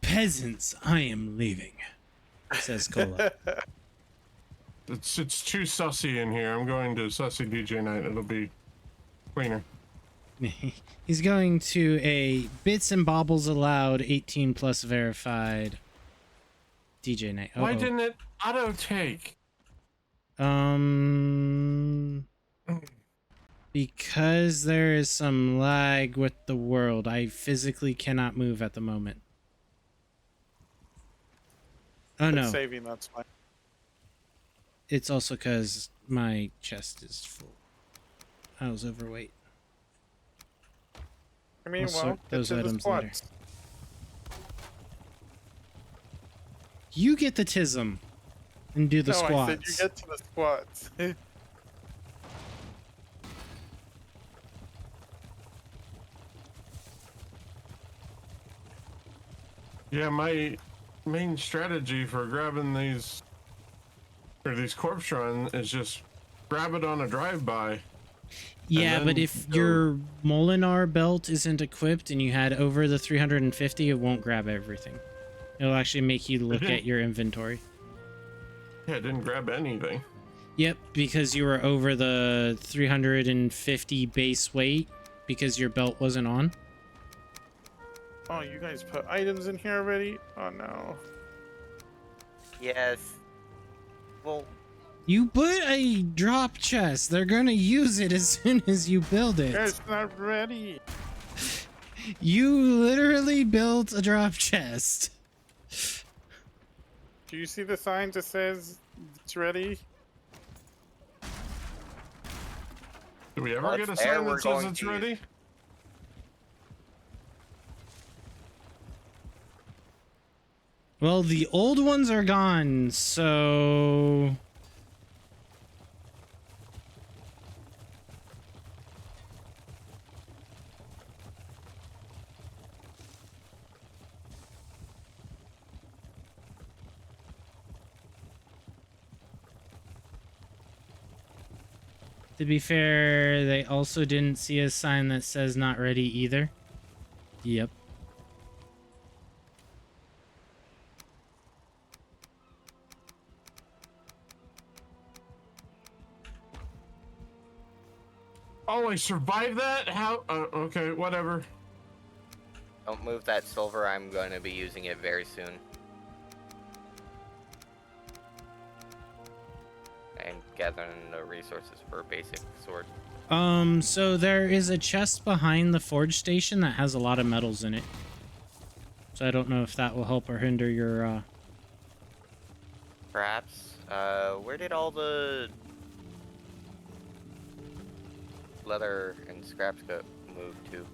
Peasants, I am leaving, says Cola. It's too sussy in here. I'm going to sussy DJ night. It'll be cleaner. He's going to a Bits and Baubles Allowed 18 plus verified DJ night. Why didn't it auto take? Because there is some lag with the world. I physically cannot move at the moment. Oh no. Saving, that's fine. It's also because my chest is full. I was overweight. I mean, I'll well, sort get those to the items later. squats. You get the tism and do the No, squats. I said you get to the squats. Yeah, my main strategy for grabbing these corpse run is just grab it on a drive-by. Yeah, but if your Molinar belt isn't equipped and you had over the 350, it won't grab everything. It'll actually make you look at your inventory. Yeah, I didn't grab anything. Yep, because you were over the 350 base weight because your belt wasn't on. Oh, you guys put items in here already? Oh no. Yes. Well, You put a drop chest. They're gonna use it as soon as you build it. It's not ready. You literally built a drop chest. Do you see the sign that says it's ready? Do we ever Well, get a it's there, sign we're that says going it's to use ready? Well, the old ones are gone, so... To be fair, they also didn't see a sign that says not ready either. Yep. Oh, I survived that? How? Okay, whatever. don't move that silver. I'm going to be using it very soon. And gathering the resources for a basic sword. So there is a chest behind the forge station that has a lot of metals in it. So I don't know if that will help or hinder your, Perhaps. Where did all the leather and scraps go move to?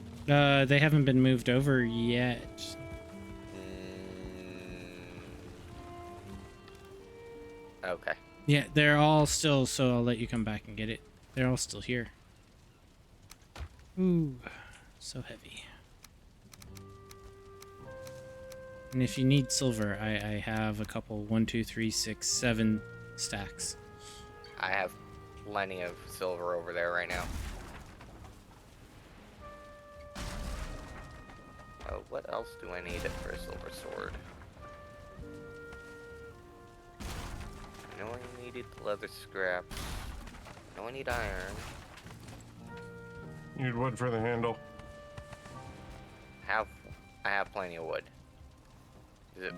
they haven't been moved over yet. Okay. Yeah, they're all still, so I'll let you come back and get it. They're all still here. Ooh, so heavy. And if you need silver, I have a couple, 1, 2, 3, 6, 7 stacks. I have plenty of silver over there right now. Oh, what else do I need for a silver sword? I know I needed the leather scrap. I know I need iron. You need wood for the handle. I have plenty of wood. The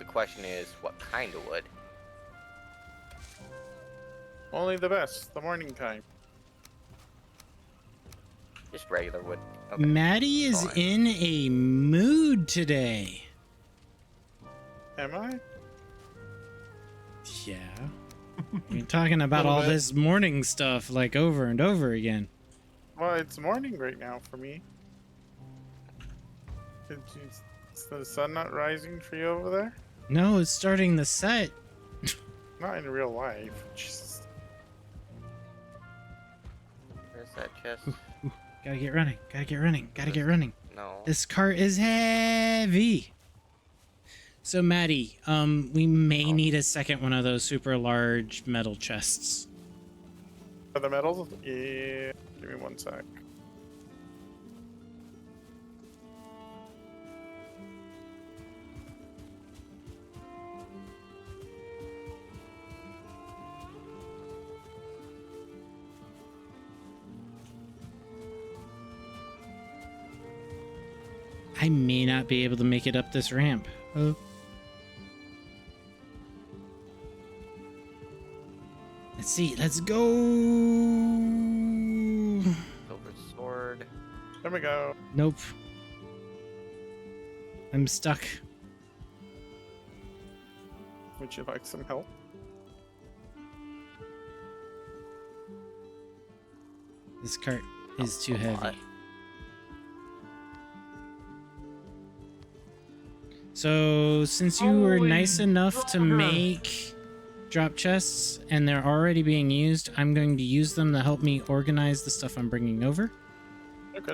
question is, what kind of wood? Only the best, the morning time. Just regular wood. Okay. Maddie is Fine. in a mood today. Am I? Yeah. You're talking about Little all bit. this morning stuff like over and over again. Well, it's morning right now for me. Is the sun not rising for you over there? No, it's starting the set. Not in real life. Jesus. Where's that chest? Gotta get running. Gotta get running. Gotta get running. No. This cart is heavy. So Maddie, we may need a second one of those super large metal chests. For the metals? Yeah. Give me one sec. I may not be able to make it up this ramp. Oh. Let's see. Let's go. Silver sword. There we go. Nope. I'm stuck. Would you like some help? This cart is too heavy. So, since you were nice enough to make drop chests and they're already being used, I'm going to use them to help me organize the stuff I'm bringing over. Okay.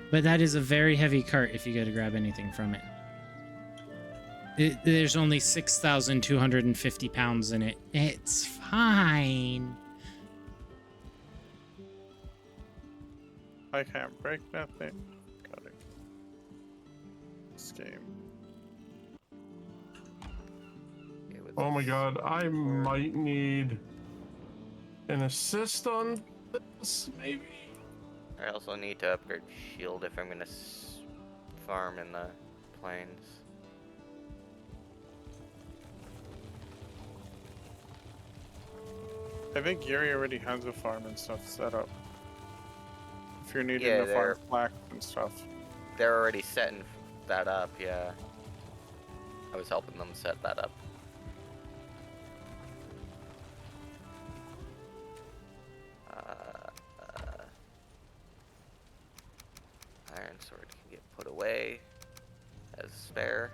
But that is a very heavy cart if you go to grab anything from it. There's only 6,250 pounds in it. It's fine. I can't break nothing. Got it. This game. Oh my god, I might need an assist on this, maybe? I also need to upgrade shield if I'm gonna farm in the plains. I think Yuri already has a farm and stuff set up. If you're needing Yeah, to farm flax and stuff. They're already setting that up, yeah. I was helping them set that up. Iron sword can get put away as spare.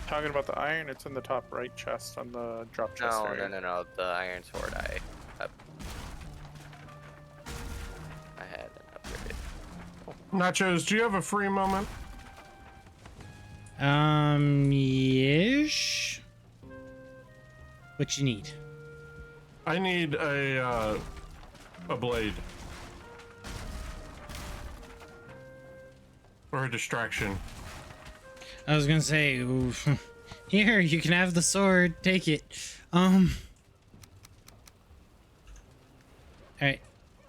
Talking about the iron, it's in the top right chest on the drop chest No, area. no. The iron sword I had upgraded. Nachos, do you have a free moment? Yes. What you need? I need a blade. Or a distraction. I was gonna say, oof. Here, you can have the sword. Take it. Alright.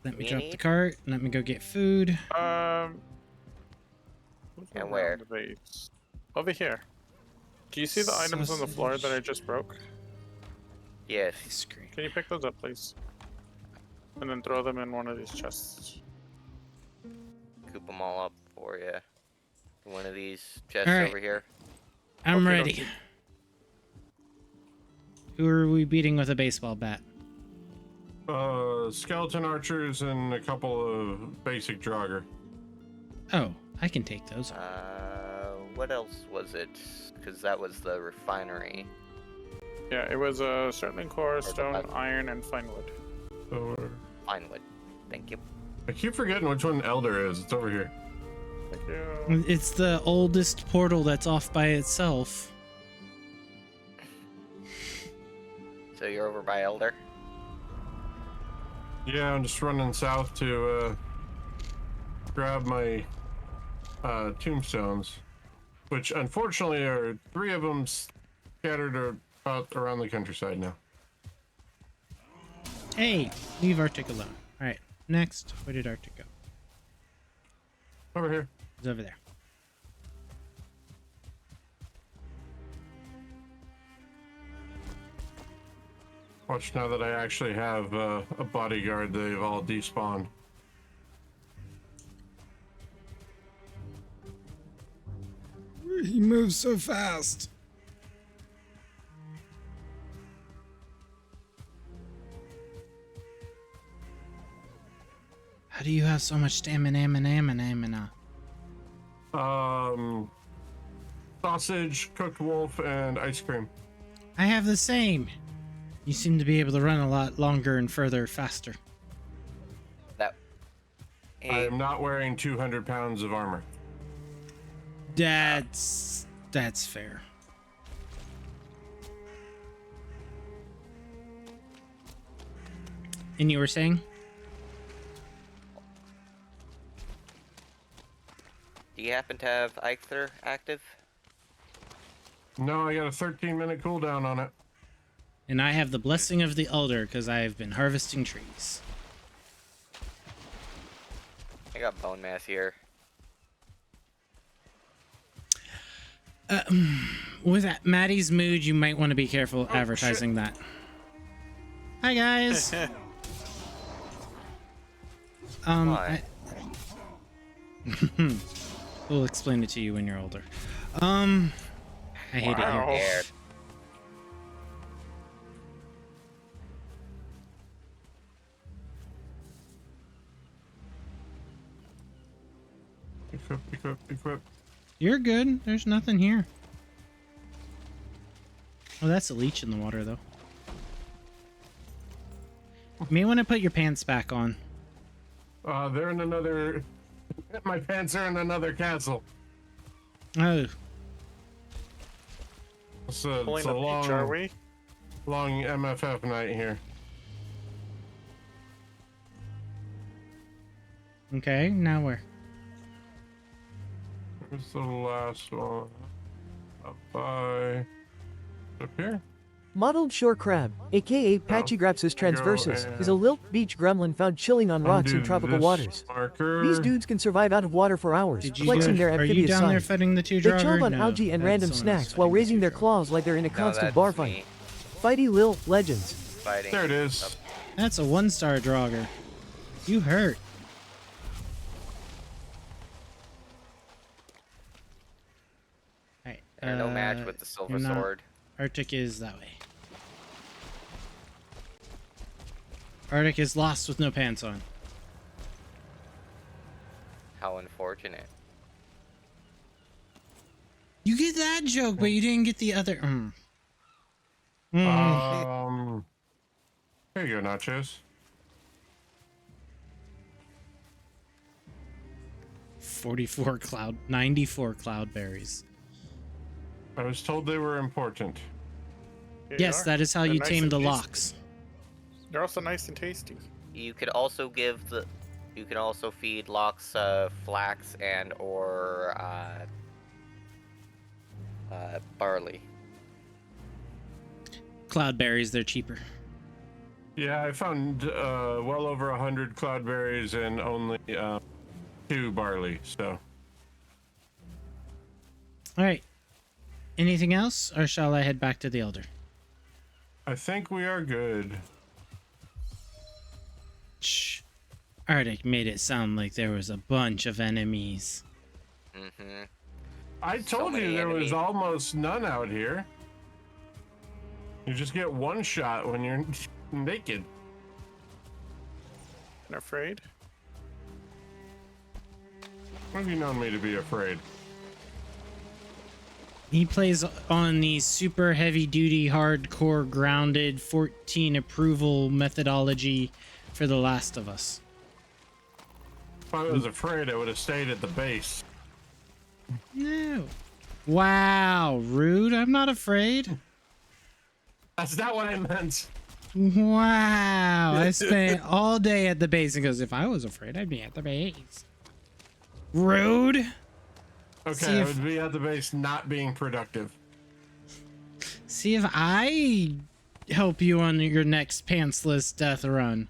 Let me drop the cart. Let me go get food. And where? The base. Over here. Do you see the items on the floor that I just broke? Yes. Can you pick those up, please? And then throw them in one of these chests. Coop them all up for you. One of these chests All right. over here. I'm Okay, ready. Who are we beating with a baseball bat? Skeleton archers and a couple of basic Draugr. Oh, I can take those. What else was it? Because that was the refinery. Yeah, it was Sterling core, stone, iron, and fine wood. Fine wood. Thank you. I keep forgetting which one Elder is. It's over here. Thank you. It's the oldest portal that's off by itself. So you're over by Elder? Yeah, I'm just running south to grab my tombstones, which unfortunately are 3 of them scattered about around the countryside now. Hey, leave Arctic alone. Alright, next. Where did Arctic go? Over here. He's over there. Watch now that I actually have a bodyguard, they've all despawned. He moves so fast. How do you have so much stamina? Sausage, cooked wolf, and ice cream. I have the same. You seem to be able to run a lot longer and further faster. I am not wearing 200 pounds of armor. That's fair. And you were saying? Do you happen to have Eikther active? No, I got a 13-minute cooldown on it. And I have the blessing of the Elder because I have been harvesting trees. I got bone mass here. With Maddie's mood, you might want to be careful advertising that. Hi guys. We'll explain it to you when you're older. I hate it here. Equip. You're good. There's nothing here. Oh, that's a leech in the water, though. You may want to put your pants back on. They're in another... My pants are in another castle. Oh. It's Pulling a a peach, are we? long MFF night here. Okay, now where? Where's the last one? Up by... Up here? Mottled shore crab, aka Pachygrapsis transversus, is a lilt beach gremlin found chilling on rocks in tropical waters. Marker. These dudes can survive out of water for hours, Did you flexing their are you amphibious down there size. fighting the two They jogger? chomp on No, algae and that's random someone else snacks while fighting the raising their two claws like they're in a No, constant that's bar fight. me. Fighty Lil Legends. Fighting. There it is. Up. That's a 1-star jogger. You hurt. Alright. No match with the silver you're not- sword. Arctic is that way. Arctic is lost with no pants on. How unfortunate. You get that joke, but you didn't get the other. Here you go, Nachos. 94 cloudberries. I was told they were important. Here Yes, you are. that is how They're you nice tame and the tasty. locks. They're also nice and tasty. You could also give the. You can also feed locks flax and or barley. Cloudberries, they're cheaper. Yeah, I found well over 100 cloudberries and only 2 barley, so. Alright. Anything else, or shall I head back to the Elder? I think we are good. Shh. Arctic made it sound like there was a bunch of enemies. Mm-hmm. I told many you there enemies. was almost none out here. You just get one shot when you're naked. And afraid? When have you known me to be afraid? He plays on the super heavy duty, hardcore, grounded, 14 approval methodology for The Last of Us. If I was afraid, I would have stayed at the base. No. Wow, rude. I'm not afraid. That's not what I meant. Wow. I spent all day at the base and goes, if I was afraid, I'd be at the base. Rude. Okay, See I if- would be at the base not being productive. See if I help you on your next pantsless death run.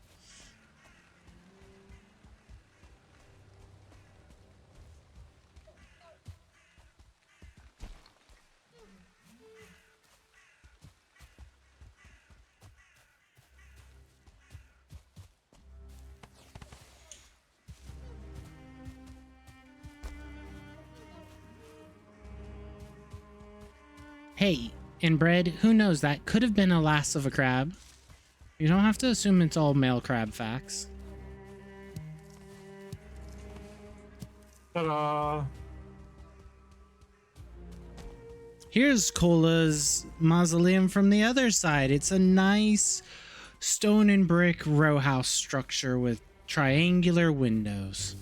Hey, inbred, who knows, that could have been a lass of a crab. You don't have to assume it's all male crab facts. Ta-da! Here's Cola's mausoleum from the other side. It's a nice stone and brick row house structure with triangular windows.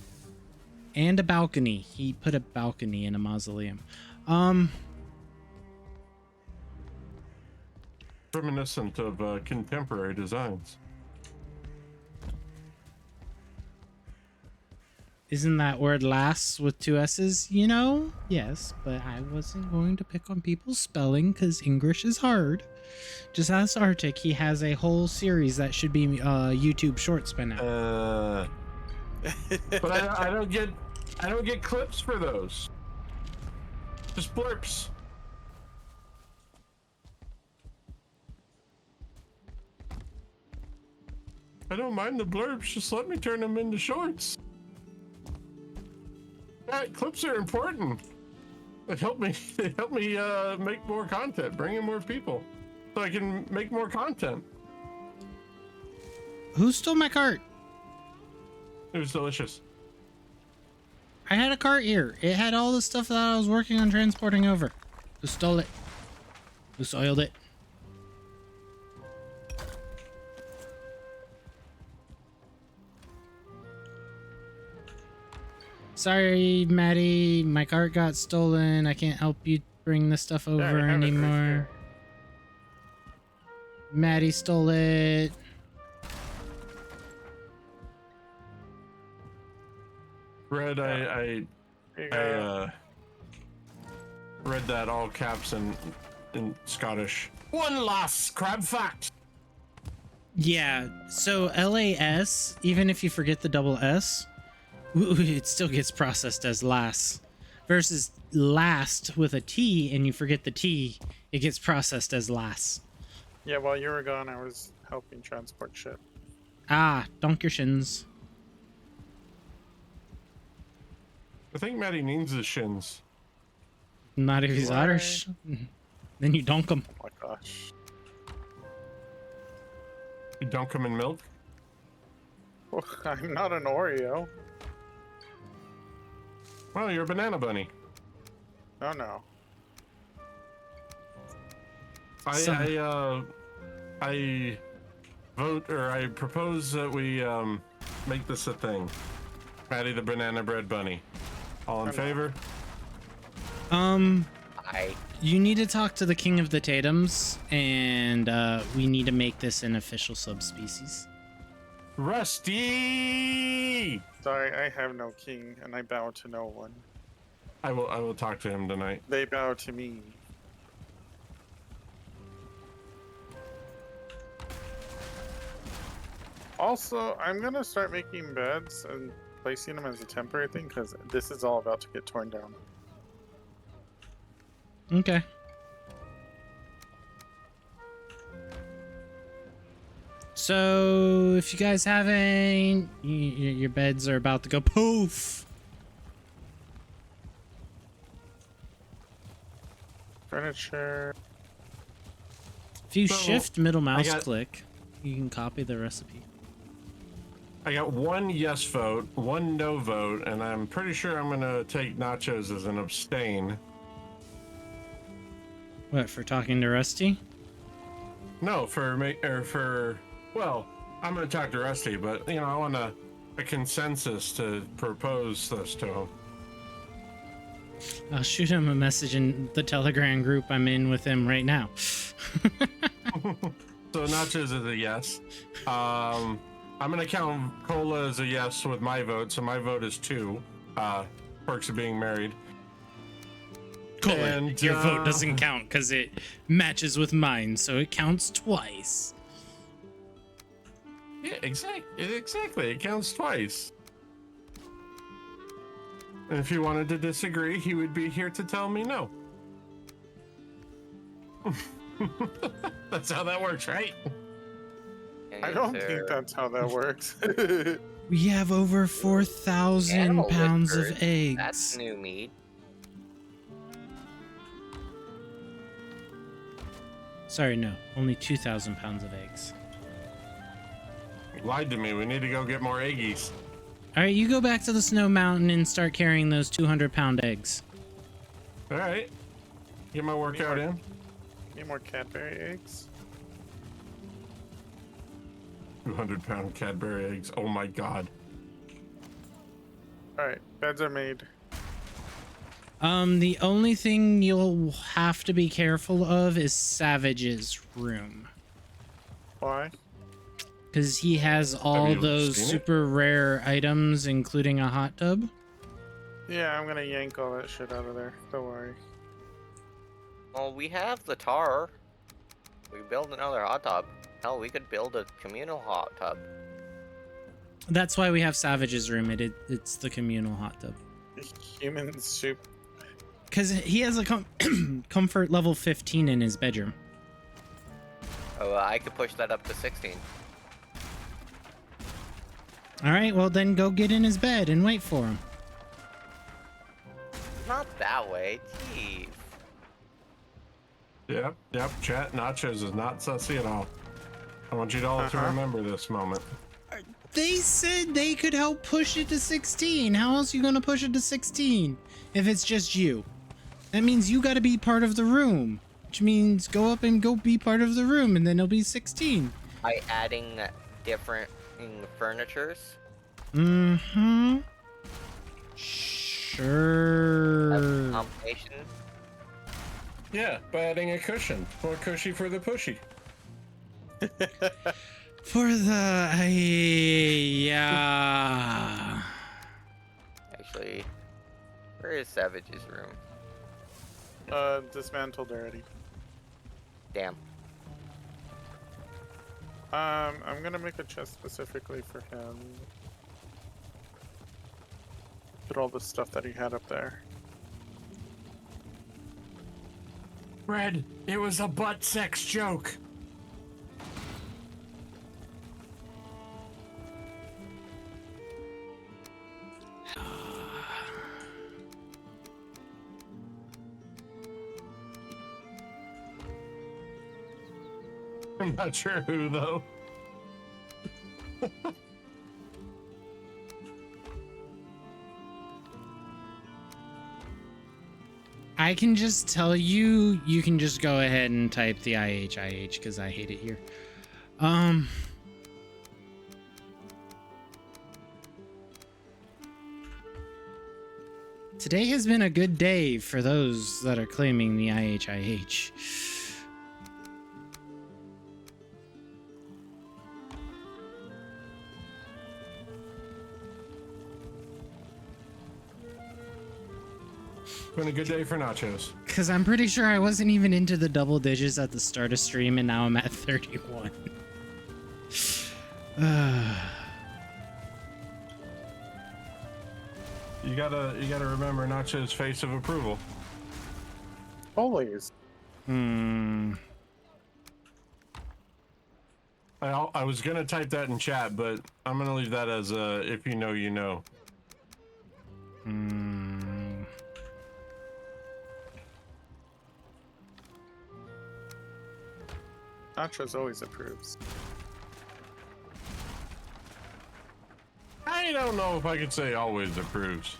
And a balcony. He put a balcony in a mausoleum. Reminiscent of contemporary designs. Isn't that word lass with 2 S's? You know? Yes, but I wasn't going to pick on people's spelling because English is hard. Just ask Arctic. He has a whole series that should be YouTube shorts by now. But I don't get clips for those. Just blurps. I don't mind the blurbs, just let me turn them into shorts. Yeah, clips are important. They help me make more content, bring in more people. So I can make more content. Who stole my cart? It was delicious. I had a cart here. It had all the stuff that I was working on transporting over. Who stole it? Who soiled it? Sorry, Maddie. My cart got stolen. I can't help you bring the stuff over have it right anymore. here. Maddie stole it. Red, I Here you go. read that all caps in Scottish. One last crab fact. Yeah, so LAS, even if you forget the double S, it still gets processed as LAS. Versus last with a T and you forget the T, it gets processed as LAS. Yeah, while you were gone, I was helping transport shit. Ah, donk your shins. I think Maddie needs his shins. Not if he's Why? Irish. Then you donk him. Oh my gosh. You dunk him in milk? Well, I'm not an Oreo. Well, you're a banana bunny. Oh no. I vote, or I propose that we make this a thing. Maddie the banana bread bunny. All in favor? You need to talk to the king of the Tatums, and we need to make this an official subspecies. Rusty! Sorry, I have no king, and I bow to no one. I will talk to him tonight. They bow to me. Also, I'm gonna start making beds and placing them as a temporary thing because this is all about to get torn down. Okay. So, if you guys haven't, your beds are about to go poof. Furniture. If you So, shift middle mouse got- click, you can copy the recipe. I got one yes vote, one no vote, and I'm pretty sure I'm gonna take nachos as an abstain. What, for talking to Rusty? No, well, I'm gonna talk to Rusty, but you know, I want a consensus to propose this to him. I'll shoot him a message in the Telegram group I'm in with him right now. So nachos is a yes. I'm gonna count cola as a yes with my vote, so my vote is 2. Perks of being married. Cool. And, Your vote doesn't count because it matches with mine, so it counts twice. Yeah, exactly. It counts twice. And if he wanted to disagree, he would be here to tell me no. That's how that works, right? I don't think that's how that works. We have over 4,000 Animal pounds whiskers, of eggs. That's new meat. Sorry, no. Only 2,000 pounds of eggs. You lied to me. We need to go get more eggies. All right, you go back to the snow mountain and start carrying those 200-pound eggs. All right. Get my workout in. Need more Cadbury eggs? 200-pound Cadbury eggs. Oh my god. Alright, beds are made. The only thing you'll have to be careful of is Savage's room. Why? Because he has all you those seen it? super rare items, including a hot tub. Yeah, I'm gonna yank all that shit out of there. Don't worry. Well, we have the tar. We build another hot tub. Hell, we could build a communal hot tub. That's why we have Savage's room. It's the communal hot tub. Human soup. Because he has a comfort level 15 in his bedroom. Oh, I could push that up to 16. All right, well then go get in his bed and wait for him. Not that way. Jeez. Yep. Chat nachos is not sussy at all. I want you all to remember this moment. They said they could help push it to 16. How else are you gonna push it to 16 if it's just you? That means you gotta be part of the room, which means go up and go be part of the room, and then it'll be 16. By adding different furnitures. Mm-hmm. Sure. Combination. Yeah, by adding a cushion. More cushy for the pushy. For the yeah. Actually, where is Savage's room? Dismantled already. Damn. I'm gonna make a chest specifically for him. Put all the stuff that he had up there. Red, it was a butt sex joke. I'm not sure who, though. I can just tell you, you can just go ahead and type the IH because I hate it here. Today has been a good day for those that are claiming the IH. Been a good day for nachos. Because I'm pretty sure I wasn't even into the double digits at the start of stream, and now I'm at 31. You gotta remember Nacho's face of approval. Always. Hmm. I was gonna type that in chat, but I'm gonna leave that as a if you know, you know. Hmm. Nachos always approves. I don't know if I could say always approves.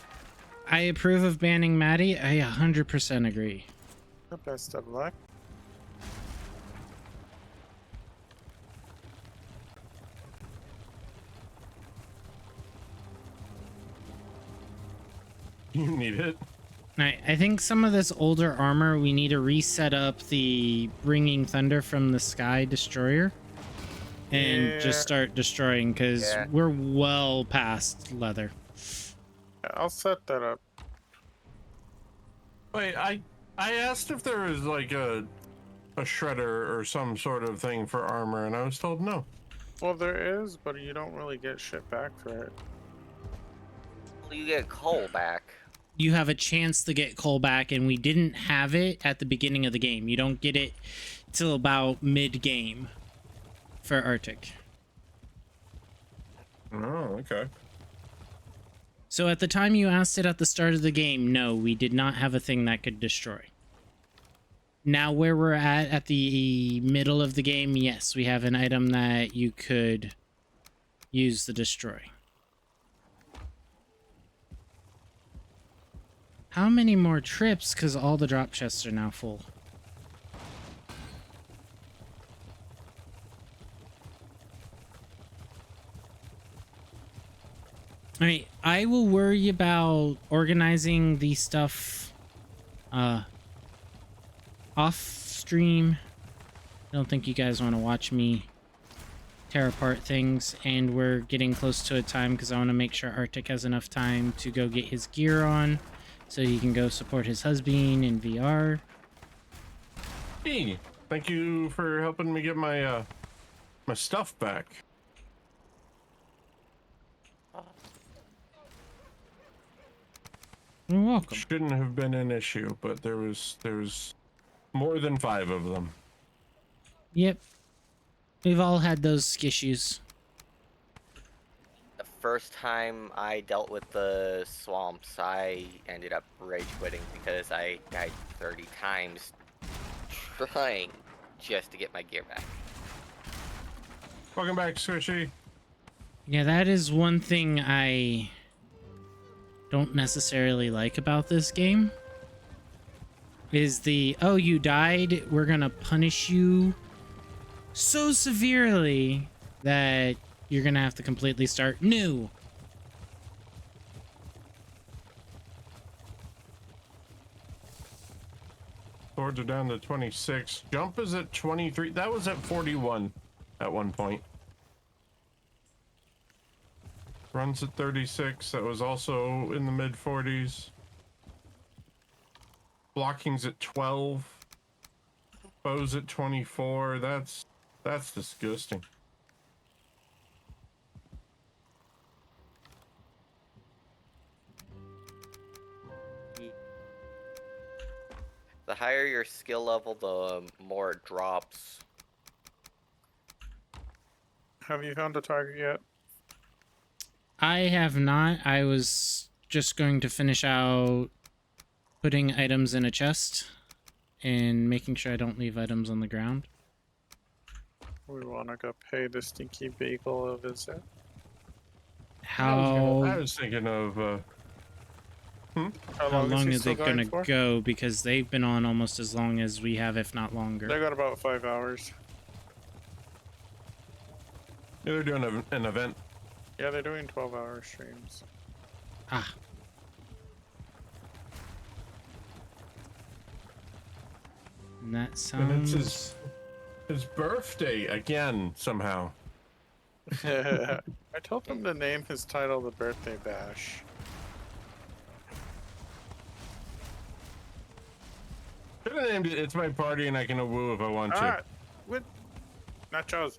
I approve of banning Maddie. I 100% agree. The best of luck. You need it. I think some of this older armor, we need to reset up the Ringing Thunder from the Sky Destroyer and just start destroying because we're well past leather. Yeah, I'll set that up. Wait, I asked if there was like a shredder or some sort of thing for armor, and I was told no. Well, there is, but you don't really get shit back for it. You get coal back. You have a chance to get coal back, and we didn't have it at the beginning of the game. You don't get it till about mid-game for Arctic. Oh, okay. So at the time you asked it at the start of the game, no, we did not have a thing that could destroy. Now where we're at the middle of the game, yes, we have an item that you could use to destroy. How many more trips? Because all the drop chests are now full. Alright, I will worry about organizing the stuff off stream. I don't think you guys want to watch me tear apart things, and we're getting close to a time because I want to make sure Arctic has enough time to go get his gear on so he can go support his husband in VR. Hey, thank you for helping me get my my stuff back. You're welcome. Shouldn't have been an issue, but there was more than 5 of them. Yep. We've all had those issues. The first time I dealt with the swamps, I ended up rage quitting because I died 30 times trying just to get my gear back. Welcome back, Squishy. Yeah, that is one thing I don't necessarily like about this game. Is the, oh, you died, we're gonna punish you so severely that you're gonna have to completely start new. Swords are down to 26. Jump is at 23. That was at 41 at one point. Runs at 36. That was also in the mid 40s. Blocking's at 12. Bows at 24. That's disgusting. The higher your skill level, the more it drops. Have you found a target yet? I have not. I was just going to finish out putting items in a chest and making sure I don't leave items on the ground. We wanna go pay the Stinky Beagle a visit. I was thinking of How long is still it gonna going for? go? Because they've been on almost as long as we have, if not longer. They got about 5 hours. Yeah, they're doing an event. Yeah, they're doing 12-hour streams. Ah. And that And it's sounds... his birthday again somehow. I told him to name his title the Birthday Bash. Should have named it It's My Party and I Can Woo if I want to. With nachos.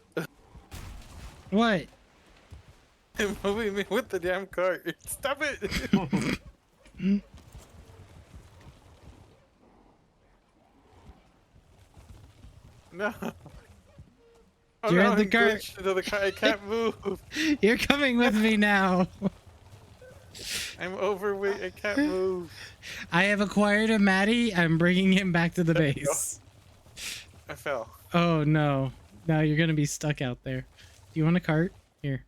What? Moving me with the damn cart. Stop it! No. Oh, You're no, at the I'm cart. glitched into the cart. I can't move. You're coming with me now. I'm overweight. I can't move. I have acquired a Maddie. I'm bringing him back to the base. I fell. Oh no. Now you're gonna be stuck out there. Do you want a cart? Here.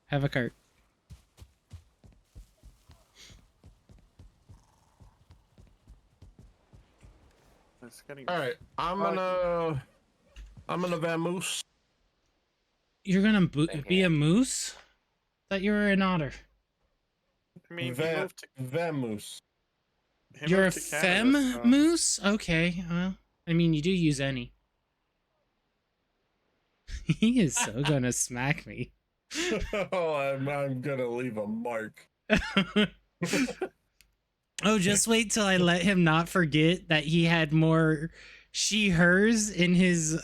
Have a cart. It's getting... All right, I'm gonna vamoose. You're gonna be a moose? Thought you were an otter. I mean, Vamoose. You're a femme moose? Okay. Well, I mean, you do use any. He is so gonna smack me. Oh, I'm gonna leave a mark. Oh, just wait till I let him not forget that he had more she hers in his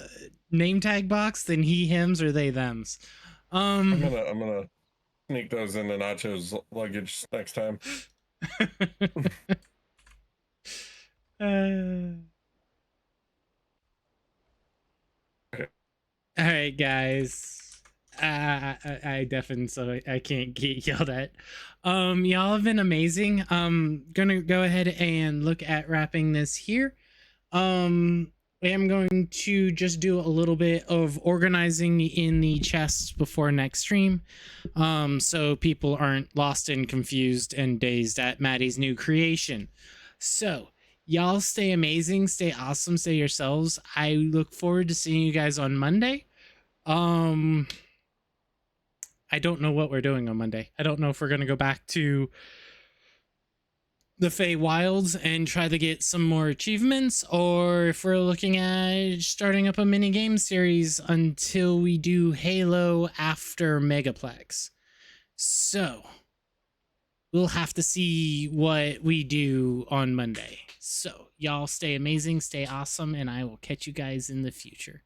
name tag box than he hims or they thems. I'm gonna sneak those into Nacho's luggage next time. All right, guys. I definitely, so I can't get yelled at. Y'all have been amazing. Gonna go ahead and look at wrapping this here. I am going to just do a little bit of organizing in the chests before next stream, so people aren't lost and confused and dazed at Maddie's new creation. So y'all stay amazing, stay awesome, stay yourselves. I look forward to seeing you guys on Monday. I don't know what we're doing on Monday. I don't know if we're going to go back to the Fey Wilds and try to get some more achievements, or if we're looking at starting up a mini game series until we do Halo after Megaplex. So we'll have to see what we do on Monday. So y'all stay amazing, stay awesome, and I will catch you guys in the future.